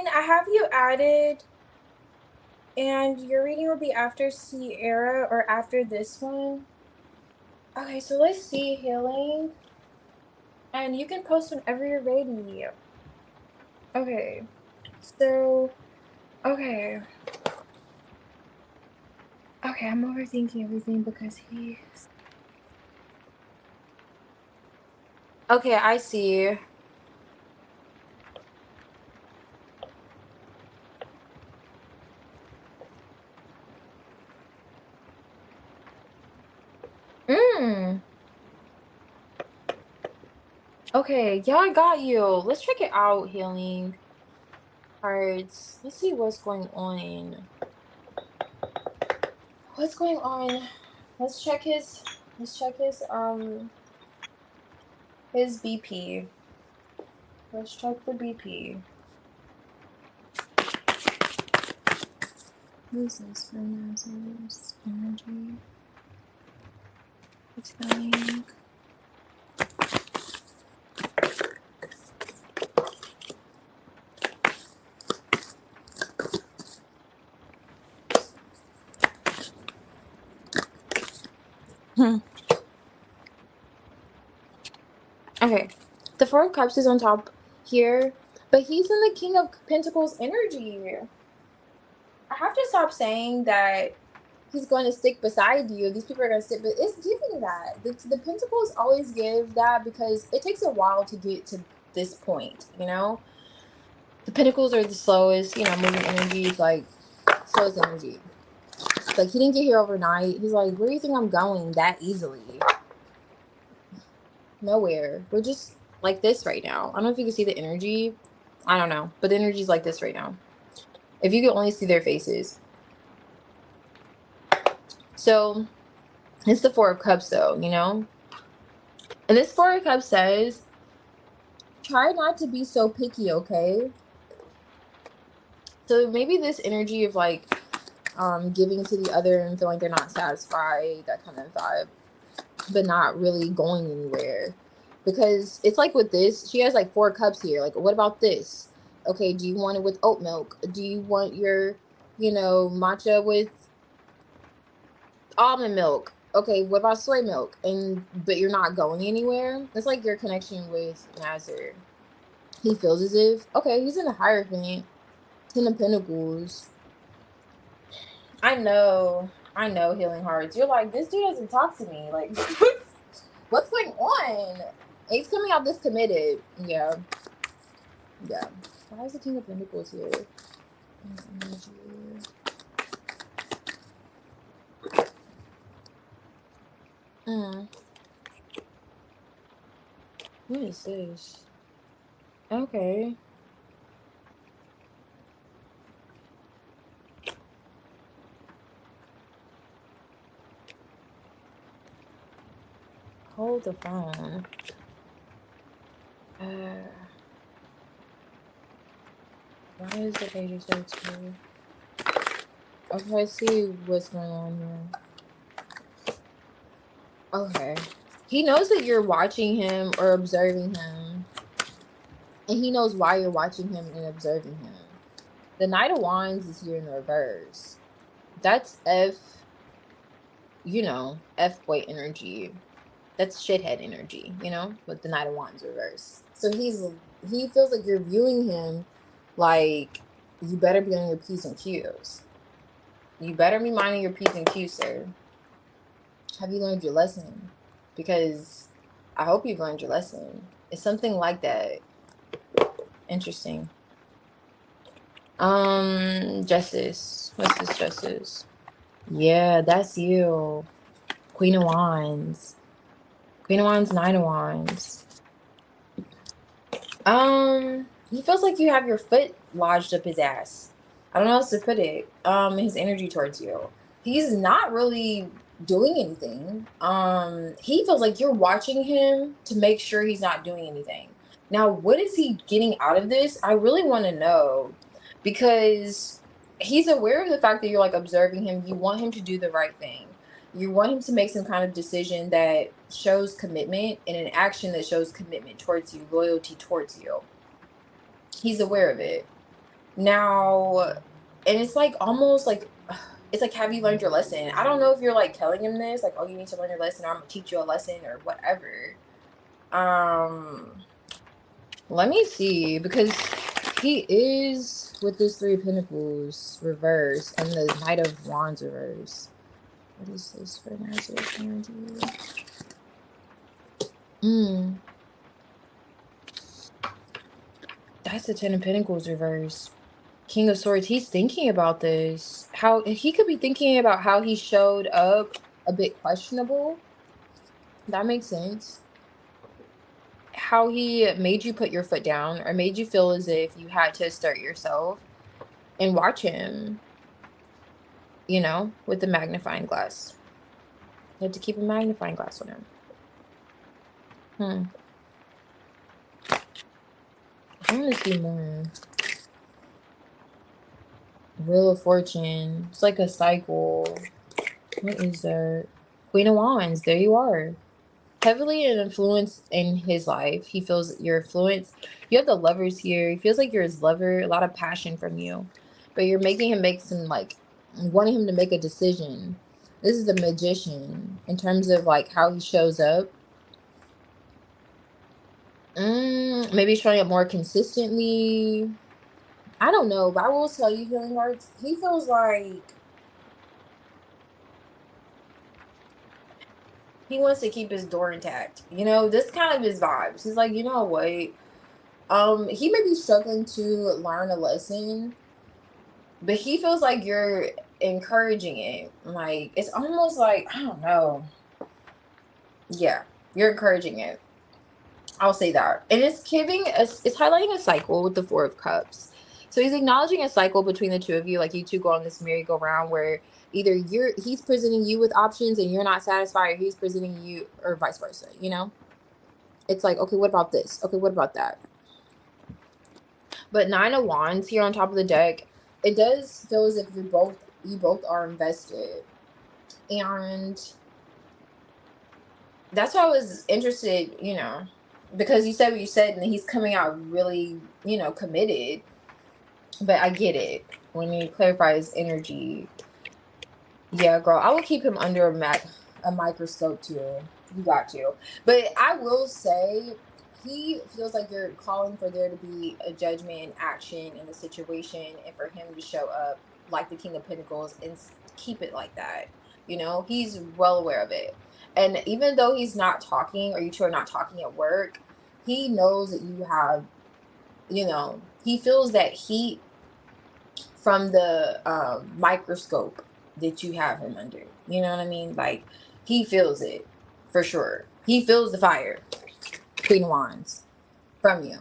Ken, I have you added, and your reading will be after Sierra or after this one. Okay, so let's see, healing. And you can post whenever you're ready. Okay, so, okay. Okay, I'm overthinking everything because he's... Okay, I see. Mm. Okay, yeah, I got you. Let's check it out, healing cards. Let's see what's going on. What's going on? Let's check his his BP. Let's check the BP. What is this? Finances, energy. It's healing. Okay, the Four of Cups is on top here, but he's in the King of Pentacles energy. I have to stop saying that he's going to stick beside you. These people are going to sit, but it's giving that. The Pentacles always give that because it takes a while to get to this point, you know? The Pentacles are the slowest, you know, moving energies, like, slowest energy. Like, he didn't get here overnight. He's like, where do you think I'm going that easily? Nowhere. We're just like this right now. I don't know if you can see the energy. I don't know. But the energy's like this right now. If you could only see their faces. So, it's the Four of Cups, though, you know? And this Four of Cups says, try not to be so picky, okay? So, maybe this energy of, like, giving to the other and feeling like they're not satisfied, that kind of vibe, but not really going anywhere. Because it's like with this, she has like 4 cups here. Like, what about this? Okay, do you want it with oat milk? Do you want your, you know, matcha with almond milk? Okay, what about soy milk? And but you're not going anywhere. It's like your connection with Nazir. He feels as if, okay, he's in the Hierophant, 10 of Pentacles. I know, healing hearts. You're like, this dude doesn't talk to me. Like, what's going on? He's coming out this committed. Yeah. Yeah. Why is the King of Pentacles here? What is this? Okay. Hold the phone. Why is the page of swords here? Okay, let's see what's going on here. Okay. He knows that you're watching him or observing him. And he knows why you're watching him and observing him. The Knight of Wands is here in the reverse. That's you know, F-boy energy. That's shithead energy, you know, with the Knight of Wands reverse. So he feels like you're viewing him like, you better be on your P's and Q's. You better be minding your P's and Q's, sir. Have you learned your lesson? Because I hope you've learned your lesson. It's something like that. Interesting. Justice. What's this justice? Yeah, that's you. Queen of Wands. Queen of Wands, Nine of Wands. He feels like you have your foot lodged up his ass. I don't know how else to put it. His energy towards you. He's not really doing anything. He feels like you're watching him to make sure he's not doing anything. Now, what is he getting out of this? I really want to know, because he's aware of the fact that you're like observing him. You want him to do the right thing. You want him to make some kind of decision that shows commitment and an action that shows commitment towards you, loyalty towards you. He's aware of it. Now, and it's like almost like it's like, have you learned your lesson? I don't know if you're like telling him this, like, oh, you need to learn your lesson, or I'm gonna teach you a lesson or whatever. Um, Let me see, because he is with this Three of Pentacles reverse and the Knight of Wands reverse. What is this for Nazareth energy? That's the Ten of Pentacles reverse. King of Swords, he's thinking about this. How he could be thinking about how he showed up a bit questionable. That makes sense. How he made you put your foot down or made you feel as if you had to assert yourself, and watch him, you know, with the magnifying glass. You have to keep a magnifying glass on him. I want to see more. Wheel of Fortune. It's like a cycle. What is that? Queen of Wands. There you are. Heavily an influence in his life. He feels your influence. You have the Lovers here. He feels like you're his lover. A lot of passion from you. But you're making him make some, like, wanting him to make a decision. This is the Magician. In terms of, like, how he shows up. Maybe showing up more consistently. I don't know. But I will tell you, Healing Hearts, he feels like he wants to keep his door intact. You know, this kind of his vibes. He's like, you know what? He may be struggling to learn a lesson, but he feels like you're encouraging it. Like, it's almost like, I don't know. Yeah, you're encouraging it. I'll say that. And it's it's highlighting a cycle with the Four of Cups. So he's acknowledging a cycle between the two of you, like you two go on this merry-go-round where either he's presenting you with options and you're not satisfied, or he's presenting you, or vice versa, you know? It's like, okay, what about this? Okay, what about that? But Nine of Wands here on top of the deck, it does feel as if you both are invested. And that's why I was interested, you know, because you said what you said, and he's coming out really, you know, committed. But I get it when you clarify his energy. Yeah, girl, I would keep him under a microscope too. You got to. But I will say, he feels like you're calling for there to be a judgment and action in the situation, and for him to show up like the King of Pentacles and keep it like that. You know, he's well aware of it. And even though he's not talking, or you two are not talking at work, he knows that you have, you know, he feels that heat from the microscope that you have him under. You know what I mean? Like, he feels it for sure. He feels the fire, Queen of Wands, from you.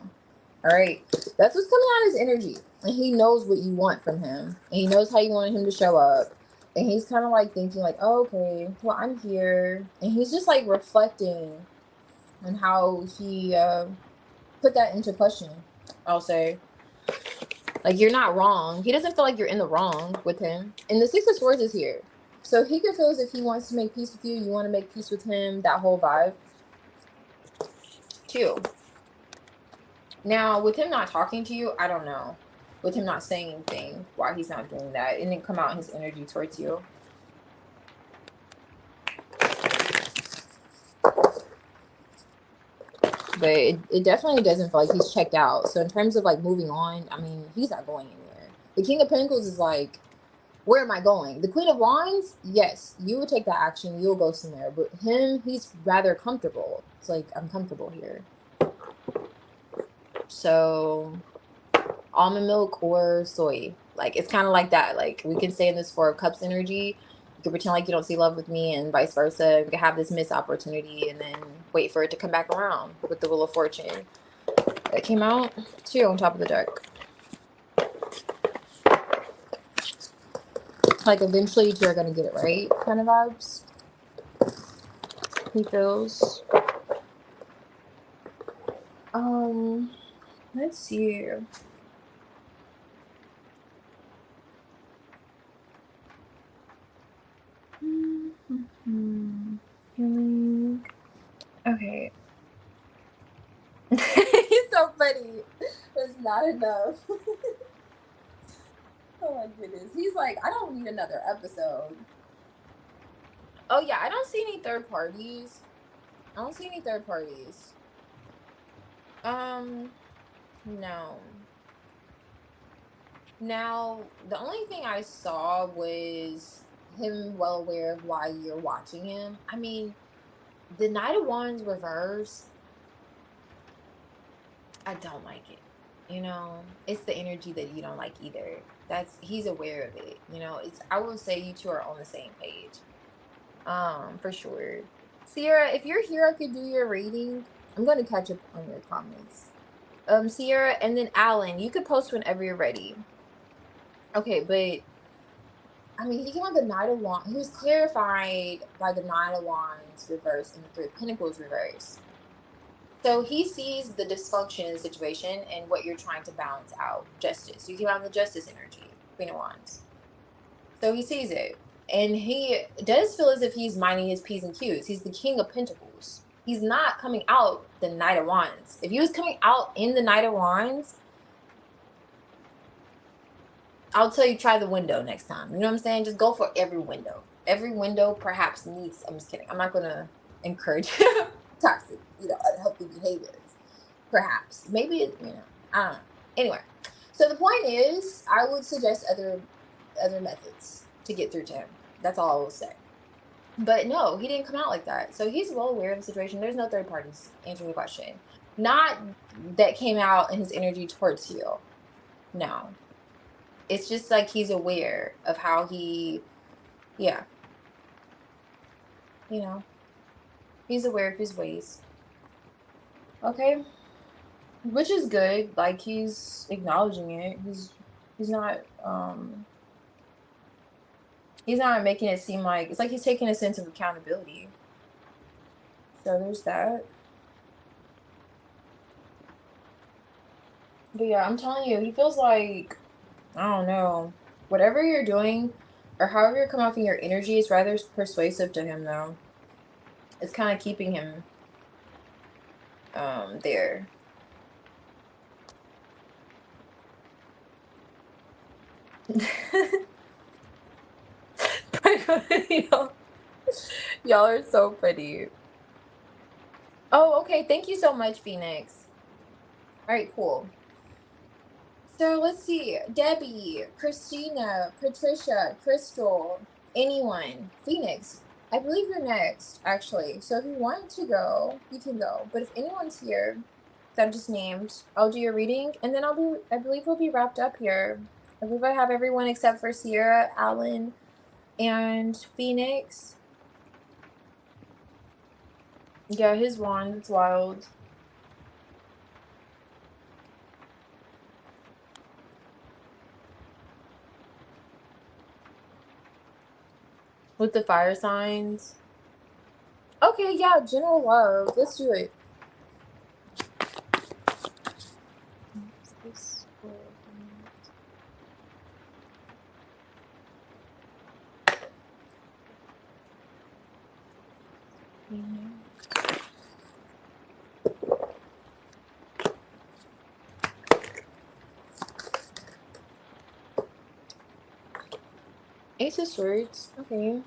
All right, that's what's coming out of his energy, and he knows what you want from him, and he knows how you want him to show up, and he's kind of like thinking like, oh, okay, well, I'm here, and he's just like reflecting on how he put that into question. I'll say, like, you're not wrong. He doesn't feel like you're in the wrong with him. And the Six of Swords is here. So he can feel as if he wants to make peace with you. You want to make peace with him. That whole vibe. Too. Now, with him not talking to you, I don't know. With him not saying anything, why he's not doing that. It didn't come out in his energy towards you. But it definitely doesn't feel like he's checked out. So in terms of like moving on, I mean, he's not going anywhere. The King of Pentacles is like, where am I going? The Queen of Wands, yes, you will take that action. You'll go somewhere. But him, he's rather comfortable. It's like, I'm comfortable here. So, almond milk or soy. Like, it's kind of like that. Like, we can stay in this Four of Cups energy. You can pretend like you don't see love with me, and vice versa. We can have this missed opportunity and then wait for it to come back around with the Wheel of Fortune. That came out too on top of the deck. Like, eventually you're gonna get it right, kind of vibes. He feels. Let's see. Healing. Okay. He's so funny. It's not enough. Oh my goodness. He's like, I don't need another episode. Oh yeah, I don't see any third parties. I don't see any third parties. No. Now, the only thing I saw was him well aware of why you're watching him. I mean, the Knight of Wands reverse, I don't like it. You know, it's the energy that you don't like either. He's aware of it. You know, it's I will say you two are on the same page. For sure. Sierra, if you're here, I could do your reading. I'm gonna catch up on your comments. Sierra, and then Alan, you could post whenever you're ready. Okay, but I mean, he came out the Knight of Wands. He was clarified by the Knight of Wands reverse and the Three of Pentacles reverse. So he sees the dysfunction in the situation and what you're trying to balance out. Justice. You came out the Justice energy, Queen of Wands. So he sees it. And he does feel as if he's minding his P's and Q's. He's the King of Pentacles. He's not coming out the Knight of Wands. If he was coming out in the Knight of Wands, I'll tell you, try the window next time. You know what I'm saying? Just go for every window. Every window perhaps needs, I'm just kidding. I'm not going to encourage toxic, unhealthy behaviors. Perhaps. Maybe, I don't know. Anyway, so the point is, I would suggest other methods to get through to him. That's all I will say. But no, he didn't come out like that. So he's well aware of the situation. There's no third parties answering the question. Not that came out in his energy towards you. No. It's just like he's aware of how he, yeah. He's aware of his ways. Okay? Which is good. Like, he's acknowledging it. He's not making it seem like, it's like he's taking a sense of accountability. So there's that. But yeah, I'm telling you, he feels like, I don't know, whatever you're doing or however you're coming off in your energy is rather persuasive to him, though. It's kind of keeping him there. Y'all are so pretty. Oh, okay. Thank you so much, Phoenix. All right, cool. So let's see. Debbie, Christina, Patricia, Crystal, anyone. Phoenix, I believe you're next, actually. So if you want to go, you can go. But if anyone's here that I've just named, I'll do your reading, and then I believe we'll be wrapped up here. I believe I have everyone except for Sierra, Alan, and Phoenix. Yeah, his wand, it's wild. With the fire signs. Okay, yeah, general love. Let's do it. Ace of Swords. Okay.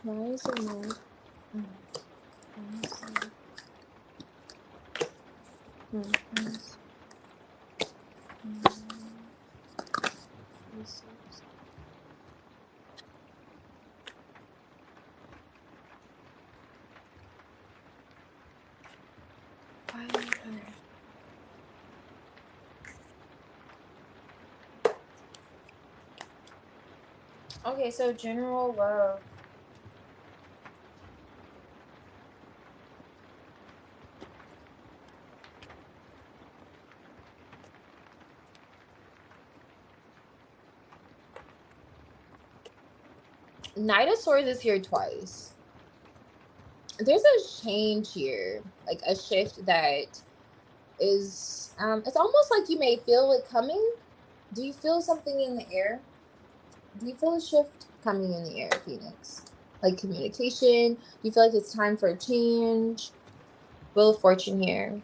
Why is it not? Okay, so general love. Knight of Swords is here twice. There's a change here, like a shift that is it's almost like you may feel it coming. Do you feel something in the air? Do you feel a shift coming in the air, Phoenix? Like communication? Do you feel like it's time for a change? Wheel of Fortune here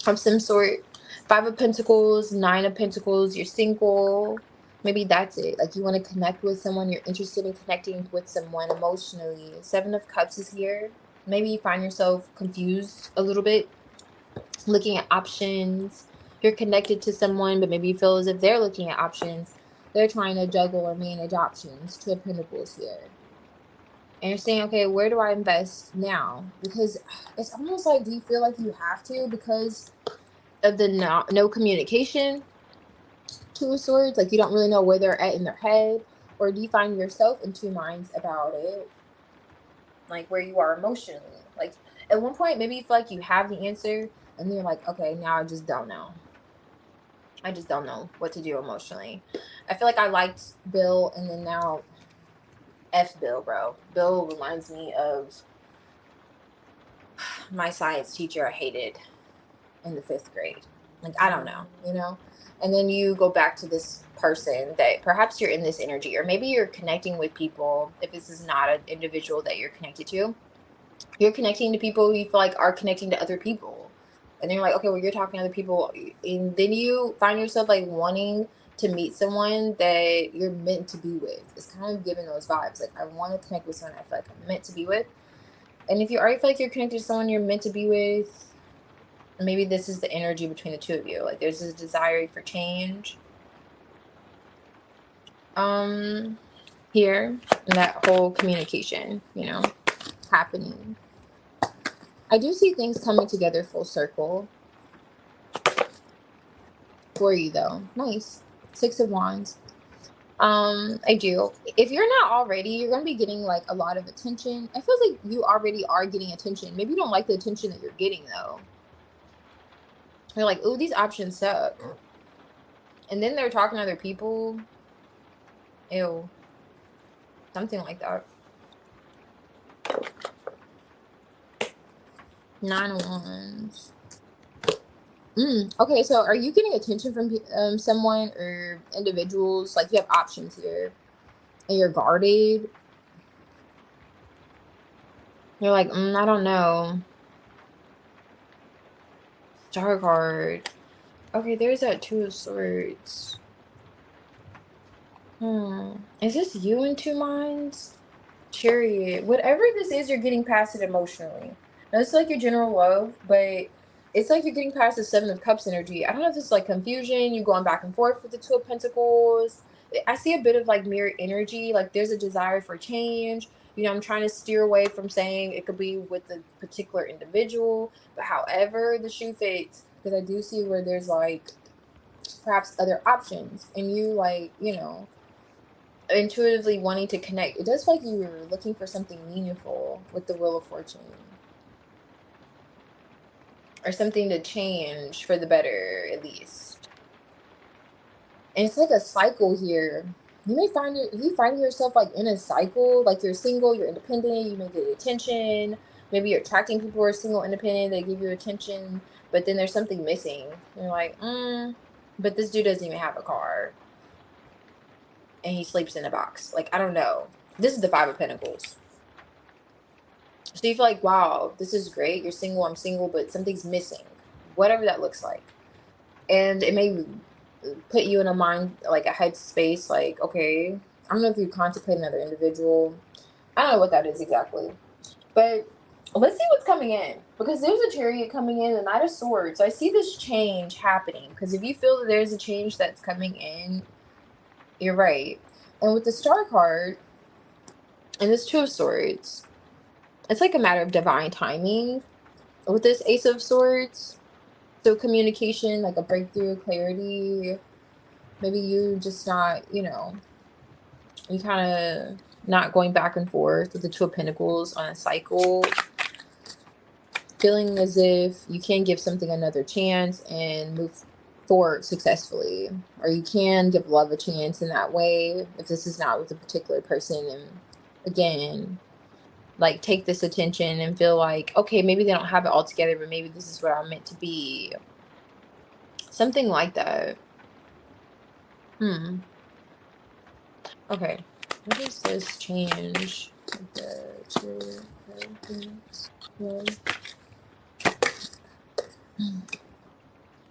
of some sort. Five of Pentacles, Nine of Pentacles, you're single. Maybe that's it. Like you want to connect with someone. You're interested in connecting with someone emotionally. Seven of Cups is here. Maybe you find yourself confused a little bit, looking at options. You're connected to someone, but maybe you feel as if they're looking at options. They're trying to juggle or manage options. Two of Pentacles here. And you're saying, okay, where do I invest now? Because it's almost like, do you feel like you have to because of the no communication? Two of Swords, like you don't really know where they're at in their head. Or do you find yourself in two minds about it? Like where you are emotionally. Like at one point, maybe you feel like you have the answer. And then you're like, okay, now I just don't know. I just don't know what to do emotionally. I feel like I liked Bill, and then now F Bill, bro. Bill reminds me of my science teacher I hated in the 5th grade. Like, I don't know, you know? And then you go back to this person that perhaps you're in this energy, or maybe you're connecting with people. If this is not an individual that you're connected to, you're connecting to people who you feel like are connecting to other people. And then you're like, okay, well, you're talking to other people. And then you find yourself like wanting to meet someone that you're meant to be with. It's kind of giving those vibes. Like, I want to connect with someone I feel like I'm meant to be with. And if you already feel like you're connected to someone you're meant to be with, maybe this is the energy between the two of you. Like, there's this desire for change. Here, and that whole communication, you know, happening. I do see things coming together full circle for you, though. Nice. 6 of Wands. I do. If you're not already, you're going to be getting like a lot of attention. I feel like you already are getting attention. Maybe you don't like the attention that you're getting, though. You're like, ooh, these options suck. And then they're talking to other people. Ew. Something like that. 9 of Wands. Okay, so are you getting attention from someone or individuals? Like, you have options here, and you're guarded. You're like, I don't know. Star card. Okay, there's that 2 of Swords. Is this you in 2 minds? Chariot. Whatever this is, you're getting past it emotionally. Now, it's like your general love, but it's like you're getting past the 7 of Cups energy. I don't know if this is like confusion, you going back and forth with the 2 of Pentacles. I see a bit of like mirror energy. Like there's a desire for change. You know, I'm trying to steer away from saying it could be with a particular individual. But however the shoe fits, because I do see where there's like perhaps other options. And you like, you know, intuitively wanting to connect. It does feel like you were looking for something meaningful with the Wheel of Fortune. Or something to change for the better, at least. And it's like a cycle here. You may find you finding yourself like in a cycle, like you're single, you're independent, you may get attention. Maybe you're attracting people who are single, independent, they give you attention, but then there's something missing. You're like, but this dude doesn't even have a car. And he sleeps in a box. Like, I don't know. This is the 5 of Pentacles. So you feel like, wow, this is great. You're single, I'm single, but something's missing. Whatever that looks like. And it may put you in a mind, like a headspace, like, okay, I don't know if you contemplate another individual. I don't know what that is exactly. But let's see what's coming in. Because there's a Chariot coming in, the Knight of Swords. So I see this change happening. Because if you feel that there's a change that's coming in, you're right. And with the Star card and this 2 of Swords, it's like a matter of divine timing with this Ace of Swords. So communication, like a breakthrough, clarity. Maybe you just not, you know, you kind of not going back and forth with the 2 of Pentacles on a cycle. Feeling as if you can give something another chance and move forward successfully. Or you can give love a chance in that way if this is not with a particular person. And again, like take this attention and feel like, okay, maybe they don't have it all together, but maybe this is where I'm meant to be. Something like that. Okay. What does this change?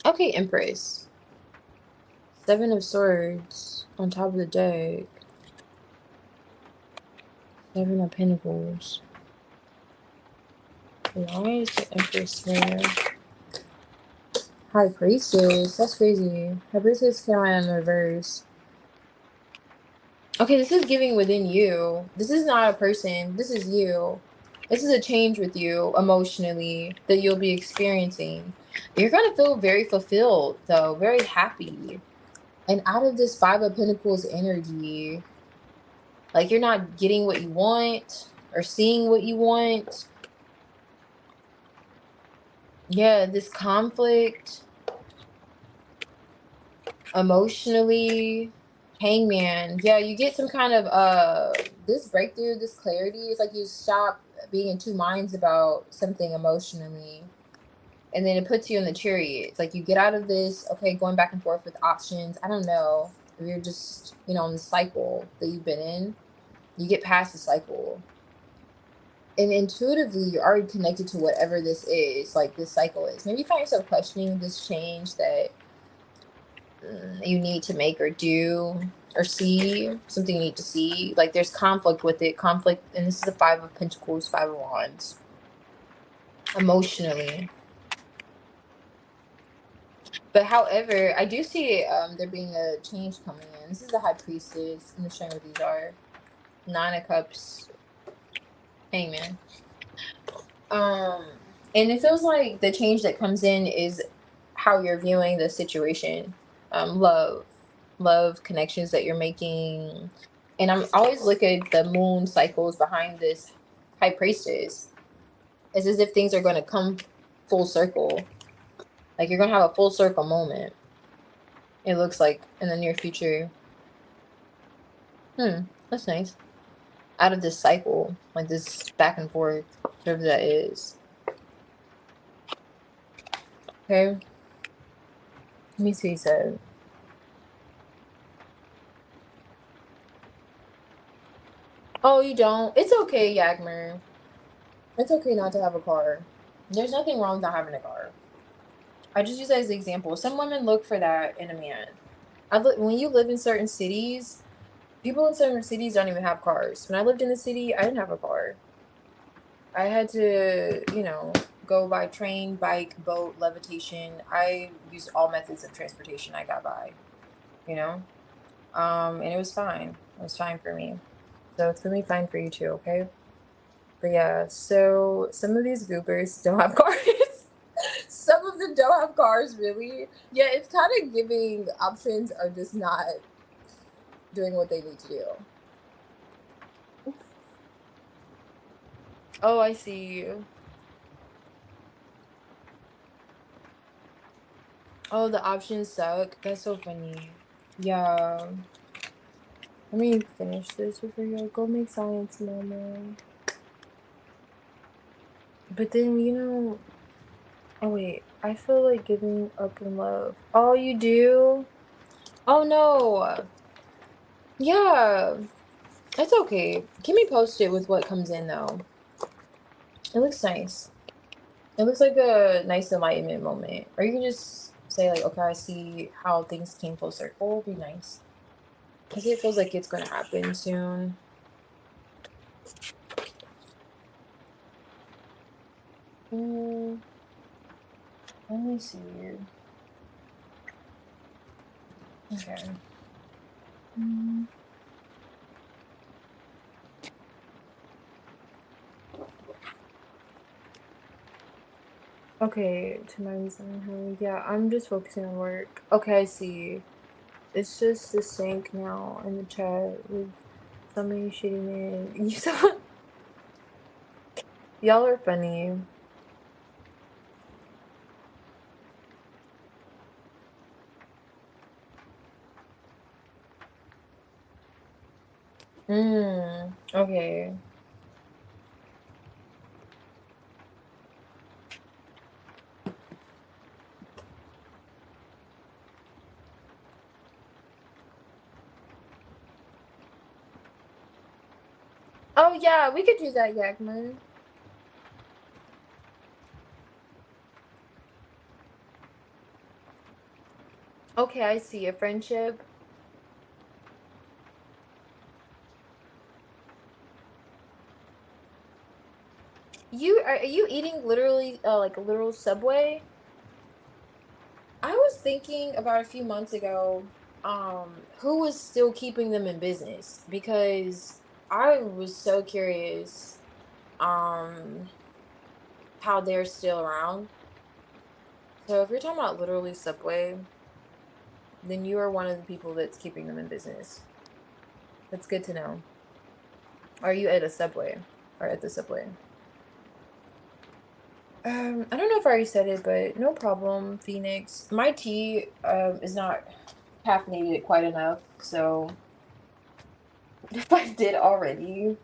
Okay, Empress. 7 of Swords on top of the deck. 7 of Pentacles. Why is the Empress here? High Priestess. That's crazy. High Priestess came out in reverse. Okay, this is giving within you. This is not a person. This is you. This is a change with you emotionally that you'll be experiencing. You're going to feel very fulfilled, though. Very happy. And out of this 5 of Pentacles energy, like you're not getting what you want or seeing what you want. Yeah, this conflict emotionally. Hangman. Yeah, you get some kind of this breakthrough, this clarity. It's like you stop being in two minds about something emotionally. And then it puts you in the chariot. It's like you get out of this, okay, going back and forth with options. I don't know. If you're just, you know, in the cycle that you've been in, you get past the cycle. And intuitively, you're already connected to whatever this is, like this cycle is. Maybe you find yourself questioning this change that you need to make or do or see, something you need to see. Like there's conflict with it. Conflict, and this is the 5 of Pentacles, 5 of Wands. Emotionally. But however, I do see there being a change coming in. This is the High Priestess. I'm just showing what these are. 9 of Cups. Hangman. And it feels like the change that comes in is how you're viewing the situation. Love connections that you're making. And I'm always looking at the moon cycles behind this High Priestess. It's as if things are going to come full circle. Like you're going to have a full circle moment. It looks like in the near future. That's nice. Out of this cycle, like this back and forth, whatever that is. Okay. Let me see what he said. Oh, you don't? It's okay, Yagmer. It's okay not to have a car. There's nothing wrong with not having a car. I just use that as an example. Some women look for that in a man. When you live in certain cities, people in certain cities don't even have cars. When I lived in the city, I didn't have a car. I had to, you know, go by train, bike, boat, levitation. I used all methods of transportation. I got by, you know? And it was fine. It was fine for me. So it's gonna be fine for you too, okay? But yeah, so some of these goobers don't have cars. Some of them don't have cars, really. Yeah, it's kind of giving options are just not doing what they need to do. Oh, I see. Oh, the options suck. That's so funny. Yeah. Let me finish this before you go make science, mama. But then, you know... Oh, wait. I feel like giving up in love. Oh, you do? Oh, no. Yeah. It's okay. Keep me posted with what comes in, though. It looks nice. It looks like a nice enlightenment moment. Or you can just say, like, okay, I see how things came full circle. It'll be nice. Because it feels like it's going to happen soon. Let me see. Okay. Okay, tonight's yeah, I'm just focusing on work. Okay, I see. It's just the sync now in the chat with somebody shitty man. Y'all are funny. Okay. Oh yeah, we could do that, Yagman. Okay, I see a friendship. Are you eating literally like a literal Subway? I was thinking about a few months ago, who was still keeping them in business because I was so curious, um, how they're still around. So if you're talking about literally Subway, then you are one of the people that's keeping them in business. That's good to know. Are you at a Subway or at the Subway? I don't know if I already said it, but no problem, Phoenix. My tea is not caffeinated quite enough, so if I did already,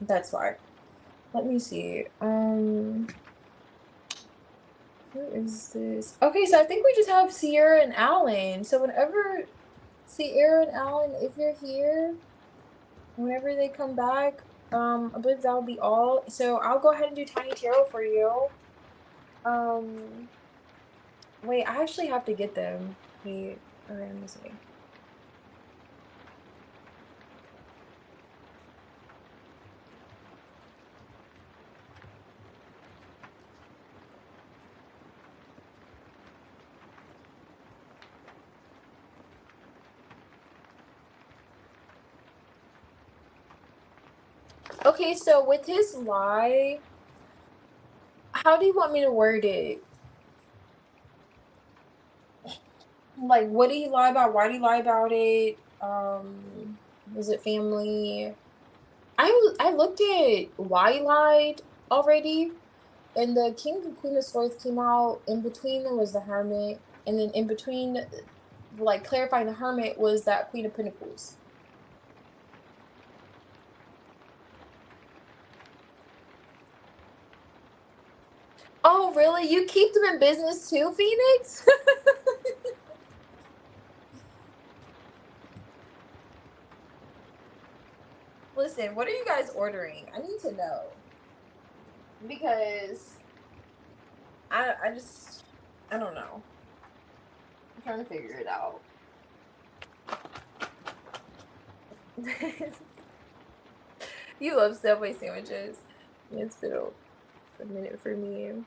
that's why. Let me see. Who is this? Okay, so I think we just have Sierra and Alan. So whenever Sierra and Alan, if you're here, whenever they come back, I believe that'll be all. So I'll go ahead and do Tiny Tarot for you. Um, wait, I actually have to get them. Wait, okay, let me see. Okay, so with his lie, how do you want me to word it? Like, what did he lie about? Why did he lie about it? Was it family? I looked at why he lied already, and the King and Queen of Swords came out. In between there was the Hermit, and then in between, like clarifying the Hermit was that Queen of Pentacles. Oh, really? You keep them in business too, Phoenix? Listen, what are you guys ordering? I need to know because I don't know. I'm trying to figure it out. You love Subway sandwiches. It's been a minute for me.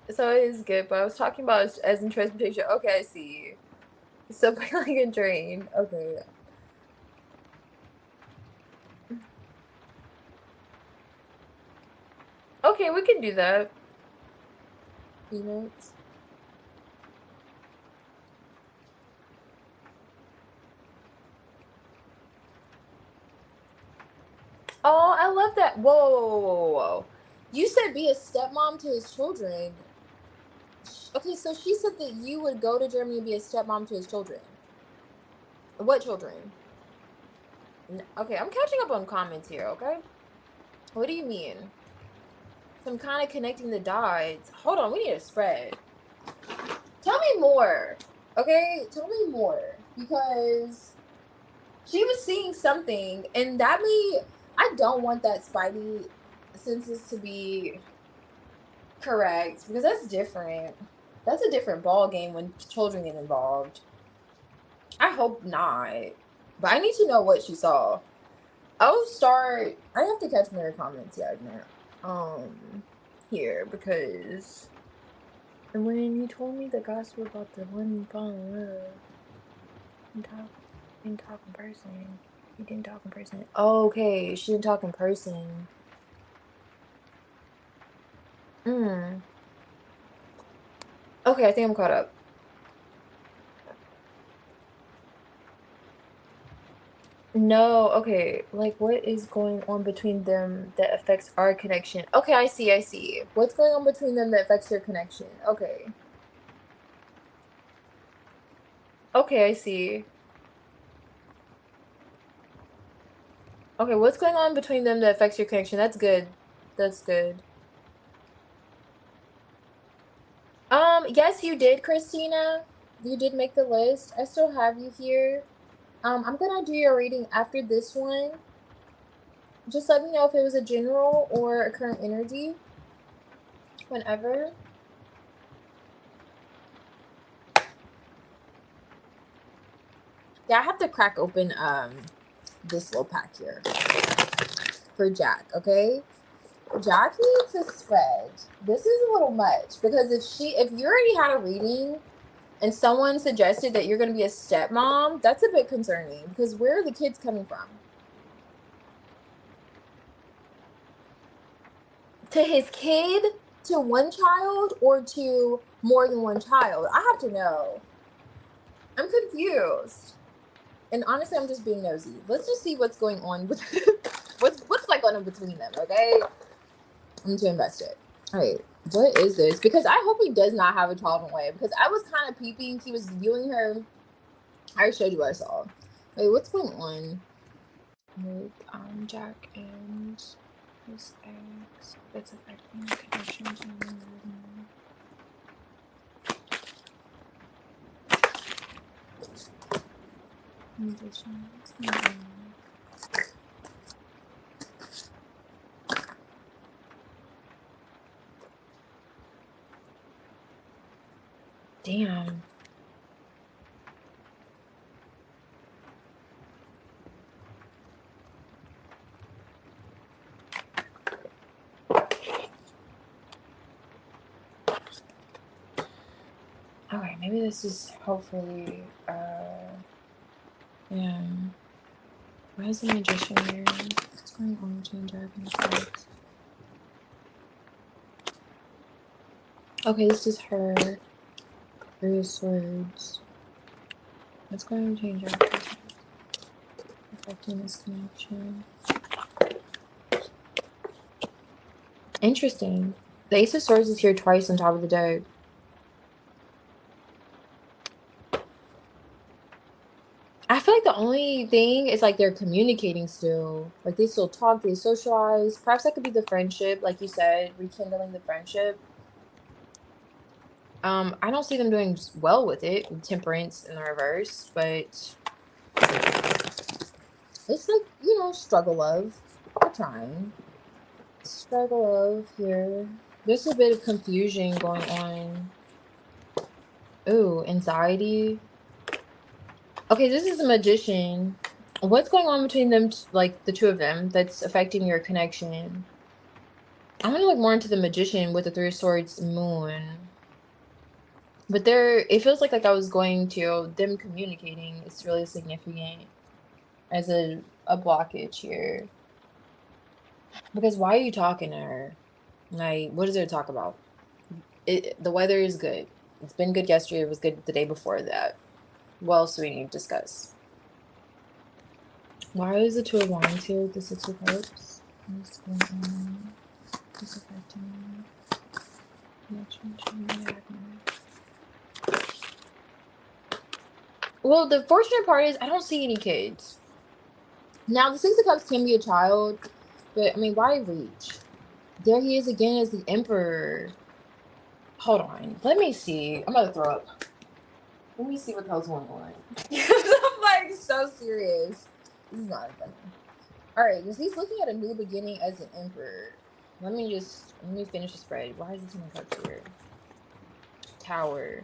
So it is good, but I was talking about as in transportation. Okay, I see. Subway like a drain. Okay. Okay, we can do that. Phoenix. Oh, I love that. Whoa, whoa, whoa, whoa, whoa, whoa. You said be a stepmom to his children. Okay, so she said that you would go to Germany and be a stepmom to his children. What children? Okay, I'm catching up on comments here, okay? What do you mean? So I'm kind of connecting the dots. Hold on, we need a spread. Tell me more, okay? Tell me more because she was seeing something, and that may. I don't want that Spidey census to be correct because that's different. That's a different ball game when children get involved. I hope not, but I need to know what she saw. I'll start. I have to catch more comments, yeah, now. Here because when you told me the gospel about the one falling in love, and didn't talk in person. You didn't talk in person. Oh, okay, she didn't talk in person. Mm. Okay, I think I'm caught up. No, okay. Like, what is going on between them that affects our connection? Okay, I see, I see. What's going on between them that affects your connection? Okay. Okay, I see. Okay, what's going on between them that affects your connection? That's good. That's good. Yes, you did, Christina. You did make the list. I still have you here. I'm gonna do your reading after this one. Just let me know if it was a general or a current energy. Whenever. Yeah, I have to crack open this little pack here for Jack, okay? Jack needs a spread. This is a little much because if you already had a reading and someone suggested that you're going to be a stepmom, that's a bit concerning because where are the kids coming from? To his kid, to one child, or to more than one child? I have to know. I'm confused. And honestly, I'm just being nosy. Let's just see what's going on with what's like going on between them, okay? I'm going to invest it. All right, what is this? Because I hope he does not have a child on the way. Because I was kind of peeping. He was viewing her. I already showed you what I saw. Wait, what's going on with Jack and his ex? That's affecting connections and movement. Conditions. Damn. Okay, maybe this is hopefully yeah. Why is the magician here? What's going on between Jack and his ex? Okay, this is her. 3 of Swords. What's going on between Jack and his ex? Affecting this connection. Interesting. The Ace of Swords is here twice on top of the deck. I feel like the only thing is like they're communicating still. Like they still talk, they socialize. Perhaps that could be the friendship, like you said, rekindling the friendship. I don't see them doing well with it, with Temperance in the reverse, but it's like, you know, struggle love. We're trying. Struggle love here. There's a bit of confusion going on. Ooh, anxiety. Okay, this is a magician. What's going on between them, like the two of them, that's affecting your connection? I'm gonna look more into the magician with the 3 of Swords moon. But it feels like I was going to them communicating. It's really significant as a blockage here. Because why are you talking to her? Like, what is there to talk about? The weather is good. It's been good yesterday. It was good the day before that. What else do we need to discuss? Why is the 2 of Wands here with the 6 of Cups? What's going on? What's affecting me? Well, the fortunate part is I don't see any kids. Now, the 6 of Cups can be a child, but I mean, why reach? There he is again as the Emperor. Hold on. Let me see. I'm about to throw up. Let me see what the hell's going on. I'm like so serious. This is not funny. All right, because he's looking at a new beginning as an Emperor. Let me finish the spread. Why is the 10 of Cups here? Tower.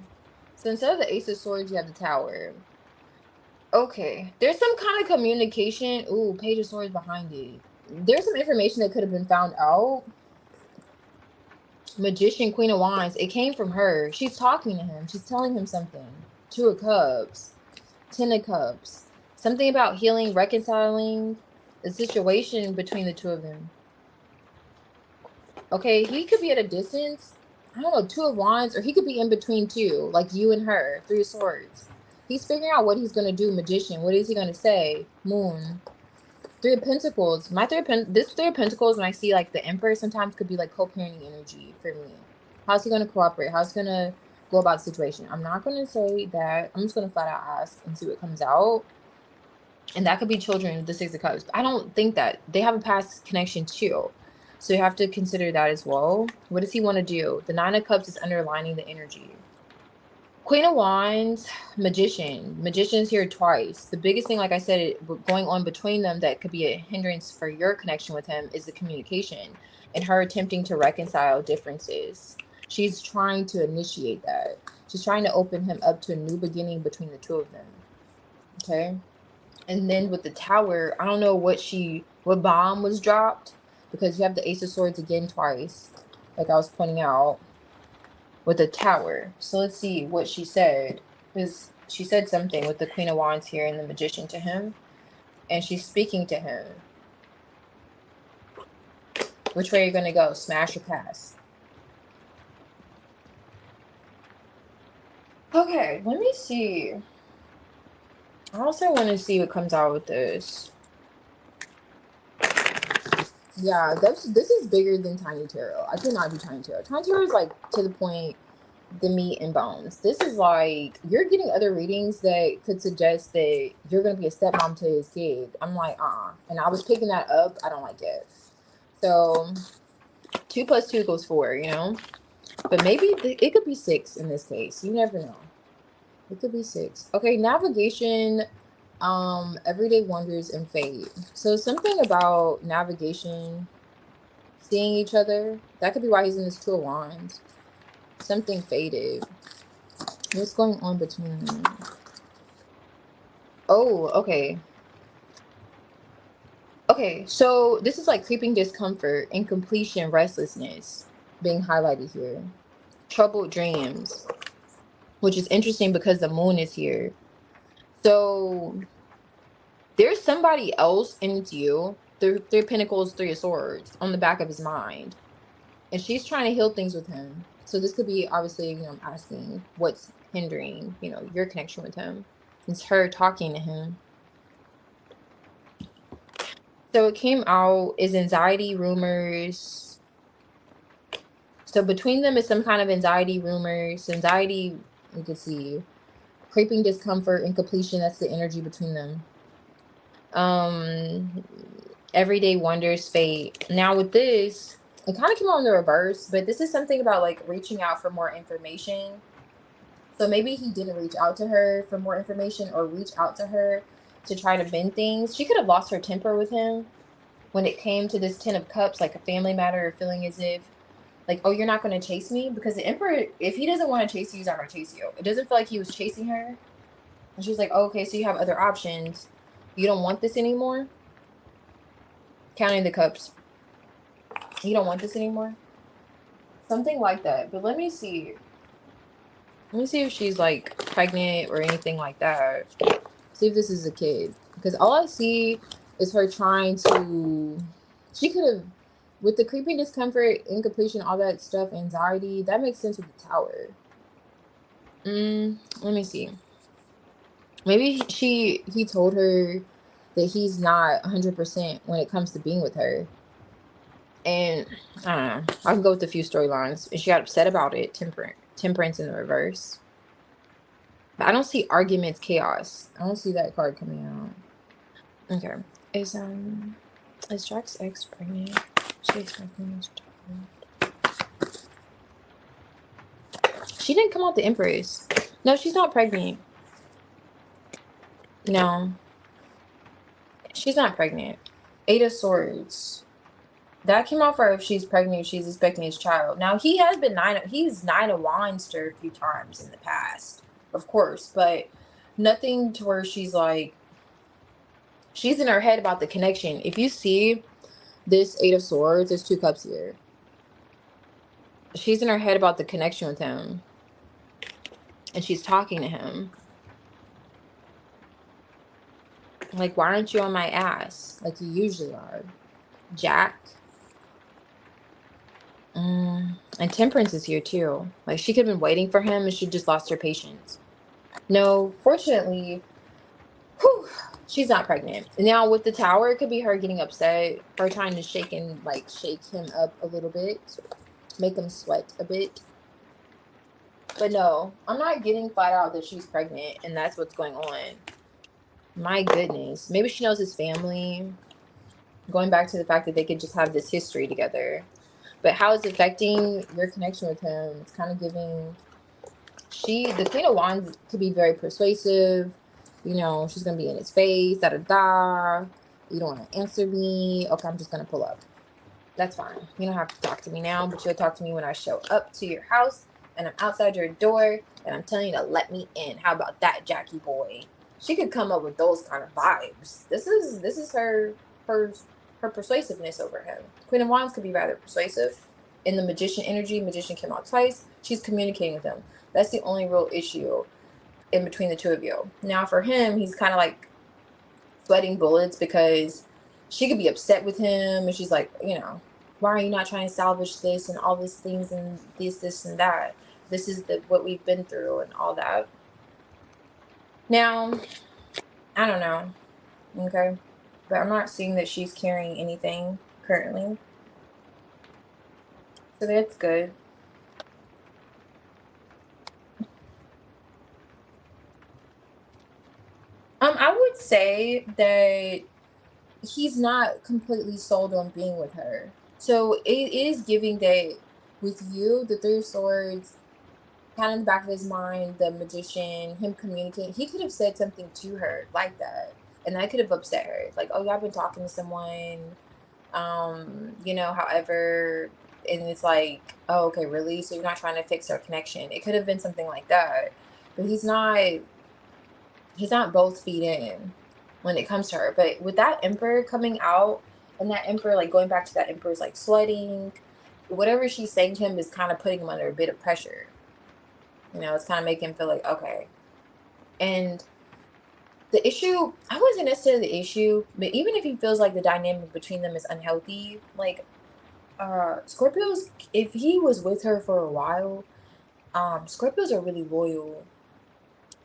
So instead of the Ace of Swords, you have the Tower. Okay, there's some kind of communication. Ooh, Page of Swords behind it. There's some information that could have been found out. Magician, Queen of Wands. It came from her. She's talking to him. She's telling him something. 2 of Cups. 10 of Cups. Something about healing, reconciling the situation between the two of them. Okay, he could be at a distance. I don't know, 2 of Wands, or he could be in between two, like you and her. 3 of Swords. He's figuring out what he's going to do, Magician. What is he going to say? Moon. 3 of Pentacles. This 3 of Pentacles, when I see like the Emperor, sometimes could be like co-parenting energy for me. How's he going to cooperate? How's he going to go about the situation? I'm not going to say that. I'm just going to flat out ask and see what comes out. And that could be children with the 6 of Cups. I don't think that. They have a past connection too. So you have to consider that as well. What does he want to do? The 9 of Cups is underlining the energy. Queen of Wands, Magician. Magician's here twice. The biggest thing, like I said, going on between them that could be a hindrance for your connection with him is the communication and her attempting to reconcile differences. She's trying to initiate that. She's trying to open him up to a new beginning between the two of them. Okay? And then with the Tower, I don't know what bomb was dropped, because you have the Ace of Swords again twice, like I was pointing out, with the Tower. So let's see what she said, because she said something with the Queen of Wands here and the Magician to him, and she's speaking to him. Which way are you going to go? Smash or pass? Okay, let me see. I also want to see what comes out with this. Yeah, this is bigger than Tiny Tarot. I cannot do Tiny Tarot. Tiny Tarot is like to the point, the meat and bones. This is like, you're getting other readings that could suggest that you're going to be a stepmom to his kid. I'm like, and I was picking that up. I don't like it. So 2 + 2 = 4, you know, but maybe it could be 6 in this case. You never know. It could be 6. Okay, navigation, everyday wonders and fate. So something about navigation, seeing each other, that could be why he's in this 2 of Wands. Something faded. What's going on between them? Oh, okay. Okay, so this is like creeping discomfort, incompletion, restlessness being highlighted here. Troubled dreams, which is interesting because the moon is here. So there's somebody else, and it's you. 3 of Pentacles, 3 of Swords on the back of his mind. And she's trying to heal things with him. So this could be, obviously, you know, I'm asking what's hindering, you know, your connection with him. It's her talking to him. So it came out is anxiety, rumors. So between them is some kind of anxiety, rumors. Anxiety, you can see. Creeping discomfort, incompletion, that's the energy between them. Everyday wonders, fate. Now with this, it kind of came out in the reverse, but this is something about like reaching out for more information. So maybe he didn't reach out to her for more information, or reach out to her to try to bend things. She could have lost her temper with him when it came to this 10 of Cups, like a family matter, or feeling as if like, oh, you're not going to chase me, because the Emperor, if he doesn't want to chase you, he's not going to chase you. It doesn't feel like he was chasing her. And she's like, oh, okay, so you have other options. You don't want this anymore? Counting the Cups. You don't want this anymore? Something like that. But let me see. Let me see if she's like pregnant or anything like that. See if this is a kid. Because all I see is her trying to... She could have... With the creeping discomfort, incompletion, all that stuff, anxiety, that makes sense with the Tower. Let me see. Maybe he told her that he's not 100% when it comes to being with her. And I don't know. I can go with a few storylines. And she got upset about it. Temperance in the reverse. But I don't see arguments, chaos. I don't see that card coming out. Okay. Is Jack's ex pregnant? She's expecting his child. She didn't come out the Empress. No, she's not pregnant. No. She's not pregnant. 8 of Swords. That came out for her if she's pregnant, she's expecting his child. Now, he has been he's 9 of Wands a few times in the past, of course, but nothing to where she's like, she's in her head about the connection. If you see this 8 of Swords, there's 2 cups here. She's in her head about the connection with him, and she's talking to him. Like, why aren't you on my ass like you usually are? Jack. And Temperance is here too. Like, she could have been waiting for him and she just lost her patience. No, fortunately, she's not pregnant. Now with the Tower, it could be her getting upset, her trying to shake him up a little bit, make him sweat a bit. But no, I'm not getting flat out that she's pregnant and that's what's going on. My goodness. Maybe she knows his family. Going back to the fact that they could just have this history together. But how it's affecting your connection with him, it's kind of giving the Queen of Wands could be very persuasive. You know, she's gonna be in his face, da da da. You don't want to answer me. Okay, I'm just gonna pull up. That's fine. You don't have to talk to me now, but you'll talk to me when I show up to your house and I'm outside your door and I'm telling you to let me in. How about that, Jackie boy? She could come up with those kind of vibes. This is her her persuasiveness over him. Queen of Wands could be rather persuasive. In the magician energy, magician came out twice. She's communicating with him. That's the only real issue in between the two of you. Now for him, he's kind of like sweating bullets because she could be upset with him and she's like, you know, why are you not trying to salvage this and all these things and this and that? This is what we've been through and all that. Now, I don't know, okay? But I'm not seeing that she's carrying anything currently. So that's good. I would say that he's not completely sold on being with her. So it is giving that with you, the Three of Swords, kind of in the back of his mind, the magician, him communicating, he could have said something to her like that. And that could have upset her. Like, oh, yeah, I've been talking to someone, you know, however, and it's like, oh, okay, really? So you're not trying to fix our connection. It could have been something like that. But he's not both feet in when it comes to her. But with that Emperor coming out and that Emperor like going back to that Emperor's like sweating, whatever she's saying to him is kind of putting him under a bit of pressure. You know, it's kind of making him feel like, okay. And the issue, I wasn't necessarily the issue, but even if he feels like the dynamic between them is unhealthy, like Scorpios, if he was with her for a while, Scorpios are really loyal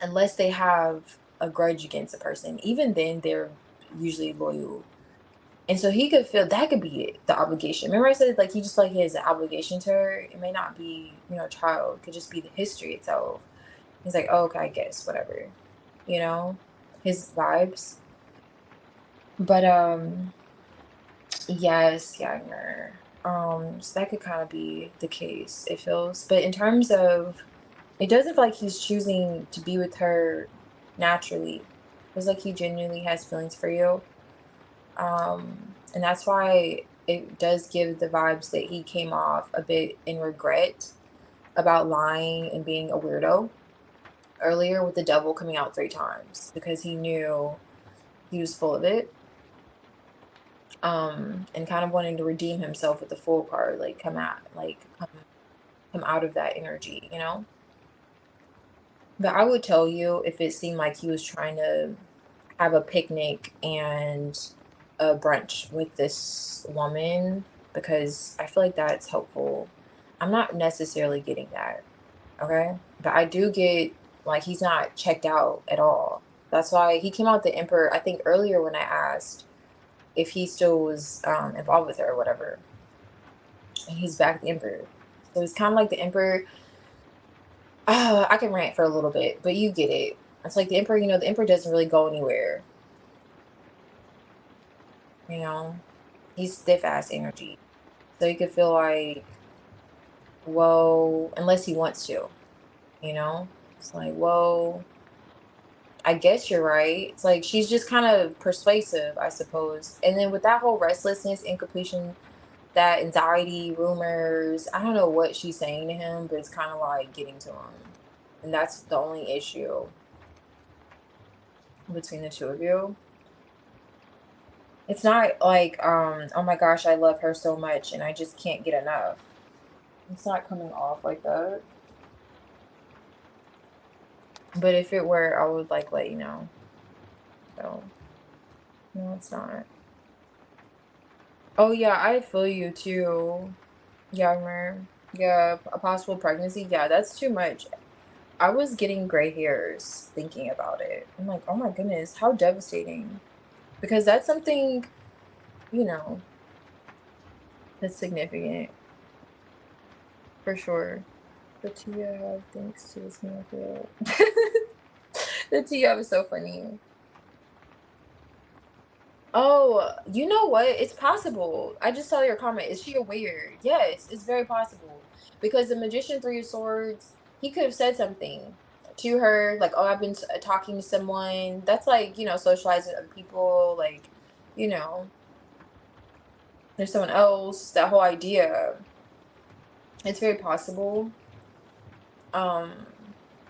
unless they have a grudge against a person. Even then, they're usually loyal. And so he could feel that could be it, the obligation. Remember I said like he just like he has an obligation to her. It may not be, you know, a child. It could just be the history itself. He's like, oh, okay, I guess, whatever. You know? His vibes. But yes, younger. So that could kind of be the case, it feels. But in terms of it doesn't feel like he's choosing to be with her naturally. It feels like he genuinely has feelings for you. And that's why it does give the vibes that he came off a bit in regret about lying and being a weirdo earlier with the devil coming out 3 times because he knew he was full of it. And kind of wanting to redeem himself with the Fool card, like come out of that energy, you know? But I would tell you if it seemed like he was trying to have a picnic and a brunch with this woman because I feel like that's helpful. I'm not necessarily getting that, okay? But I do get like he's not checked out at all. That's why he came out the Emperor, I think earlier when I asked if he still was involved with her or whatever. And he's back the Emperor. So he's kind of like the Emperor. I can rant for a little bit, but you get it. It's like the Emperor, you know, the Emperor doesn't really go anywhere. You know, he's stiff ass energy. So you could feel like, whoa, unless he wants to, you know? It's like, whoa, I guess you're right. It's like she's just kind of persuasive, I suppose. And then with that whole restlessness, incompletion, that anxiety, rumors, I don't know what she's saying to him, but it's kind of like getting to him. And that's the only issue between the two of you. It's not like, oh my gosh, I love her so much and I just can't get enough. It's not coming off like that. But if it were, I would like let you know. So no, it's not. Oh yeah, I feel you too. Younger. Yeah, a possible pregnancy. Yeah, that's too much. I was getting gray hairs thinking about it. I'm like, oh my goodness, how devastating. Because that's something, you know, that's significant for sure. The tea I have thanks to this miracle. The tea I have is so funny. Oh, you know what? It's possible. I just saw your comment. Is she aware? Yes, it's very possible. Because the magician, Three of Swords. he could have said something to her, like, oh, I've been talking to someone. That's like, socializing with other people, like, you know, there's someone else. That whole idea, it's very possible. Um,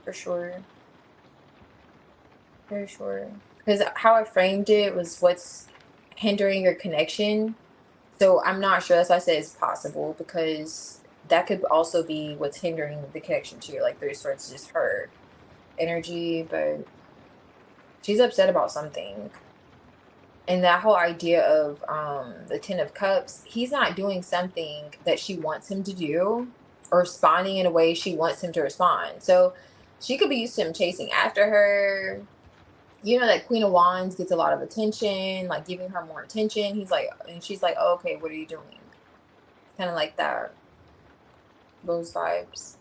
for sure. Very sure. Because how I framed it was what's hindering your connection. So I'm not sure. That's why I said it's possible, because that could also be what's hindering the connection to you. Like, there's sorts of just her energy, but she's upset about something. And that whole idea of the Ten of Cups, he's not doing something that she wants him to do, or responding in a way she wants him to respond. So she could be used to him chasing after her. That Queen of Wands gets a lot of attention, like giving her more attention. He's like, and she's like, oh, okay, what are you doing? Kind of like that, those vibes.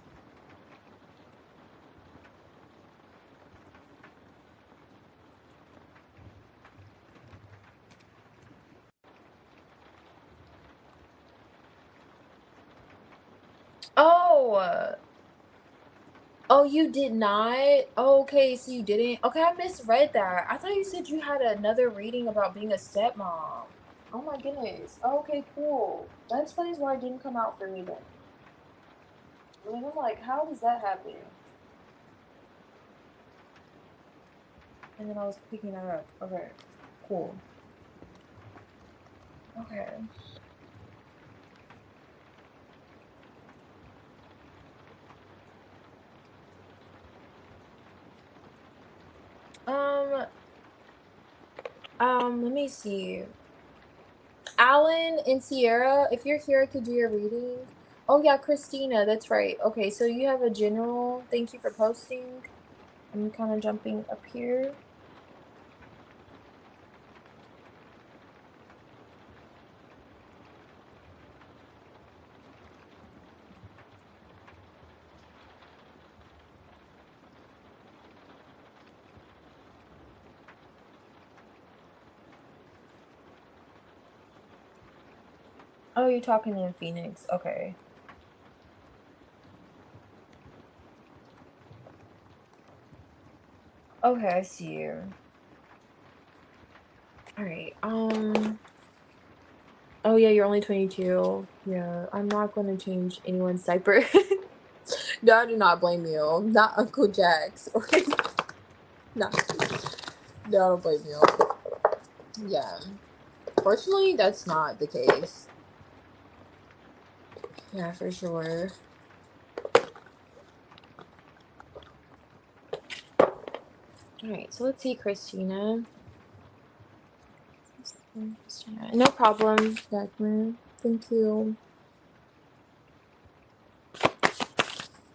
Oh, oh, you did not? Oh, okay, so you didn't. Okay, I misread that. I thought you said you had another reading about being a stepmom. Oh my goodness. Oh, okay, cool. That explains why it didn't come out for me then. I mean, I'm like, how does that happen? And then I was picking that up. Okay, cool. Okay. Um, let me see. Alan and Sierra, if you're here, I could do your reading. Oh yeah, Christina, that's right. Okay, so you have a general. Thank you for posting. I'm kind of jumping up here. Oh, you're talking in Phoenix. Okay. Okay, I see you. All right. Oh yeah, you're only 22. Yeah, I'm not going to change anyone's diaper. No, I do not blame you. Not Uncle Jack's. No, no, I don't blame you. Yeah. Fortunately, that's not the case. Yeah, for sure. All right, so let's see, Christina. No problem, Dagmar. Thank you.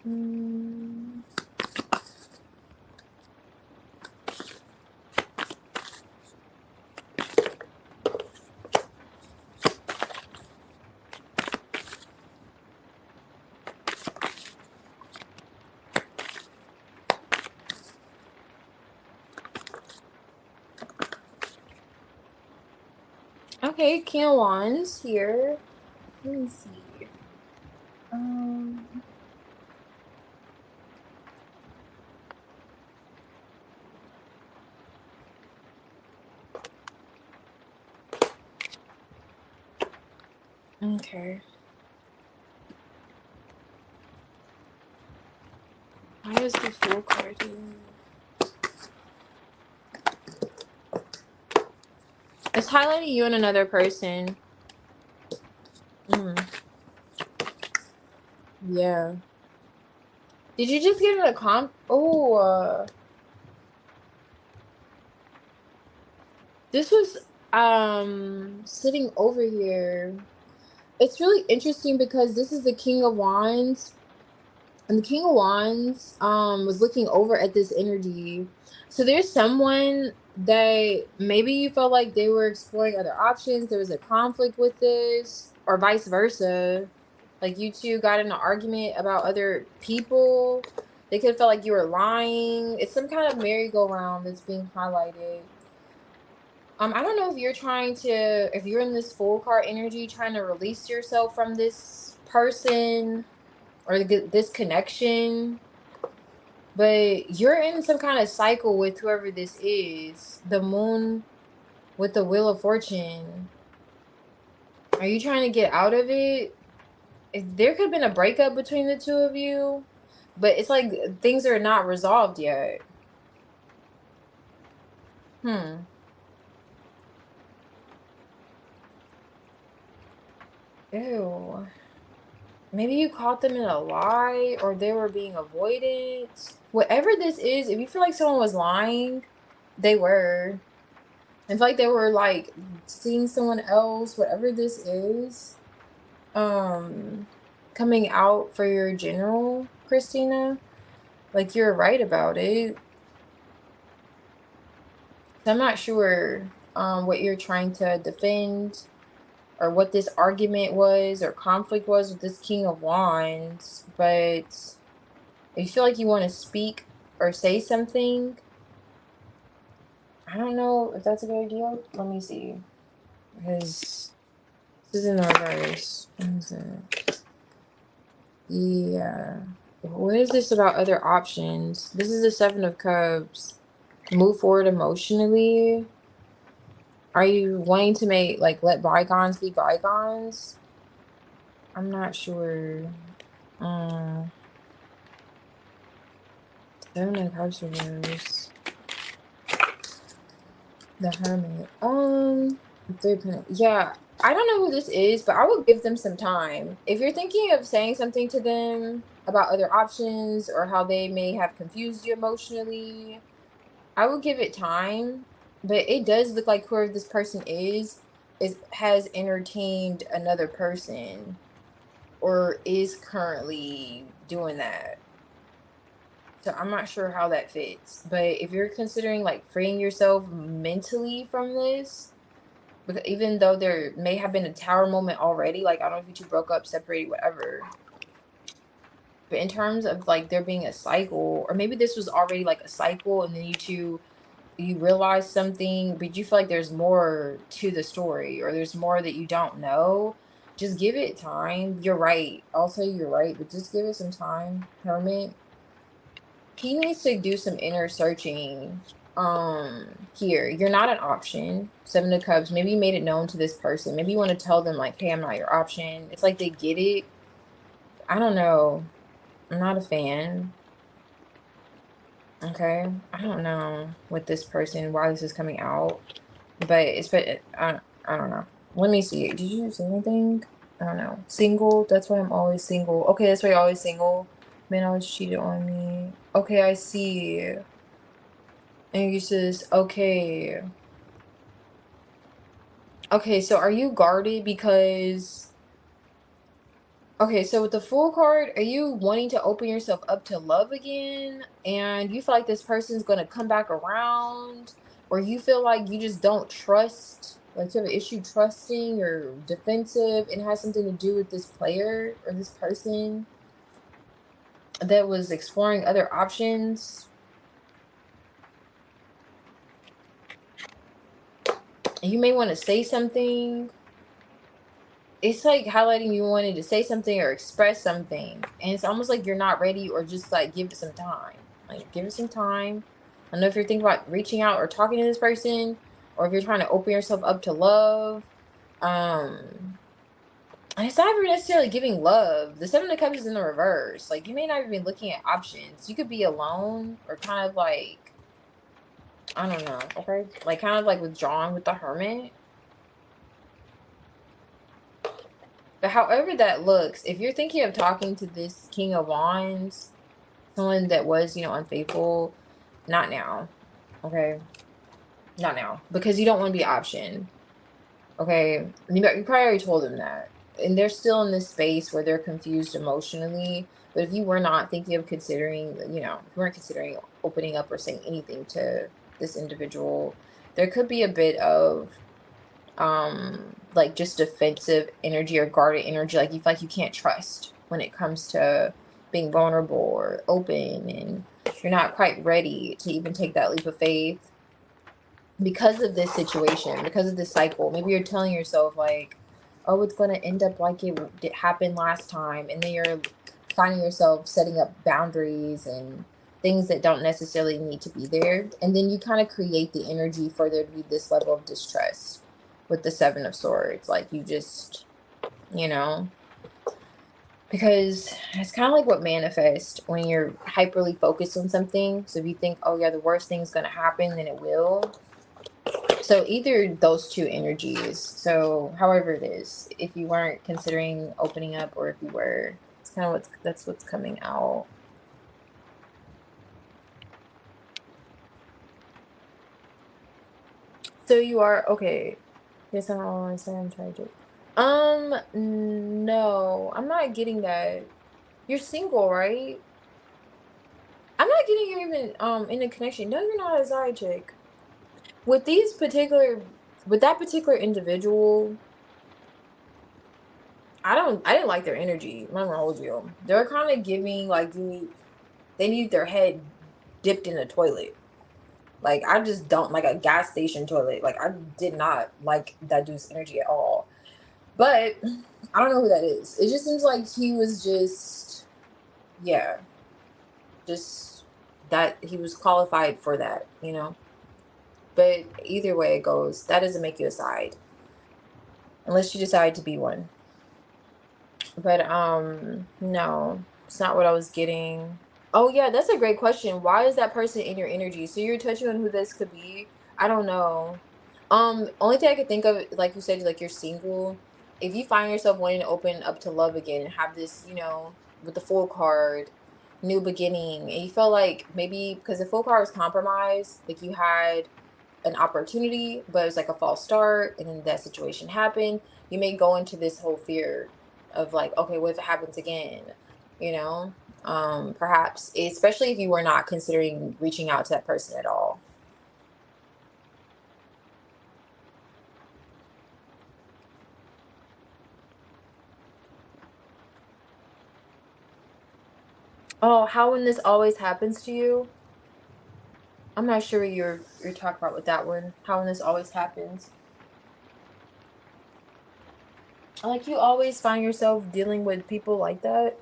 Mm. Okay, King of Wands here. Let me see. Um. Okay. Why is the Fool card here? It's highlighting you and another person. Mm. Yeah. Did you just get in a comp? Oh, this was sitting over here. It's really interesting because this is the King of Wands, and the King of Wands was looking over at this energy. So there's someone that maybe you felt like they were exploring other options. There was a conflict with this, or vice versa. Like, you two got in an argument about other people. They could have felt like you were lying. It's some kind of merry-go-round that's being highlighted. I don't know if you're trying to, if you're in this Fool card energy, trying to release yourself from this person or this connection. But you're in some kind of cycle with whoever this is. The moon with the wheel of fortune. Are you trying to get out of it? There could have been a breakup between the two of you, but it's like things are not resolved yet. Hmm. Ew. Maybe you caught them in a lie or they were being avoided. Whatever this is, if you feel like someone was lying, they were. I feel like they were like seeing someone else, whatever this is, coming out for your general, Christina. Like you're right about it. So I'm not sure what you're trying to defend or what this argument was or conflict was with this King of Wands, but if you feel like you want to speak or say something, I don't know if that's a good idea. Let me see. Because this is in the reverse. What is it? Yeah. What is this about other options? This is the Seven of Cups. Move forward emotionally. Are you wanting to make, like, let bygones be bygones? I'm not sure. Seven of Cups reverse. The Hermit. Yeah, I don't know who this is, but I would give them some time. If you're thinking of saying something to them about other options or how they may have confused you emotionally, I would give it time. But it does look like whoever this person is has entertained another person or is currently doing that. So I'm not sure how that fits. But if you're considering like freeing yourself mentally from this, because even though there may have been a tower moment already, like I don't know if you two broke up, separated, whatever. But in terms of like there being a cycle, or maybe this was already like a cycle, and then you realize something, but you feel like there's more to the story, or there's more that you don't know. Just give it time. You're right. Also, you're right, but just give it some time, Hermit. He needs to do some inner searching. Here, you're not an option. Seven of Cups. Maybe you made it known to this person. Maybe you want to tell them like, hey, I'm not your option. It's like they get it. I don't know. I'm not a fan. Okay. I don't know with this person why this is coming out. But I don't know. Let me see. Did you say anything? I don't know. Single. That's why I'm always single. Okay, that's why you're always single. Man always cheated on me. Okay, I see. And you says, okay. Okay, so are you guarded because... Okay, so with the Fool card, are you wanting to open yourself up to love again? And you feel like this person's going to come back around? Or you feel like you just don't trust? Like you have an issue trusting or defensive and it has something to do with this player or this person that was exploring other options? And you may want to say something. It's like highlighting you wanted to say something or express something, and it's almost like you're not ready, or just like give it some time. Like give it some time. I don't know if you're thinking about reaching out or talking to this person, or if you're trying to open yourself up to love. And it's not even necessarily giving love. The Seven of Cups is in the reverse. Like you may not even be looking at options. You could be alone or kind of like, I don't know. Okay, like kind of like withdrawn with the Hermit. But however that looks, if you're thinking of talking to this King of Wands, someone that was, unfaithful, not now. Okay? Not now. Because you don't want to be an option. Okay? You probably already told them that. And they're still in this space where they're confused emotionally. But if you were not thinking of considering, if you weren't considering opening up or saying anything to this individual, there could be a bit of like just defensive energy or guarded energy, like you feel like you can't trust when it comes to being vulnerable or open, and you're not quite ready to even take that leap of faith because of this situation, because of this cycle. Maybe you're telling yourself like, oh, it's going to end up like it happened last time, and then you're finding yourself setting up boundaries and things that don't necessarily need to be there. And then you kind of create the energy for there to be this level of distrust with the Seven of Swords. Like you just, you know, because it's kind of like what manifest when you're hyperly focused on something. So if you think, oh yeah, the worst thing's going to happen, then it will. So either those two energies. So however it is, if you weren't considering opening up or if you were, it's kind of that's what's coming out. So you are okay. Yes, I'm all I'm tragic. No, I'm not getting that. You're single, right? I'm not getting you even in a connection. No, you're not a side chick. With these particular with that particular individual, I didn't like their energy. I'm not gonna hold you. They're kind of giving like they need their head dipped in a toilet. Like I just don't like a gas station toilet. Like I did not like that dude's energy at all. But I don't know who that is. It just seems like he was just, yeah, just that he was qualified for that, you know? But either way it goes, that doesn't make you a side. Unless you decide to be one. But no, it's not what I was getting. Oh yeah, that's a great question. Why is that person in your energy? So you're touching on who this could be? I don't know. Only thing I could think of, like you said, like you're single. If you find yourself wanting to open up to love again and have this, you know, with the Fool card, new beginning, and you feel like maybe because the Fool card was compromise, like you had an opportunity, but it was like a false start, and then that situation happened. You may go into this whole fear of like, okay, what if it happens again? You know, perhaps, especially if you were not considering reaching out to that person at all. Oh, how when this always happens to you? I'm not sure what you're talking about with that one. How when this always happens? Like you always find yourself dealing with people like that.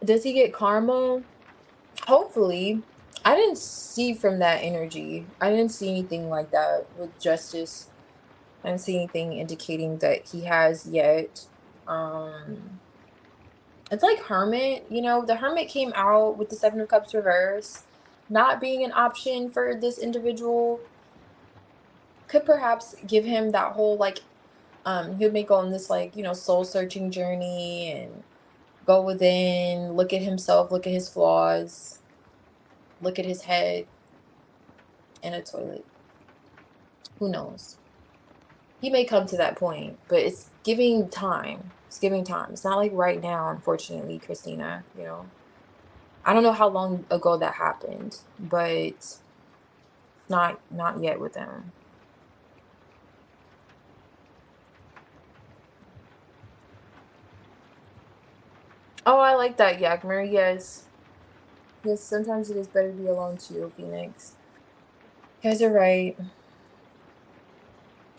Does he get karma? Hopefully. I didn't see from that energy. I didn't see anything like that with justice. I didn't see anything indicating that he has yet. Um it's like Hermit, you know, the Hermit came out with the Seven of Cups reverse, not being an option for this individual could perhaps give him that whole like he would make go on this like, you know, soul searching journey and go within, look at himself, look at his flaws, look at his head in a toilet. Who knows? He may come to that point, but it's giving time. It's giving time. It's not like right now, unfortunately, Christina, you know. I don't know how long ago that happened, but not yet with them. Oh, I like that, Yakmer. Yes. Yes, sometimes it is better to be alone too, Phoenix. You guys are right.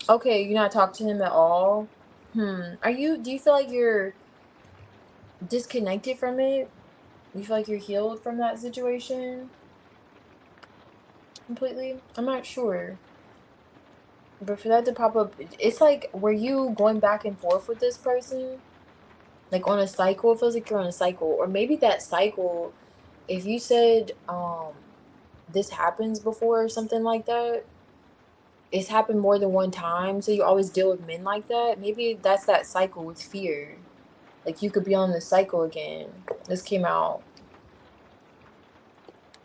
Okay, you not talk to him at all? Do you feel like you're disconnected from it? You feel like you're healed from that situation completely? I'm not sure. But for that to pop up, it's like, were you going back and forth with this person? Like on a cycle? It feels like you're on a cycle. Or maybe that cycle, if you said, this happens before or something like that, it's happened more than one time. So you always deal with men like that. Maybe that's that cycle with fear. Like you could be on the cycle again. This came out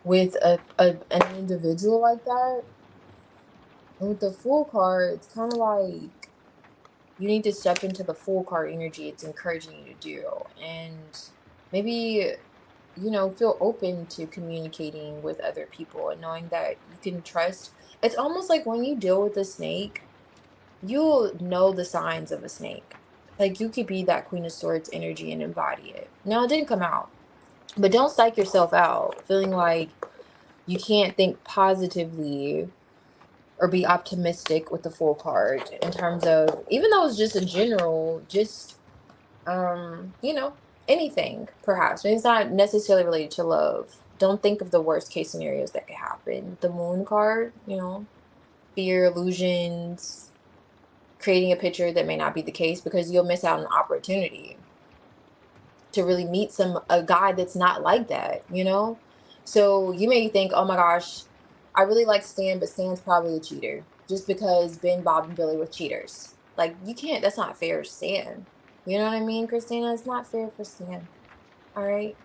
with an individual like that. And with the Fool card, it's kind of like you need to step into the Fool card energy it's encouraging you to do. And maybe, you know, feel open to communicating with other people and knowing that you can trust. It's almost like when you deal with a snake, you'll know the signs of a snake. Like you could be that Queen of Swords energy and embody it. Now, it didn't come out, but don't psych yourself out feeling like you can't think positively or be optimistic with the Fool card in terms of, even though it's just a general, just you know, anything perhaps. Maybe it's not necessarily related to love. don't think of the worst case scenarios that could happen. The moon card, you know, fear, illusions, creating a picture that may not be the case, because you'll miss out on an opportunity to really meet a guy that's not like that, you know? So you may think, oh my gosh, I really like Stan, but Stan's probably a cheater. Just because Ben, Bob, and Billy were cheaters. Like, you can't, that's not fair, Stan. You know what I mean, Christina? It's not fair for Stan. All right.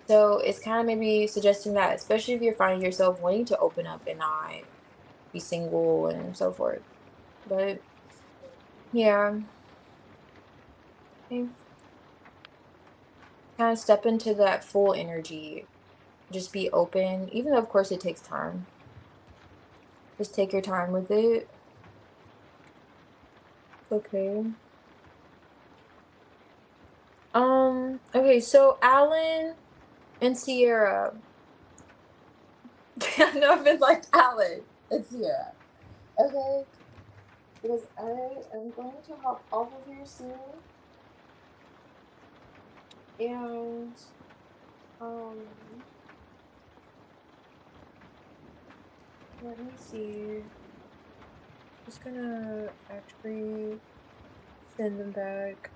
So it's kind of maybe suggesting that, especially if you're finding yourself wanting to open up and not be single and so forth. But yeah, kind of step into that full energy. Just be open, even though of course it takes time. Just take your time with it. It's okay. Okay, so Alan and Sierra. I know I've been like Alan and Sierra. Okay. Because I am going to hop off of here soon. And um let me see. Just gonna actually send them back.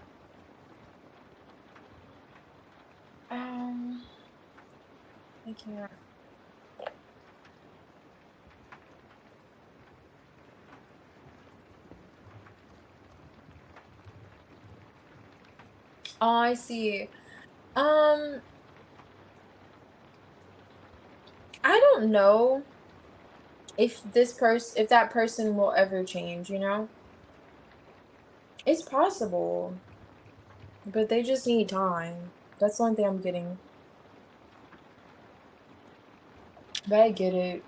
I can't. Oh, I see. I don't know if that person will ever change, you know? It's possible, but they just need time. That's one thing I'm getting. But I get it.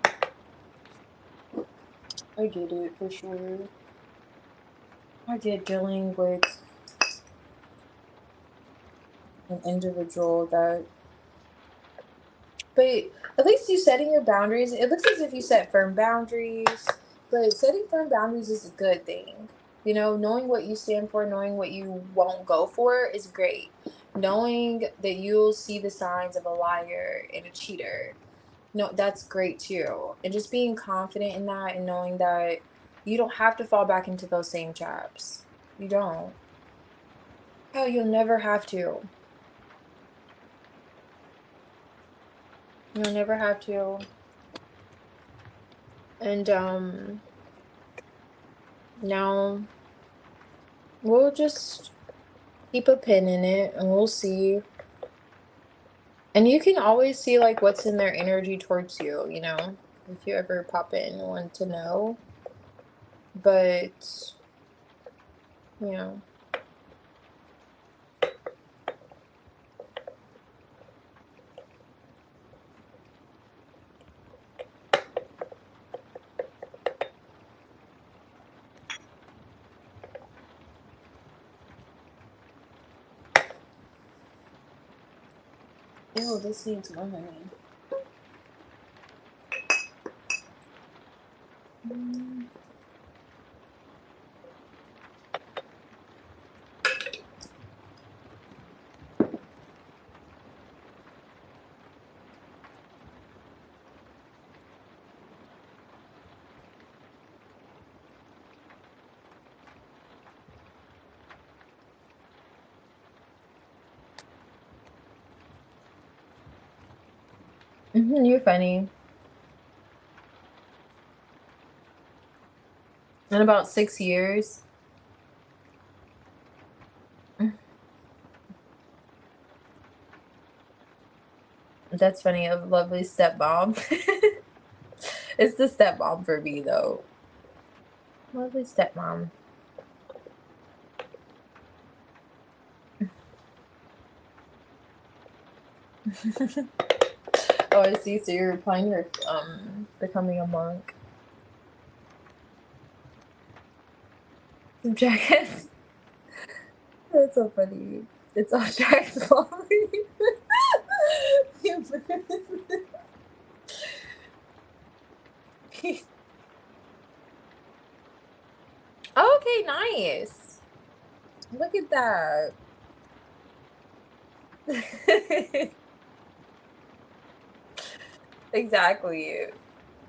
I get it for sure. I get dealing with an individual that, but at least you setting your boundaries. It looks as if you set firm boundaries, but setting firm boundaries is a good thing. You know, knowing what you stand for, knowing what you won't go for is great. Knowing that you'll see the signs of a liar and a cheater, no, that's great too. And just being confident in that and knowing that you don't have to fall back into those same traps. You don't. Hell, you'll never have to. You'll never have to. And now we'll just keep a pin in it and we'll see. And you can always see like what's in their energy towards you, you know, if you ever pop in and want to know. But you know. Ew, this needs more honey. You're funny. In about 6 years. That's funny. A lovely stepmom. It's the stepmom for me, though. Lovely stepmom. Oh, I see. So you're applying for becoming a monk. Jackass. That's so funny. It's all Jack's fault. Okay, nice. Look at that. Exactly.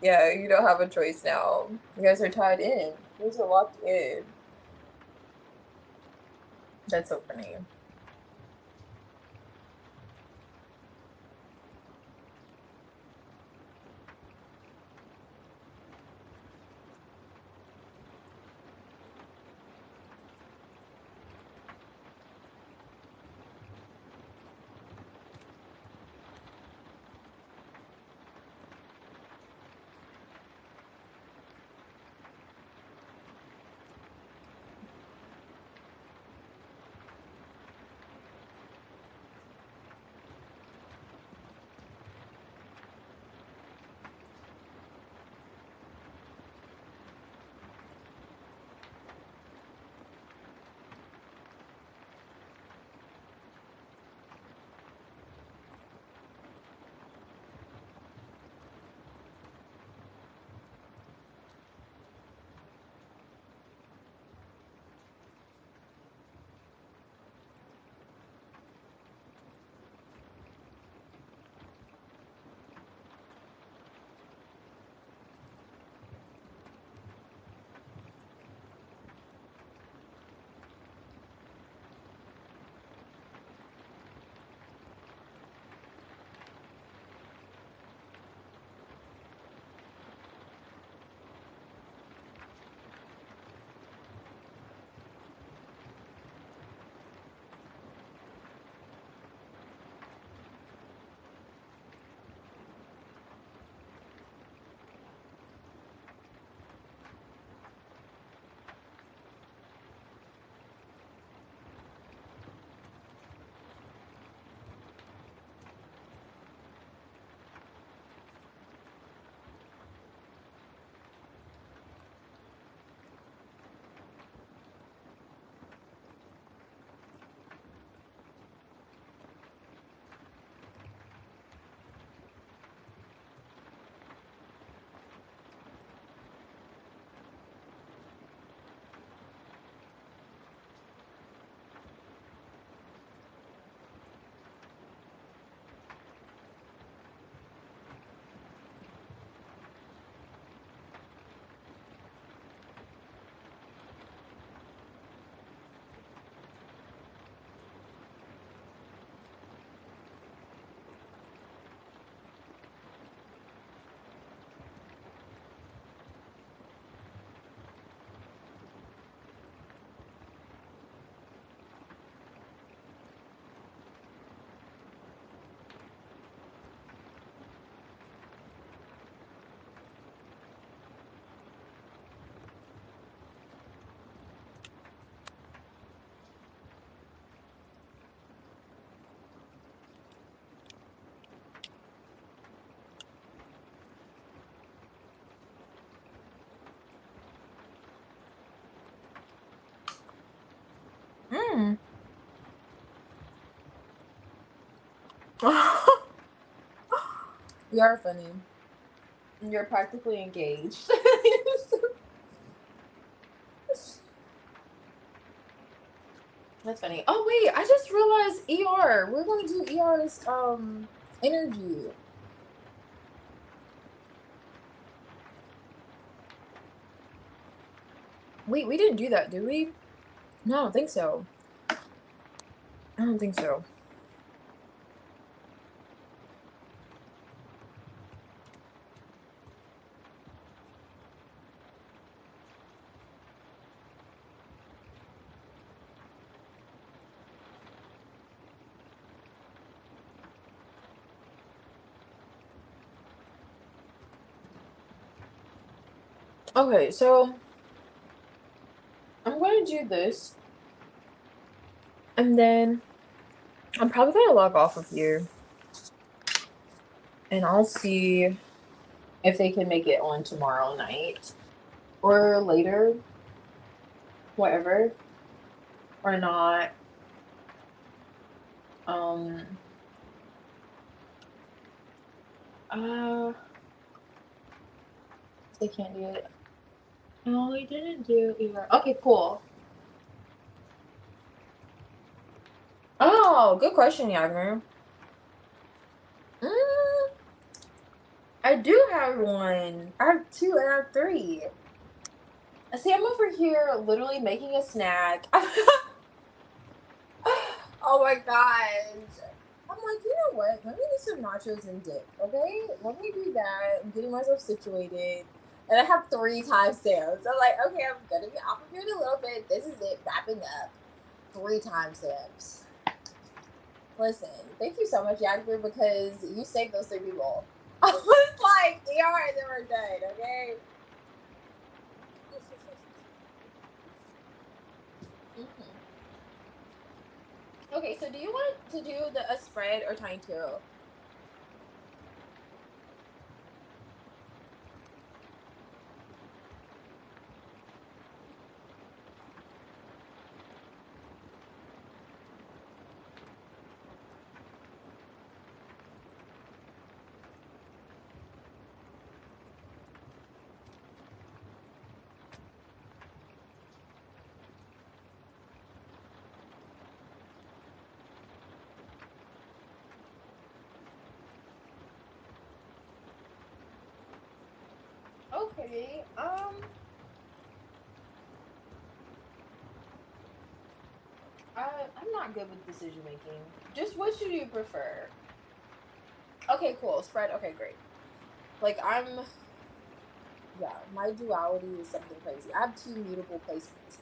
Yeah, you don't have a choice now. You guys are tied in. You guys are locked in. That's so funny. Mm. You are funny. You're practically engaged. That's funny. Oh wait, I just realized ER. We're gonna do ER's energy. Wait, we didn't do that, did we? No, I don't think so. I don't think so. Okay, so I'm gonna do this, and then I'm probably gonna log off of here, and I'll see if they can make it on tomorrow night or later, whatever, or not. Um, uh, they can't do it. No, they didn't do either. Okay, cool. Oh, good question, Yagner. Mm, I do have one. I have two and I have three. See, I'm over here literally making a snack. Oh my gosh. I'm like, you know what? Let me get some nachos and dip, okay? Let me do that. I'm getting myself situated. And I have 3 timestamps. I'm like, okay, I'm gonna be off of here in a little bit. This is it, wrapping up. 3 timestamps. Listen, thank you so much, Yagber, because you saved those 3 people. I was like, ER, and then we're done, okay? Mhm. Okay, so do you want to do a spread or tiny two? Okay, I'm not good with decision making. Just what should you prefer? Okay, cool. Spread. Okay, great. Like yeah, my duality is something crazy. I have 2 mutable placements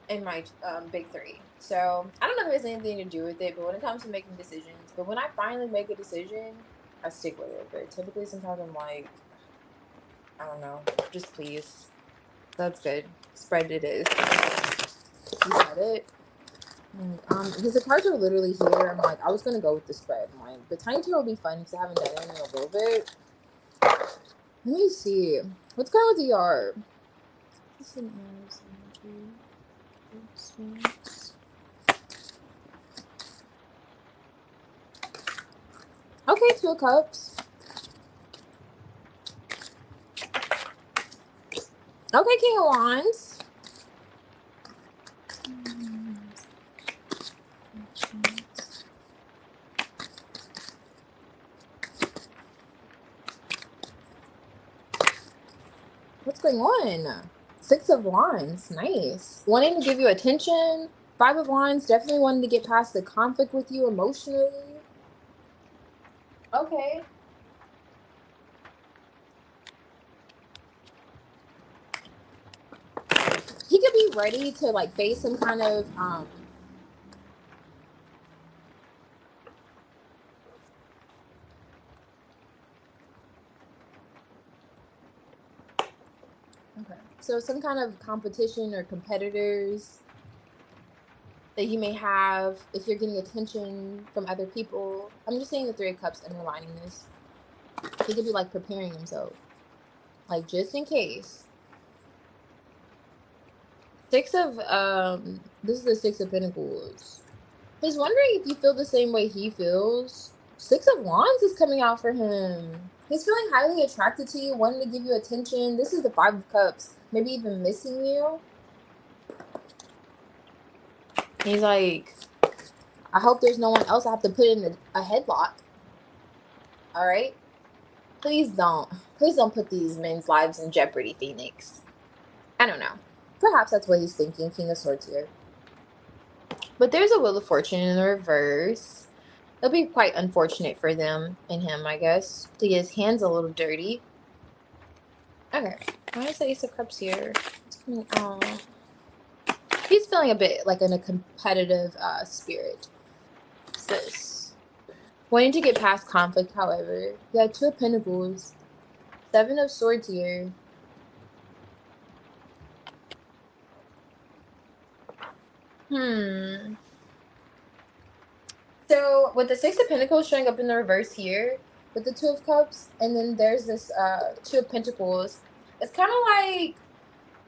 in my big three. So I don't know if it has anything to do with it, but when it comes to making decisions, but when I finally make a decision, I stick with it. But typically, sometimes I'm like, I don't know, just please. That's good. Spread it is. You said it. Because the cards are literally here. I'm like, I was gonna go with the spread. I'm like, the tiny two will be fun because I haven't done it in a little bit. Let me see. What's going on with the yard? This is an energy. Okay, 2 of cups. Okay, king of wands. What's going on? 6 of wands. Nice. Wanting to give you attention. 5 of wands. Definitely wanting to get past the conflict with you emotionally. Okay. He could be ready to like face some kind of okay. So some kind of competition or competitors that you may have if you're getting attention from other people. I'm just saying the 3 of cups underlining this. He could be like preparing himself. Like just in case. This is the 6 of pentacles. He's wondering if you feel the same way he feels. 6 of wands is coming out for him. He's feeling highly attracted to you, wanting to give you attention. This is the 5 of cups. Maybe even missing you. He's like, I hope there's no one else I have to put in a headlock. All right? Please don't. Please don't put these men's lives in jeopardy, Phoenix. I don't know. Perhaps that's what he's thinking, King of Swords here. But there's a Wheel of Fortune in the reverse. It'll be quite unfortunate for them and him, I guess, to get his hands a little dirty. Okay. I'm going to say Ace of Cups here. It's coming out. He's feeling a bit like in a competitive spirit. What's this? Wanting to get past conflict, however. Yeah, 2 of Pentacles. 7 of Swords here. So with the 6 of Pentacles showing up in the reverse here, with the 2 of Cups, and then there's this 2 of Pentacles. It's kind of like,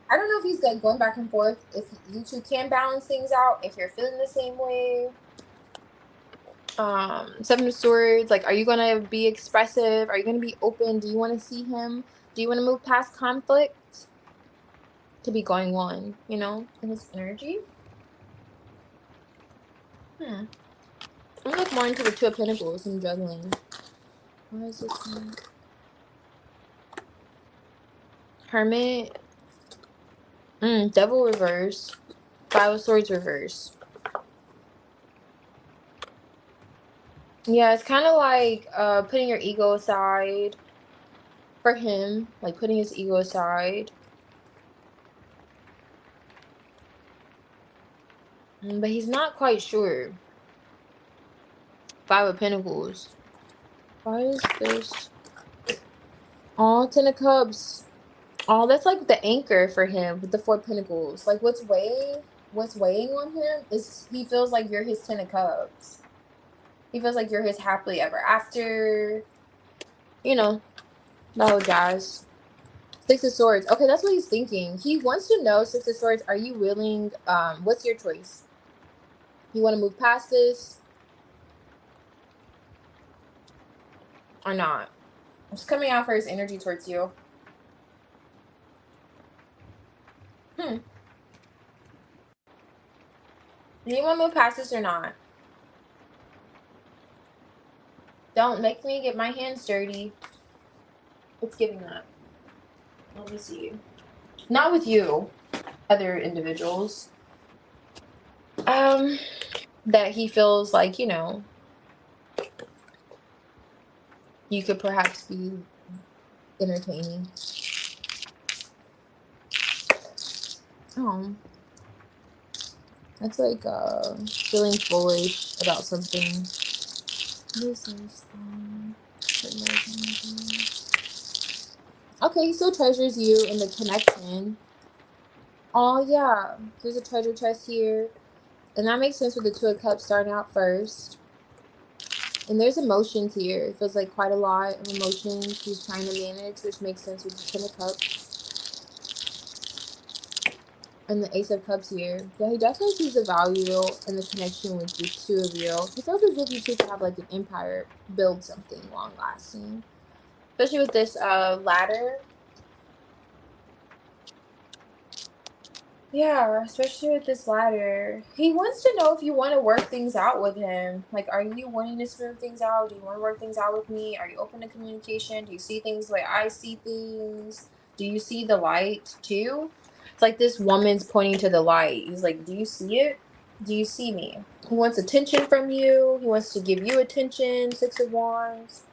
I don't know if he's like going back and forth, if you two can balance things out, if you're feeling the same way. 7 of Swords, like, are you gonna be expressive? Are you gonna be open? Do you want to see him? Do you want to move past conflict to be going on, you know, in his energy? I'm gonna look more into the 2 of Pentacles and juggling. Why is this one? Hermit. Devil reverse. 5 of Swords reverse. Yeah, it's kind of like putting your ego aside for him. Like putting his ego aside. But he's not quite sure. 5 of Pentacles. Why is this? Oh, 10 of Cups. Oh, that's like the anchor for him with the 4 Pentacles. Like what's weighing on him is he feels like you're his 10 of Cups. He feels like you're his happily ever after. You know, the whole jazz. 6 of Swords. Okay, that's what he's thinking. He wants to know, 6 of Swords, are you willing, what's your choice? You want to move past this? Or not? It's coming out for his energy towards you. Do you want to move past this or not? Don't make me get my hands dirty. It's giving that. Let me see. Not with you. Other individuals. That he feels like, you know, you could perhaps be entertaining. Oh. That's like feeling foolish about something. This is okay, he still treasures you in the connection. Oh yeah, there's a treasure chest here. And that makes sense with the 2 of Cups starting out first. And there's emotions here. It feels like quite a lot of emotions he's trying to manage, which makes sense with the 10 of Cups. And the Ace of Cups here. Yeah, he definitely sees the value and the connection with the 2 of you. He feels as if you two could have like an empire, build something long lasting. Especially with this ladder. Yeah, especially with this ladder. He wants to know if you want to work things out with him. Like, are you wanting to smooth things out? Do you want to work things out with me? Are you open to communication? Do you see things the way I see things? Do you see the light too? It's like this woman's pointing to the light. He's like, do you see it? Do you see me? He wants attention from you. He wants to give you attention. 6 of Wands.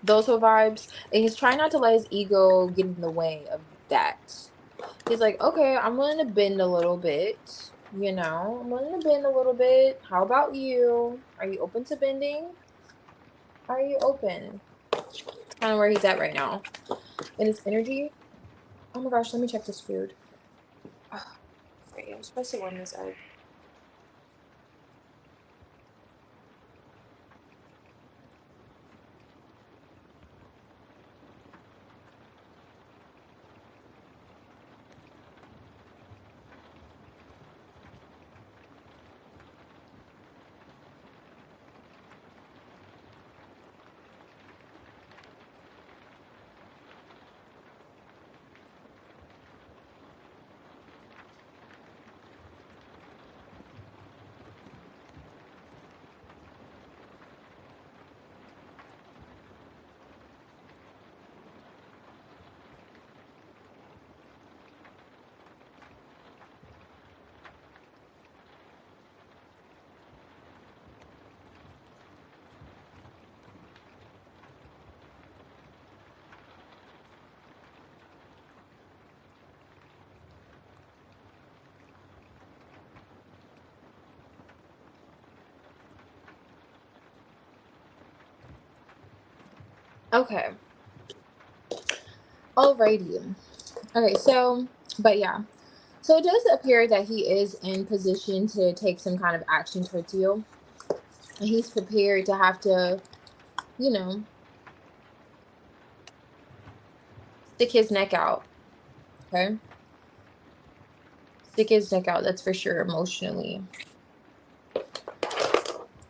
Those are vibes. And he's trying not to let his ego get in the way of that. He's like, okay, I'm willing to bend a little bit. You know, I'm willing to bend a little bit. How about you? Are you open to bending? Are you open? Kind of where he's at right now. In his energy. Oh my gosh, let me check this food. Oh, great. I'm supposed to warm this up. Okay. Alrighty. Okay, so, but yeah. So it does appear that he is in position to take some kind of action towards you. And he's prepared to have to, you know, stick his neck out. Okay? Stick his neck out, that's for sure, emotionally.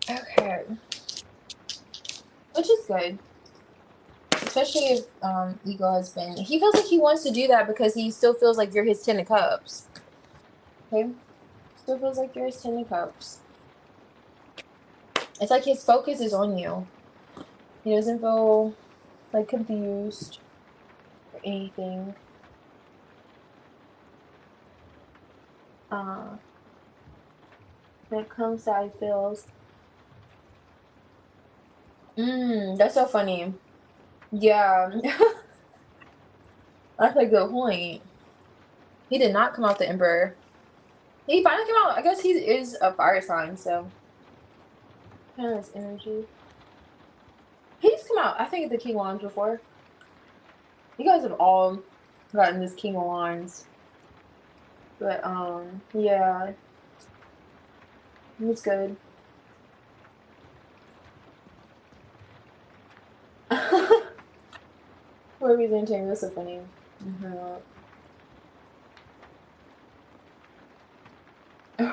Okay. Which is good. Especially if ego has been... He feels like he wants to do that because he still feels like you're his 10 of Cups. Okay? Still feels like you're his 10 of Cups. It's like his focus is on you. He doesn't feel, like, confused. anything. When it comes to how he feels. That's so funny. Yeah. That's a good point. He did not come out the Emperor. He finally came out. I guess he is a fire sign, so kind of his energy. He's come out, I think, at the King of Wands before. You guys have all gotten this King of Wands. But yeah. It's good. What reason entertainment? That's so funny.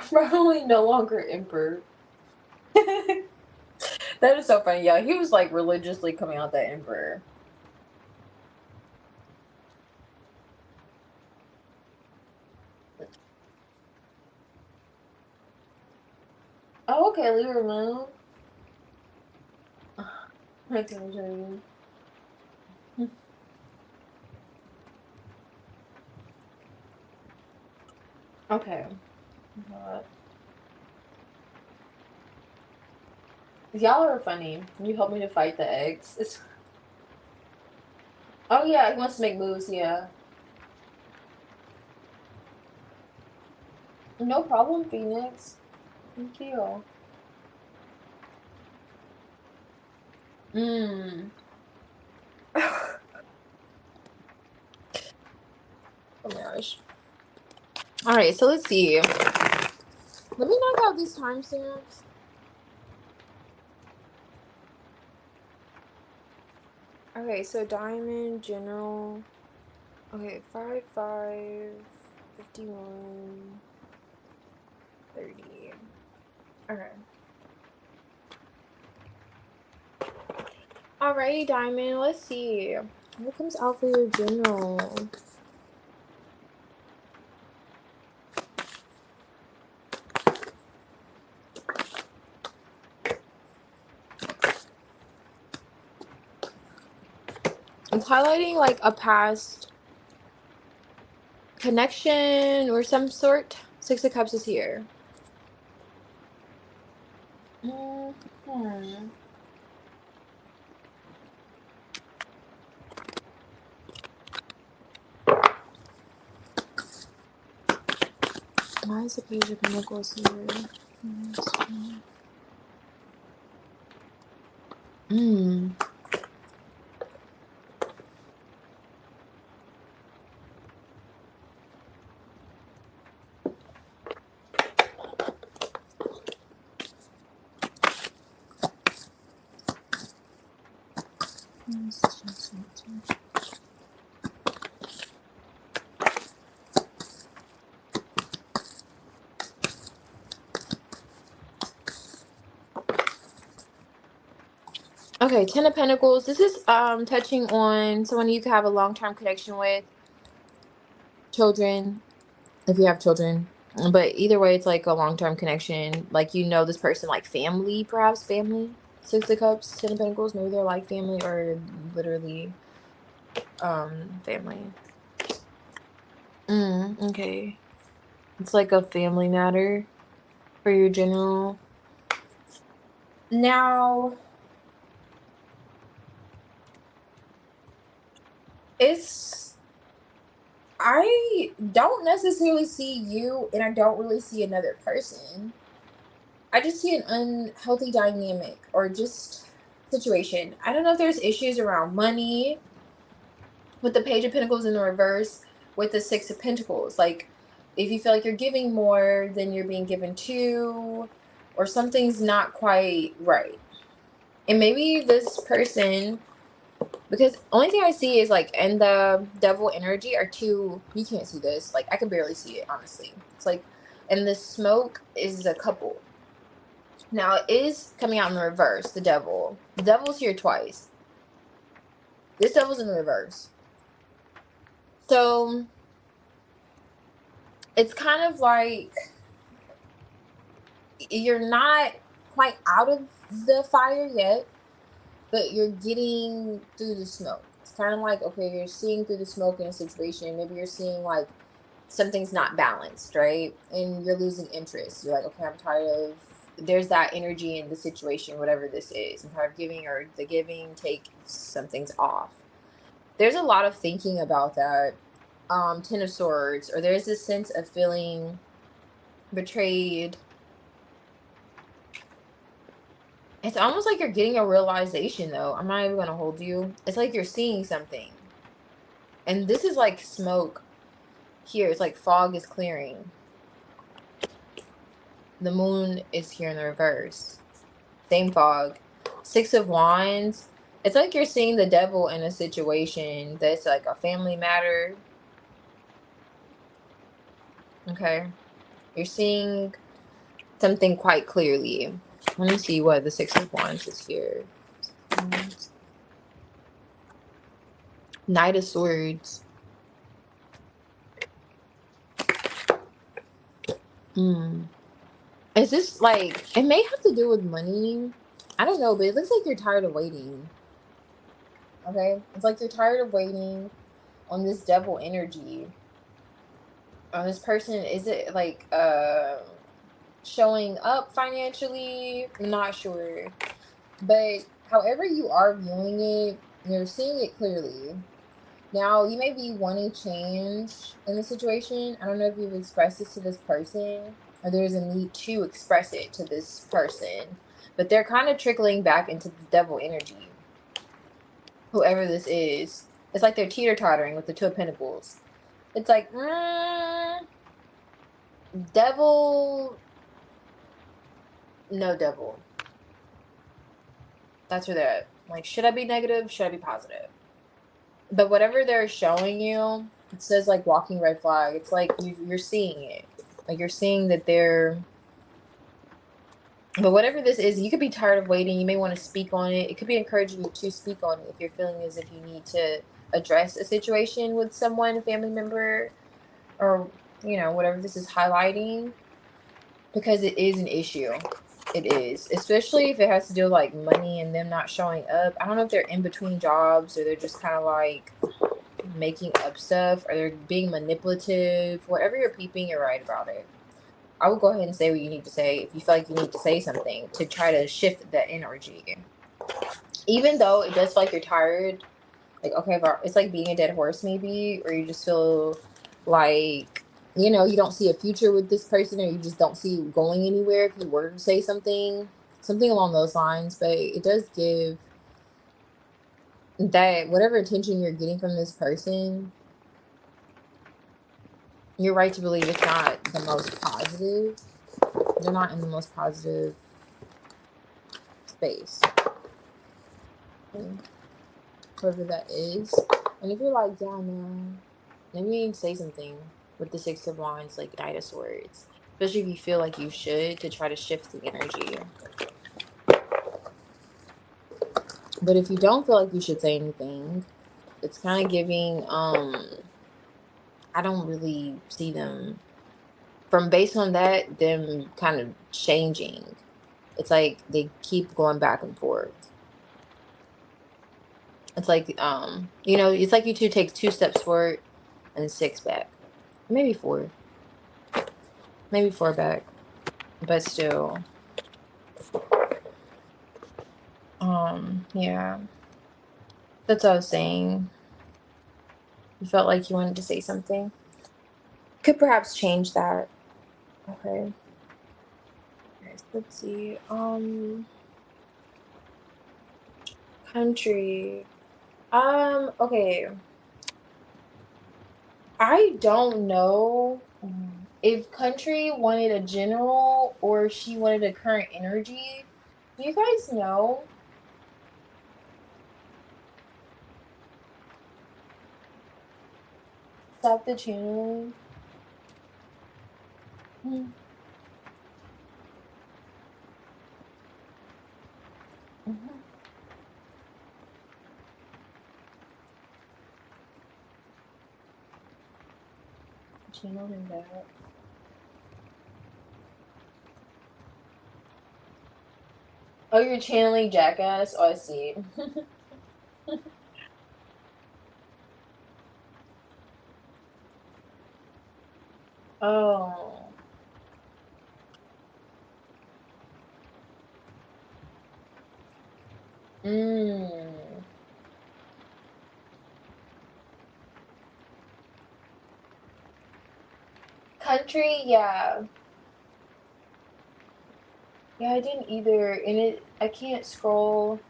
Probably no longer Emperor. That is so funny. Yeah, he was like religiously coming out that Emperor. Oh, okay, Libra moon. I can show you. Okay. Y'all are funny. You helped me to fight the eggs. Oh yeah, he wants to make moves. Yeah. No problem, Phoenix. Thank you. Oh my gosh. All right, so let's see. Let me knock out these timestamps. Okay, so Diamond General. Okay, 5/5 51 30. Okay. Alrighty, Diamond. Let's see. What comes out for your general? It's highlighting like a past connection or some sort. Six of Cups is here. Why is the Page of Pentacles here? Okay, Ten of Pentacles. This is touching on someone you could have a long-term connection with. Children, if you have children. But either way, it's like a long-term connection. Like, you know this person, like family, perhaps family. Six of Cups, Ten of Pentacles. Maybe they're like family or literally family. Okay. It's like a family matter for your general. Now, I don't necessarily see you, and I don't really see another person. I just see an unhealthy dynamic or just situation. I don't know if there's issues around money with the Page of Pentacles in the reverse with the Six of Pentacles. Like, if you feel like you're giving more than you're being given to, or something's not quite right. And maybe this person, because only thing I see is like, and the devil energy are two, you can't see this, like I can barely see it, honestly. It's like, and the smoke is a couple. Now it is coming out in the reverse, the devil. The devil's here twice. This devil's in the reverse. So it's kind of like you're not quite out of the fire yet, but you're getting through the smoke. It's kind of like, okay, you're seeing through the smoke in a situation. Maybe you're seeing like something's not balanced, right? And you're losing interest. You're like, okay, I'm tired of, there's that energy in the situation, whatever this is. I'm tired of giving, or the giving, take, something's off. There's a lot of thinking about that. Ten of Swords, or there's this sense of feeling betrayed. It's almost like you're getting a realization, though. I'm not even gonna hold you. It's like you're seeing something. And this is like smoke here. It's like fog is clearing. The moon is here in the reverse. Same fog. Six of Wands. It's like you're seeing the devil in a situation that's like a family matter. Okay. You're seeing something quite clearly. Let me see what the Six of Wands is here. Knight of Swords. Is this like, it may have to do with money. I don't know, but it looks like you're tired of waiting. Okay? It's like you're tired of waiting on this devil energy. This person, is it like showing up financially? I'm not sure. But however you are viewing it, you're seeing it clearly. Now, you may be wanting change in the situation. I don't know if you've expressed this to this person, or there's a need to express it to this person. But they're kind of trickling back into the devil energy. Whoever this is. It's like they're teeter-tottering with the Two of Pentacles. It's like, devil, no devil. That's where they're at. Like, should I be negative? Should I be positive? But whatever they're showing you, it says like walking red flag. It's like you're seeing it. Like you're seeing that they're... But whatever this is, you could be tired of waiting. You may want to speak on it. It could be encouraging you to speak on it if you're feeling as if you need to address a situation with someone, a family member, or, you know, whatever this is highlighting. Because it is an issue. It is. Especially if it has to do with like money and them not showing up. I don't know if they're in between jobs, or they're just kind of like making up stuff, or they're being manipulative. Whatever you're peeping, you're right about it. I would go ahead and say what you need to say if you feel like you need to say something to try to shift that energy. Even though it does feel like you're tired, like, okay, it's like being a dead horse maybe, or you just feel like, you know, you don't see a future with this person, or you just don't see you going anywhere if you were to say something along those lines. But it does give that whatever attention you're getting from this person, you're right to believe it's not the most positive. They're not in the most positive space. Okay. Whoever that is. And if you're like, yeah, no, maybe you need to say something with the Six of Wands, like Knight of Swords. Especially if you feel like you should, to try to shift the energy. But if you don't feel like you should say anything, it's kind of giving, I don't really see them, from based on that, them kind of changing. It's like they keep going back and forth. It's like, you know, it's like you two take 2 steps forward and 6 back. Maybe 4. Maybe 4 back. But still. Yeah. That's what I was saying. You felt like you wanted to say something. Could perhaps change that. Okay. Let's see. Country. Okay. I don't know if country wanted a general or if she wanted a current energy. Do you guys know? Stop the channeling. Channeling that. Oh, you're channeling Jackass? Oh, I see. Oh. Mm. Country, yeah. Yeah, I didn't either. And I can't scroll.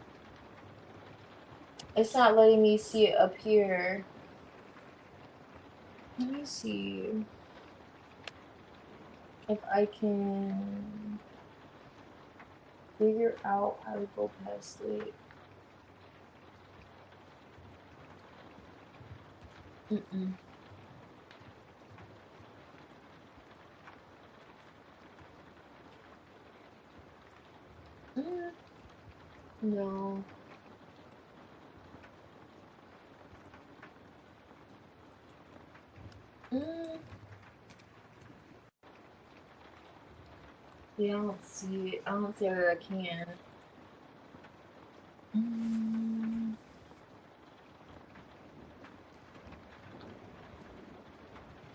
It's not letting me see it up here. Let me see if I can figure out how to go past it. Mm-mm. Mm, no. Mm, yeah, I don't see it. I don't see that I can. Mm,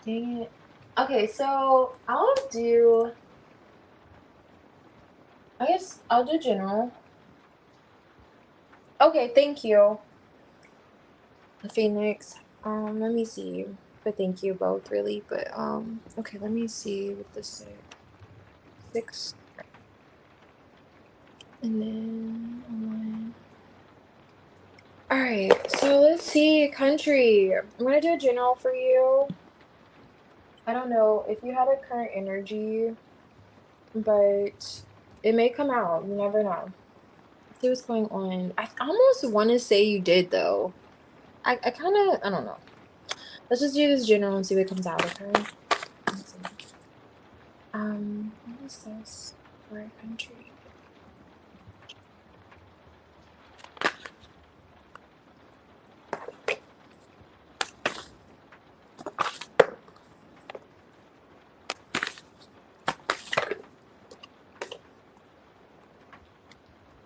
dang it. Okay, so I guess I'll do general. Okay, thank you. Phoenix. Let me see. But thank you both really. But okay, let me see what this say. 6 and then 1. Alright, so let's see. Country. I'm gonna do a general for you. I don't know if you had a current energy, but it may come out. You never know. See what's going on. I almost want to say you did though. I kind of, I don't know. Let's just do this general and see what comes out, okay? Let's see. What is this for a country?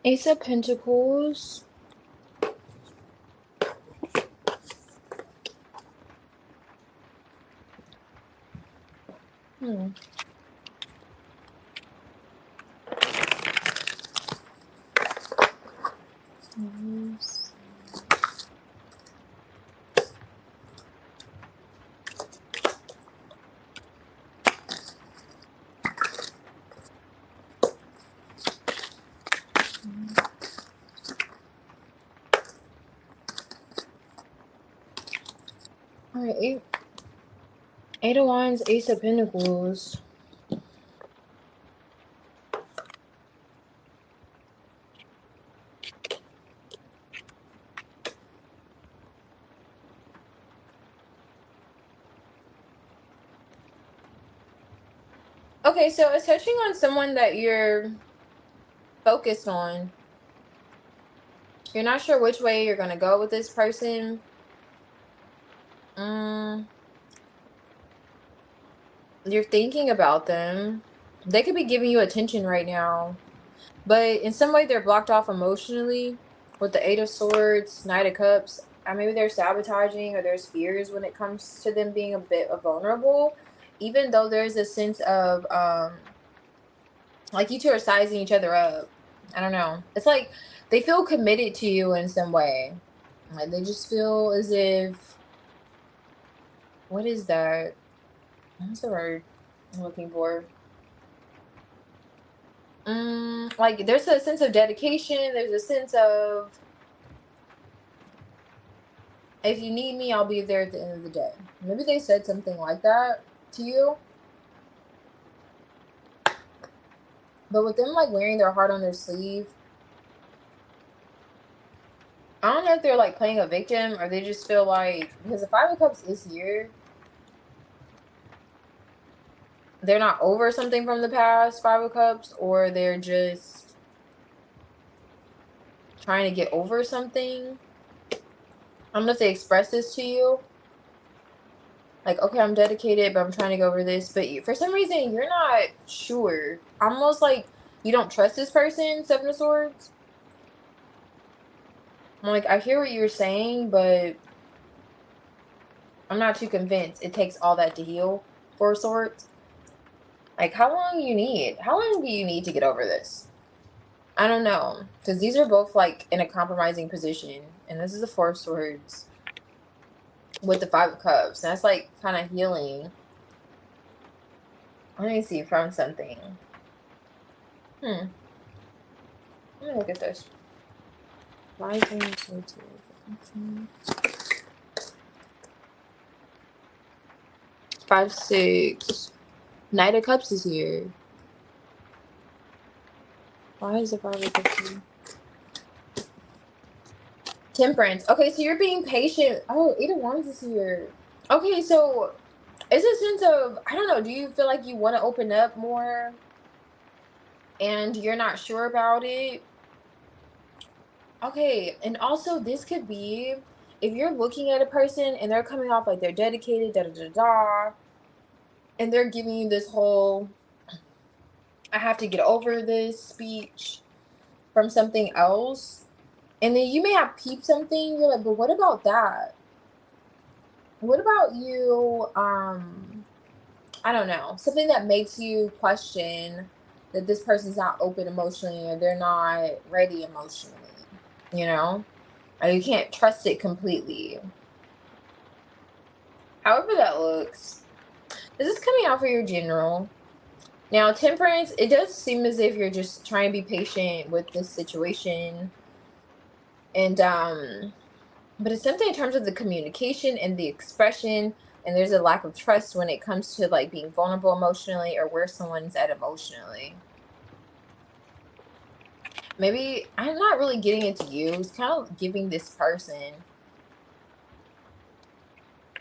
Ace of Pentacles. Hmm. Yes. All right, eight of Wands, Ace of Pentacles. Okay, so it's touching on someone that you're focused on. You're not sure which way you're gonna go with this person. You're thinking about them. They could be giving you attention right now, but in some way they're blocked off emotionally with the Eight of Swords, Knight of Cups. Or maybe they're sabotaging, or there's fears when it comes to them being a bit vulnerable, even though there's a sense of like you two are sizing each other up. I don't know. It's like they feel committed to you in some way. Like they just feel as if, what is that? What's the word I'm looking for? Like there's a sense of dedication. There's a sense of, if you need me, I'll be there at the end of the day. Maybe they said something like that to you. But with them like wearing their heart on their sleeve, I don't know if they're like playing a victim, or they just feel like, because the Five of Cups is here, they're not over something from the past, Five of Cups, or they're just trying to get over something. I don't know if they express this to you. Like, okay, I'm dedicated, but I'm trying to go over this. But for some reason, you're not sure. Almost like you don't trust this person, Seven of Swords. I'm like, I hear what you're saying, but I'm not too convinced it takes all that to heal. Four of Swords. Like, how long you need? How long do you need to get over this? I don't know. Because these are both, like, in a compromising position. And this is the Four of Swords with the Five of Cups. That's, like, kind of healing. Let me see from something. Let me look at this. Rising, 5, 6. Knight of Cups is here. Why is the 5 of Cups here? Temperance. Okay, so you're being patient. Oh, 8 of Wands is here. Okay, so it's a sense of, I don't know, do you feel like you want to open up more and you're not sure about it? Okay, and also this could be if you're looking at a person and they're coming off like they're dedicated, da da da da, and they're giving you this whole I have to get over this speech from something else, and then you may have peeped something, you're like, but what about that? What about you, I don't know, something that makes you question that this person's not open emotionally or they're not ready emotionally, you know? Or you can't trust it completely. However that looks, this is coming out for your general. Now, Temperance, it does seem as if you're just trying to be patient with this situation. And, but it's something in terms of the communication and the expression, and there's a lack of trust when it comes to, like, being vulnerable emotionally or where someone's at emotionally. Maybe, I'm not really getting into you. It's kind of giving this person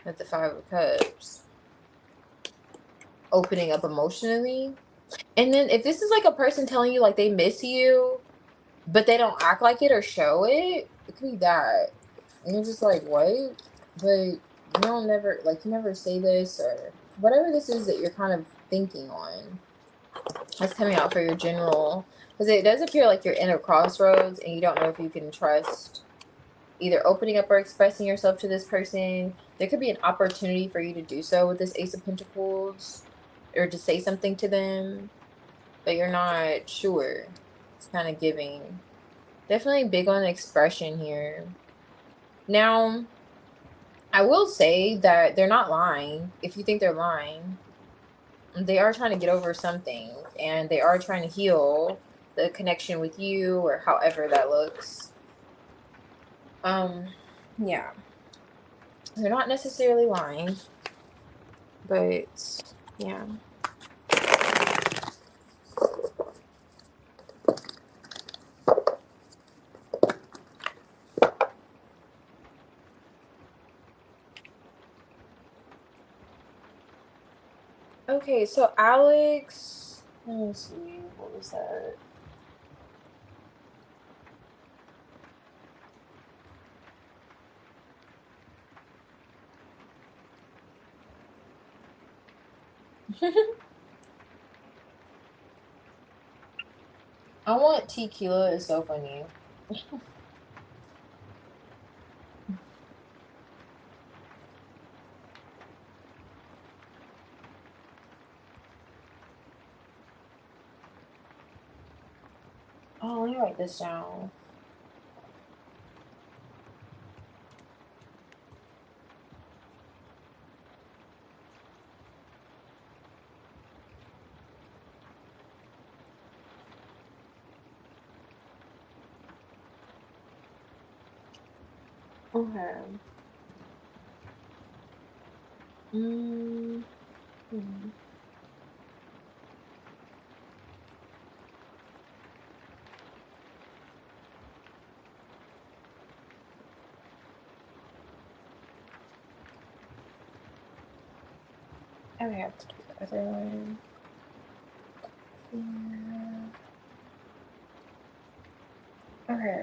with the 5 of Cups opening up emotionally. And then if this is like a person telling you like they miss you, but they don't act like it or show it, it could be that. And you're just like, what? But you don't never, like, you never say this or whatever this is that you're kind of thinking on. That's coming out for your general. Because it does appear like you're in a crossroads and you don't know if you can trust either opening up or expressing yourself to this person. There could be an opportunity for you to do so with this Ace of Pentacles or to say something to them, but you're not sure. It's kind of giving. Definitely big on expression here. Now, I will say that they're not lying. If you think they're lying, they are trying to get over something and they are trying to heal the connection with you or however that looks. Yeah. They're not necessarily lying, but yeah. Okay, so Alex, let me see, what was that? I want tequila is so funny. Oh, let me write this down. Okay. Mm-hmm. Okay, I have to do the other one. Yeah. Okay.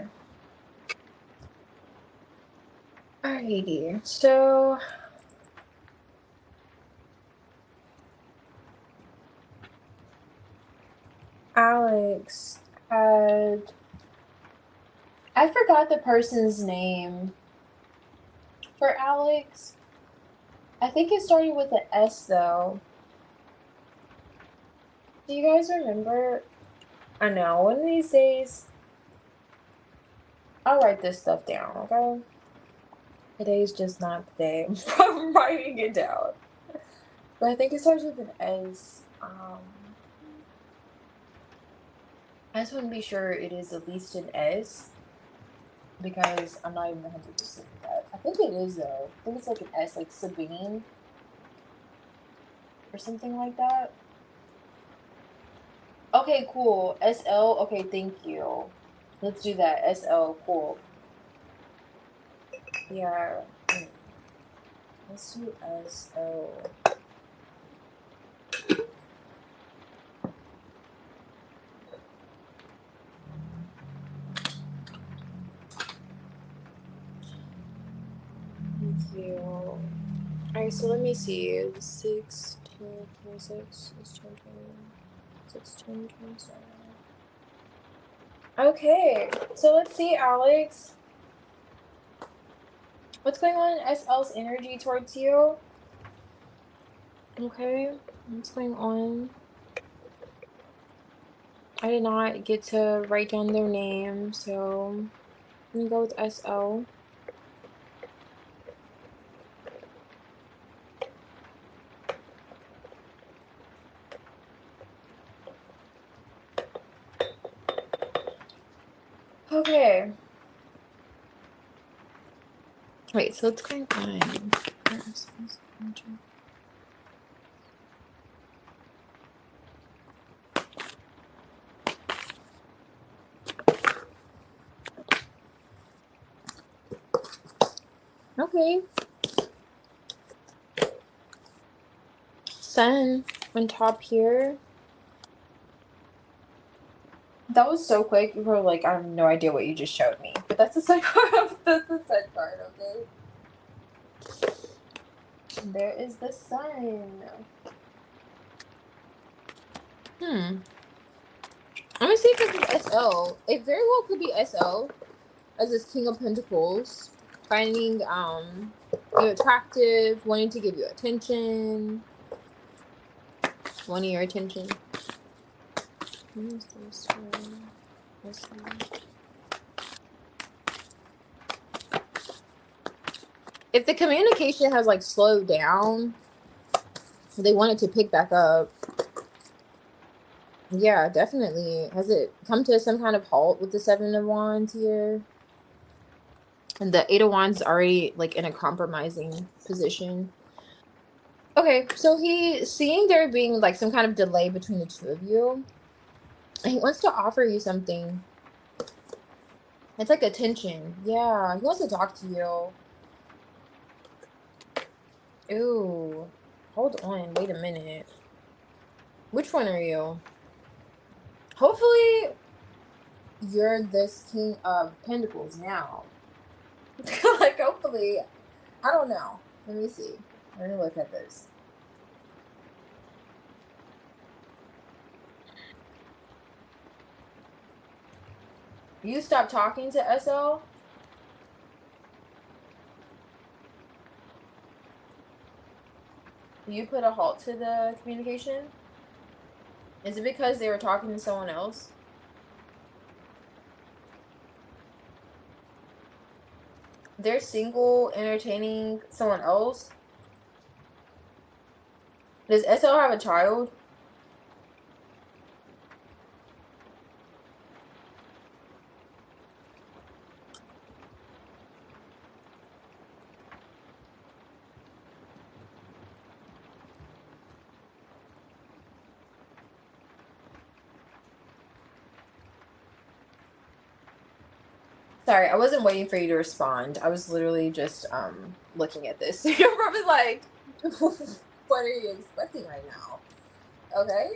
Alrighty. So Alex had, I forgot the person's name for Alex. I think it started with an S though. Do you guys remember? I know, one of these days, I'll write this stuff down, okay? Today's just not the day I'm writing it down. But I think it starts with an S. I just want to be sure it is at least an S because I'm not even 100% with that. I think it is though. I think it's like an S, like Sabine or something like that. Okay, cool. SL. Okay, thank you. Let's do that. SL. Cool. Yeah. Let's do SL. Thank you. Alright, so let me see. 6, 10, 26, 10, 6, 10, 27. Okay, so let's see, Alex. What's going on in SL's energy towards you? Okay, what's going on? I did not get to write down their name, so let me go with SL. Okay. Wait, so what's going on? Okay. Sun on top here. That was so quick. You were like, I have no idea what you just showed me. But that's the sun card. That's the sun card, okay? There is the sun. I'm gonna see if it's SL. It very well could be SL as this King of Pentacles. Finding you attractive, wanting to give you attention. Wanting your attention. What is this one? This one. If the communication has like slowed down, they want it to pick back up. Yeah, definitely. Has it come to some kind of halt with the Seven of Wands here? And the Eight of Wands is already like in a compromising position. Okay, so he's seeing there being like some kind of delay between the two of you. And he wants to offer you something. It's like attention. Yeah, he wants to talk to you. Ooh. Hold on, wait a minute. Which one are you? Hopefully you're this King of Pentacles now. Like, hopefully. I don't know. Let me see. Let me look at this. You stop talking to SL? You put a halt to the communication? Is it because they were talking to someone else? They're single, entertaining someone else? Does SL have a child? Sorry, I wasn't waiting for you to respond. I was literally just looking at this. You're probably like, what are you expecting right now? Okay?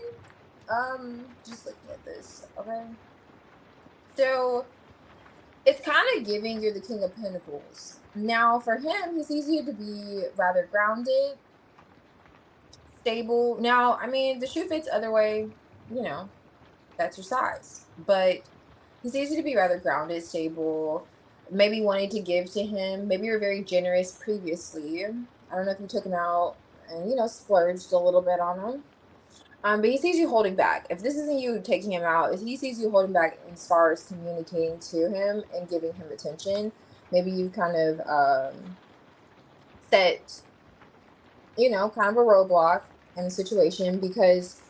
Just looking at this, okay? So it's kind of giving you're the King of Pentacles. Now for him, he sees you to be rather grounded, stable. Now, I mean, the shoe fits other way, you know, that's your size. But he sees you to be rather grounded, stable, maybe wanting to give to him. Maybe you're very generous previously. I don't know if you took him out and, you know, splurged a little bit on him. But he sees you holding back. If this isn't you taking him out, if he sees you holding back as far as communicating to him and giving him attention, maybe you kind of set, kind of a roadblock in the situation because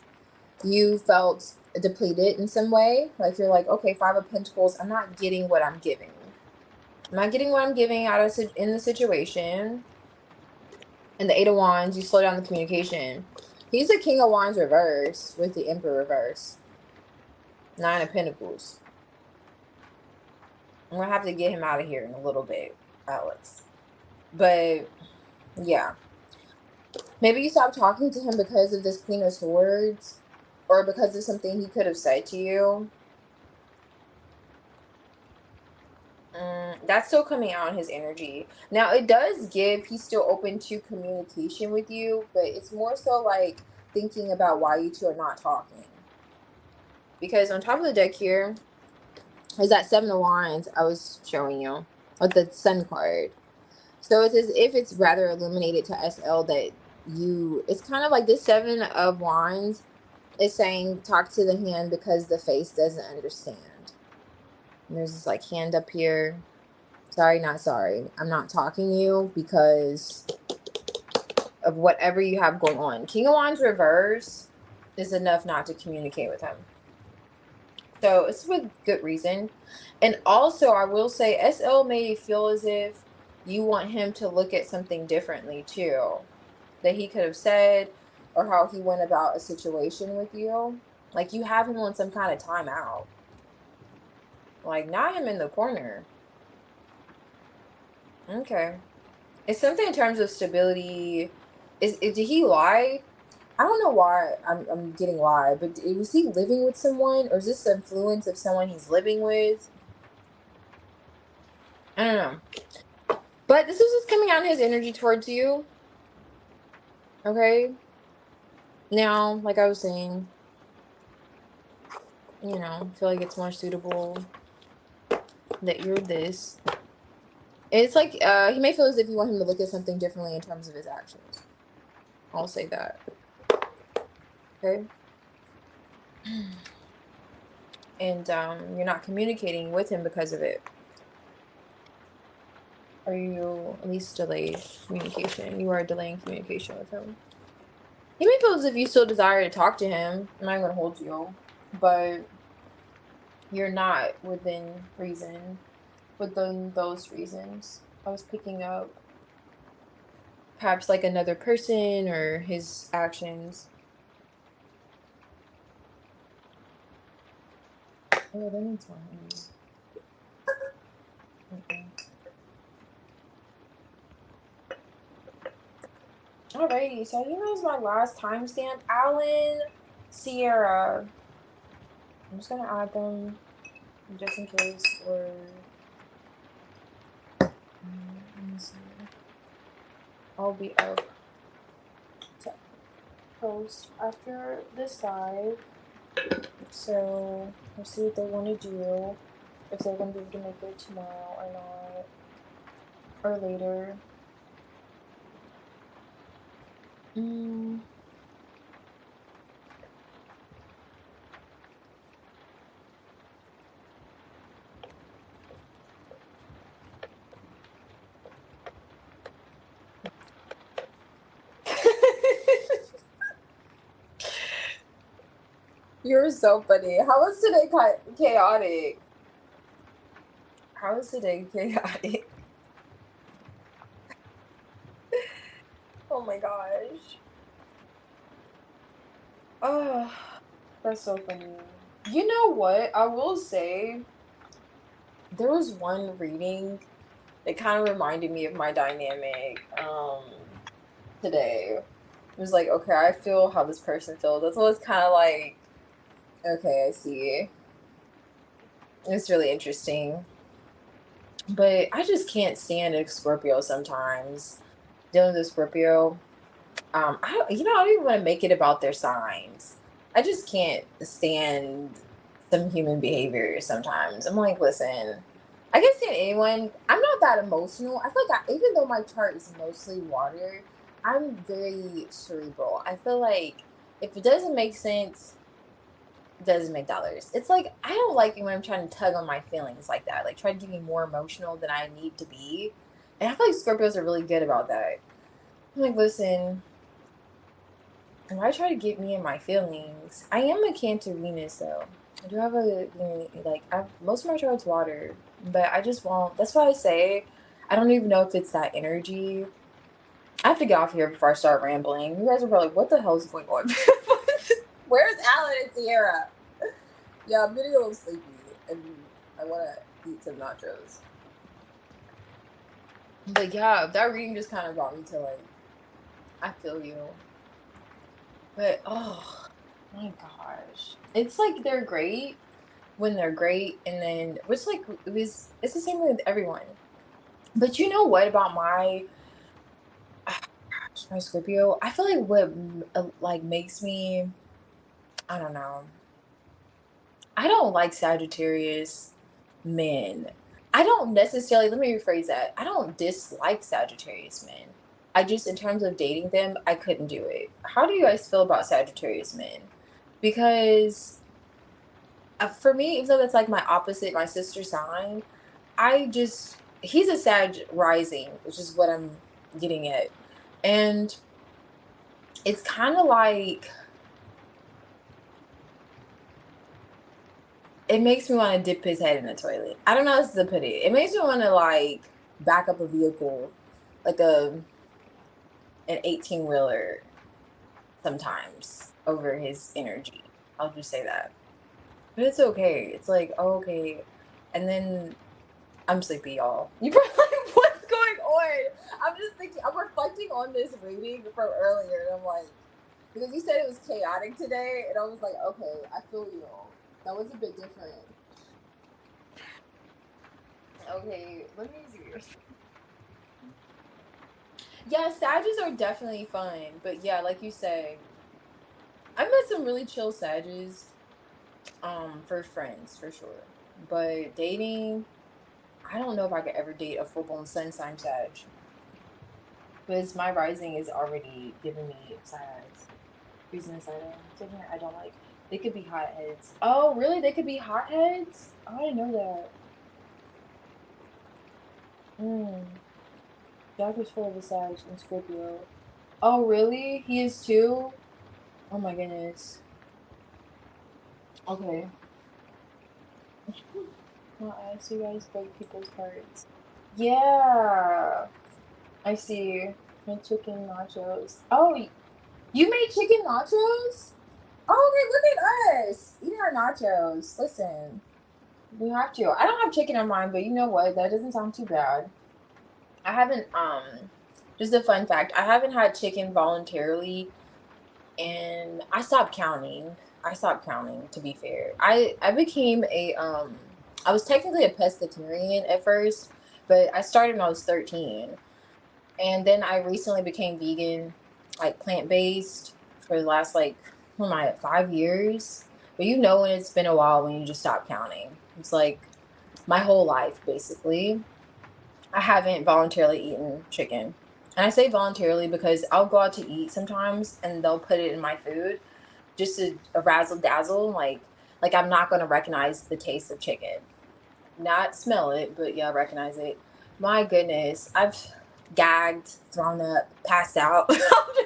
you felt depleted in some way. Like you're like, okay, Five of Pentacles, I'm not getting what I'm giving. I'm not getting what I'm giving in the situation. And the Eight of Wands, you slow down the communication. He's the King of Wands reverse with the Emperor reverse. Nine of Pentacles. I'm gonna have to get him out of here in a little bit, Alex. But yeah, maybe you stopped talking to him because of this Queen of Swords, or because of something he could have said to you. That's still coming out in his energy. Now, it does give he's still open to communication with you, but it's more so like thinking about why you two are not talking. Because on top of the deck here is that Seven of Wands I was showing you with the Sun card. So it's as if it's rather illuminated to SL that it's kind of like this Seven of Wands is saying talk to the hand because the face doesn't understand. And there's this like hand up here. Sorry, not sorry. I'm not talking to you because of whatever you have going on. King of Wands reverse is enough not to communicate with him. So it's with good reason. And also, I will say, SL may feel as if you want him to look at something differently too. That he could have said, or how he went about a situation with you. Like you have him on some kind of timeout. Like not him in the corner. Okay. It's something in terms of stability. Did he lie? I don't know why I'm getting lie, but was he living with someone, or is this the influence of someone he's living with? I don't know. But this is just coming out in his energy towards you. Okay. Now, like I was saying, I feel like it's more suitable that you're this. It's like he may feel as if you want him to look at something differently in terms of his actions. I'll say that. Okay. And you're not communicating with him because of it. Or you at least delay communication. You are delaying communication with him. He may feel as if you still desire to talk to him. I'm not going to hold you. But you're not within reason. Within those reasons. I was picking up perhaps like another person or his actions. Oh, that needs more honey. Alrighty, so I think that was my last timestamp. Alan, Sierra. I'm just gonna add them just in case, or let me see. I'll be up to post after this live. So we'll see what they want to do. If they're gonna be able to make it tomorrow or not. Or later. You're so funny. How was today chaotic? How was today chaotic? Oh my gosh. Oh, that's so funny. You know what? I will say there was one reading that kind of reminded me of my dynamic today. It was like, okay, I feel how this person feels. That's what it's kind of like, okay, I see. It's really interesting. But I just can't stand a Scorpio sometimes. Dealing with a Scorpio. I don't even want to make it about their signs. I just can't stand some human behavior sometimes. I'm like, listen, I can stand anyone. I'm not that emotional. I feel like even though my chart is mostly water, I'm very cerebral. I feel like If it doesn't make sense, it doesn't make dollars. It's like, I don't like it when I'm trying to tug on my feelings like that, like try to get me more emotional than I need to be. And I feel like Scorpios are really good about that. I'm like, listen, why try to get me in my feelings? I am a Cancer Venus though. I do have a, like, most of my chart's water, but I just won't. That's why I say I don't even know if it's that energy. I have to get off here before I start rambling. You guys are probably like, what the hell is going on? Where's Alan and Sierra? Yeah, I'm getting a little sleepy and I want to eat some nachos. But yeah, that reading just kind of brought me to like, I feel you. But oh my gosh. It's like they're great when they're great, and then it's like it's the same with everyone. But you know what about my Scorpio? I feel like what like makes me, I don't know. I don't like Sagittarius men. I don't necessarily, let me rephrase that. I don't dislike Sagittarius men. I just, in terms of dating them, I couldn't do it. How do you guys feel about Sagittarius men? Because for me, even though that's like my opposite, my sister sign, he's a Sag rising, which is what I'm getting at. And it's kind of like, it makes me want to dip his head in the toilet. I don't know how else to put it. It makes me want to like back up a vehicle, like an 18-wheeler sometimes over his energy. I'll just say that. But it's okay. It's like, oh, okay. And then I'm sleepy, y'all. You probably like, what's going on? I'm just thinking, I'm reflecting on this reading from earlier, and I'm like, because you said it was chaotic today, and I was like, okay, I feel you. That was a bit different. Okay, let me see yours. Yeah, Sages are definitely fun, but yeah, like you say, I met some really chill Sages, for friends for sure. But dating, I don't know if I could ever date a full-blown sun sign Sag. Because my rising is already giving me side eyes. Reason is I don't like. They could be hotheads. Oh, really? They could be hotheads? Oh, I didn't know that. Jack was full of a Sag and Scorpio. Oh, really? He is too? Oh my goodness. Okay. I'll ask you guys break people's hearts. Yeah. I see. Made chicken nachos. Oh, you made chicken nachos? Oh, okay, look at us eating our nachos. Listen, we have to. I don't have chicken on mine, but you know what? That doesn't sound too bad. I haven't, just a fun fact, I haven't had chicken voluntarily, and I stopped counting. To be fair. I became I was technically a pescatarian at first, but I started when I was 13. And then I recently became vegan, like plant-based, for the last, like, what am I at, 5 years? But you know when it's been a while when you just stop counting. It's like my whole life, basically. I haven't voluntarily eaten chicken. And I say voluntarily because I'll go out to eat sometimes and they'll put it in my food just to razzle dazzle. Like I'm not going to recognize the taste of chicken. Not smell it, but yeah, recognize it. My goodness, I've gagged, thrown up, passed out. I'm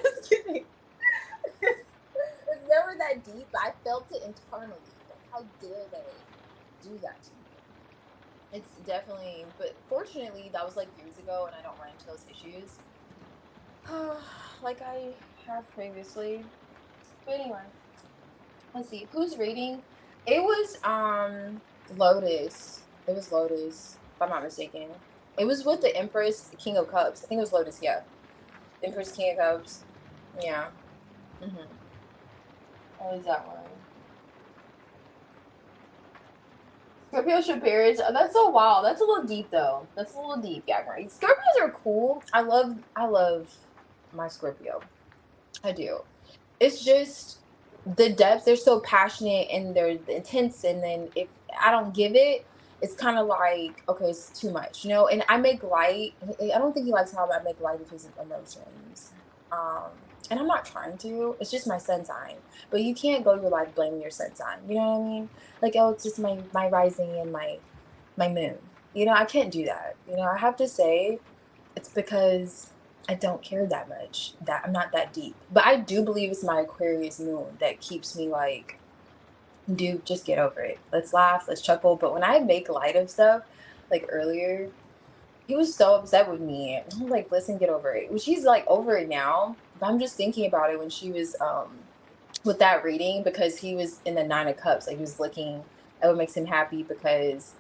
just kidding. It's never that deep, but I felt it internally. Like, how dare they do that to me? It's definitely, but fortunately, that was like years ago, and I don't run into those issues like I have previously. But anyway, let's see who's reading. It was Lotus. It was Lotus, if I'm not mistaken. It was with the Empress, King of Cups. I think it was Lotus. Yeah, Empress, King of Cups. Yeah. What was that one? Scorpio Shapiris. That's so wild. That's a little deep though. That's a little deep, yeah, right. Scorpios are cool. I love my Scorpio. I do. It's just the depth. They're so passionate and they're intense, and then if I don't give it, it's kind of like, okay, it's too much, you know. And I make light. I don't think he likes how I make light of his emotions. And I'm not trying to. It's just my sun sign. But you can't go your life blaming your sun sign. You know what I mean? Like, oh, it's just my rising and my moon. You know, I can't do that. You know, I have to say it's because I don't care that much. That I'm not that deep. But I do believe it's my Aquarius moon that keeps me like, dude, just get over it. Let's laugh, let's chuckle. But when I make light of stuff, like earlier, he was so upset with me. And I'm like, listen, get over it. Which he's like over it now. But I'm just thinking about it when she was with that reading, because he was in the 9 of Cups. Like he was looking at what makes him happy, because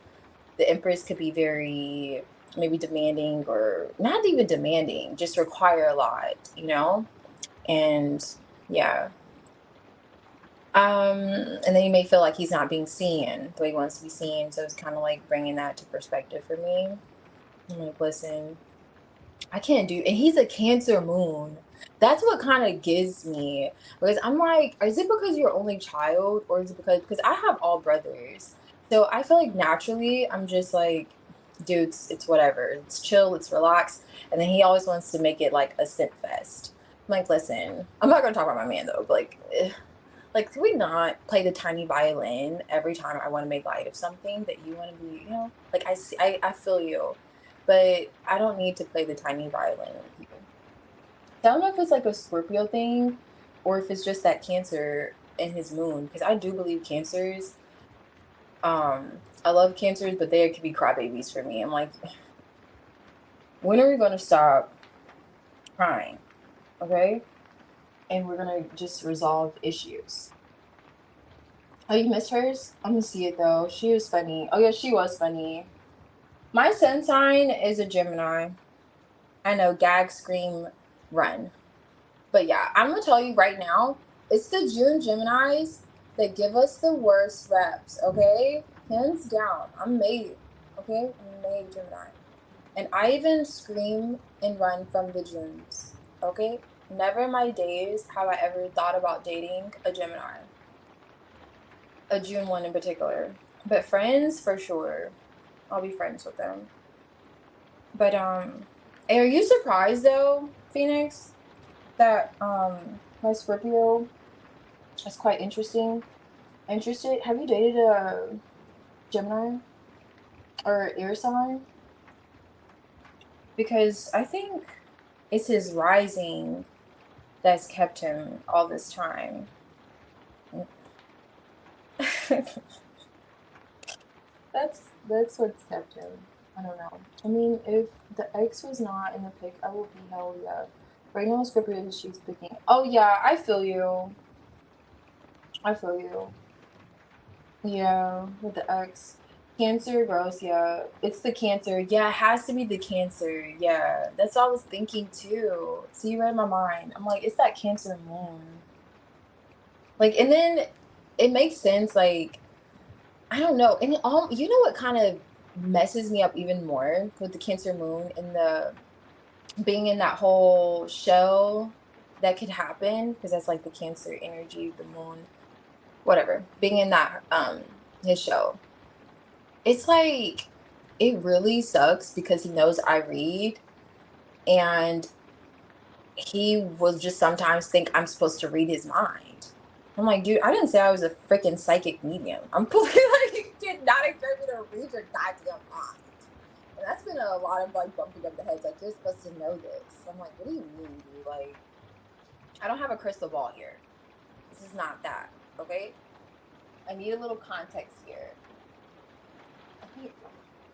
the Empress could be very maybe demanding, or not even demanding, just require a lot, you know? And yeah. And then you may feel like he's not being seen the way he wants to be seen. So it's kind of like bringing that to perspective for me. I'm like, listen, I can't do, and he's a Cancer moon. That's what kind of gives me, because I'm like, is it because you're only child, or is it because I have all brothers? So I feel like naturally I'm just like, dude, it's whatever. It's chill, it's relax. And then he always wants to make it like a sit fest. I'm like, listen, I'm not gonna talk about my man though, but like, can we not play the tiny violin every time I want to make light of something that you want to be, you know? Like, I see, I feel you, but I don't need to play the tiny violin with you. So I don't know if it's like a Scorpio thing, or if it's just that Cancer in his moon, because I do believe Cancers. I love Cancers, but they could be crybabies for me. I'm like, when are we going to stop crying? Okay, and we're gonna just resolve issues. Oh, you missed hers? I'm gonna see it though. She was funny. Oh yeah, she was funny. My sun sign is a Gemini. I know, gag, scream, run. But yeah, I'm gonna tell you right now, it's the June Geminis that give us the worst reps, okay? Hands down. I'm made, okay? I'm made Gemini. And I even scream and run from the Junes, okay? Never in my days have I ever thought about dating a Gemini, a June one in particular. But friends, for sure. I'll be friends with them. But are you surprised though, Phoenix, that my Scorpio is quite interesting? Interested? Have you dated a Gemini or air sign? Because I think it's his rising that's kept him all this time. that's what's kept him. I don't know. I mean, if the ex was not in the pic, I will be hell yeah. Right now, Scorpio, she's picking. Oh yeah, I feel you. I feel you. Yeah, with the ex. Cancer, gross, yeah. It's the Cancer. Yeah, it has to be the Cancer. Yeah, that's what I was thinking too. So you read my mind. I'm like, it's that Cancer moon. Like, and then it makes sense. Like, I don't know. And you know what kind of messes me up even more with the Cancer moon and the being in that whole show that could happen, because that's like the Cancer energy, the moon, whatever. Being in that his show, it's like it really sucks because he knows I read, and he will just sometimes think I'm supposed to read his mind. I'm like, dude, I didn't say I was a freaking psychic medium. I'm completely like, did not expect me to read your goddamn mind. And that's been a lot of like bumping of the heads. Like, you're supposed to know this. I'm like, what do you mean, dude? Like, I don't have a crystal ball here. This is not that. Okay? I need a little context here. Okay.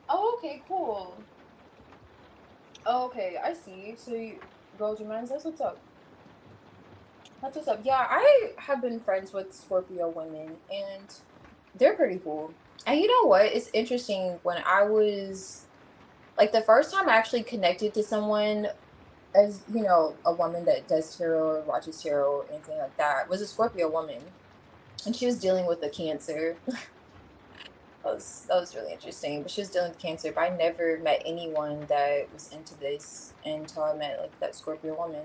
Oh, okay, cool. Oh, okay, I see. So you girls, your minds, that's what's up. That's what's up. Yeah, I have been friends with Scorpio women, and they're pretty cool. And you know what? It's interesting, when I was like, the first time I actually connected to someone, as you know, a woman that does tarot or watches tarot or anything like that, was a Scorpio woman, and she was dealing with a Cancer. That was really interesting. But she was dealing with Cancer. But I never met anyone that was into this until I met like that Scorpio woman.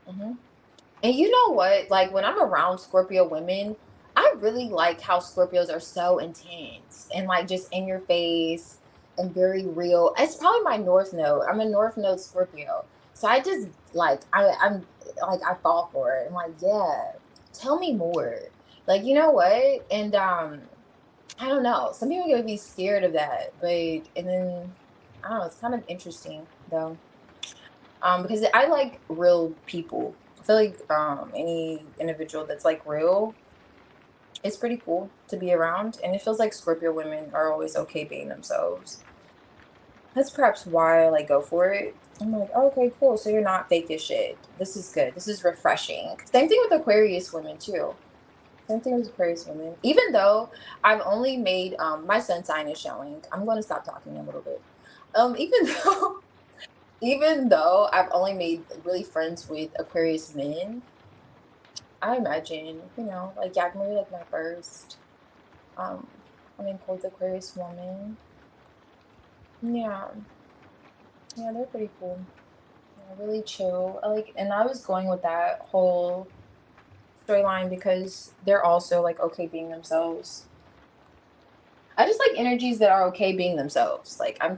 Hmm. And you know what? Like, when I'm around Scorpio women, I really like how Scorpios are so intense and like just in your face and very real. It's probably my North Node. I'm a North Node Scorpio. So I just like I'm like I fall for it. I'm like, yeah, tell me more. Like, you know what? And I don't know. Some people are gonna be scared of that, but and then I don't know. It's kind of interesting though, because I like real people. I feel like any individual that's like real, it's pretty cool to be around, and it feels like Scorpio women are always okay being themselves. That's perhaps why I like go for it. I'm like, oh, okay, cool. So you're not fake as shit. This is good. This is refreshing. Same thing with Aquarius women too. Same thing with Aquarius women. Even though I've only made my sun sign is showing. I'm going to stop talking a little bit. Even though even though I've only made really friends with Aquarius men, I imagine, like yeah, I can maybe like my first um I mean with Aquarius woman. Yeah. Yeah, they're pretty cool. Yeah, really chill. And I was going with that whole storyline because they're also like okay being themselves. I just like energies that are okay being themselves. Like I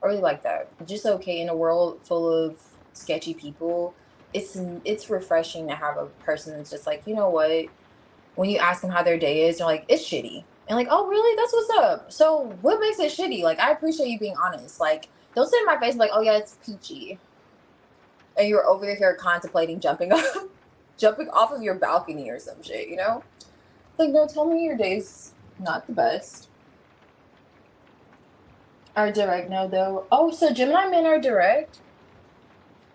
really like that. Just okay in a world full of sketchy people. It's refreshing to have a person that's just like, you know what? When you ask them how their day is, they're like, it's shitty. And like, oh really? That's what's up. So what makes it shitty? Like I appreciate you being honest. Like don't sit in my face and be like, oh yeah, it's peachy. And you're over here contemplating jumping off jumping off of your balcony or some shit, you know? Like, no, tell me your day's not the best. Are direct no though. Oh, so Gemini men are direct?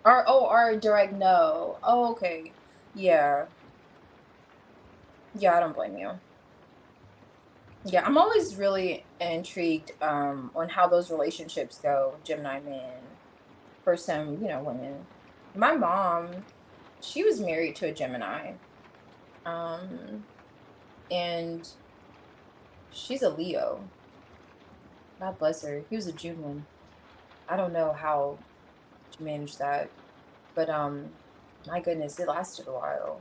Are direct no. Oh, okay. Yeah. Yeah, I don't blame you. Yeah, I'm always really intrigued on how those relationships go, Gemini men, for some, women. My mom, she was married to a Gemini. Um, and she's a Leo. God bless her. He was a June one. I don't know how to manage that, but my goodness, it lasted a while.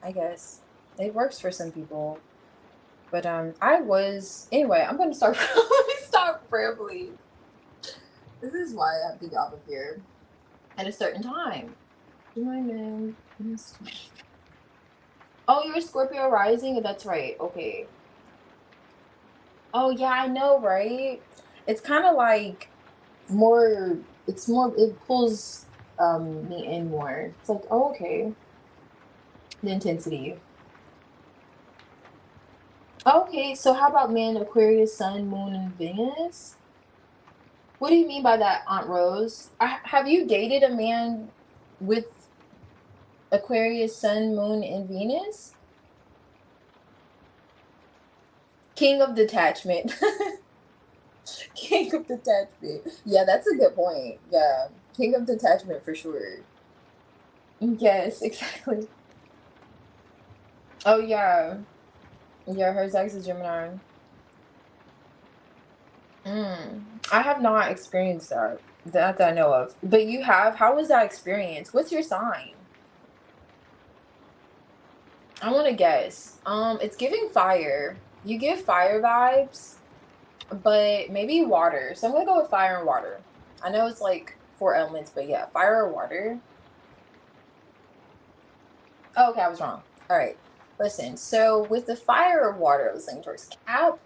I guess it works for some people, but I was anyway. I'm gonna start. Let me stop rambling. This is why I have to get off of here at a certain time. Do my man. Oh, you're a Scorpio rising. That's right. Okay. Oh yeah, I know, right? It's kind of like more. It's more. It pulls me in more. It's like, oh, okay, the intensity. Okay, so how about men, Aquarius, Sun, Moon, and Venus? What do you mean by that, Aunt Rose? Have you dated a man with Aquarius, Sun, Moon, and Venus? King of detachment. King of detachment. Yeah, that's a good point. Yeah, king of detachment for sure. Yes, exactly. Oh yeah, yeah. Her sex is Gemini. I have not experienced that I know of. But you have. How was that experience? What's your sign? I want to guess. It's giving fire. You give fire vibes, but maybe water. So I'm gonna go with fire and water. I know it's like four elements, but yeah, fire or water. Oh, okay, I was wrong. All right. Listen, so with the fire or water, I was thinking towards Cap.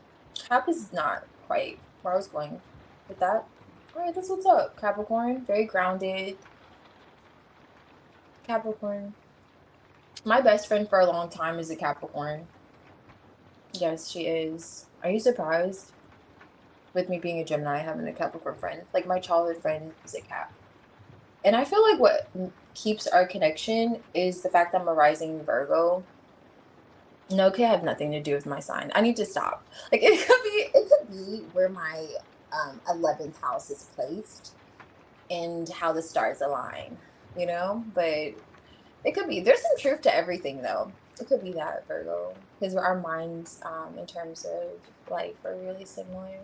Cap is not quite where I was going with that. All right, that's what's up. Capricorn, very grounded. Capricorn. My best friend for a long time is a Capricorn. Yes, she is. Are you surprised with me being a Gemini having a Capricorn friend? Like my childhood friend is a Cap. And I feel like what keeps our connection is the fact that I'm a rising Virgo. No, it could have nothing to do with my sign. I need to stop. Like it could be where my 11th house is placed and how the stars align. But it could be. There's some truth to everything though. It could be that Virgo because our minds in terms of life are really similar.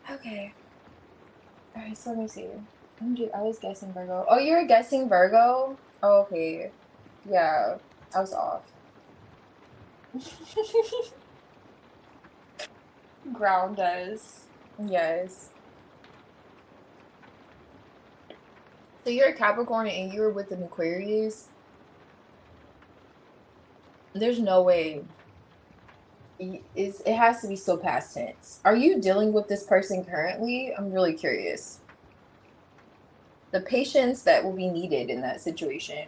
Okay. All right, so let me see. I was guessing Virgo. Oh, you're guessing Virgo? Oh, okay. Yeah, I was off. Ground us. Yes. So you're a Capricorn and you're with an Aquarius? There's no way. It has to be still past tense. Are you dealing with this person currently? I'm really curious. The patience that will be needed in that situation.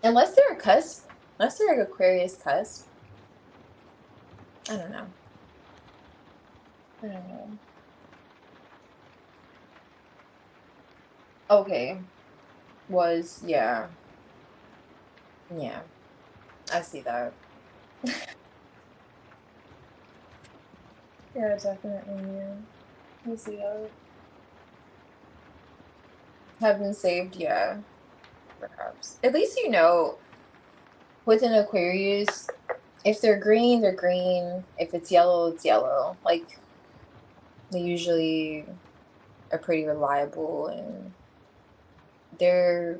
Unless they're a cusp, unless they're an Aquarius cusp. I don't know. I don't know. Okay. Yeah. Yeah. I see that. Yeah, definitely. Yeah. I see that. Have been saved, yeah, perhaps. At least you know with an Aquarius, if they're green, they're green. If it's yellow, it's yellow. Like they usually are pretty reliable and they're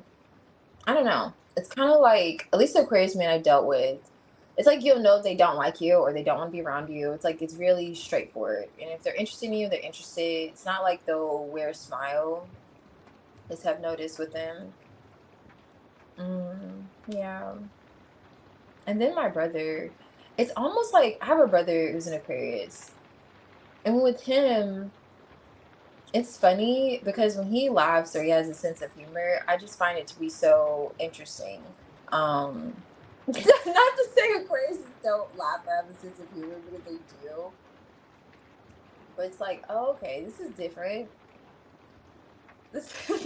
I don't know. It's kind of like at least the Aquarius man I dealt with. It's like you'll know if they don't like you or they don't want to be around you. It's like it's really straightforward. And if they're interested in you, they're interested. It's not like they'll wear a smile. Just have noticed with them. Yeah. And then my brother, it's almost like I have a brother who's an Aquarius. And with him, it's funny because when he laughs or he has a sense of humor, I just find it to be so interesting. Not to say Aquarius don't laugh or have a sense of humor because they do, but it's like, oh, okay, this is different. This is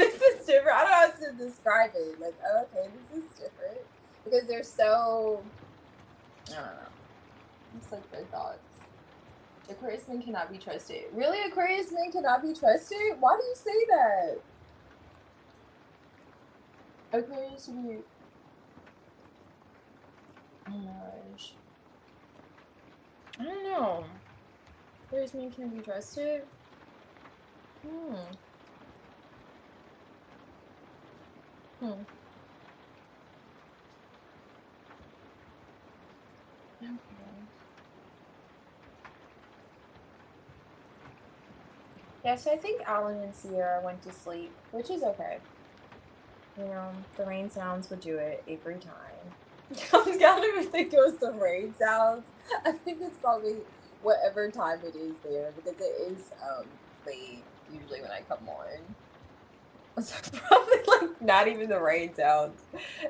different. I don't know how to describe it. Like, oh, okay, this is different because they're so. I don't know. It's like their thoughts. Aquarius men cannot be trusted. Really, Aquarius men cannot be trusted? Why do you say that? Aquarius should be. Oh my gosh. I don't know. Aquarius men can't be trusted. Hmm. Hmm. Okay. Yeah, so I think Alan and Sierra went to sleep, which is okay. You know, the rain sounds would do it every time. I don't even think it was the rain sounds. I think it's probably whatever time it is there because it is late usually when I come on. It's probably like not even the rain sounds.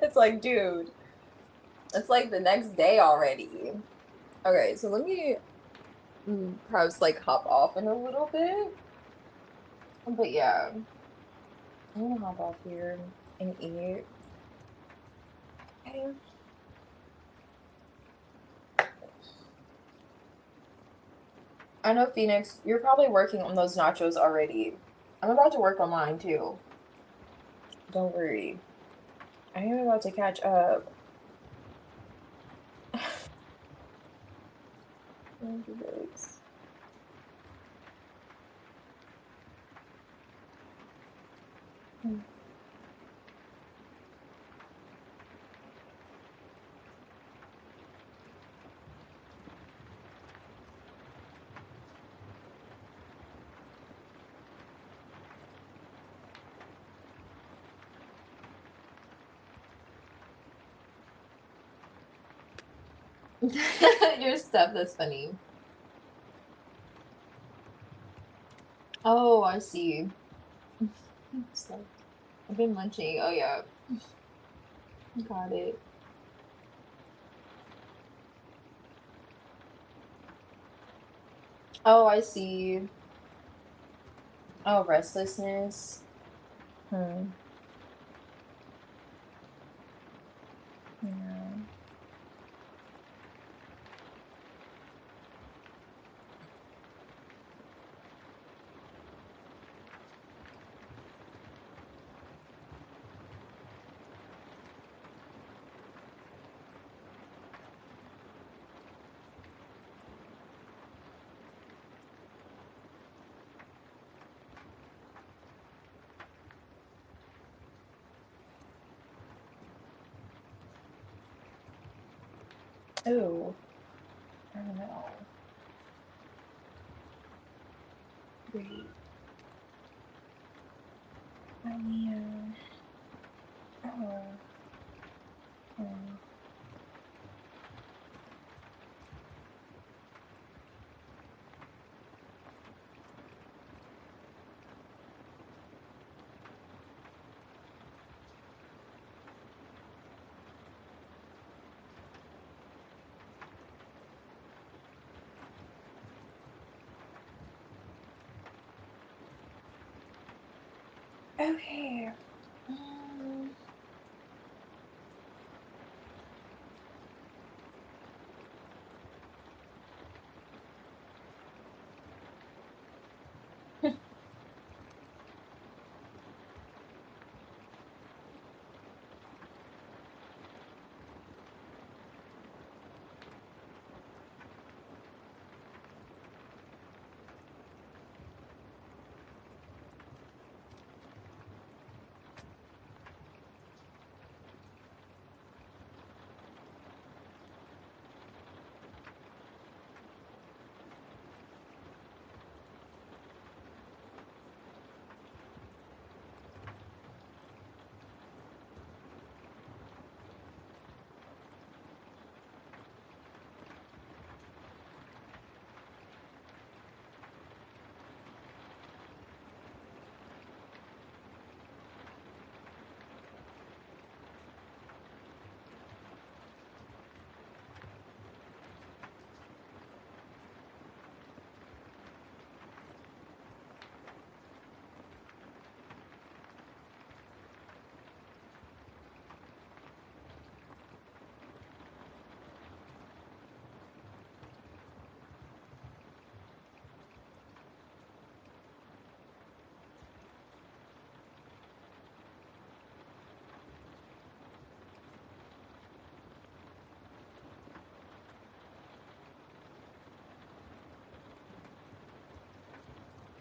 It's like, dude, it's like the next day already. Okay, so let me perhaps like hop off in a little bit. But yeah, I'm gonna hop off here and eat. Okay. I know Phoenix, you're probably working on those nachos already. I'm about to work on mine too. Don't worry. I am about to catch up. Thank you, babes. Mm. Your stuff, that's funny. Oh, I see. Stuff. I've been munching. Oh, yeah. Got it. Oh, I see. Oh, restlessness. Hmm. Yeah. Oh, I don't know. Wait. man. Oh. Oh. Okay.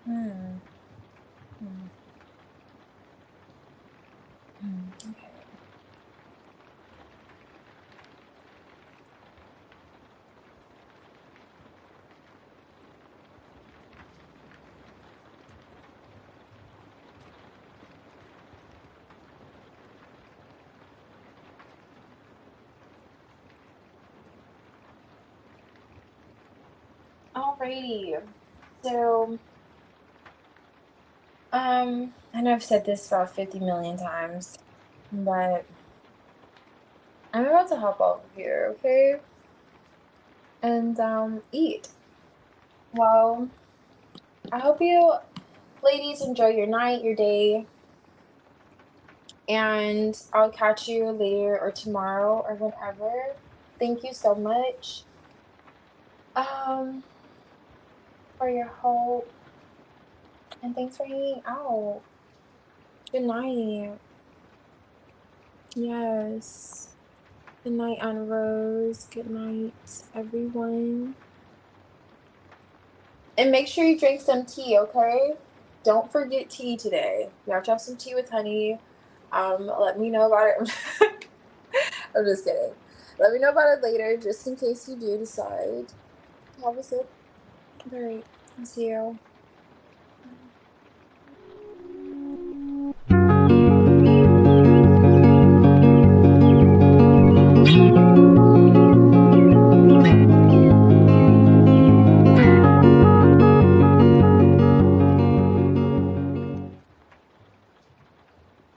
Um, hmm. Hmm. Okay. Alrighty. So, I know I've said this about 50 million times, but I'm about to hop over here, okay? And eat. Well, I hope you ladies enjoy your night, your day, and I'll catch you later or tomorrow or whenever. Thank you so much um for your help and thanks for hanging out. Good night. Yes. Good night, Aunt Rose. Good night, everyone. And make sure you drink some tea, okay? Don't forget tea today. You have to have some tea with honey. Let me know about it. I'm just kidding. Let me know about it later, just in case you do decide to have a sip. All right. I'll see you.